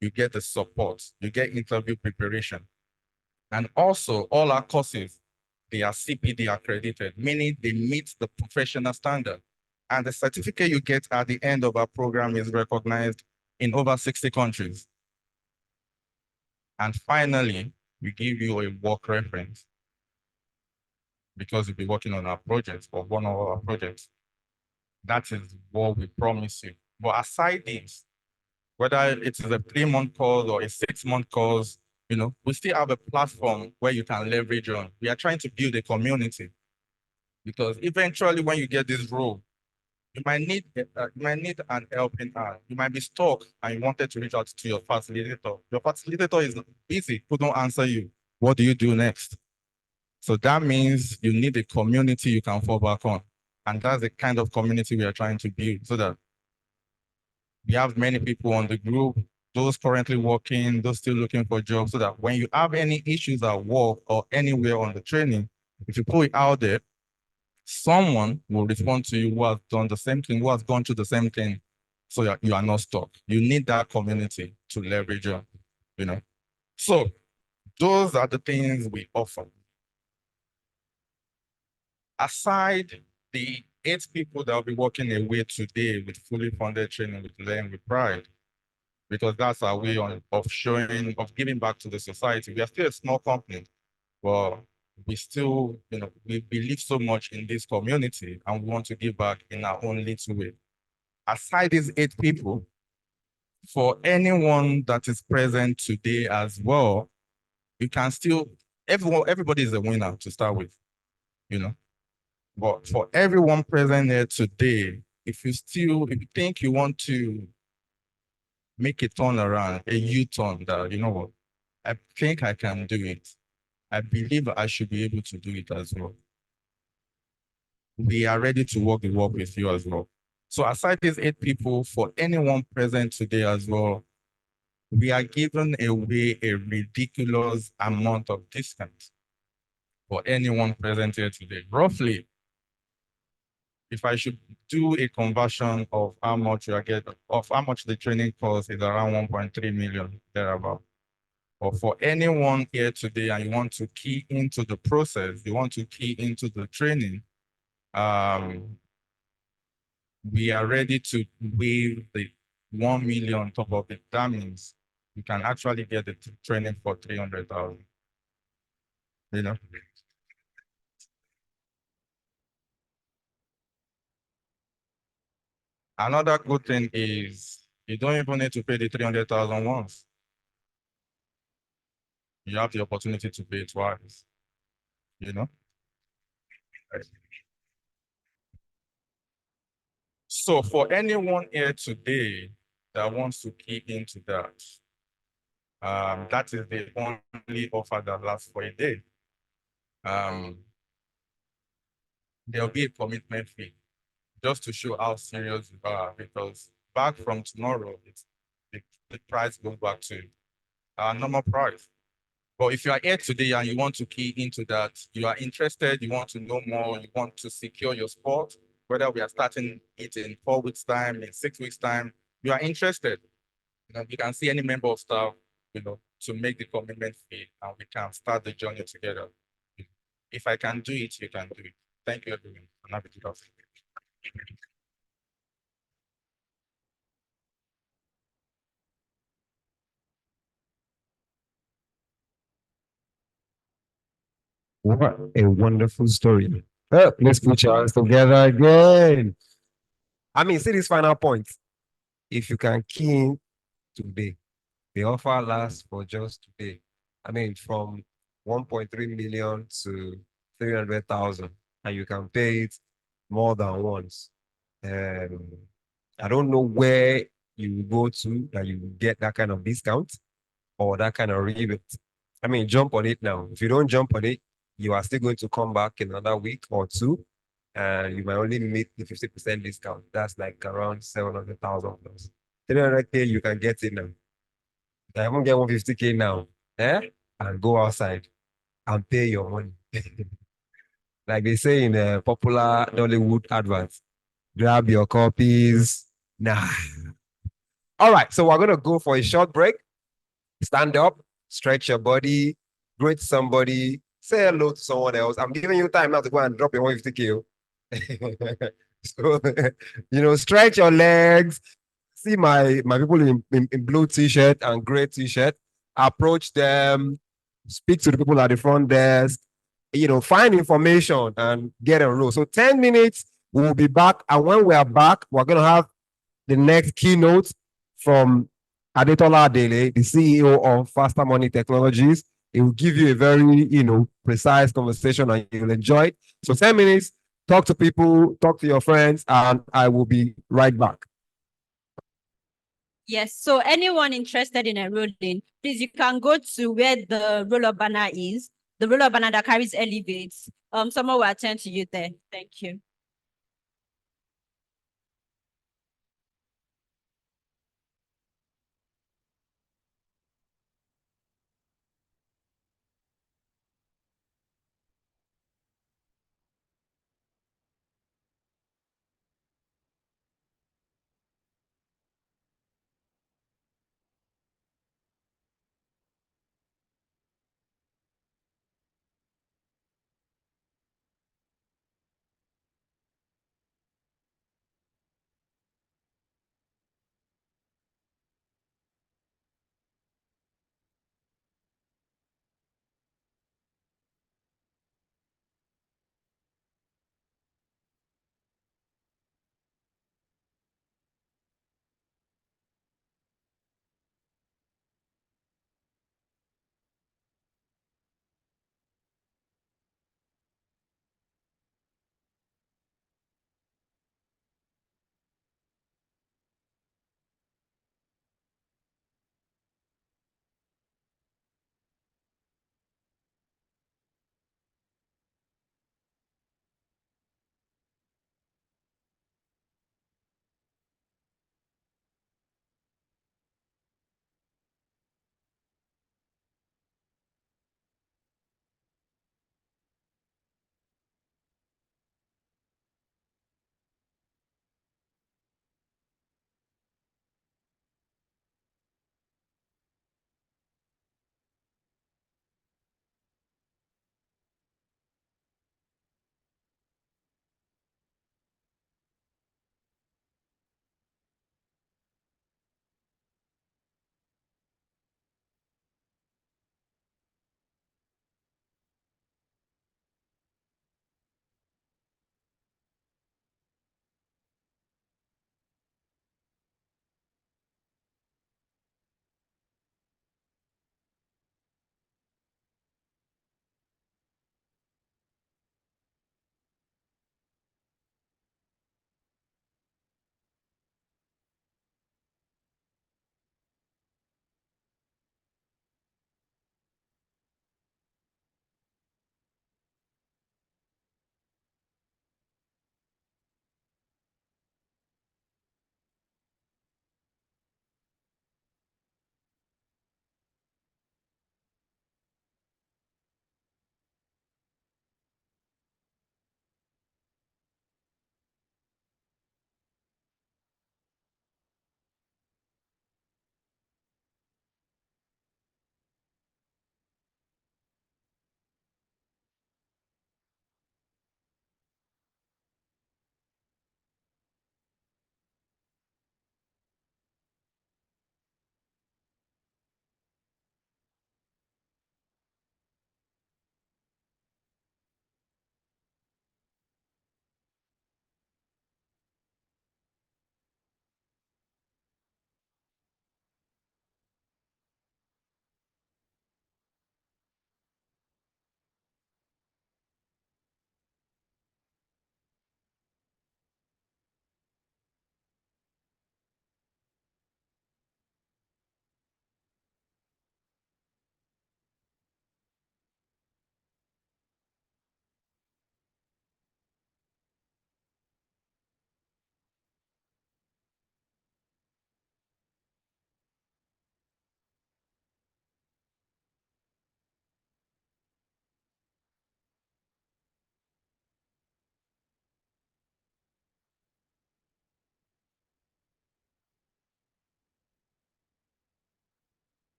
you get the support, you get interview preparation. And also all our courses, they are CPD accredited, meaning they meet the professional standard. And the certificate you get at the end of our program is recognized in over 60 countries. And finally, we give you a work reference, because you'll be working on our projects or one of our projects. That is what we promise you. But aside this, whether it is a 3-month course or a 6-month course, we still have a platform where you can leverage on. We are trying to build a community, because eventually when you get this role, you might need an helping hand. You might be stuck and you wanted to reach out to your facilitator. Your facilitator is busy, couldn't answer you. What do you do next? So that means you need a community you can fall back on. And that's the kind of community we are trying to build, so that we have many people on the group, those currently working, those still looking for jobs, so that when you have any issues at work or anywhere on the training, if you put it out there, someone will respond to you who has done the same thing, who has gone through the same thing, so you are not stuck. You need that community to leverage on, So those are the things we offer. Aside the 8 people that will be walking away today with fully funded training with Learn with Pride, because that's our way of giving back to the society. We are still a small company, but we still, we believe so much in this community and we want to give back in our own little way. Aside these 8 people, for anyone that is present today as well, you can still, everybody is a winner to start with, But for everyone present here today, if you think you want to make a turnaround, a U-turn, that, what, I think I can do it. I believe I should be able to do it as well. We are ready to walk the walk with you as well. So aside these 8 people, for anyone present today as well, we are giving away a ridiculous amount of discount for anyone present here today. Roughly, if I should do a conversion of how much you are getting, of how much the training cost, is around 1.3 million thereabout. or for anyone here today and you want to key into the process, you want to key into the training, we are ready to waive the 1 million on top of it. That means you can actually get the training for 300,000. You know? Another good thing is you don't even need to pay the 300,000 once. You have the opportunity to pay it twice. You know? So for anyone here today that wants to key into that, that is the only offer that lasts for a day. There'll be a commitment fee just to show how serious you are, because back from tomorrow, the price goes back to our normal price. But if you are here today and you want to key into that, you are interested, you want to know more, you want to secure your spot, whether we are starting it in 4 weeks' time, in 6 weeks' time, you are interested, you can see any member of staff, to make the commitment fee and we can start the journey together. If I can do it, you can do it. Thank you, everyone. I'm happy to help. What a wonderful story. Let's put your hands together again. I mean, see this final point. If you can key in today, the offer lasts for just today. I mean, from 1.3 million to 300,000, and you can pay it more than once. I don't know where you go to that you get that kind of discount or that kind of rebate. I mean, jump on it now. If you don't jump on it, you are still going to come back in another week or two, and you might only meet the 50% discount. That's like around 700,000 plus. 300K, you can get it now. I won't get 150K now, and go outside and pay your money. Like they say in a popular Hollywood adverts, grab your copies. Nah. All right, so we're gonna go for a short break. Stand up, stretch your body, greet somebody, say hello to someone else. I'm giving you time now to go and drop your 150K. So, stretch your legs. See my people in blue t-shirt and gray t-shirt. Approach them, speak to the people at the front desk, find information and get a roll. So 10 minutes, we will be back. And when we are back, we're going to have the next keynote from Adetola Adele, the CEO of Faster Money Technologies. It will give you a very, precise conversation and you'll enjoy it. So 10 minutes, talk to people, talk to your friends, and I will be right back. Yes, so anyone interested in enrolling, please, you can go to where the roll-up banner is, the roll-up banner that carries elevates. Someone will attend to you there. Thank you.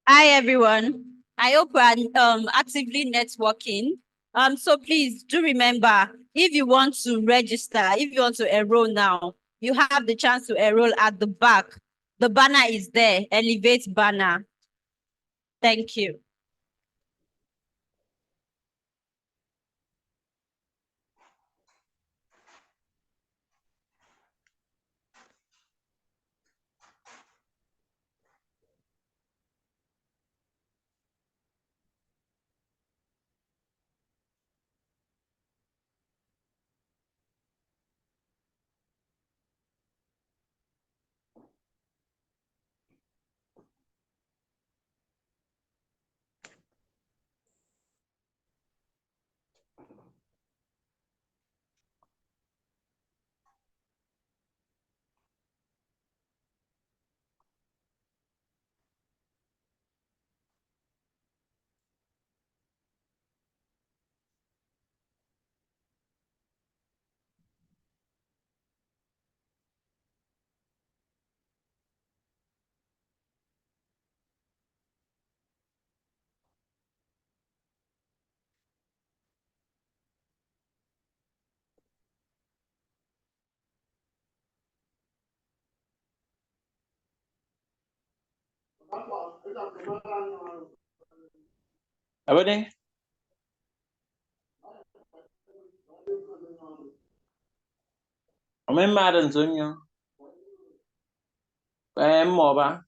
Hi, everyone. I hope we are actively networking. So please do remember, if you want to register, if you want to enroll now, you have the chance to enroll at the back. The banner is there, Elevate banner. Thank you. Apa deh? Mấy ma đừng xuống nhau. Em mò ba.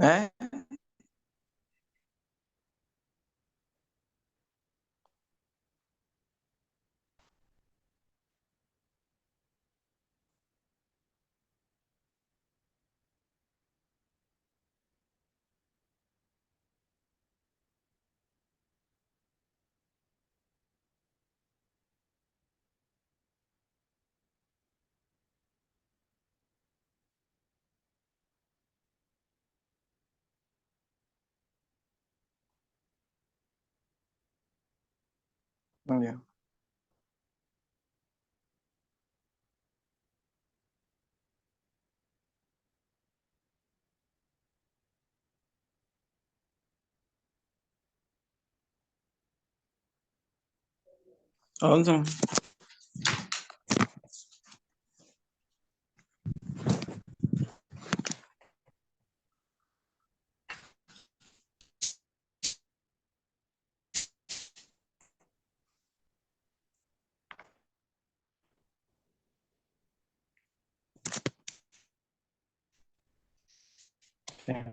Eh? Yeah. Awesome. Yeah.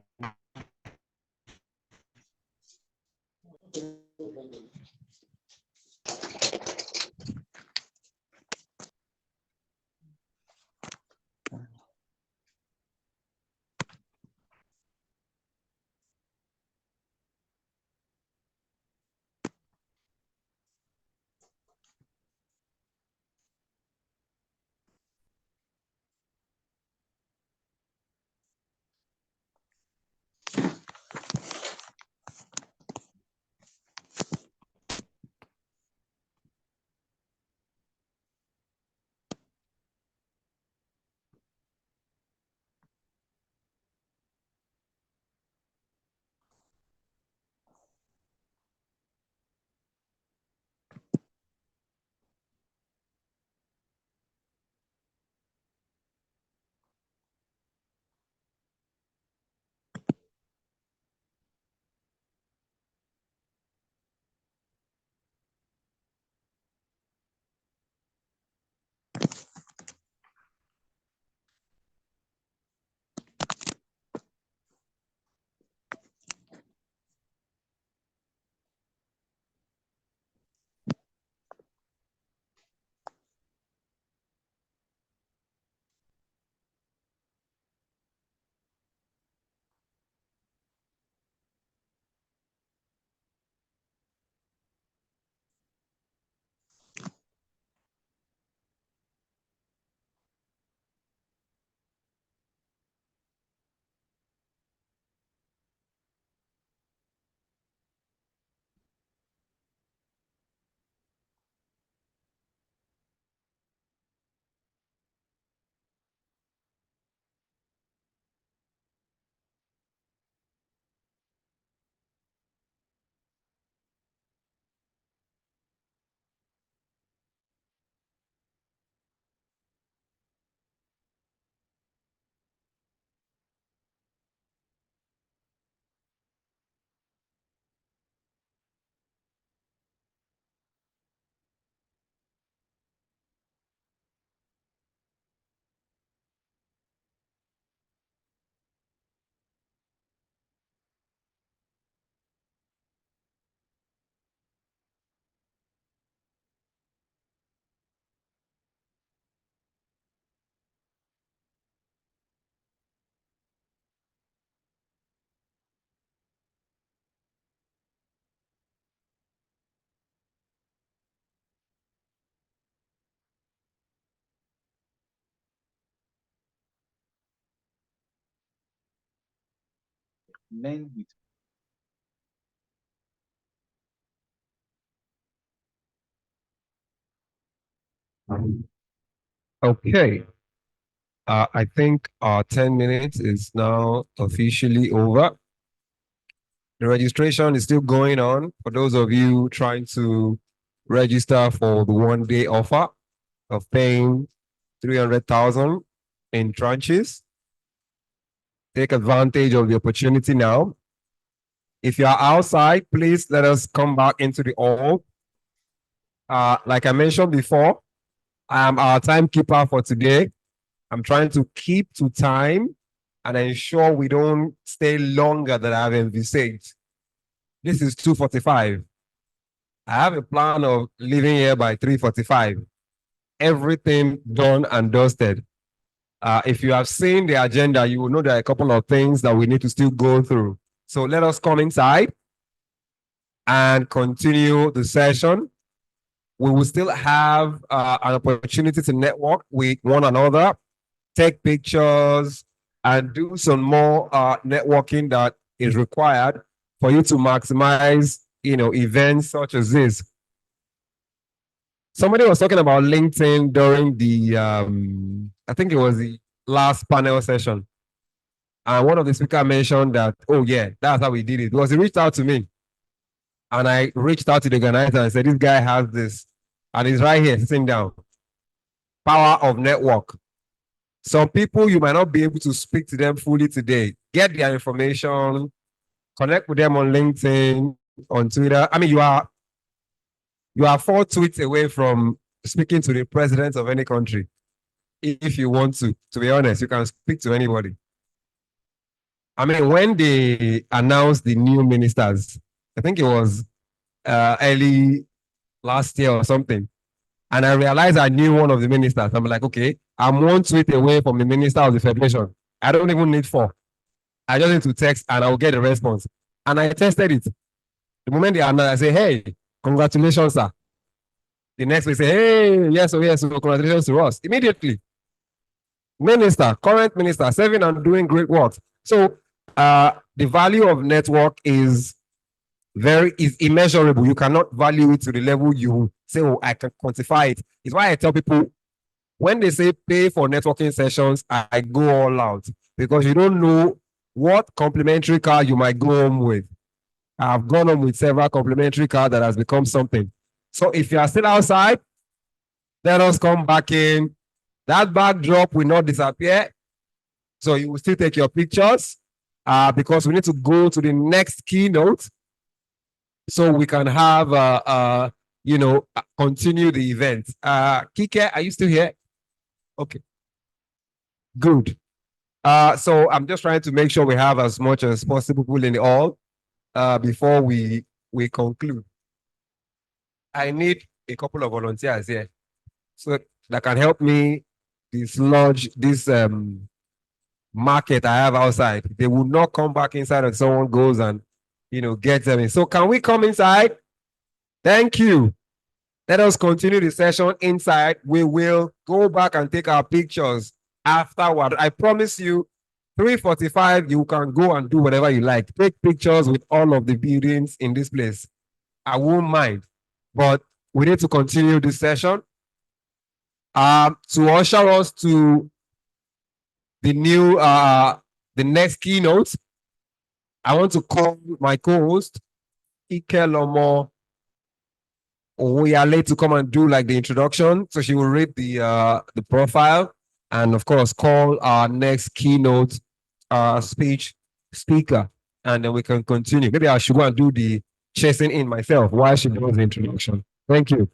Men with Okay. I think our 10 minutes is now officially over. The registration is still going on for those of you trying to register for the 1 day offer of paying 300,000 in tranches. Take advantage of the opportunity now. If you are outside, please let us come back into the hall. Like I mentioned before, I am our timekeeper for today. I'm trying to keep to time and ensure we don't stay longer than I've envisaged. This is 2:45. I have a plan of leaving here by 3:45. Everything done and dusted. If you have seen the agenda, you will know there are a couple of things that we need to still go through. So let us come inside and continue the session. We will still have an opportunity to network with one another, take pictures, and do some more networking that is required for you to maximize, events such as this. somebody was talking about LinkedIn during the I think it was the last panel session. And one of the speakers mentioned that, oh yeah, that's how we did it. Because he reached out to me. And I reached out to the organizer and said, this guy has this. And he's right here sitting down. Power of network. Some people, you might not be able to speak to them fully today. Get their information, connect with them on LinkedIn, on Twitter. I mean, you are 4 tweets away from speaking to the president of any country. If you want to be honest, you can speak to anybody. I mean, when they announced the new ministers, I think it was early last year or something. And I realized I knew one of the ministers. I'm like, okay, I'm 1 tweet away from the minister of the federation. I don't even need 4. I just need to text and I'll get a response. And I tested it. The moment they announced, I say, hey, congratulations, sir. The next week say, hey, yes, so congratulations to us. Immediately. Minister, current minister, serving and doing great work. So the value of network is immeasurable. You cannot value it to the level you say, oh, I can quantify it. It's why I tell people when they say pay for networking sessions, I go all out because you don't know what complimentary car you might go home with. I've gone home with several complimentary cars that has become something. So if you are still outside, let us come back in. That backdrop will not disappear. So you will still take your pictures because we need to go to the next keynote so we can have, continue the event. Kike, are you still here? Okay. Good. So I'm just trying to make sure we have as much as possible people in the hall before we conclude. I need a couple of volunteers here so that can help me dislodge this market I have outside. They will not come back inside and someone goes and get them in. So can we come inside? Thank you. Let us continue the session inside. We will go back and take our pictures afterward. I promise you, 3:45, you can go and do whatever you like. Take pictures with all of the buildings in this place. I won't mind. But we need to continue this session. To usher us to the new, the next keynote, I want to call my co-host, Ike Lomo Oyale, to come and do like the introduction. So she will read the profile and of course call our next keynote speaker, and then we can continue. Maybe I should go and do the chasing in myself while she does the introduction. Thank you.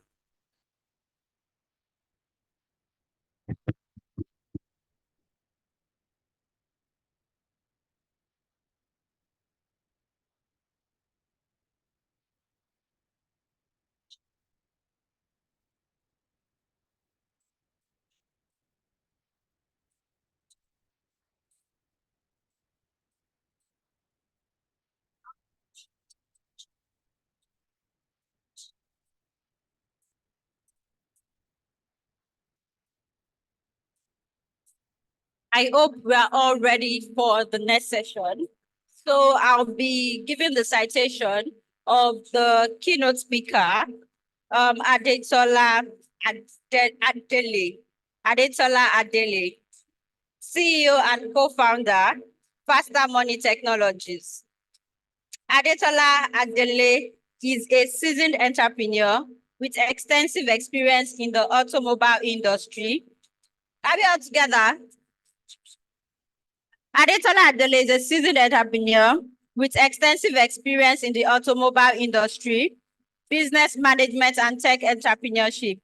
I hope we are all ready for the next session. So I'll be giving the citation of the keynote speaker, Adetola Adele, CEO and co-founder, Faster Money Technologies. Adetola Adele is a seasoned entrepreneur with extensive experience in the automobile industry. Are we all together? Adetola Adele is a seasoned entrepreneur with extensive experience in the automobile industry, business management, and tech entrepreneurship.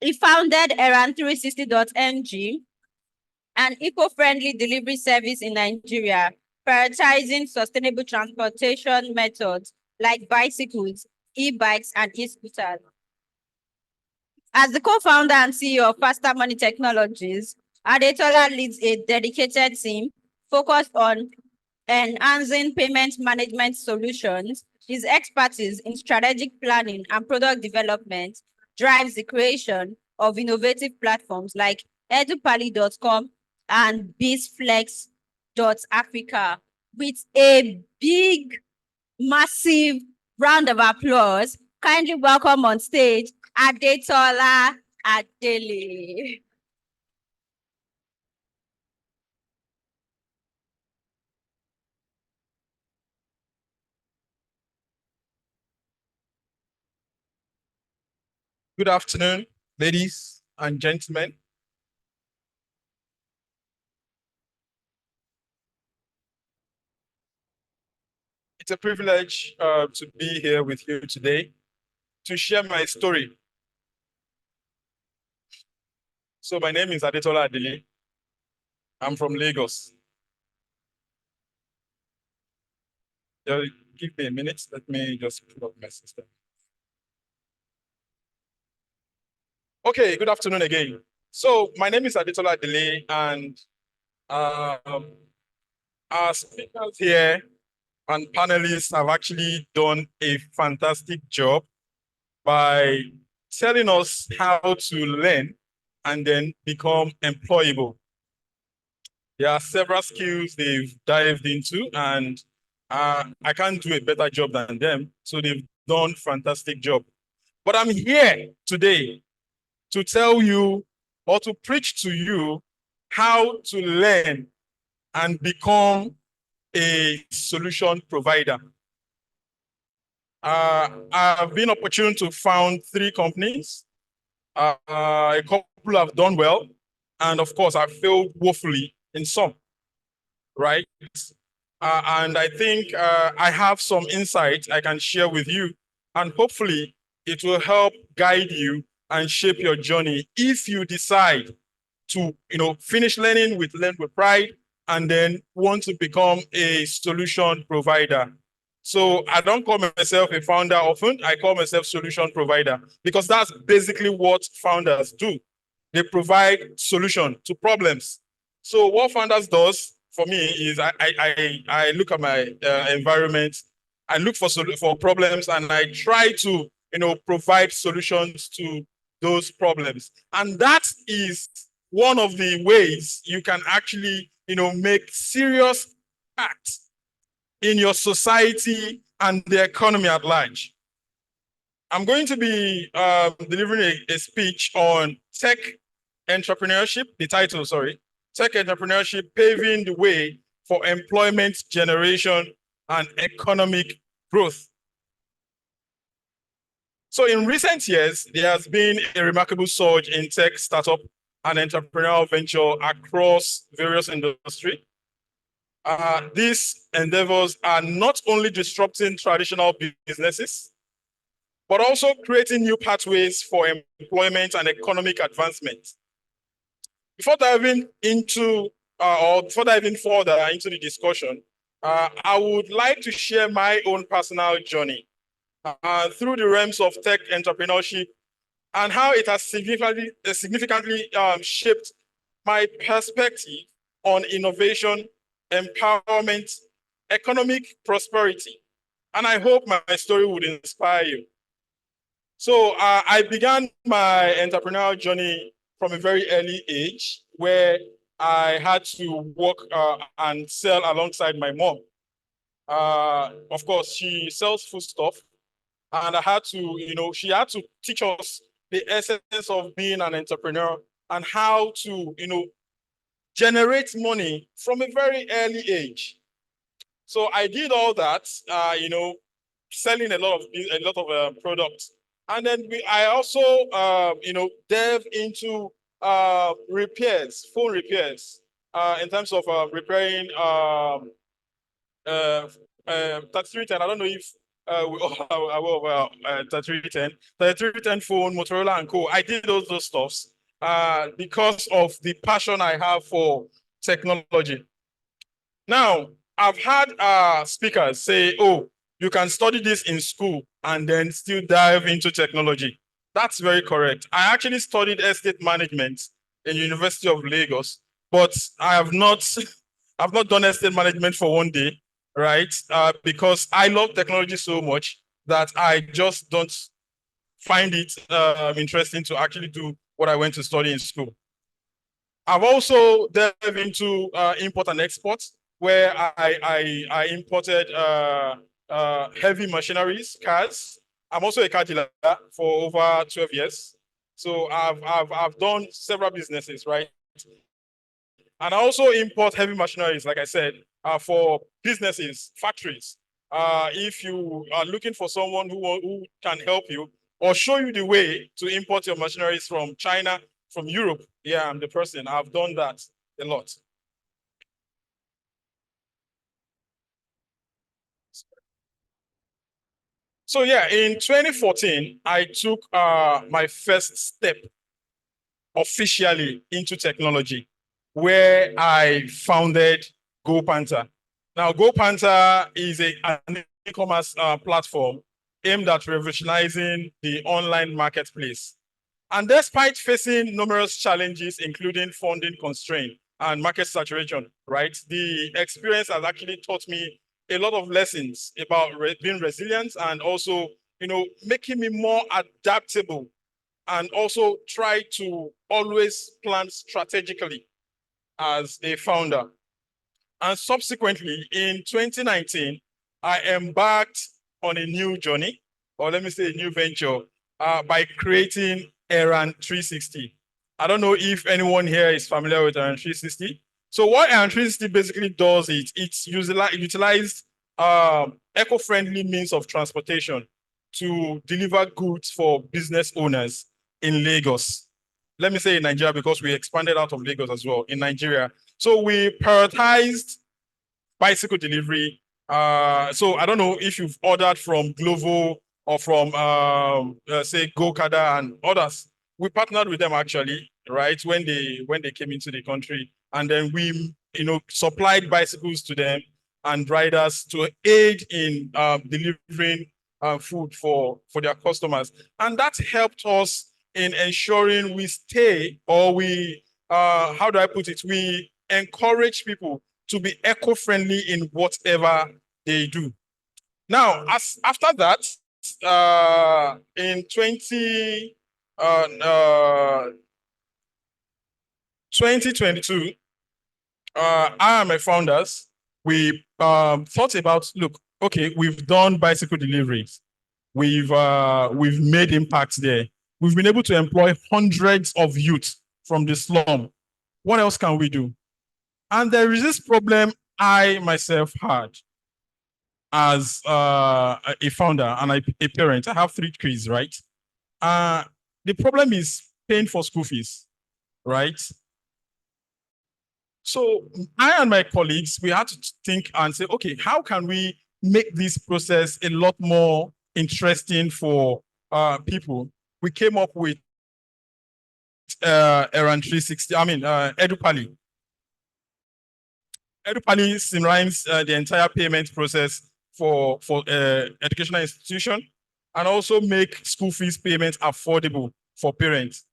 He founded Eran360.ng, an eco-friendly delivery service in Nigeria, prioritizing sustainable transportation methods like bicycles, e-bikes, and e-scooters. As the co-founder and CEO of Faster Money Technologies, Adetola leads a dedicated team focused on enhancing payment management solutions. His expertise in strategic planning and product development drives the creation of innovative platforms like edupali.com and bizflex.africa. With a big, massive round of applause, kindly welcome on stage Adetola Adele. Good afternoon, ladies and gentlemen. It's a privilege to be here with you today to share my story. So my name is Adetola Adele. I'm from Lagos. Give me a minute. Let me just pull up my system. Okay, good afternoon again. So my name is Adetola Adele, and our speakers here and panelists have actually done a fantastic job by telling us how to learn and then become employable. There are several skills they've dived into, and I can't do a better job than them. So they've done a fantastic job. But I'm here today to tell you or to preach to you how to learn and become a solution provider. I've been opportune to found 3 companies. A couple have done well, and of course, I've failed woefully in some, right? And I think I have some insight I can share with you, and hopefully it will help guide you and shape your journey if you decide to, finish learning with Learn with Pride and then want to become a solution provider. So I don't call myself a founder often, I call myself solution provider because that's basically what founders do. They provide solution to problems. So what founders does for me is I look at my environment, I look for problems, and I try to provide solutions to those problems. And that is one of the ways you can actually make serious acts in your society and the economy at large. I'm going to be delivering a speech on tech entrepreneurship, the title, sorry, tech entrepreneurship paving the way for employment generation and economic growth. So in recent years, there has been a remarkable surge in tech startup and entrepreneurial venture across various industries. These endeavors are not only disrupting traditional businesses, but also creating new pathways for employment and economic advancement. Before diving further into the discussion, I would like to share my own personal journey through the realms of tech entrepreneurship and how it has significantly shaped my perspective on innovation, empowerment, economic prosperity. And I hope my story would inspire you. So I began my entrepreneurial journey from a very early age where I had to work and sell alongside my mom. Of course, she sells food stuff, and I had to, she had to teach us the essence of being an entrepreneur and how to, generate money from a very early age. So I did all that, selling a lot of products. And then I also, delve into repairs, phone repairs, in terms of repairing 3310. I don't know if we all are aware of 3310 phone, Motorola and Co. I did those stuffs because of the passion I have for technology. Now, I've had speakers say, oh, you can study this in school and then still dive into technology. That's very correct. I actually studied estate management in University of Lagos, but I have not, I've not done estate management for one day, right? Because I love technology so much that I just don't find it interesting to actually do what I went to study in school. I've also delved into import and export, where I imported heavy machineries, cars, I'm also a car dealer for over 12 years. So I've done several businesses, right? And I also import heavy machineries, like I said, for businesses, factories. If you are looking for someone who can help you or show you the way to import your machineries from China, from Europe, yeah, I'm the person. I've done that a lot. So yeah, in 2014, I took my first step officially into technology, where I founded GoPanther. Now, GoPanther is an e-commerce platform aimed at revolutionizing the online marketplace. And despite facing numerous challenges, including funding constraint and market saturation, right, the experience has actually taught me a lot of lessons about being resilient and also, making me more adaptable and also try to always plan strategically as a founder. And subsequently, in 2019, I embarked on a new journey, or let me say a new venture, by creating Eran 360. I don't know if anyone here is familiar with Eran 360. So what Eran 360 basically does is it's utilized eco-friendly means of transportation to deliver goods for business owners in Lagos. Let me say in Nigeria because we expanded out of Lagos as well, in Nigeria. So we prioritized bicycle delivery. So I don't know if you've ordered from Glovo or from, say, GoCada and others. We partnered with them actually, right, when they came into the country. And then we, supplied bicycles to them and riders to aid in delivering food for their customers. And that helped us in ensuring we stay, or we, how do I put it? We encourage people to be eco-friendly in whatever they do. Now, after that, in 2022, I and my founders, we thought about, look, okay, we've done bicycle deliveries. We've made impacts there. We've been able to employ hundreds of youth from the slum. What else can we do? And there is this problem I myself had as a founder and a parent. I have 3 kids, right? The problem is paying for school fees, right? So I and my colleagues, we had to think and say, okay, how can we make this process a lot more interesting for people? We came up with Eran 360, Edupali. Edupali streamlines the entire payment process for educational institution and also make school fees payments affordable for parents.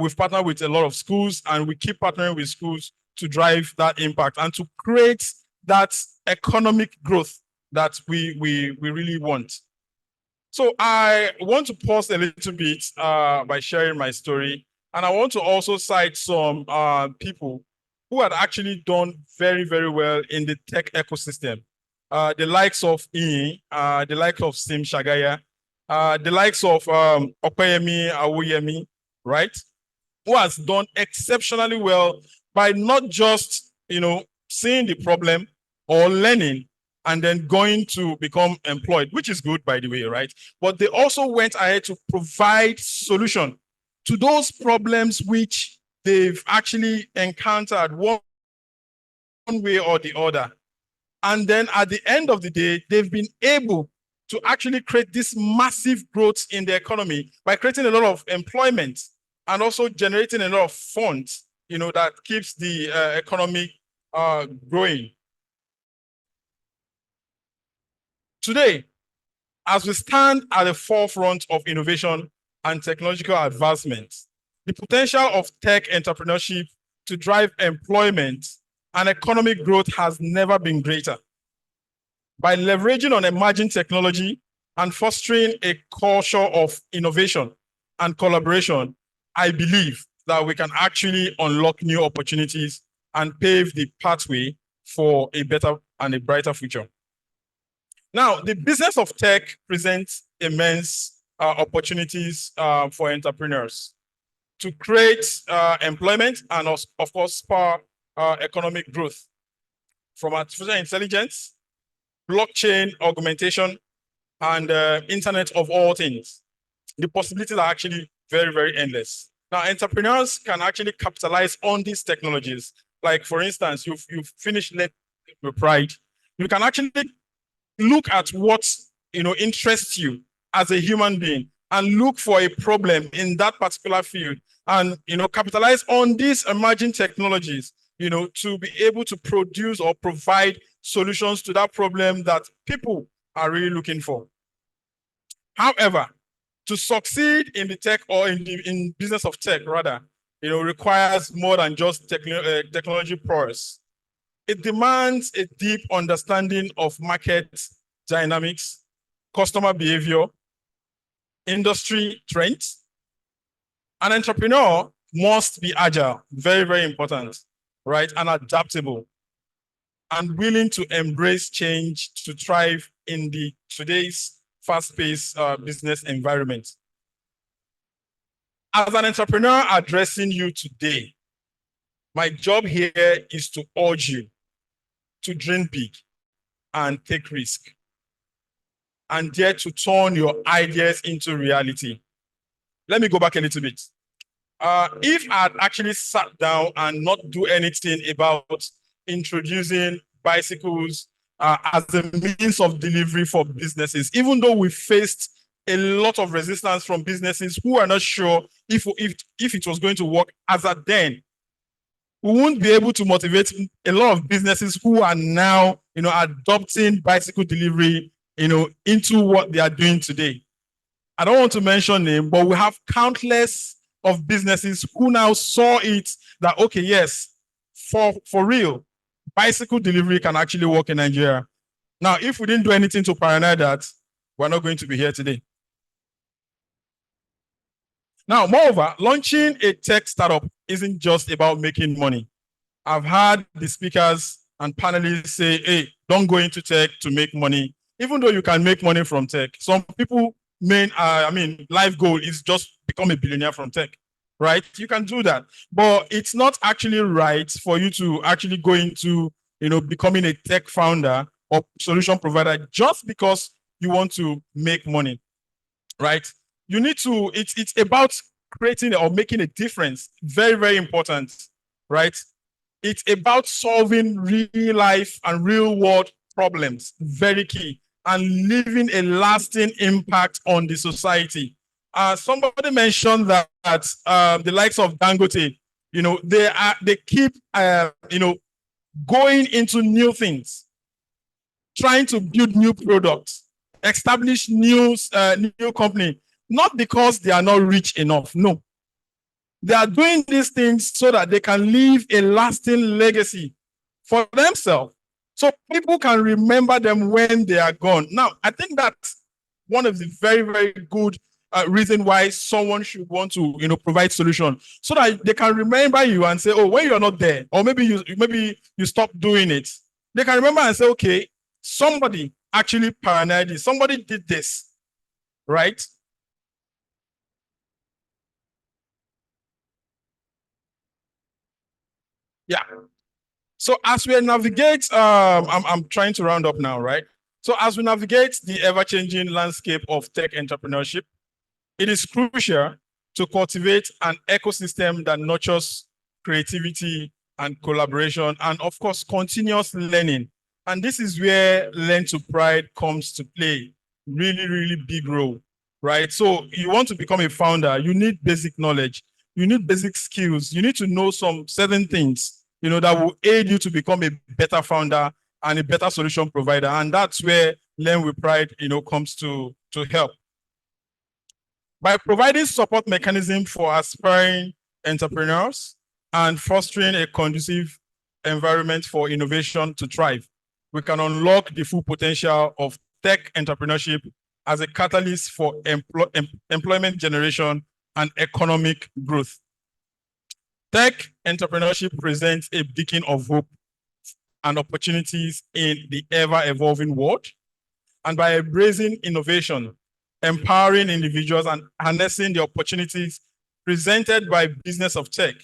We've partnered with a lot of schools and we keep partnering with schools to drive that impact and to create that economic growth that we really want. So I want to pause a little bit by sharing my story. And I want to also cite some people who had actually done very, very well in the tech ecosystem. The likes of the likes of Sim Shagaya, the likes of Opeyemi Awoyemi, right? Who has done exceptionally well by not just, seeing the problem or learning and then going to become employed, which is good, by the way, right? But they also went ahead to provide solution to those problems which they've actually encountered one way or the other. And then at the end of the day, they've been able to actually create this massive growth in the economy by creating a lot of employment and also generating a lot of funds, that keeps the economy growing. Today, as we stand at the forefront of innovation and technological advancement, the potential of tech entrepreneurship to drive employment and economic growth has never been greater. By leveraging on emerging technology and fostering a culture of innovation and collaboration, I believe that we can actually unlock new opportunities and pave the pathway for a better and a brighter future. Now, the business of tech presents immense opportunities for entrepreneurs to create employment and of course spur economic growth from artificial intelligence, blockchain augmentation, and Internet of all things. The possibilities are actually very, very endless. Now, entrepreneurs can actually capitalize on these technologies. Like, for instance, you've finished Let Your Pride. You can actually look at what interests you as a human being and look for a problem in that particular field and capitalize on these emerging technologies to be able to produce or provide solutions to that problem that people are really looking for. However, to succeed in the tech or in business of tech rather, requires more than just technology prowess. It demands a deep understanding of market dynamics, customer behavior, industry trends. An entrepreneur must be agile, very, very important, right? And adaptable and willing to embrace change to thrive in today's fast-paced business environment. As an entrepreneur addressing you today, my job here is to urge you to dream big and take risk and dare to turn your ideas into reality. Let me go back a little bit. If I had actually sat down and not do anything about introducing bicycles as a means of delivery for businesses, even though we faced a lot of resistance from businesses who are not sure if it was going to work as at then, we won't be able to motivate a lot of businesses who are now, adopting bicycle delivery, into what they are doing today. I don't want to mention names, but we have countless of businesses who now saw it that, okay, yes, for real, bicycle delivery can actually work in Nigeria. Now, if we didn't do anything to pioneer that, we're not going to be here today. Now, moreover, launching a tech startup isn't just about making money. I've heard the speakers and panelists say, hey, don't go into tech to make money, even though you can make money from tech. Some people life goal is just become a billionaire from tech, right? You can do that, but it's not actually right for you to actually go into, becoming a tech founder or solution provider just because you want to make money, right? You need to, it's about creating or making a difference. Very, very important, right? It's about solving real life and real world problems, very key, and leaving a lasting impact on the society. Somebody mentioned that the likes of Dangote, they keep, going into new things, trying to build new products, establish new company, not because they are not rich enough. No, they are doing these things so that they can leave a lasting legacy for themselves, so people can remember them when they are gone. Now, I think that's one of the very, very good reason why someone should want to, provide solution, so that they can remember you and say, oh, when you're not there, or maybe you stop doing it, they can remember and say, okay, somebody actually pioneered this, somebody did this, right? Yeah. So as we navigate, I'm trying to round up now, right? So as we navigate the ever-changing landscape of tech entrepreneurship, it is crucial to cultivate an ecosystem that nurtures creativity and collaboration, and of course, continuous learning. And this is where Learn to Pride comes to play. Really, really big role, right? So you want to become a founder, you need basic knowledge, you need basic skills, you need to know some certain things, that will aid you to become a better founder and a better solution provider. And that's where Learn with Pride, comes to help. By providing support mechanism for aspiring entrepreneurs and fostering a conducive environment for innovation to thrive, we can unlock the full potential of tech entrepreneurship as a catalyst for employment generation and economic growth. Tech entrepreneurship presents a beacon of hope and opportunities in the ever-evolving world. And by embracing innovation, empowering individuals and harnessing the opportunities presented by business of tech,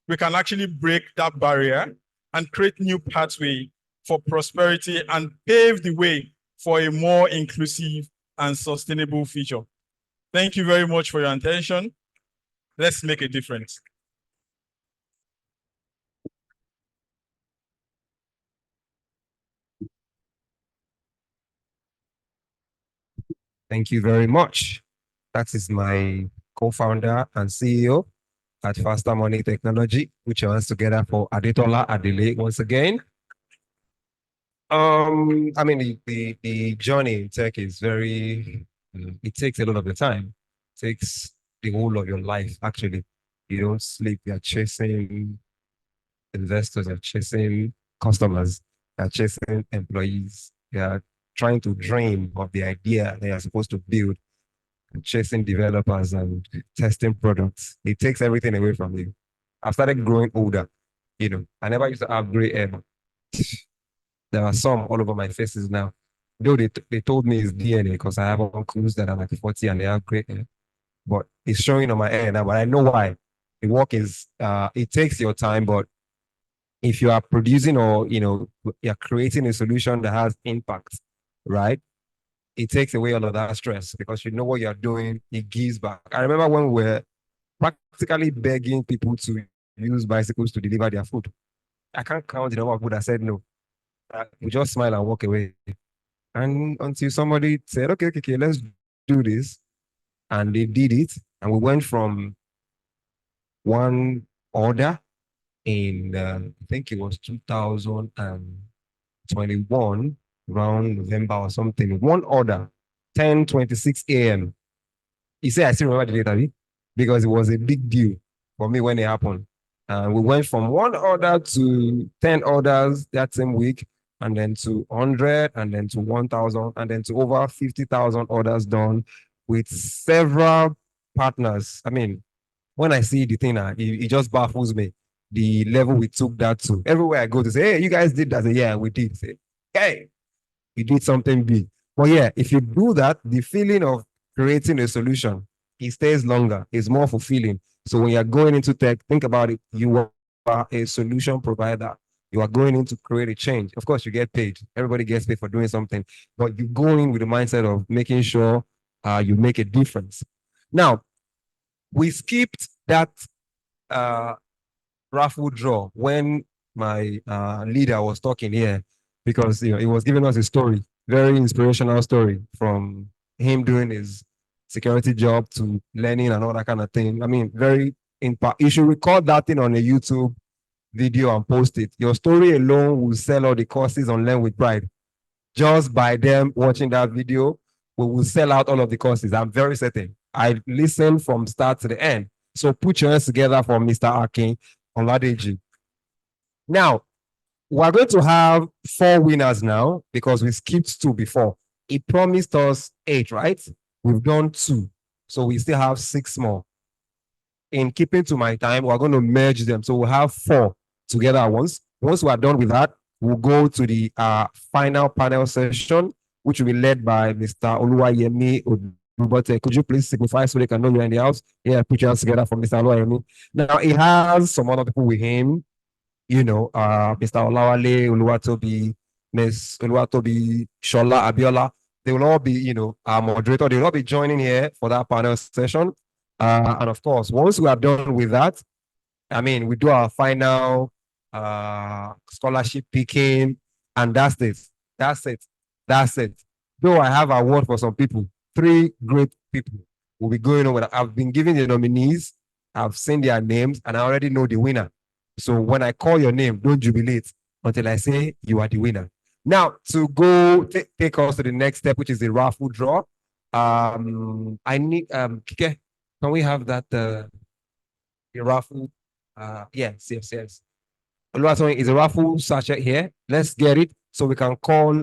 we can actually break that barrier and create new pathway for prosperity and pave the way for a more inclusive and sustainable future. Thank you very much for your attention. Let's make a difference. Thank you very much. That is my co-founder and CEO at Faster Money Technology, which runs together for Adetola Adele once again. I mean, the journey in tech is very, it takes a lot of your time. It takes the whole of your life, actually. You don't sleep, you're chasing investors, you're chasing customers, you're chasing employees, you're trying to dream of the idea that you're supposed to build, chasing developers and testing products. It takes everything away from you. I've started growing older, you know. I never used to have gray hair. There are some all over my faces now. Though they told me it's DNA because I have uncles that are like 40 and they have gray hair. But it's showing on my hair now, but I know why. The work is, it takes your time, but if you are producing or, you know, you're creating a solution that has impact, right? It takes away all of that stress because you know what you're doing, it gives back. I remember when we were practically begging people to use bicycles to deliver their food. I can't count the number of people that said no. We just smile and walk away. And until somebody said, okay, let's do this. And they did it. And we went from one order in, I think it was 2021, around November or something. One order, 10:26 a.m. He said, I still remember the date, because it was a big deal for me when it happened. And we went from one order to 10 orders that same week, and then to 100, and then to 1,000, and then to over 50,000 orders done with several partners. I mean, when I see the thing, it just baffles me. The level we took that to. Everywhere I go to say, hey, you guys did that. I say, yeah, we did. Say, hey, we did something big. But yeah, if you do that, the feeling of creating a solution, it stays longer. It's more fulfilling. So when you're going into tech, think about it. You are a solution provider. You are going in to create a change. Of course, you get paid. Everybody gets paid for doing something. But you go in with the mindset of making sure you make a difference. Now, we skipped that raffle draw when my leader was talking here, because he was giving us a story, very inspirational story, from him doing his security job to learning and all that kind of thing. I mean, very impact. You should record that thing on a YouTube video and post it. Your story alone will sell all the courses on Learn with Pride. Just by them watching that video, we will sell out all of the courses. I'm very certain. I listened from start to the end. So put your hands together for Mr. Akin Oladeji. Now, we're going to have 4 winners now because we skipped 2 before. He promised us 8, right? We've done 2. So we still have 6 more. In keeping to my time, we're going to merge them. So we'll have 4 together at once. Once we are done with that, we'll go to the final panel session, which will be led by Mr. Oluwayemi Odubote. Could you please signify so they can know you're in the house? Yeah, put your hands together for Mr. Oluwayemi. Now, he has some other people with him, you know, Mr. Olawale, Oluwatobi, Ms. Oluwatobi, Shola, Abiola. They will all be, you know, our moderator. They will all be joining here for that panel session. And of course, once we are done with that, I mean, we do our final scholarship picking, and that's it. That's it. That's it. Though I have an award for some people, 3 great people will be going over. I've been given the nominees, I've seen their names, and I already know the winner. So when I call your name, don't jubilate until I say you are the winner. Now, to go take us to the next step, which is the raffle draw. I need Kike, can we have that the raffle? Yes. Oluwatoyin, is a raffle sachet here. Let's get it so we can call.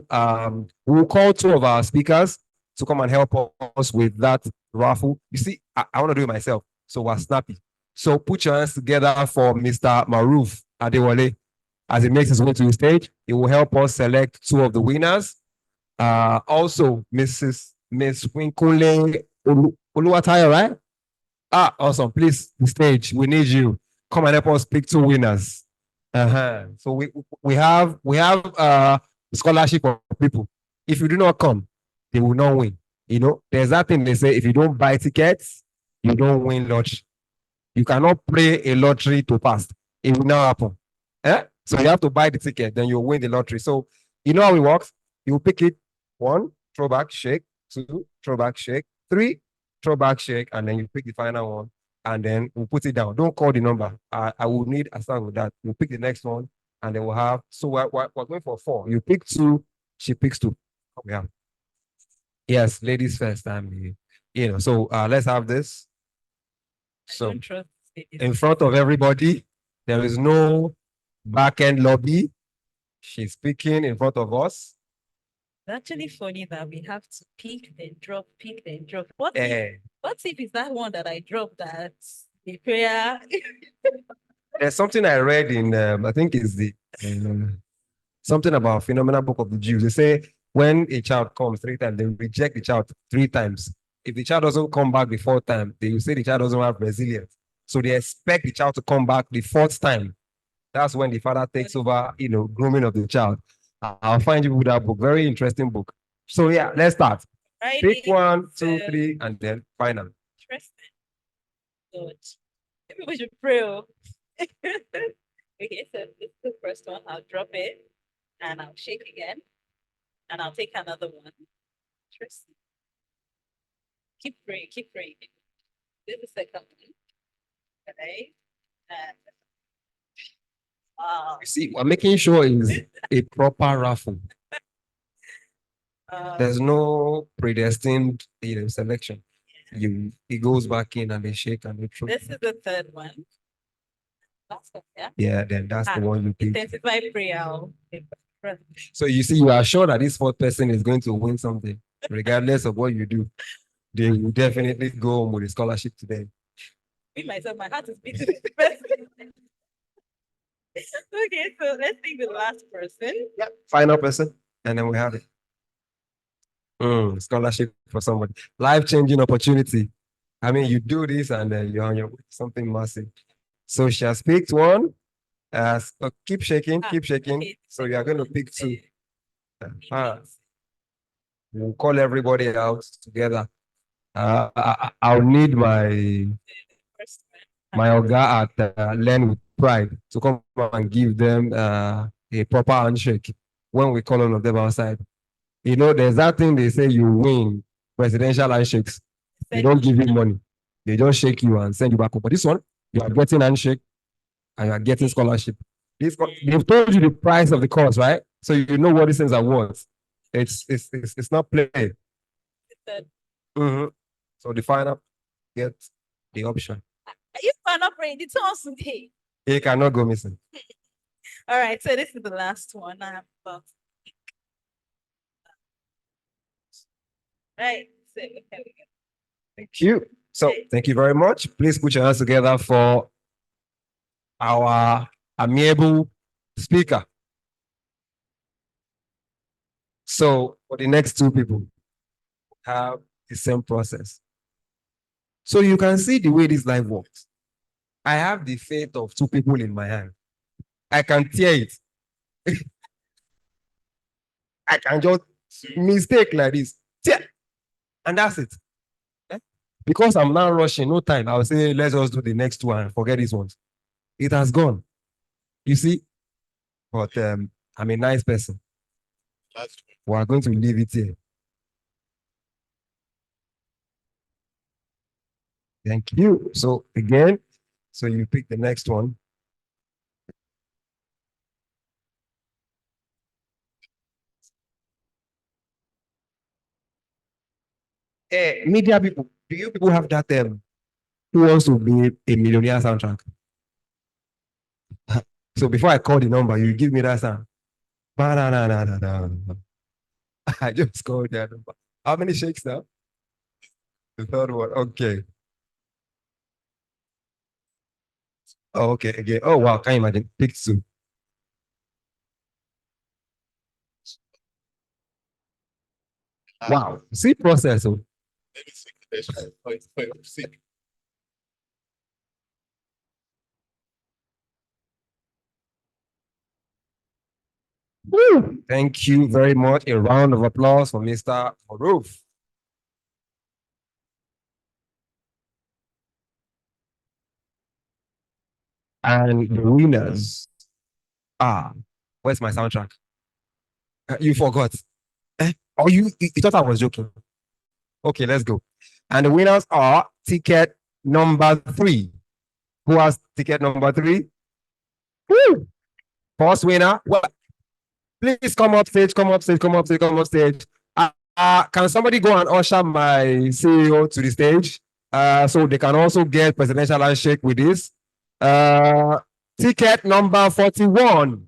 We'll call 2 of our speakers to come and help us with that raffle. You see, I want to do it myself, so we're snappy. So put your hands together for Mr. Maruf Adewale as he makes his way to the stage. He will help us select 2 of the winners. Also, Ms. Miss Winkule Oluwatayo, right? Ah, awesome. Please, the stage. We need you. Come and help us pick two winners. So we have scholarship for people. If you do not come, they will not win. You know, there's that thing they say: if you don't buy tickets, you don't win lottery. You cannot play a lottery to pass. It will not happen. So you have to buy the ticket, then you win the lottery. So you know how it works. You pick it: 1, throwback, shake; 2, throwback, shake; 3, throwback, shake, and then you pick the final one, and then we'll put it down. Don't call the number. I will need a start with that. We'll pick the next one, and then we'll have. So we're going for 4. You pick 2, she picks 2. We have. Yes, ladies first. So let's have this. So in front of everybody, there is no back end lobby. She's speaking in front of us. It's actually funny that we have to pick and drop, pick and drop. What Eh. if it's that one that I dropped that the prayer? There's something I read in, I think it's the something about Phenomenal Book of the Jews. They say when a child comes 3 times, they reject the child 3 times. If the child doesn't come back the 4th time, they will say the child doesn't have resilience. So they expect the child to come back the 4th time. That's when the father takes over, grooming of the child. I'll find you with that book. Very interesting book. So yeah, let's start. Right. Pick 1, 2, 3, and then final. Interesting. Good. Maybe we should pray. Okay, so this is the first one. I'll drop it and I'll shake again. And I'll take another one. Interesting. Keep praying, keep praying. This is the second one. Okay. And You see, we're making sure it's a proper raffle. There's no predestined selection. It goes back in and they shake and they throw. this is the third one. Last one, yeah? Yeah, then that's the one you pick. Intensify prayer. I'll take it. So you see, you are sure that this 4th person is going to win something, regardless of what you do. They will definitely go home with a scholarship today. Me myself, my heart is beating with the person. Okay, so let's take the last person. Final person, and then we have it. Scholarship for somebody. Life-changing opportunity. I mean, you do this and then you're on your way to something massive. So she has picked 1. So keep shaking, keep shaking. okay. So you are going to pick 2. We'll call everybody out together. I'll need my Oga at Learn with Pride to come and give them a proper handshake when we call all of them outside. There's that thing they say you win presidential handshakes. They don't give you money. They just shake you and send you back home. But this one, you are getting handshake and you are getting scholarship. They've told you the price of the course, right? So you know what these things are worth. It's not play. So the final get the option. Are you not praying? It's awesome today. It cannot go missing. All right, so this is the last one. I have about right. So here we go. Thank you. So thank you very much. Please put your hands together for our amiable speaker. So for the next 2 people, have the same process. So you can see the way this life works. I have the fate of 2 people in my hand. I can tear it. I can just mistake like this. Tear. And that's it. Because I'm now rushing, no time. I'll say, let's just do the next 2 and forget these ones. It has gone. You see? But I'm a nice person. We are going to leave it here. Thank you. So again, so you pick the next one. Media people, do you people have that who wants to be a millionaire soundtrack? So before I call the number, you give me that sound. I just called that number. How many shakes now? The third one. Okay. Oh, okay. Again. Oh, wow. Can you imagine? Pick 2. Wow. See process. Oh. Let me speak to the for your sake. Woo. Thank you very much. A round of applause for Mr. Maruf. And the winners are, where's my soundtrack? You forgot. Oh, you thought I was joking. Okay, let's go. And the winners are ticket number 3. Who has ticket number 3? Woo! First winner. Well, please come up stage, come up stage, come up stage, come up stage. Can somebody go and usher my CEO to the stage? So they can also get presidential handshake with this. Ticket number 41.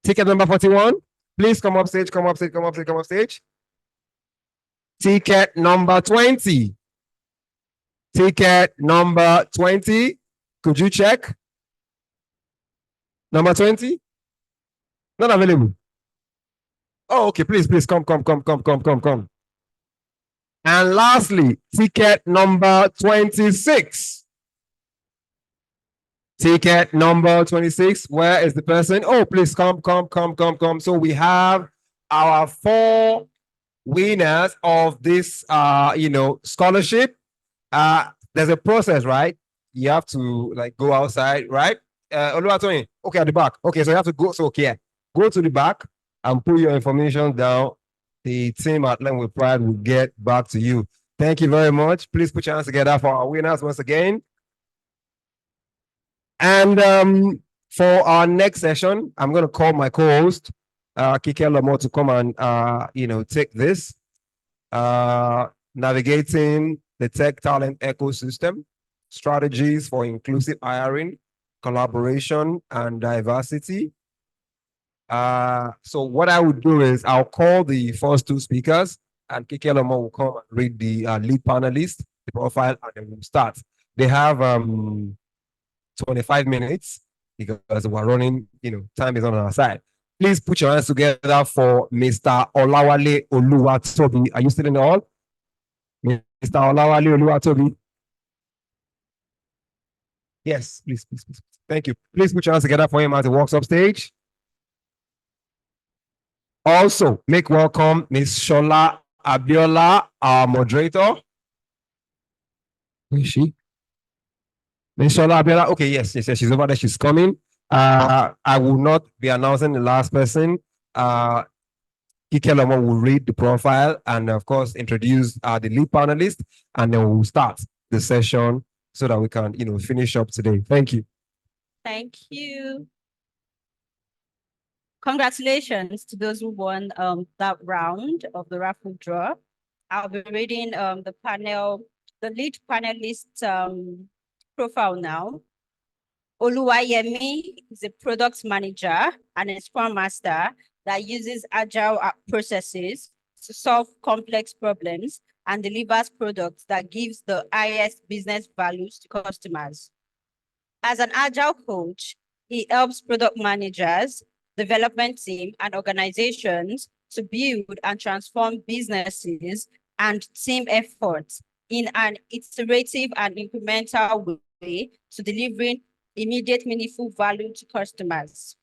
Ticket number 41. Please come up stage, come up stage, come up stage, come up stage. Ticket number 20. Ticket number 20. Could you check? Number 20? Not available. Oh, okay. Please, please come. And lastly, ticket number 26. Ticket number 26. Where is the person? Oh, please come. So we have our 4 winners of this scholarship. There's a process, right? You have to like go outside, right? Oluwatoyin, okay, at the back. Okay, so you have to go. So okay, go to the back and put your information down. The team at Learn with Pride will get back to you. Thank you very much. Please put your hands together for our winners once again. And for our next session, I'm going to call my co-host, Kike Lomo, to come and take this. Navigating the tech talent ecosystem, strategies for inclusive hiring, collaboration, and diversity. So what I would do is I'll call the first 2 speakers, and Kike Lomo will come and read the lead panelist, the profile, and then we'll start. They have 25 minutes because we're running, time is on our side. Please put your hands together for Mr. Olawale Oluwatobi. Are you still in the hall? Mr. Olawale Oluwatobi. Yes, please. Thank you. Please put your hands together for him as he walks up stage. Also, make welcome Ms. Shola Abiola, our moderator. Where is she? Ms. Shola Abiola. Okay, yes, she's over there. She's coming. I will not be announcing the last person. Kike Lomo will read the profile and, of course, introduce the lead panelist, and then we'll start the session so that we can, finish up today. Thank you. Thank you. Congratulations to those who won that round of the raffle draw. I'll be reading the lead panelist profile now. Oluwayemi is a product manager and a scrum master that uses agile processes to solve complex problems and delivers products that gives the highest business values to customers. As an agile coach, he helps product managers, development team, and organizations to build and transform businesses and team efforts in an iterative and incremental way to delivering immediate meaningful value to customers.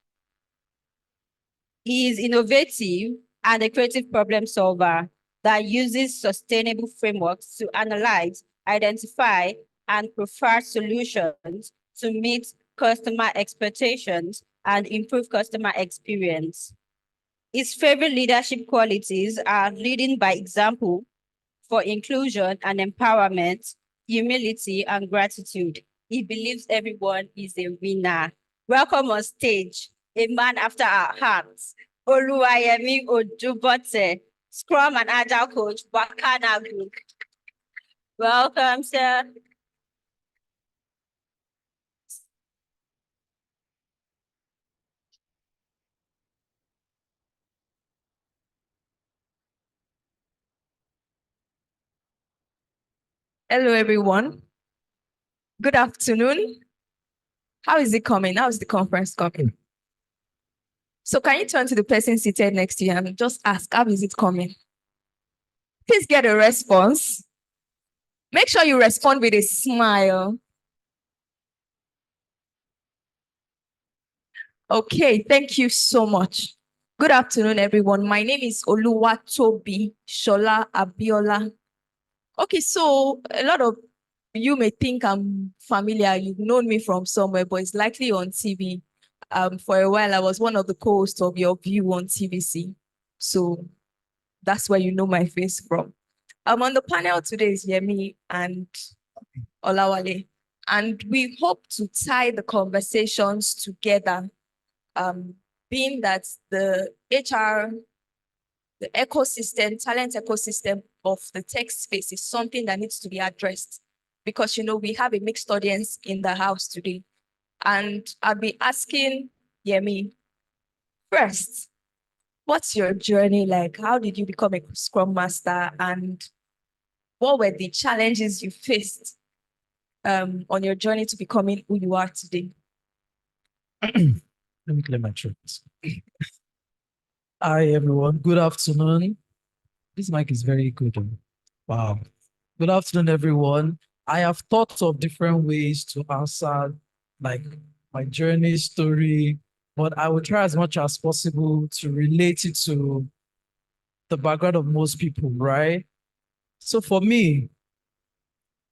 He is innovative and a creative problem solver that uses sustainable frameworks to analyze, identify, and prefer solutions to meet customer expectations and improve customer experience. His favorite leadership qualities are leading by example for inclusion and empowerment, humility, and gratitude. He believes everyone is a winner. Welcome on stage, a man after our hearts, Oluwayemi Ojubote, Scrum and Agile Coach, Wakana Group. Welcome, sir. Hello, everyone. Good afternoon. How is it coming? How is the conference coming? So can you turn to the person seated next to you and just ask, how is it coming? please get a response. Make sure you respond with a smile. Okay, thank you so much. Good afternoon, everyone. My name is Oluwatobi Shola Abiola. Okay, so a lot of you may think I'm familiar. You've known me from somewhere, but it's likely on TV. For a while, I was one of the co-hosts of Your View on TVC. So that's where you know my face from. On the panel today is Yemi and Olawale, and we hope to tie the conversations together, being that the HR, the ecosystem, talent ecosystem of the tech space is something that needs to be addressed because, we have a mixed audience in the house today. And I'll be asking Yemi, first, what's your journey like? How did you become a Scrum Master? And what were the challenges you faced on your journey to becoming who you are today? Let me clear my throat. Hi, everyone. Good afternoon. This mic is very good. Wow. Good afternoon, everyone. I have thought of different ways to answer like my journey story, but I will try as much as possible to relate it to the background of most people, right? So for me,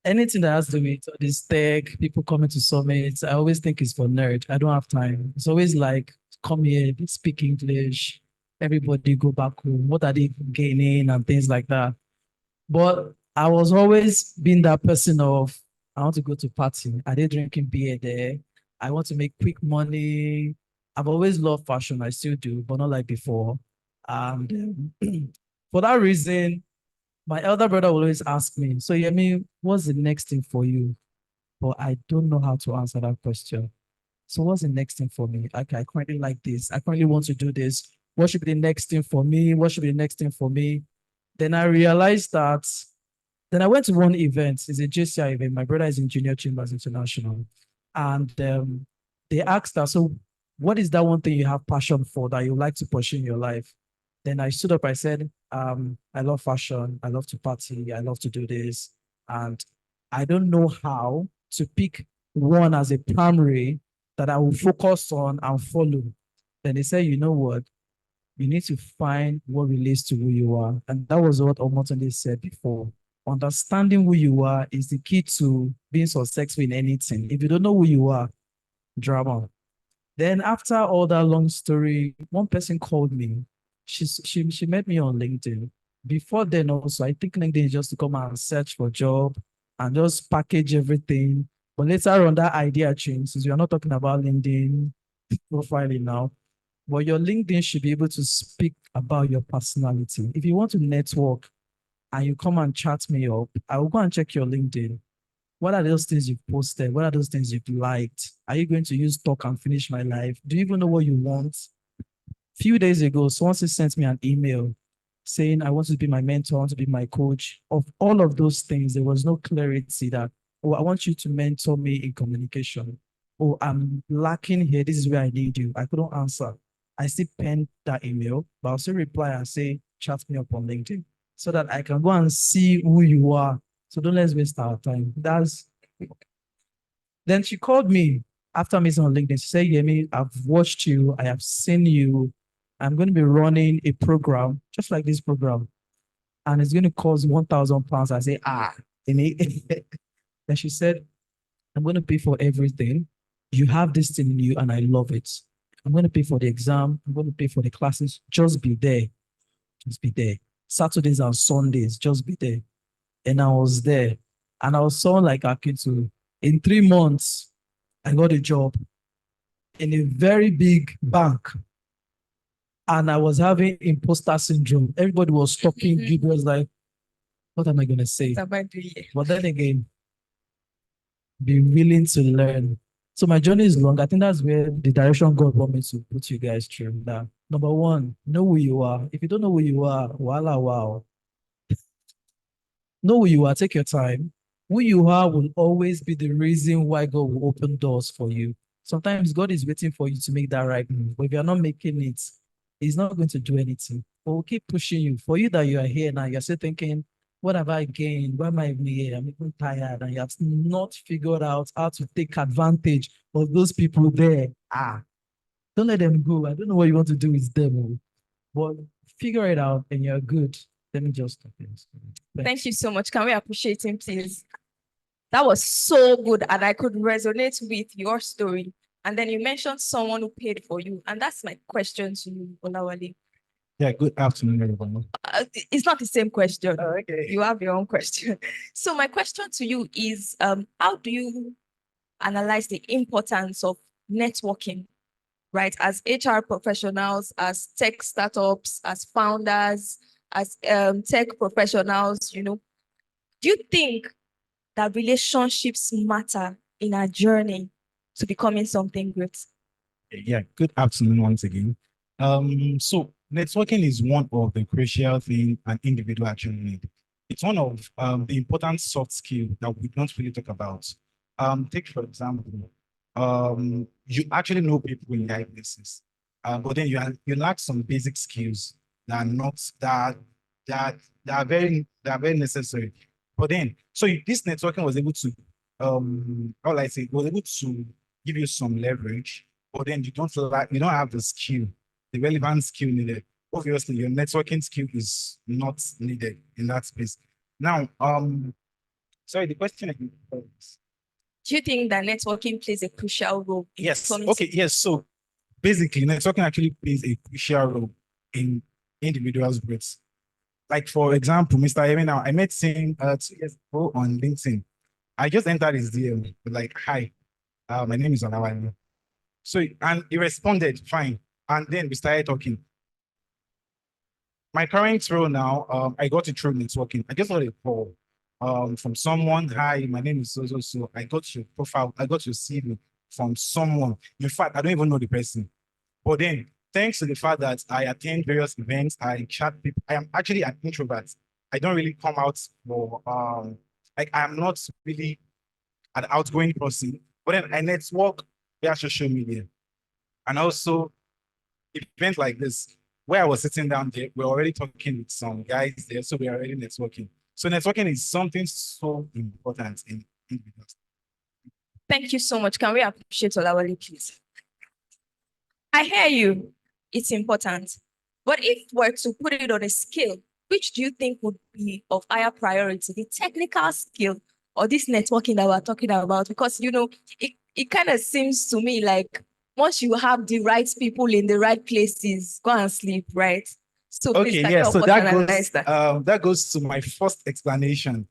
anything that has to do with this tech, people coming to summits, I always think it's for nerd. I don't have time. It's always like, come here, speak English, everybody go back home. What are they gaining and things like that? But I was always being that person of, I want to go to party. Are they drinking beer there? I want to make quick money. I've always loved fashion. I still do, but not like before. And for that reason, my elder brother will always ask me, so Yemi, what's the next thing for you? But I don't know how to answer that question. So what's the next thing for me? Okay, I currently like this. I currently want to do this. What should be the next thing for me? What should be the next thing for me? Then I realized that, then I went to one event. It's a JCI event. My brother is in Junior Chambers International. And they asked us, so what is that one thing you have passion for that you like to pursue in your life? Then I stood up, I said, I love fashion. I love to party. I love to do this. And I don't know how to pick one as a primary that I will focus on and follow. Then they said, you know what? You need to find what relates to who you are. And that was what Omotunde said before. Understanding who you are is the key to being successful in anything. If you don't know who you are, drama. Then after all that long story, one person called me. She met me on LinkedIn. Before then also, I think LinkedIn is just to come and search for job and just package everything. But later on that idea changed, since we are not talking about LinkedIn profiling now, but your LinkedIn should be able to speak about your personality. If you want to network and you come and chat me up, I will go and check your LinkedIn. What are those things you've posted? What are those things you've liked? Are you going to use talk and finish my life? Do you even know what you want? Few days ago, someone sent me an email saying, I want to be my mentor, I want to be my coach. Of all of those things, there was no clarity that, oh, I want you to mentor me in communication. Oh, I'm lacking here. This is where I need you. I couldn't answer. I still penned that email, but I'll still reply and say, chat me up on LinkedIn so that I can go and see who you are. So don't let's waste our time. Then she called me after meeting on LinkedIn. She said, Yemi, I've watched you. I have seen you. I'm going to be running a program, just like this program. And it's going to cost 1,000 pounds. I say, Then she said, I'm going to pay for everything. You have this thing in you and I love it. I'm going to pay for the exam. I'm going to pay for the classes. Just be there. Just be there. Saturdays and Sundays, just be there. And I was there. And I was so like Akitu. In 3 months, I got a job in a very big bank. And I was having imposter syndrome. Everybody was talking. People was like, what am I going to say? But then again, be willing to learn. So my journey is long. I think that's where the direction God wants me to put you guys through. Now, number one, know who you are. If you don't know who you are, voila, wow. Know who you are. Take your time. Who you are will always be the reason why God will open doors for you. Sometimes God is waiting for you to make that right move. But if you're not making it, it's not going to do anything. But we'll keep pushing you. For you that you are here now, you're still thinking, what have I gained? Why am I even here? I'm even tired. And you have not figured out how to take advantage of those people there. Don't let them go. I don't know what you want to do with them. But figure it out and you're good. Let me just stop here. Thank you so much. Can we appreciate him, please? That was so good, and I could resonate with your story. And then you mentioned someone who paid for you, and that's my question to you, Olawale. Yeah, good afternoon, everyone. It's not the same question. Okay. You have your own question. So my question to you is, how do you analyze the importance of networking, right? As HR professionals, as tech startups, as founders, as tech professionals, you know, do you think that relationships matter in our journey to becoming something great? Yeah, good afternoon once again. So networking is one of the crucial thing an individual actually need. It's one of the important soft skill that we don't really talk about. Take for example, you actually know people in high places, but then you lack some basic skills that are not that are very necessary. But then, so this networking was able to, how will I say, was able to give you some leverage, but then you don't have the skill, the relevant skill needed. Obviously, your networking skill is not needed in that space. Now, sorry, the question again. Do you think that networking plays a crucial role in Yes. becoming Okay. Yes. So basically, networking actually plays a crucial role in individuals' growth. Like for example, Mr. Emi now, I met him 2 years ago on LinkedIn. I just entered his DM, like, hi, my name is Olawale. So, and he responded, fine. And then we started talking. My current role now, I got it through networking. I just got a call from someone, hi, my name is so. I got your profile, I got your CV from someone. In fact, I don't even know the person. But then, thanks to the fact that I attend various events, I chat people. I am actually an introvert. I don't really come out for like I am not really an outgoing person. But then I network via social media. And also events like this, where I was sitting down there, we're already talking with some guys there, so we're already networking. So networking is something so important in business. Thank you so much. Can we appreciate Olawale, please? I hear you. It's important. But if we're to put it on a scale, which do you think would be of higher priority, the technical skill or this networking that we're talking about? Because, you know, it kind of seems to me like once you have the right people in the right places, go and sleep, right? So please, Okay, can yeah, you so help us analyze that? that goes to my first explanation.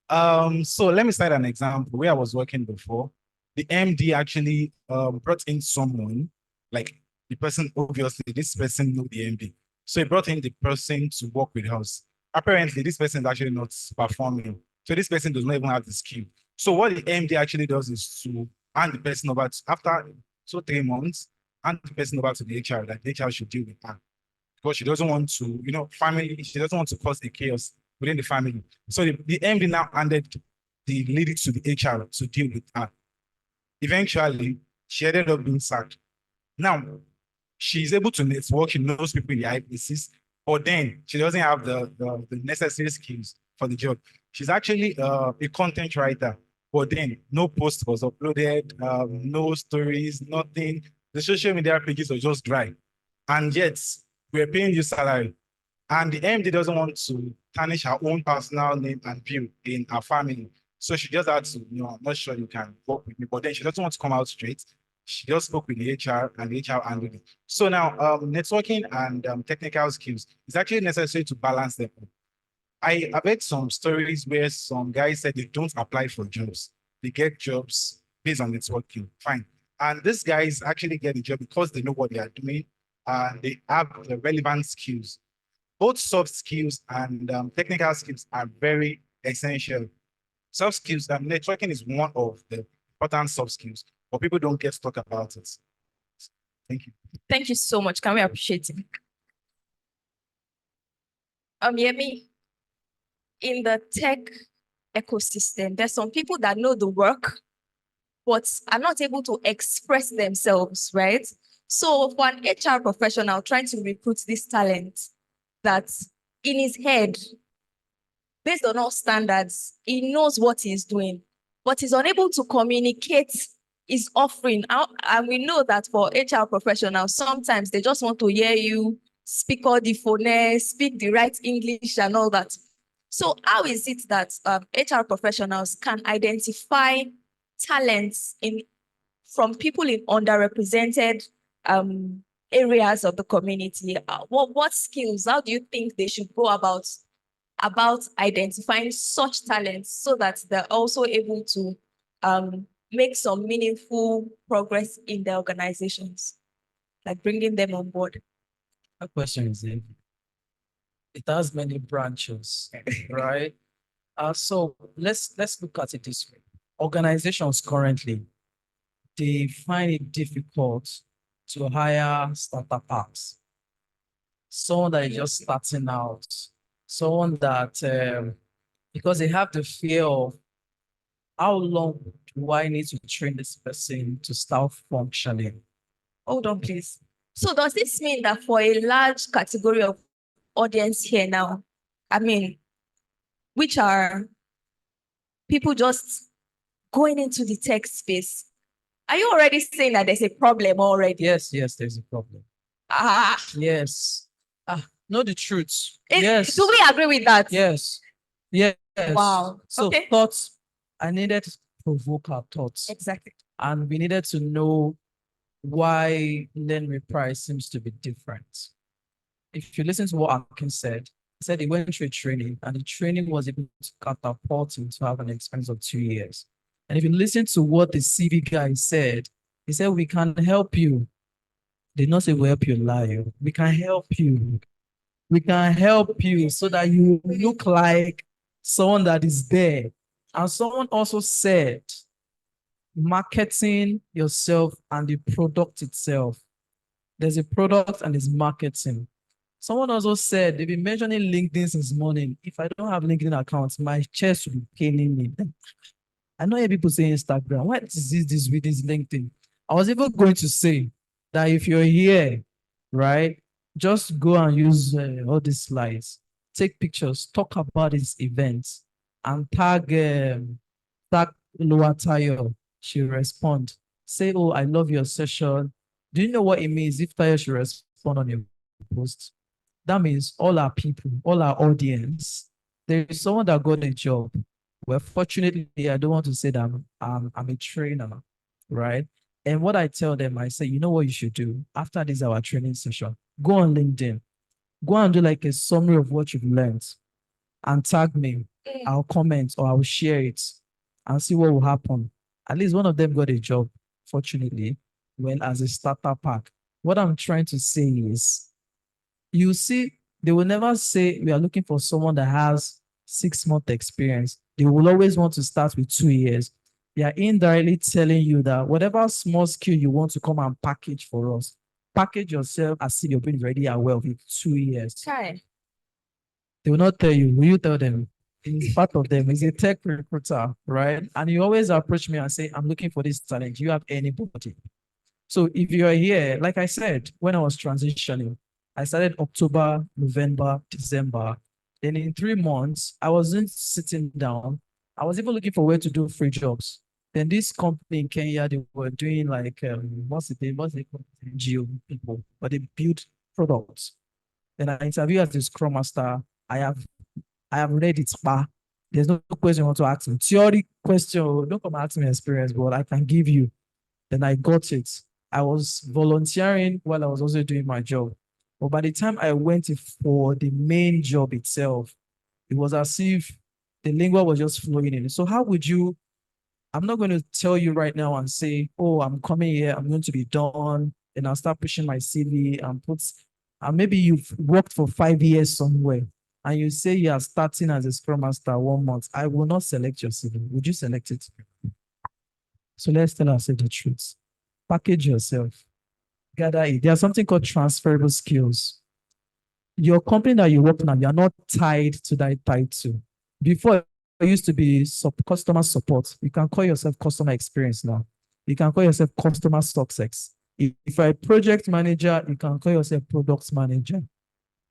So let me cite an example where I was working before. The MD actually brought in someone, like the person, obviously, this person knew the MD. So he brought in the person to work with us. Apparently, this person is actually not performing. So this person does not even have the skill. So what the MD actually does is to hand the person over to, after 2-3 months, hand the person over to the HR, that the HR should deal with her. Because she doesn't want to, you know, she doesn't want to cause a chaos within the family. So the MD now handed the lady to the HR to deal with her. Eventually, she ended up being sacked. Now, she's able to network, she knows people in the high places, but then she doesn't have the necessary skills for the job. She's actually a content writer, but then no post was uploaded, no stories, nothing. The social media pages were just dry. And yet, we're paying you salary. And the MD doesn't want to tarnish her own personal name and view in her family. So she just had to, you know, I'm not sure you can work with me, but then she doesn't want to come out straight. She just spoke with the HR and the HR handled it. So now networking and technical skills is actually necessary to balance them. I've heard some stories where some guys said they don't apply for jobs. They get jobs based on networking. Fine. And these guys actually get a job because they know what they are doing and they have the relevant skills. Both soft skills and technical skills are very essential. Soft skills, networking is one of the important soft skills, but people don't get to talk about it. Thank you. Thank you so much. Can we appreciate him? Yemi, in the tech ecosystem, there's some people that know the work, but are not able to express themselves, right? So for an HR professional trying to recruit this talent that in his head, based on all standards, he knows what he's doing, but he's unable to communicate his offering. And we know that for HR professionals, sometimes they just want to hear you speak all the phonetics, speak the right English and all that. So how is it that HR professionals can identify talents from people in underrepresented areas of the community? What skills, how do you think they should go about identifying such talents so that they're also able to make some meaningful progress in their organizations, like bringing them on board? My question is, it has many branches, right? So let's look at it this way. Organizations currently, they find it difficult to hire startups. Someone that is just starting out, someone that because they have the fear of how long do I need to train this person to start functioning? Hold on, please. So does this mean that for a large category of audience here now, I mean, which are people just going into the tech space, are you already saying that there's a problem already? Yes, there's a problem. Yes. Know the truth. Yes. Do we agree with that? Yes. Wow. So Okay. thoughts, I needed to provoke our thoughts. Exactly. And we needed to know why Learn Reprise seems to be different. If you listen to what Akin said, he said he went through a training and the training was able to catapult him to have an experience of 2 years. And if you listen to what the CV guy said, he said, we can help you. They did not say we'll help you lie. We can help you. We can help you so that you look like someone that is there. And someone also said, marketing yourself and the product itself. There's a product and there's marketing. Someone also said, they've been mentioning LinkedIn since morning. If I don't have LinkedIn accounts, my chest will be paining me. I know hear people say Instagram. What is this with this LinkedIn? I was even going to say that if you're here, right, just go and use all these slides, take pictures, talk about these events, and tag Oluwatayo. She'll respond. Say, oh, I love your session. Do you know what it means if Tayo should respond on your post? That means all our people, all our audience, there is someone that got a job. Well, fortunately, I don't want to say that I'm a trainer, right? And what I tell them, I say, you know what you should do after this our training session? Go on LinkedIn, go and do like a summary of what you've learned, and tag me. I'll comment or I'll share it and see what will happen. At least one of them got a job, fortunately, well, as a starter pack. What I'm trying to say is, you see, they will never say we are looking for someone that has 6-month experience. They will always want to start with 2 years. They are indirectly telling you that whatever small skill you want to come and package for us, package yourself as if your brain is already aware of it 2 years. Try. They will not tell you. Will you tell them? He's part of them. He's a tech recruiter, right? And you always approach me and say, I'm looking for this talent. Do you have anybody? So if you're here, like I said, when I was transitioning, I started October, November, December. Then in 3 months, I wasn't sitting down. I was even looking for where to do free jobs. Then this company in Kenya, they were doing like, what's it called? NGO people, but they build products. Then I interviewed as a Scrum Master. I have read it. There's no question you want to ask me. Theory question, don't come ask me experience, but I can give you. Then I got it. I was volunteering while I was also doing my job. But by the time I went for the main job itself, it was as if the lingua was just flowing in. So how would you, I'm not going to tell you right now and say, oh, I'm coming here, I'm going to be done, and I'll start pushing my CV and maybe you've worked for 5 years somewhere, and you say you are starting as a Scrum Master 1 month. I will not select your CV. Would you select it? So let's tell ourselves the truth. Package yourself. Gather it. There's something called transferable skills. Your company that you work now, you're not tied to that title. Before, it used to be customer support. You can call yourself customer experience now. You can call yourself customer success. If you're a project manager, you can call yourself product manager.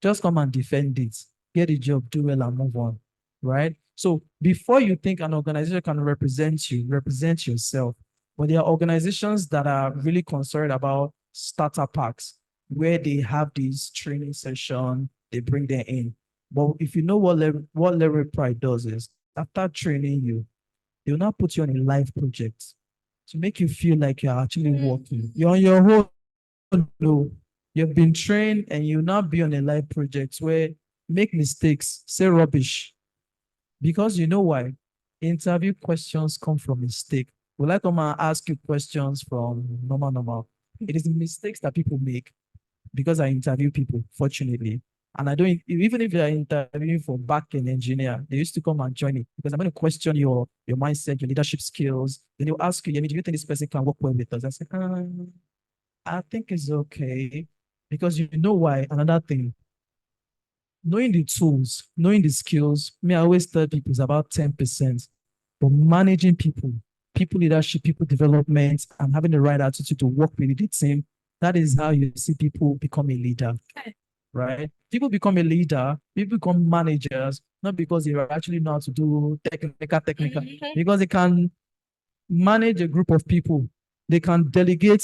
Just come and defend it, get the job, do well, and move on, right? So before you think an organization can represent you, represent yourself. But there are organizations that are really concerned about starter packs, where they have these training session, they bring them in. But if you know what Level Pride does is, after training you, they'll now put you on a live project to make you feel like you're actually working. You're on your own. No, you've been trained and you'll now be on a live project where make mistakes, say rubbish. Because you know why? Interview questions come from mistake. Will I come and ask you questions from normal? It is the mistakes that people make because I interview people, fortunately. And I don't, even if they're interviewing for back-end engineer, they used to come and join me because I'm going to question your mindset, your leadership skills. Then they'll ask you, Yemi, do you think this person can work well with us? I say, I think it's okay. Because you know why? Another thing, knowing the tools, knowing the skills, I always tell people it's about 10%. But managing people, people leadership, people development, and having the right attitude to work with the team, that is how you see people become a leader. Okay. Right? People become a leader, people become managers, not because they actually know how to do technical, because they can manage a group of people. They can delegate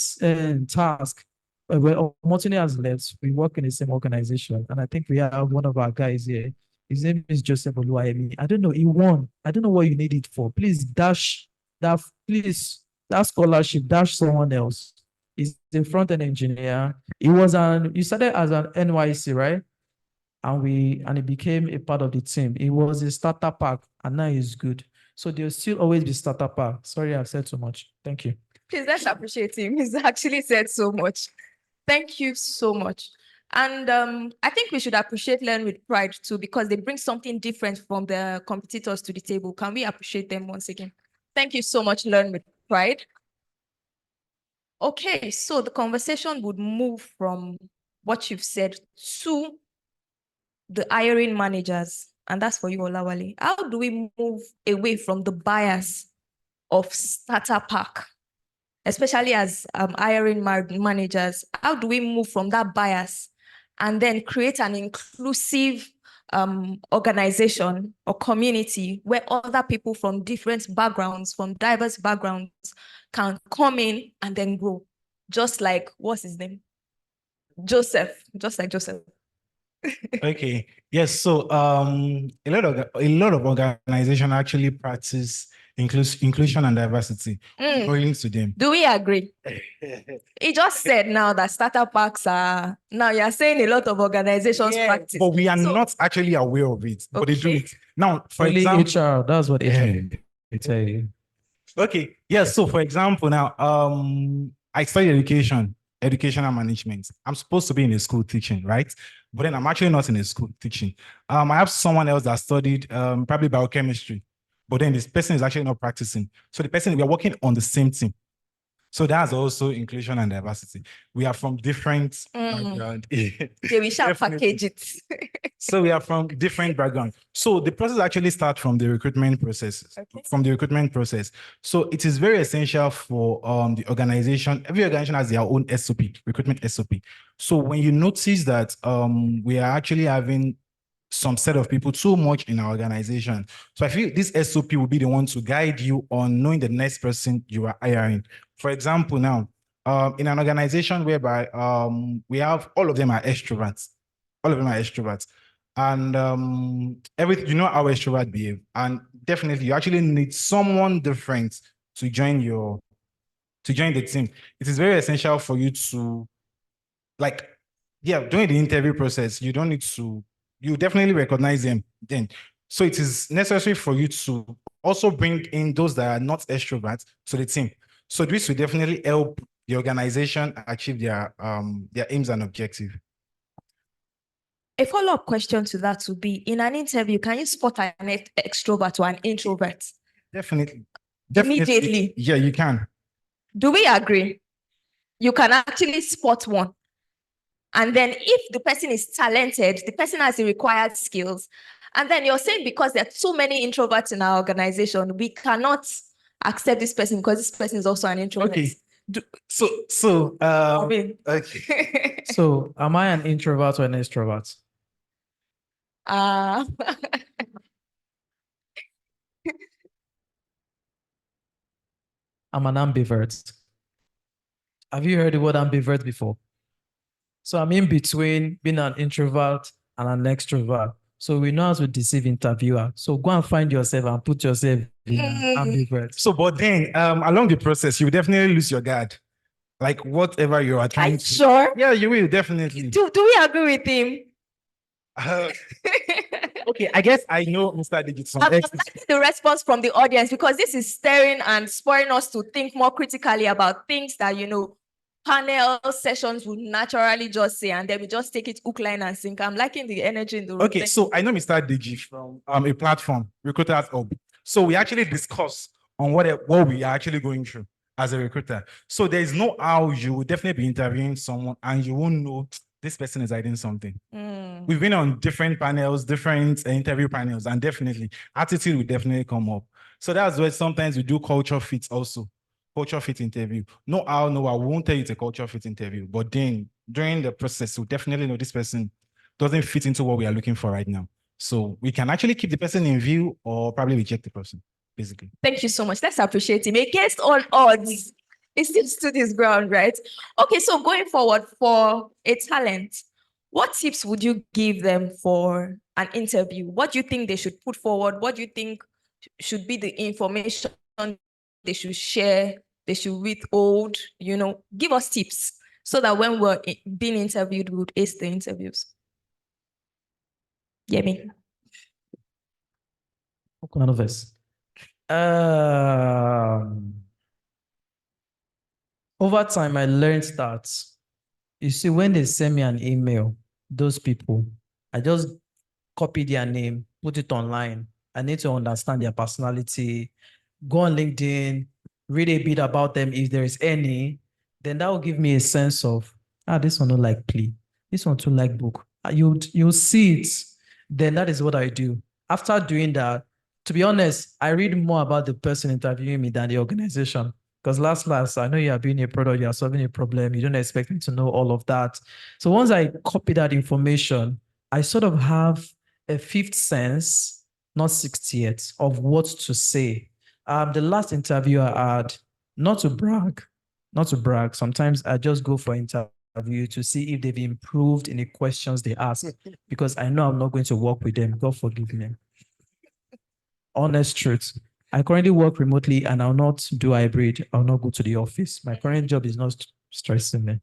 tasks. Well, Martini has left. We work in the same organization, and I think we have one of our guys here. His name is Joseph Oluwayemi. I don't know. He won. I don't know what you need it for. Please dash that. Please that scholarship. Dash someone else. He's a front-end engineer. He was he started as an NYC, right? And he became a part of the team. He was a starter pack, and now he's good. So there'll still always be starter pack. Sorry, I've said so much. Thank you. Please, let's appreciate him. He's actually said so much. Thank you so much. And I think we should appreciate Learn with Pride too, because they bring something different from the competitors to the table. Can we appreciate them once again? Thank you so much, Learn with Pride. Okay, so the conversation would move from what you've said to the hiring managers. And that's for you, Olawale. How do we move away from the bias of starter pack? Especially as hiring managers, how do we move from that bias and then create an inclusive organization or community where other people from different backgrounds, from diverse backgrounds, can come in and then grow? Just like, what's his name? Joseph, just like Joseph. Okay. Yes. So a lot of organizations actually practice inclusion and diversity. Going to them. Do we agree? He just said now that starter packs are now you're saying a lot of organizations practice. But we are not actually aware of it. But they do it. Now, for Only example, HR, that's what HR tell you. Okay. Yes. So for example, now I study educational management. I'm supposed to be in a school teaching, right? But then I'm actually not in a school teaching. I have someone else that studied probably biochemistry, but then this person is actually not practicing. So the person, we are working on the same team. So that's also inclusion and diversity. We are from different backgrounds. Okay, we shall package it. So we are from different backgrounds. So the process actually starts from the recruitment process. Okay. So it is very essential for the organization. Every organization has their own SOP, recruitment SOP. So when you notice that we are actually having some set of people too much in our organization, so I feel this SOP will be the one to guide you on knowing the next person you are hiring. For example, now in an organization whereby we have all of them are extroverts. And everything, you know how extrovert behave. And definitely you actually need someone different to join the team. It is very essential for you to during the interview process, you definitely recognize them then. So it is necessary for you to also bring in those that are not extroverts to the team. So this will definitely help the organization achieve their aims and objectives. A follow-up question to that would be, in an interview, can you spot an extrovert or an introvert? Definitely. Immediately. Yeah, you can. Do we agree? You can actually spot one. And then if the person is talented, the person has the required skills, and then you're saying because there are so many introverts in our organization, we cannot accept this person because this person is also an introvert. Okay. Okay. So am I an introvert or an extrovert? Uh, I'm an ambivert. Have you heard the word ambivert before? So I'm in between being an introvert and an extrovert. So we know how to deceive interviewer. So go and find yourself and put yourself in ambivert. So, but then along the process, you will definitely lose your guard. Like whatever you are trying to. sure? Yeah, you will definitely. Do we agree with him? Okay, I guess I know Mr. Digit. I'm liking the response from the audience because this is stirring and spurring us to think more critically about things that, panel sessions would naturally just say, and then we just take it hook, line, and sink. I'm liking the energy in the room. Okay, so I know Mr. Digi from a platform, Recruiters Hub. So we actually discuss on what we are actually going through as a recruiter. So there is no how you will definitely be interviewing someone and you won't know this person is hiding something. We've been on different panels, different interview panels, and definitely attitude will definitely come up. So that's why sometimes we do culture fits also. Culture fit interview. No, I won't tell you it's a culture fit interview, but then during the process, we definitely know this person doesn't fit into what we are looking for right now. So we can actually keep the person in view or probably reject the person, basically. Thank you so much. Let's appreciate him. Against all odds, he still stood his ground, right? Okay, so going forward for a talent, what tips would you give them for an interview? What do you think they should put forward? What do you think should be the information they should share, they should withhold? Give us tips so that when we're being interviewed, we would ace the interviews. Yemi. None of us. Over time, I learned that, you see, when they send me an email, those people, I just copy their name, put it online. I need to understand their personality, go on LinkedIn, read a bit about them if there is any. Then that will give me a sense of, this one don't like play, this one too like book. You'll see it. Then that is what I do. After doing that, to be honest, I read more about the person interviewing me than the organization. Because last, I know you are building a product, you are solving a problem, you don't expect me to know all of that. So once I copy that information, I sort of have a fifth sense, not 60th, of what to say. The last interview I had, not to brag, sometimes I just go for interview to see if they've improved in the questions they ask, because I know I'm not going to work with them. God forgive me. Honest truth. I currently work remotely and I'll not do hybrid. I'll not go to the office. My current job is not stressing me.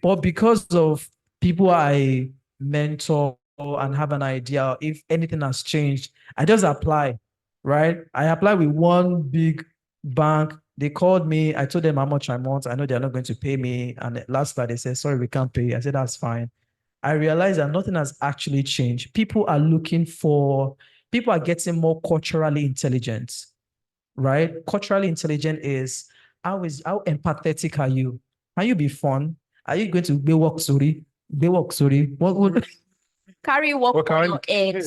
But because of people I mentor and have an idea if anything has changed, I just apply, right? I apply with one big bank. They called me. I told them how much I want. I know they're not going to pay me. And last night they said, sorry, we can't pay. I said, that's fine. I realized that nothing has actually changed. People are getting more culturally intelligent, right? Culturally intelligent is how empathetic are you? Can you be fun? Are you going to be work sorry? What would carry work on your head?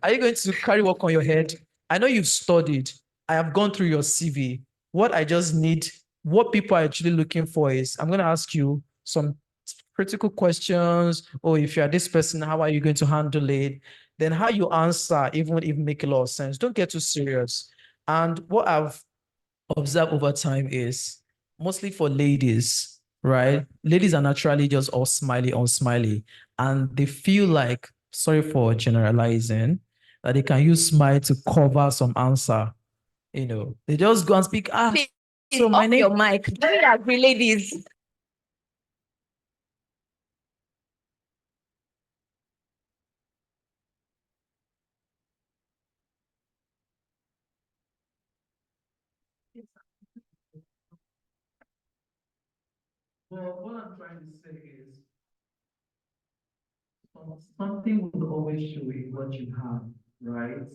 Are you going to carry work on your head? I know you've studied. I have gone through your CV. What I just need, what people are actually looking for is, I'm going to ask you some critical questions. Or if you're this person, how are you going to handle it? Then how you answer, even if make a lot of sense. Don't get too serious. And what I've observed over time is mostly for ladies, right? Ladies are naturally just all smiley. And they feel like, sorry for generalizing, that they can use smile to cover some answer. They just go and speak. Please, So my off name. your mic. Do you agree, ladies? Well, what I'm trying to say is something will always show you what you have, right?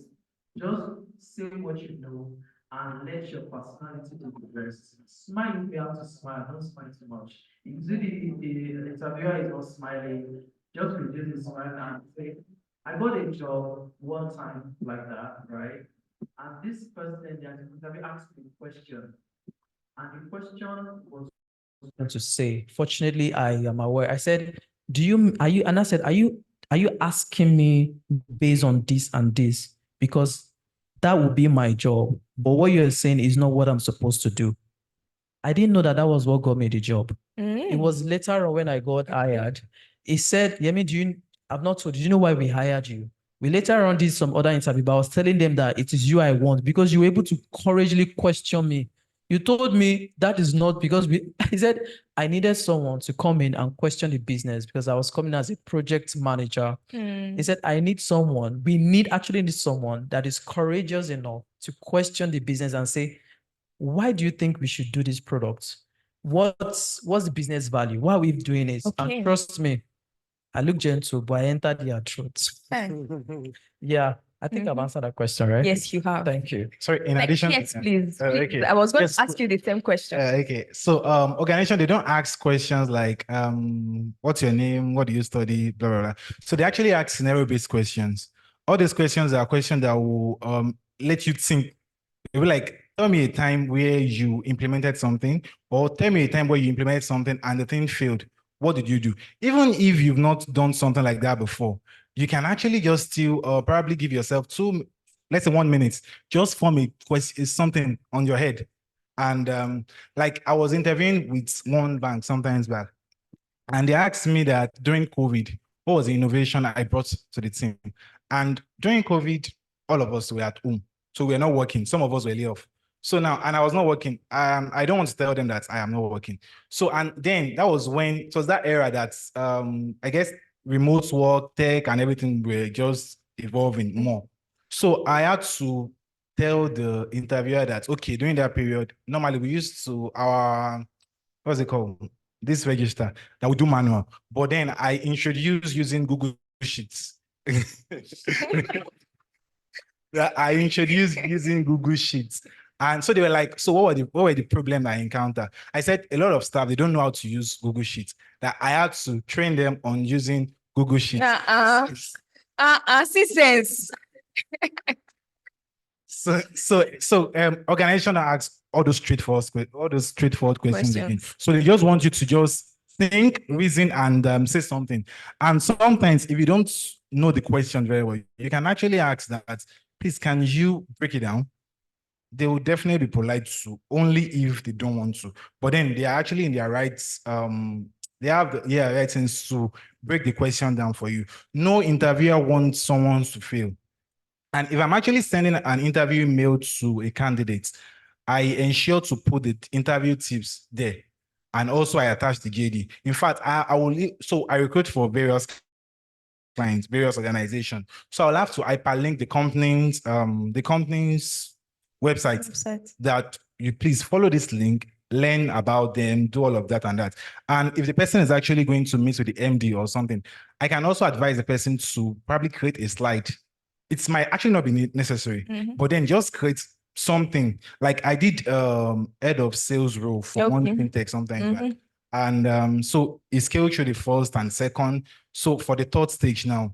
Just say what you know and let your personality do the rest. Smile if you have to smile, don't smile too much. If the interviewer is not smiling, just reduce the smile and say, I got a job one time like that, right? And this person, the interviewer asked me a question. And the question was to say, fortunately, I am aware. I said, and I said, are you asking me based on this and this? Because that would be my job. But what you're saying is not what I'm supposed to do. I didn't know that that was what got me the job. It was later on when I got hired. He said, Yemi, I've not told you, do you know why we hired you? We later on did some other interview, but I was telling them that it is you I want because you were able to courageously question me. You told me that is not because I said I needed someone to come in and question the business because I was coming as a project manager. He said, we actually need someone that is courageous enough to question the business and say, why do you think we should do this product? What's the business value? Why are we doing it? Okay. And trust me, I look gentle, but I entered their throats. Yeah, I think I've answered that question, right? Yes, you have. Thank you. Sorry, in addition. Yes, please. Okay. I was going Yes. to ask you the same question. Okay. So organization, they don't ask questions like what's your name? What do you study? Blah blah blah. So they actually ask scenario-based questions. All these questions are questions that will let you think. They will like, tell me a time where you implemented something, or tell me a time where you implemented something and the thing failed. What did you do? Even if you've not done something like that before, you can actually just still probably give yourself let's say 1 minute, just form a question, something on your head. And like I was interviewing with one bank sometimes back, and they asked me that during COVID, what was the innovation I brought to the team? And during COVID, all of us were at home. So we're not working. Some of us were laid off. So now, and I was not working. I don't want to tell them that I am not working. So, and then that was when, it was that era that I guess remote work, tech, and everything were just evolving more. So I had to tell the interviewer that, okay, during that period, normally we used to what's it called? This register that we do manual. But then I introduced using Google Sheets. That I introduced using Google Sheets. And so they were like, so what were the problem I encountered? I said a lot of staff, they don't know how to use Google Sheets. That I had to train them on using Google Sheets. Assistance. So organization asks all those straightforward questions again. So they just want you to just think, reason, and say something. And sometimes if you don't know the question very well, you can actually ask that, please, can you break it down? They will definitely be polite to, only if they don't want to. But then they are actually in their rights. They have the rights to break the question down for you. No interviewer wants someone to fail. And if I'm actually sending an interview mail to a candidate, I ensure to put the interview tips there. And also I attach the JD. In fact, I recruit for various clients, various organizations. So I'll have to hyperlink the company's website that you please follow this link, learn about them, do all of that and that. And if the person is actually going to meet with the MD or something, I can also advise the person to probably create a slide. It might actually not be necessary, but then just create something. Like I did head of sales role for one fintech sometime back. And so it's scaled through the first and second. So for the third stage now,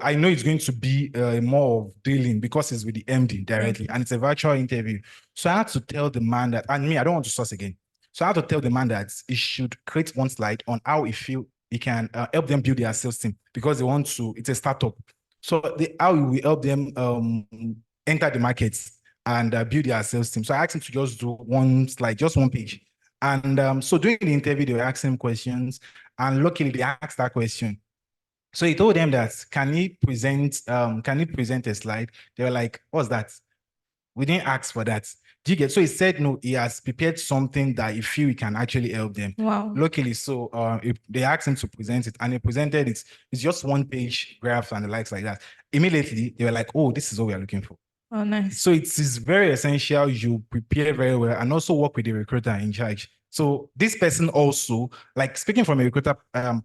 I know it's going to be more of dealing because it's with the MD directly and it's a virtual interview. So I had to tell the man that, and me, I don't want to source again. So I had to tell the man that he should create one slide on how he feel he can help them build their sales team because they want to, it's a startup. So how we help them enter the markets and build their sales team. So I asked him to just do one slide, just one page. And so during the interview, they were asking him questions, and luckily they asked that question. So he told them that, can he present a slide? They were like, what's that? We didn't ask for that. Do you get? So he said, no, he has prepared something that he feel he can actually help them. Wow. Luckily, so they asked him to present it and he presented it. It's just one page graph and the likes like that. Immediately, they were like, oh, this is what we are looking for. Oh, nice. So it is very essential you prepare very well and also work with the recruiter in charge. So this person also, like speaking from a recruiter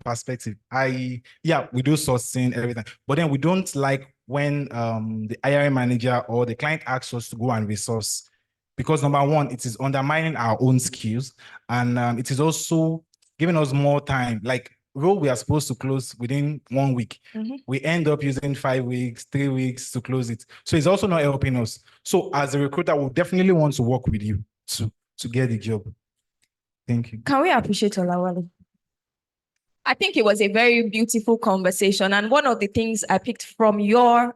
perspective, we do sourcing, everything, but then we don't like when the hiring manager or the client asks us to go and resource, because number one, it is undermining our own skills, and it is also giving us more time. Like role we are supposed to close within 1 week, we end up using 5 weeks, 3 weeks to close it. So it's also not helping us. So as a recruiter, we definitely want to work with you too. to get the job. Thank you. Can we appreciate Olawale? I think it was a very beautiful conversation. And one of the things I picked from your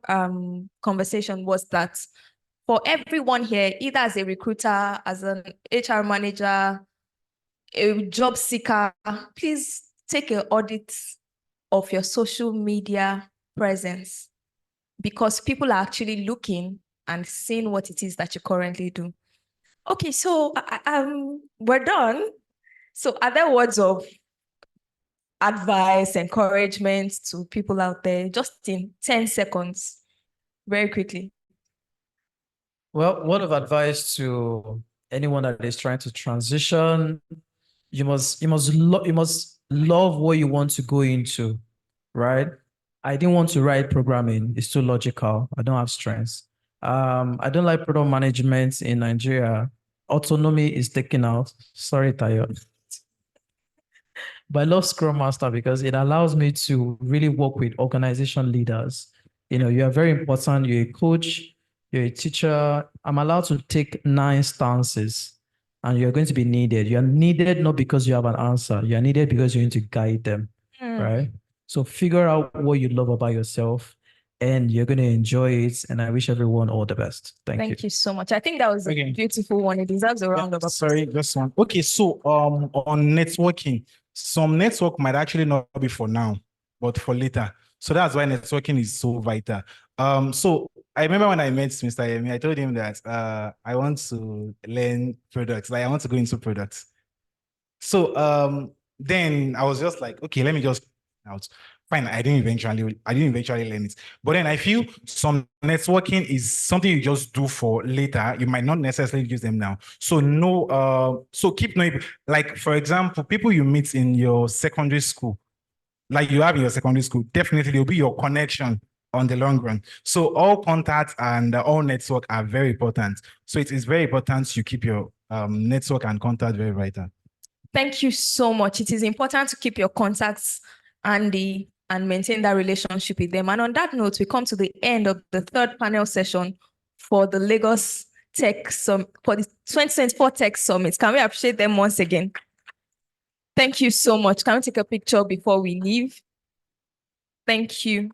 conversation was that for everyone here, either as a recruiter, as an HR manager, a job seeker, please take an audit of your social media presence, because people are actually looking and seeing what it is that you currently do. Okay, so we're done. So are there words of advice, encouragement to people out there, just in 10 seconds, very quickly? Well, word of advice to anyone that is trying to transition: you must love what you want to go into, right? I didn't want to write programming; it's too logical. I don't have strengths. I don't like product management in Nigeria. Autonomy is taken out. Sorry, Tayo. But I love Scrum Master because it allows me to really work with organization leaders. You know, you are very important. You're a coach, you're a teacher. I'm allowed to take 9 stances, and you're going to be needed. You're needed not because you have an answer. You're needed because you're going to guide them, right? So figure out what you love about yourself, and you're going to enjoy it. And I wish everyone all the best. Thank you. you so much. I think that was a Okay. beautiful one. It deserves a round of applause. Sorry, just one. Okay, so on networking, some network might actually not be for now, but for later. So that's why networking is so vital. So I remember when I met Mr. Yemi, I told him that I want to learn products, like I want to go into products. So then I was just like, okay, let me just out. Fine, I didn't eventually learn it. But then I feel some networking is something you just do for later. You might not necessarily use them now. So so keep knowing, like for example, people you meet in your secondary school, like you have in your secondary school, definitely will be your connection on the long run. So all contacts and all network are very important. So it is very important you keep your network and contact very vital. Thank you so much. It is important to keep your contacts handy and maintain that relationship with them. And on that note, we come to the end of the 3rd panel session for the Lagos Tech Summit, for the 2024 Tech Summit. Can we appreciate them once again? Thank you so much. Can we take a picture before we leave? Thank you.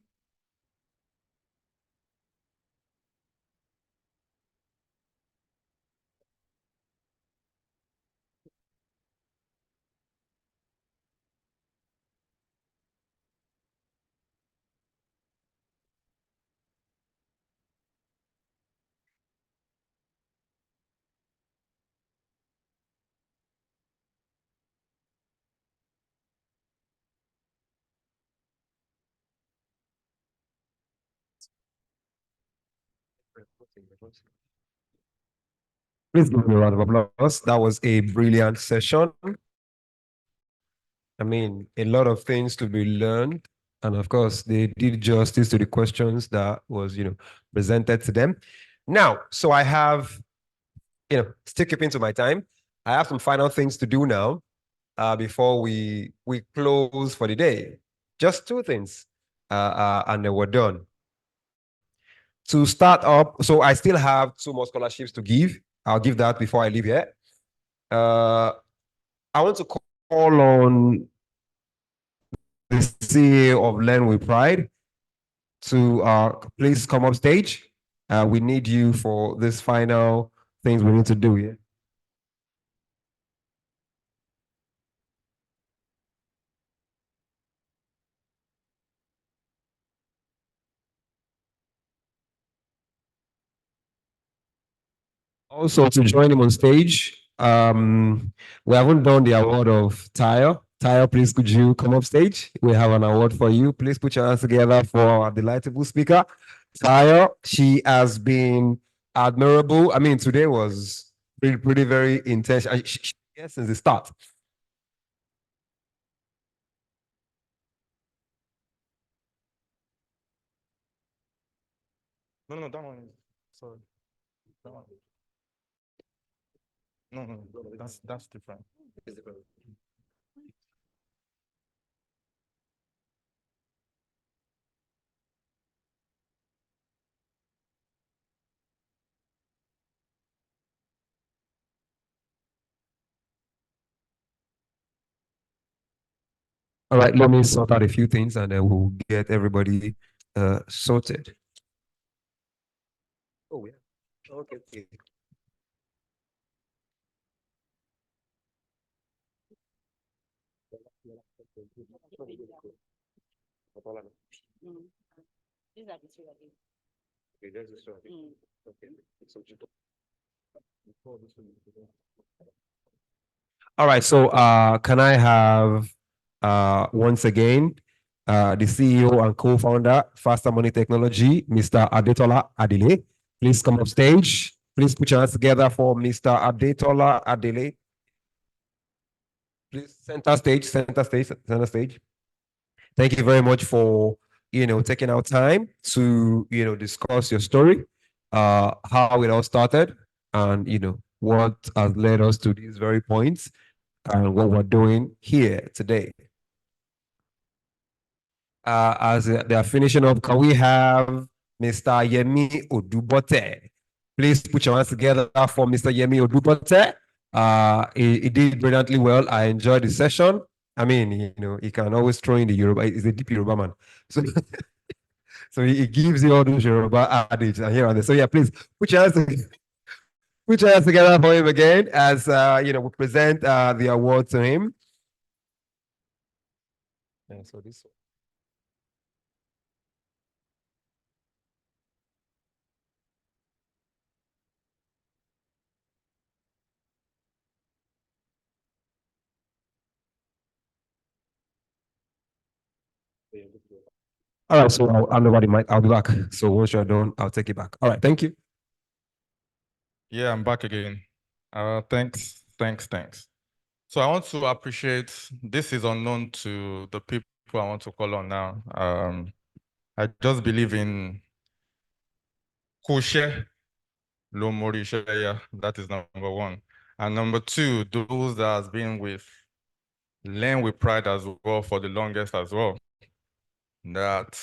Please give me a round of applause. That was a brilliant session. I mean, a lot of things to be learned. And of course, they did justice to the questions that was, presented to them. Now, so I have, still keeping to my time. I have some final things to do now before we close for the day. Just 2 things, and then we're done. To start up, so I still have 2 more scholarships to give. I'll give that before I leave here. I want to call on the CEO of Learn with Pride to please come up stage. We need you for this final things we need to do here. Also, to join him on stage, we haven't done the award of Tayo. Tayo, please could you come up stage? We have an award for you. Please put your hands together for our delightful speaker, Tayo. She has been admirable. I mean, today was pretty very intense. Yes, since the start. No, that one. Sorry. That one. No, that's different. All right, let me sort out a few things and then we'll get everybody sorted. Oh, yeah. Okay. These are the two All right, so can I have once again the CEO and co-founder Faster Money Technology, Mr. Adetola Adele. Please come up stage. Please put your hands together for Mr. Adetola Adele. Please center stage, center stage, center stage. Thank you very much for taking our time to discuss your story, how it all started, and what has led us to these very points and what we're doing here today. As they are finishing up, can we have Mr. Yemi Odubote? Please put your hands together for Mr. Yemi Odubote. He did brilliantly well. I enjoyed the session. I mean, he can always throw in the Yoruba. He's a deep Yoruba man. So, so he gives you all those Yoruba adage and here and there. So yeah, please put your hands together. Put your hands together for him again as we present the award to him. And so this one. All right, so I'll nobody might. I'll be back. So once you're done, I'll take it back. All right, thank you. Yeah, I'm back again. Thanks. So I want to appreciate, this is unknown to the people I want to call on now. I just believe in Kushe Lomori Sheya. That is number one. And number two, those that has been with Learn with Pride as well for the longest as well. That,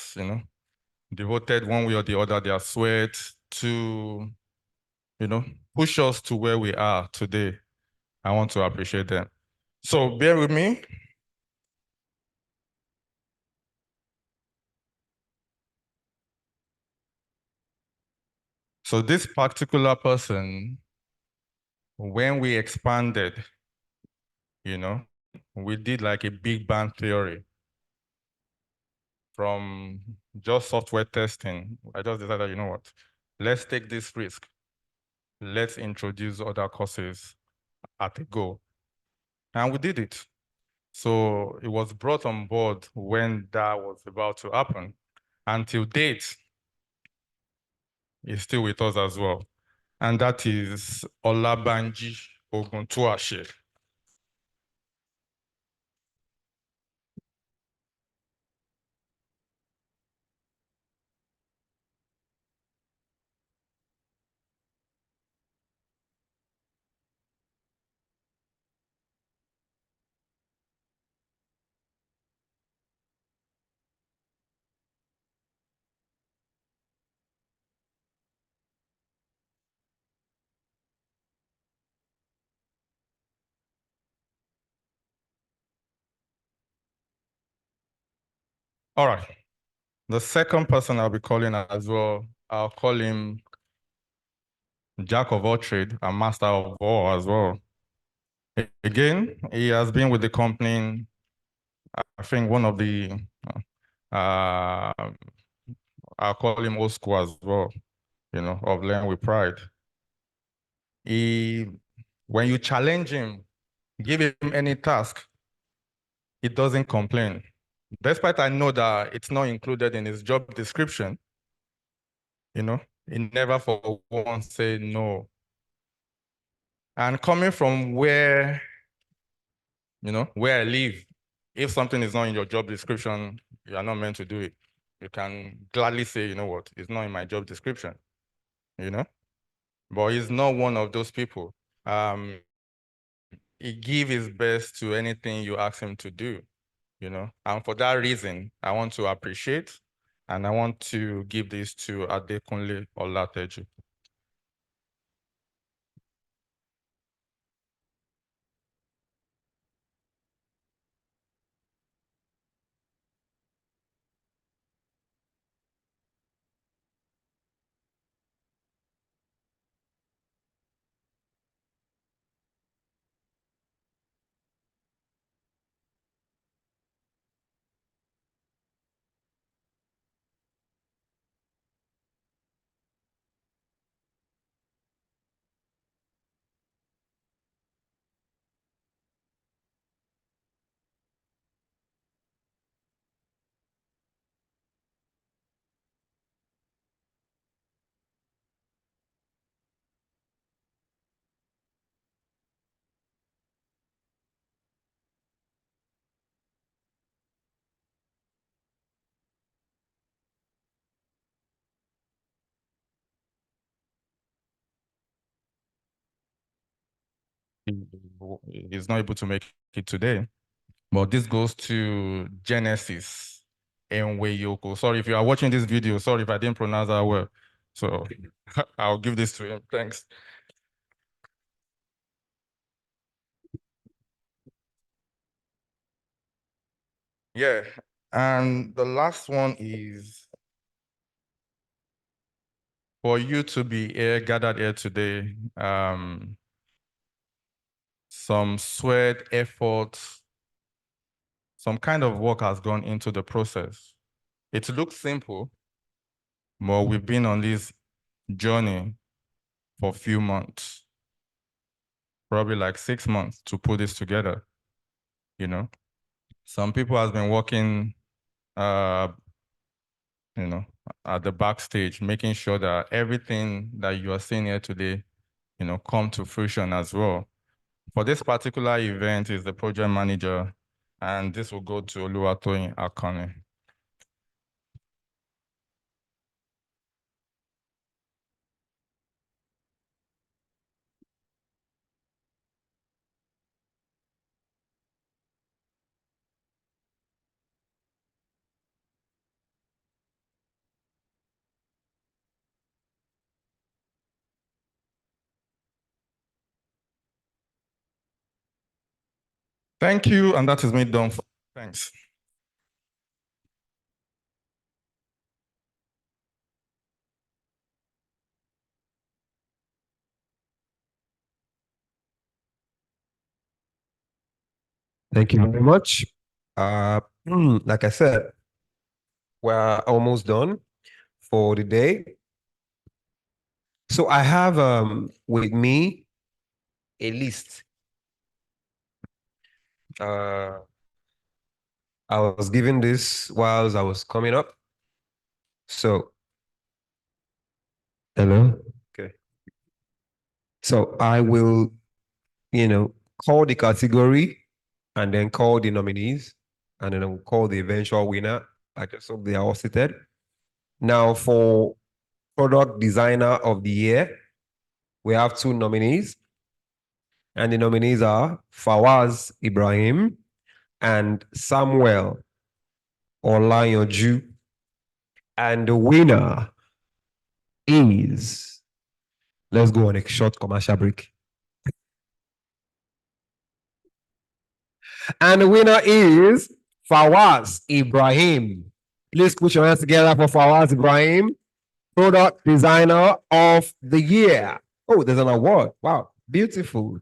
devoted one way or the other their sweat to, push us to where we are today. I want to appreciate them. So bear with me. So this particular person, when we expanded, we did like a big bang theory from just software testing. I just decided, you know what, let's take this risk. Let's introduce other courses at a go. And we did it. So it was brought on board when that was about to happen. Until date, is still with us as well. And that is Olabanji Oguntuashe. All right. The second person I'll be calling as well, I'll call him Jack of all trade and master of all as well. Again, he has been with the company, I think one of the, I'll call him old school as well, of Learn with Pride. When you challenge him, give him any task, he doesn't complain. Despite I know that it's not included in his job description, he never for once say no. And coming from where, where I live, if something is not in your job description, you are not meant to do it. You can gladly say, you know what, it's not in my job description, But he's not one of those people. He give his best to anything you ask him to do, And for that reason, I want to appreciate and I want to give this to Adekunle Olateju. is not able to make it today. But this goes to Genesis Enweyoko. Sorry if you are watching this video. Sorry if I didn't pronounce that well. So I'll give this to him. Thanks. Yeah, and the last one is for you to be here, gathered here today. Some sweat, effort, some kind of work has gone into the process. It looks simple, but we've been on this journey for a few months, probably like 6 months to put this together, you know. Some people has been working, you know, at the backstage, making sure that everything that you are seeing here today, you know, come to fruition as well. For this particular event is the project manager, and this will go to Oluwatoyin Akane. Thank you, and that is me done. Thanks. Thank you very much. Like I said, we're almost done for the day. So I have with me a list. I was given this whilst I was coming up. So, hello? Okay. So I will, you know, call the category and then call the nominees, and then I will call the eventual winner. I just hope they are all seated. Now for Product Designer of the Year, we have 2 nominees. And the nominees are Fawaz Ibrahim and Samuel Olayanju. And the winner is, let's go on a short commercial break. And the winner is Fawaz Ibrahim. Please put your hands together for Fawaz Ibrahim, Product Designer of the Year. Oh, there's an award. Wow, beautiful.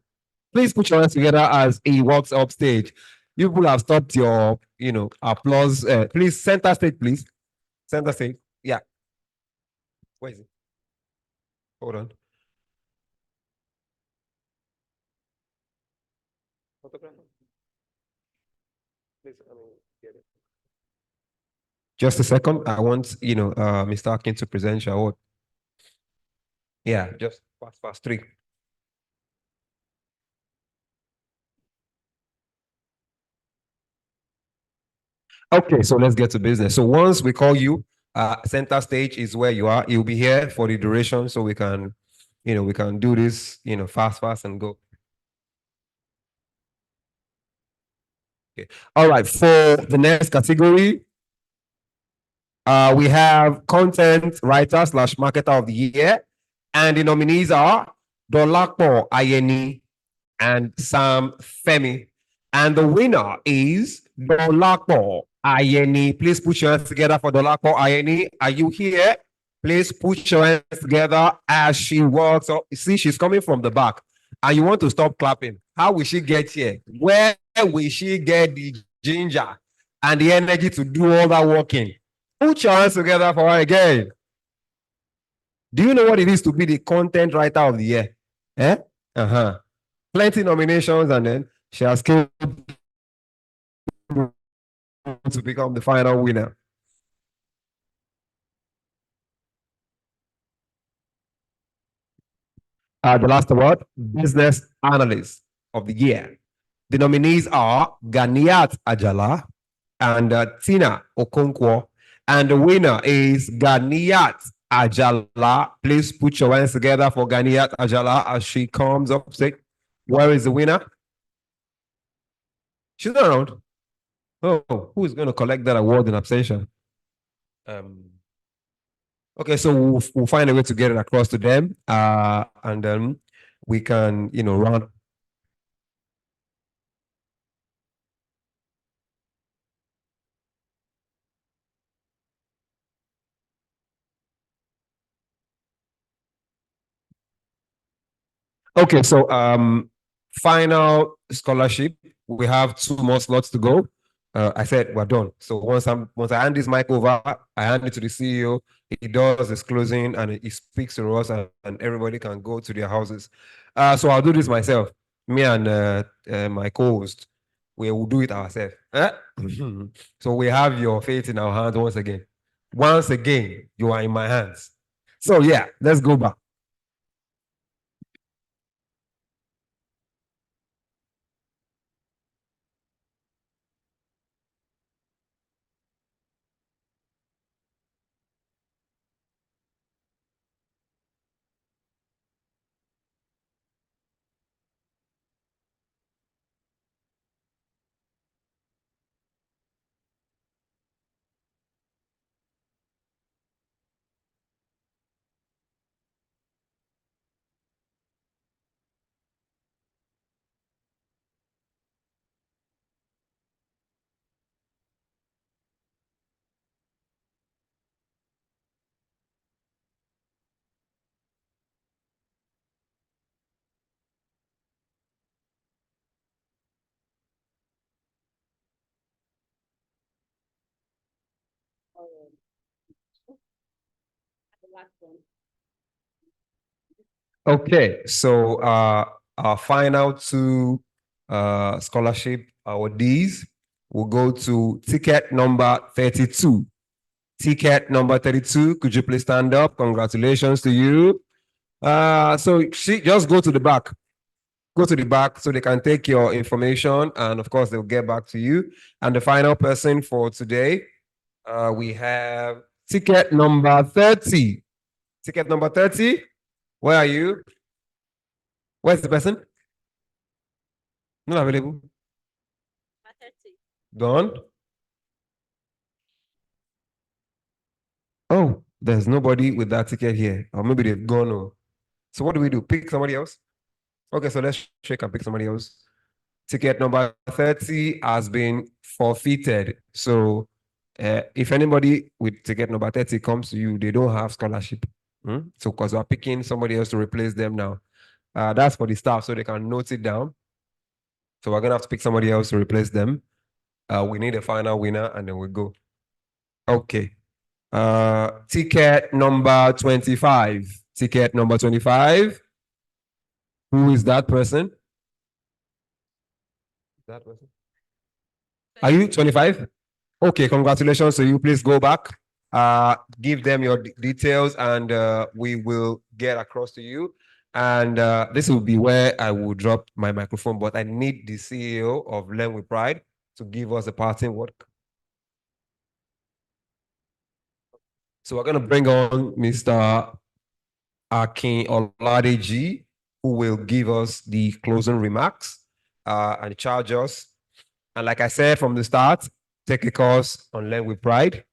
Please put your hands together as he walks up stage. You people have stopped your, you know, applause. Please, center stage, please. Center stage. Yeah. Where is it? Hold on. Just a second. I want, you know, Mr. Akin to present your award. Yeah, just fast, 3. Okay, so let's get to business. So once we call you, center stage is where you are. You'll be here for the duration, so we can, you know, we can do this, you know, fast and go. Okay. All right, for the next category, we have Content Writer / Marketer of the Year, and the nominees are Dolapo Ayeni and Sam Femi. And the winner is Dolapo Ayeni. Please put your hands together for Dolapo Ayeni. Are you here? Please put your hands together as she walks up. See, she's coming from the back. And you want to stop clapping. How will she get here? Where will she get the ginger and the energy to do all that walking? Put your hands together for her again. Do you know what it is to be the Content Writer of the Year? Eh? Plenty nominations, and then she has come to become the final winner. The last award, Business Analyst of the Year. The nominees are Ganiat Ajala and Tina Okonkwo. And the winner is Ganiat Ajala. Please put your hands together for Ganiat Ajala as she comes up. Where is the winner? She's not around. Oh, who is going to collect that award in absentia? Okay, so we'll find a way to get it across to them, and then we can, run. Okay, so final scholarship. We have 2 more slots to go. I said we're done. So once I hand this mic over, I hand it to the CEO. He does his closing and he speaks to us, and everybody can go to their houses. So I'll do this myself. Me and my co-host, we will do it ourselves. So we have your fate in our hands once again. Once again, you are in my hands. So yeah, let's go back. Okay, so our final 2 scholarship awardees will go to ticket number 32. Ticket number 32, could you please stand up? Congratulations to you. So just go to the back. Go to the back so they can take your information, and of course they'll get back to you. And the final person for today, we have ticket number 30. Ticket number 30. Where are you? Where's the person? Not available. Gone. Oh, there's nobody with that ticket here. Or maybe they've gone. So what do we do? Pick somebody else? Okay, so let's shake and pick somebody else. Ticket number 30 has been forfeited. So if anybody with ticket number 30 comes to you, they don't have scholarship. So because we're picking somebody else to replace them now. That's for the staff so they can note it down. So we're gonna have to pick somebody else to replace them. We need a final winner and then we go. Okay. Ticket number 25. Ticket number 25. Who is that person? That person? Are you 25? Okay, congratulations to you. Please go back. Give them your details and we will get across to you. And this will be where I will drop my microphone, but I need the CEO of Learn with Pride to give us a parting word. So we're going to bring on Mr. Akin Oladeji, who will give us the closing remarks and charge us. And like I said from the start, take a course on Learn with Pride.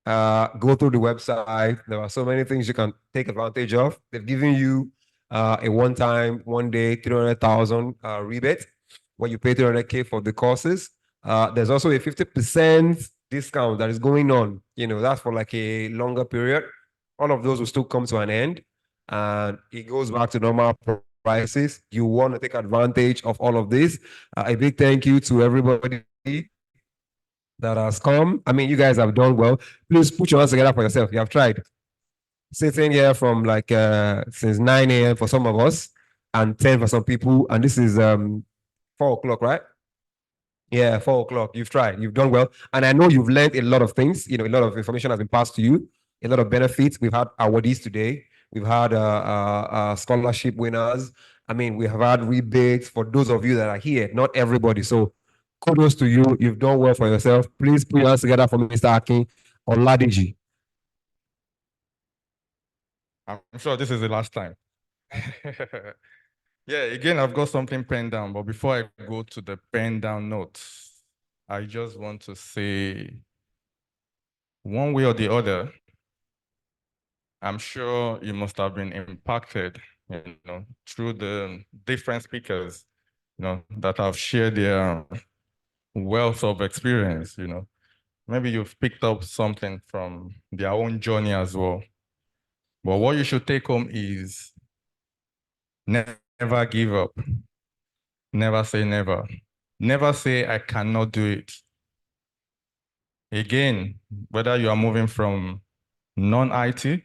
Go through the website. There are so many things you can take advantage of. They've given you a one-time, one-day, 300,000 rebate where you pay 300K for the courses. There's also a 50% discount that is going on. That's for like a longer period. All of those will still come to an end. And it goes back to normal prices. You want to take advantage of all of this. A big thank you to everybody that has come. I mean, you guys have done well. Please put your hands together for yourself. You have tried. Sitting here from like since 9 a.m. for some of us and 10 for some people. And this is 4 o'clock, right? Yeah, 4 o'clock. You've tried. You've done well. And I know you've learned a lot of things. A lot of information has been passed to you. A lot of benefits. We've had awardees today. We've had scholarship winners. I mean, we have had rebates for those of you that are here. Not everybody. So kudos to you. You've done well for yourself. Please put your hands together for Mr. Akin Oladeji. I'm sure this is the last time. Yeah, again, I've got something penned down, but before I go to the pen down notes, I just want to say one way or the other, I'm sure you must have been impacted, through the different speakers, that have shared their wealth of experience, Maybe you've picked up something from their own journey as well. But what you should take home is never give up. Never say never. Never say I cannot do it. Again, whether you are moving from non-IT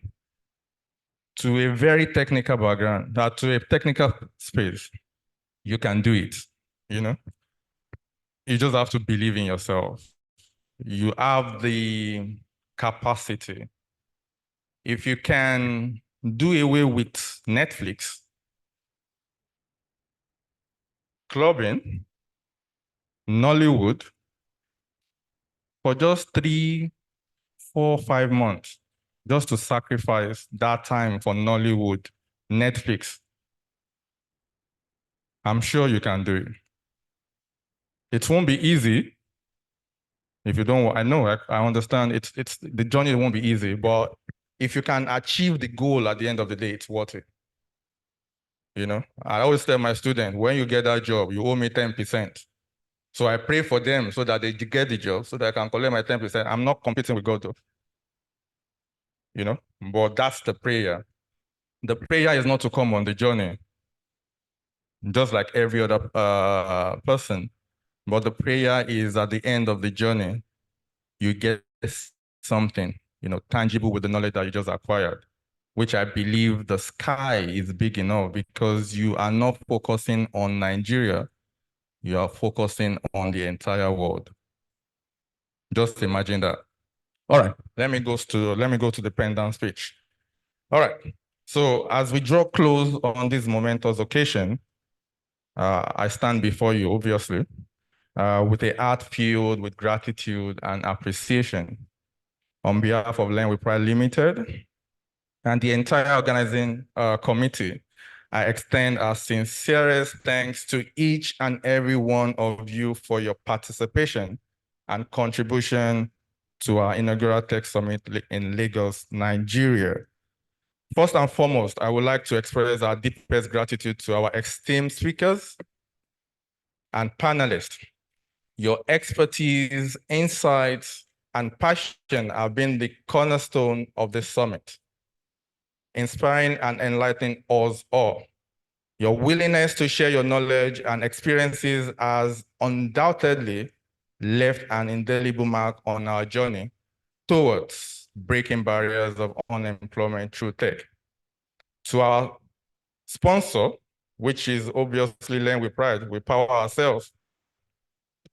to a very technical background, to a technical space, you can do it, You just have to believe in yourself. You have the capacity. If you can do away with Netflix, clubbing, Nollywood, for just 3, 4, 5 months, just to sacrifice that time for Nollywood, Netflix, I'm sure you can do it. It won't be easy. If you don't, I know, I understand it's the journey won't be easy, but if you can achieve the goal at the end of the day, it's worth it. I always tell my students, when you get that job, you owe me 10%. So I pray for them so that they get the job, so that I can collect my 10%. I'm not competing with God, though. But that's the prayer. The prayer is not to come on the journey, just like every other person. But the prayer is at the end of the journey, you get something, tangible with the knowledge that you just acquired, which I believe the sky is big enough because you are not focusing on Nigeria, you are focusing on the entire world. Just imagine that. All right, let me go to the pen down speech. All right, so as we draw close on this momentous occasion, I stand before you, obviously, with a heart filled with gratitude and appreciation on behalf of Learn with Pride Limited and the entire organizing committee. I extend our sincerest thanks to each and every one of you for your participation and contribution to our inaugural Tech Summit in Lagos, Nigeria. First and foremost, I would like to express our deepest gratitude to our esteemed speakers and panelists. Your expertise, insights, and passion have been the cornerstone of the summit, inspiring and enlightening us all. Your willingness to share your knowledge and experiences has undoubtedly left an indelible mark on our journey towards breaking barriers of unemployment through tech. To our sponsor, which is obviously Learn with Pride, we power ourselves.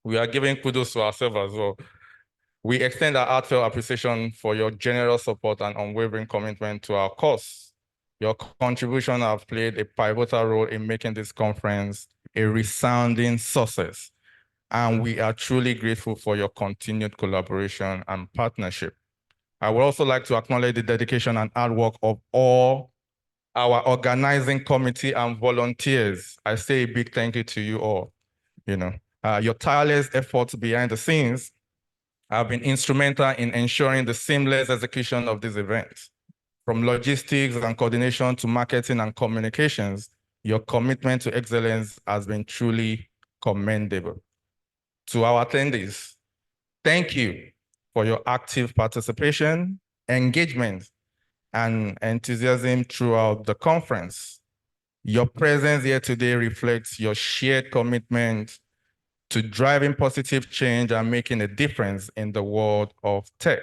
We are giving kudos to ourselves as well. We extend our heartfelt appreciation for your generous support and unwavering commitment to our cause. Your contribution have played a pivotal role in making this conference a resounding success, and we are truly grateful for your continued collaboration and partnership. I would also like to acknowledge the dedication and hard work of all our organizing committee and volunteers. I say a big thank you to you all. Your tireless efforts behind the scenes have been instrumental in ensuring the seamless execution of these events. From logistics and coordination to marketing and communications, your commitment to excellence has been truly commendable. To our attendees, thank you for your active participation, engagement, and enthusiasm throughout the conference. Your presence here today reflects your shared commitment to driving positive change and making a difference in the world of tech.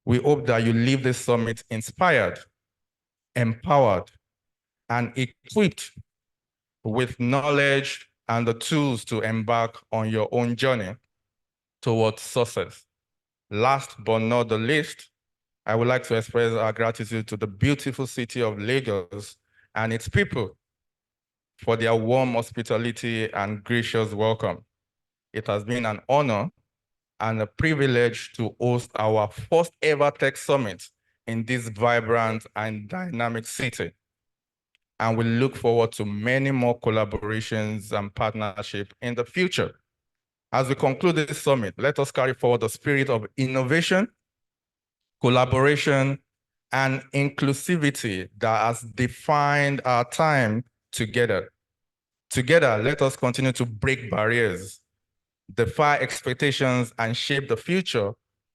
We hope that you leave this summit inspired, empowered, and equipped with knowledge and the tools to embark on your own journey towards success. Last but not the least, I would like to express our gratitude to the beautiful city of Lagos and its people for their warm hospitality and gracious welcome. It has been an honor and a privilege to host our first ever Tech Summit in this vibrant and dynamic city. and we look forward to many more collaborations and partnership in the future. As we conclude this summit, let us carry forward the spirit of innovation, collaboration, and inclusivity that has defined our time together. Together, let us continue to break barriers, defy expectations, and shape the future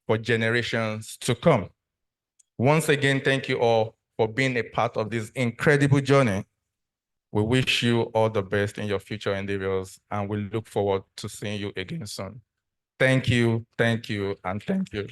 for generations to come. Once again, thank you all for being a part of this incredible journey. We wish you all the best in your future endeavors, and we look forward to seeing you again soon. Thank you, and thank you.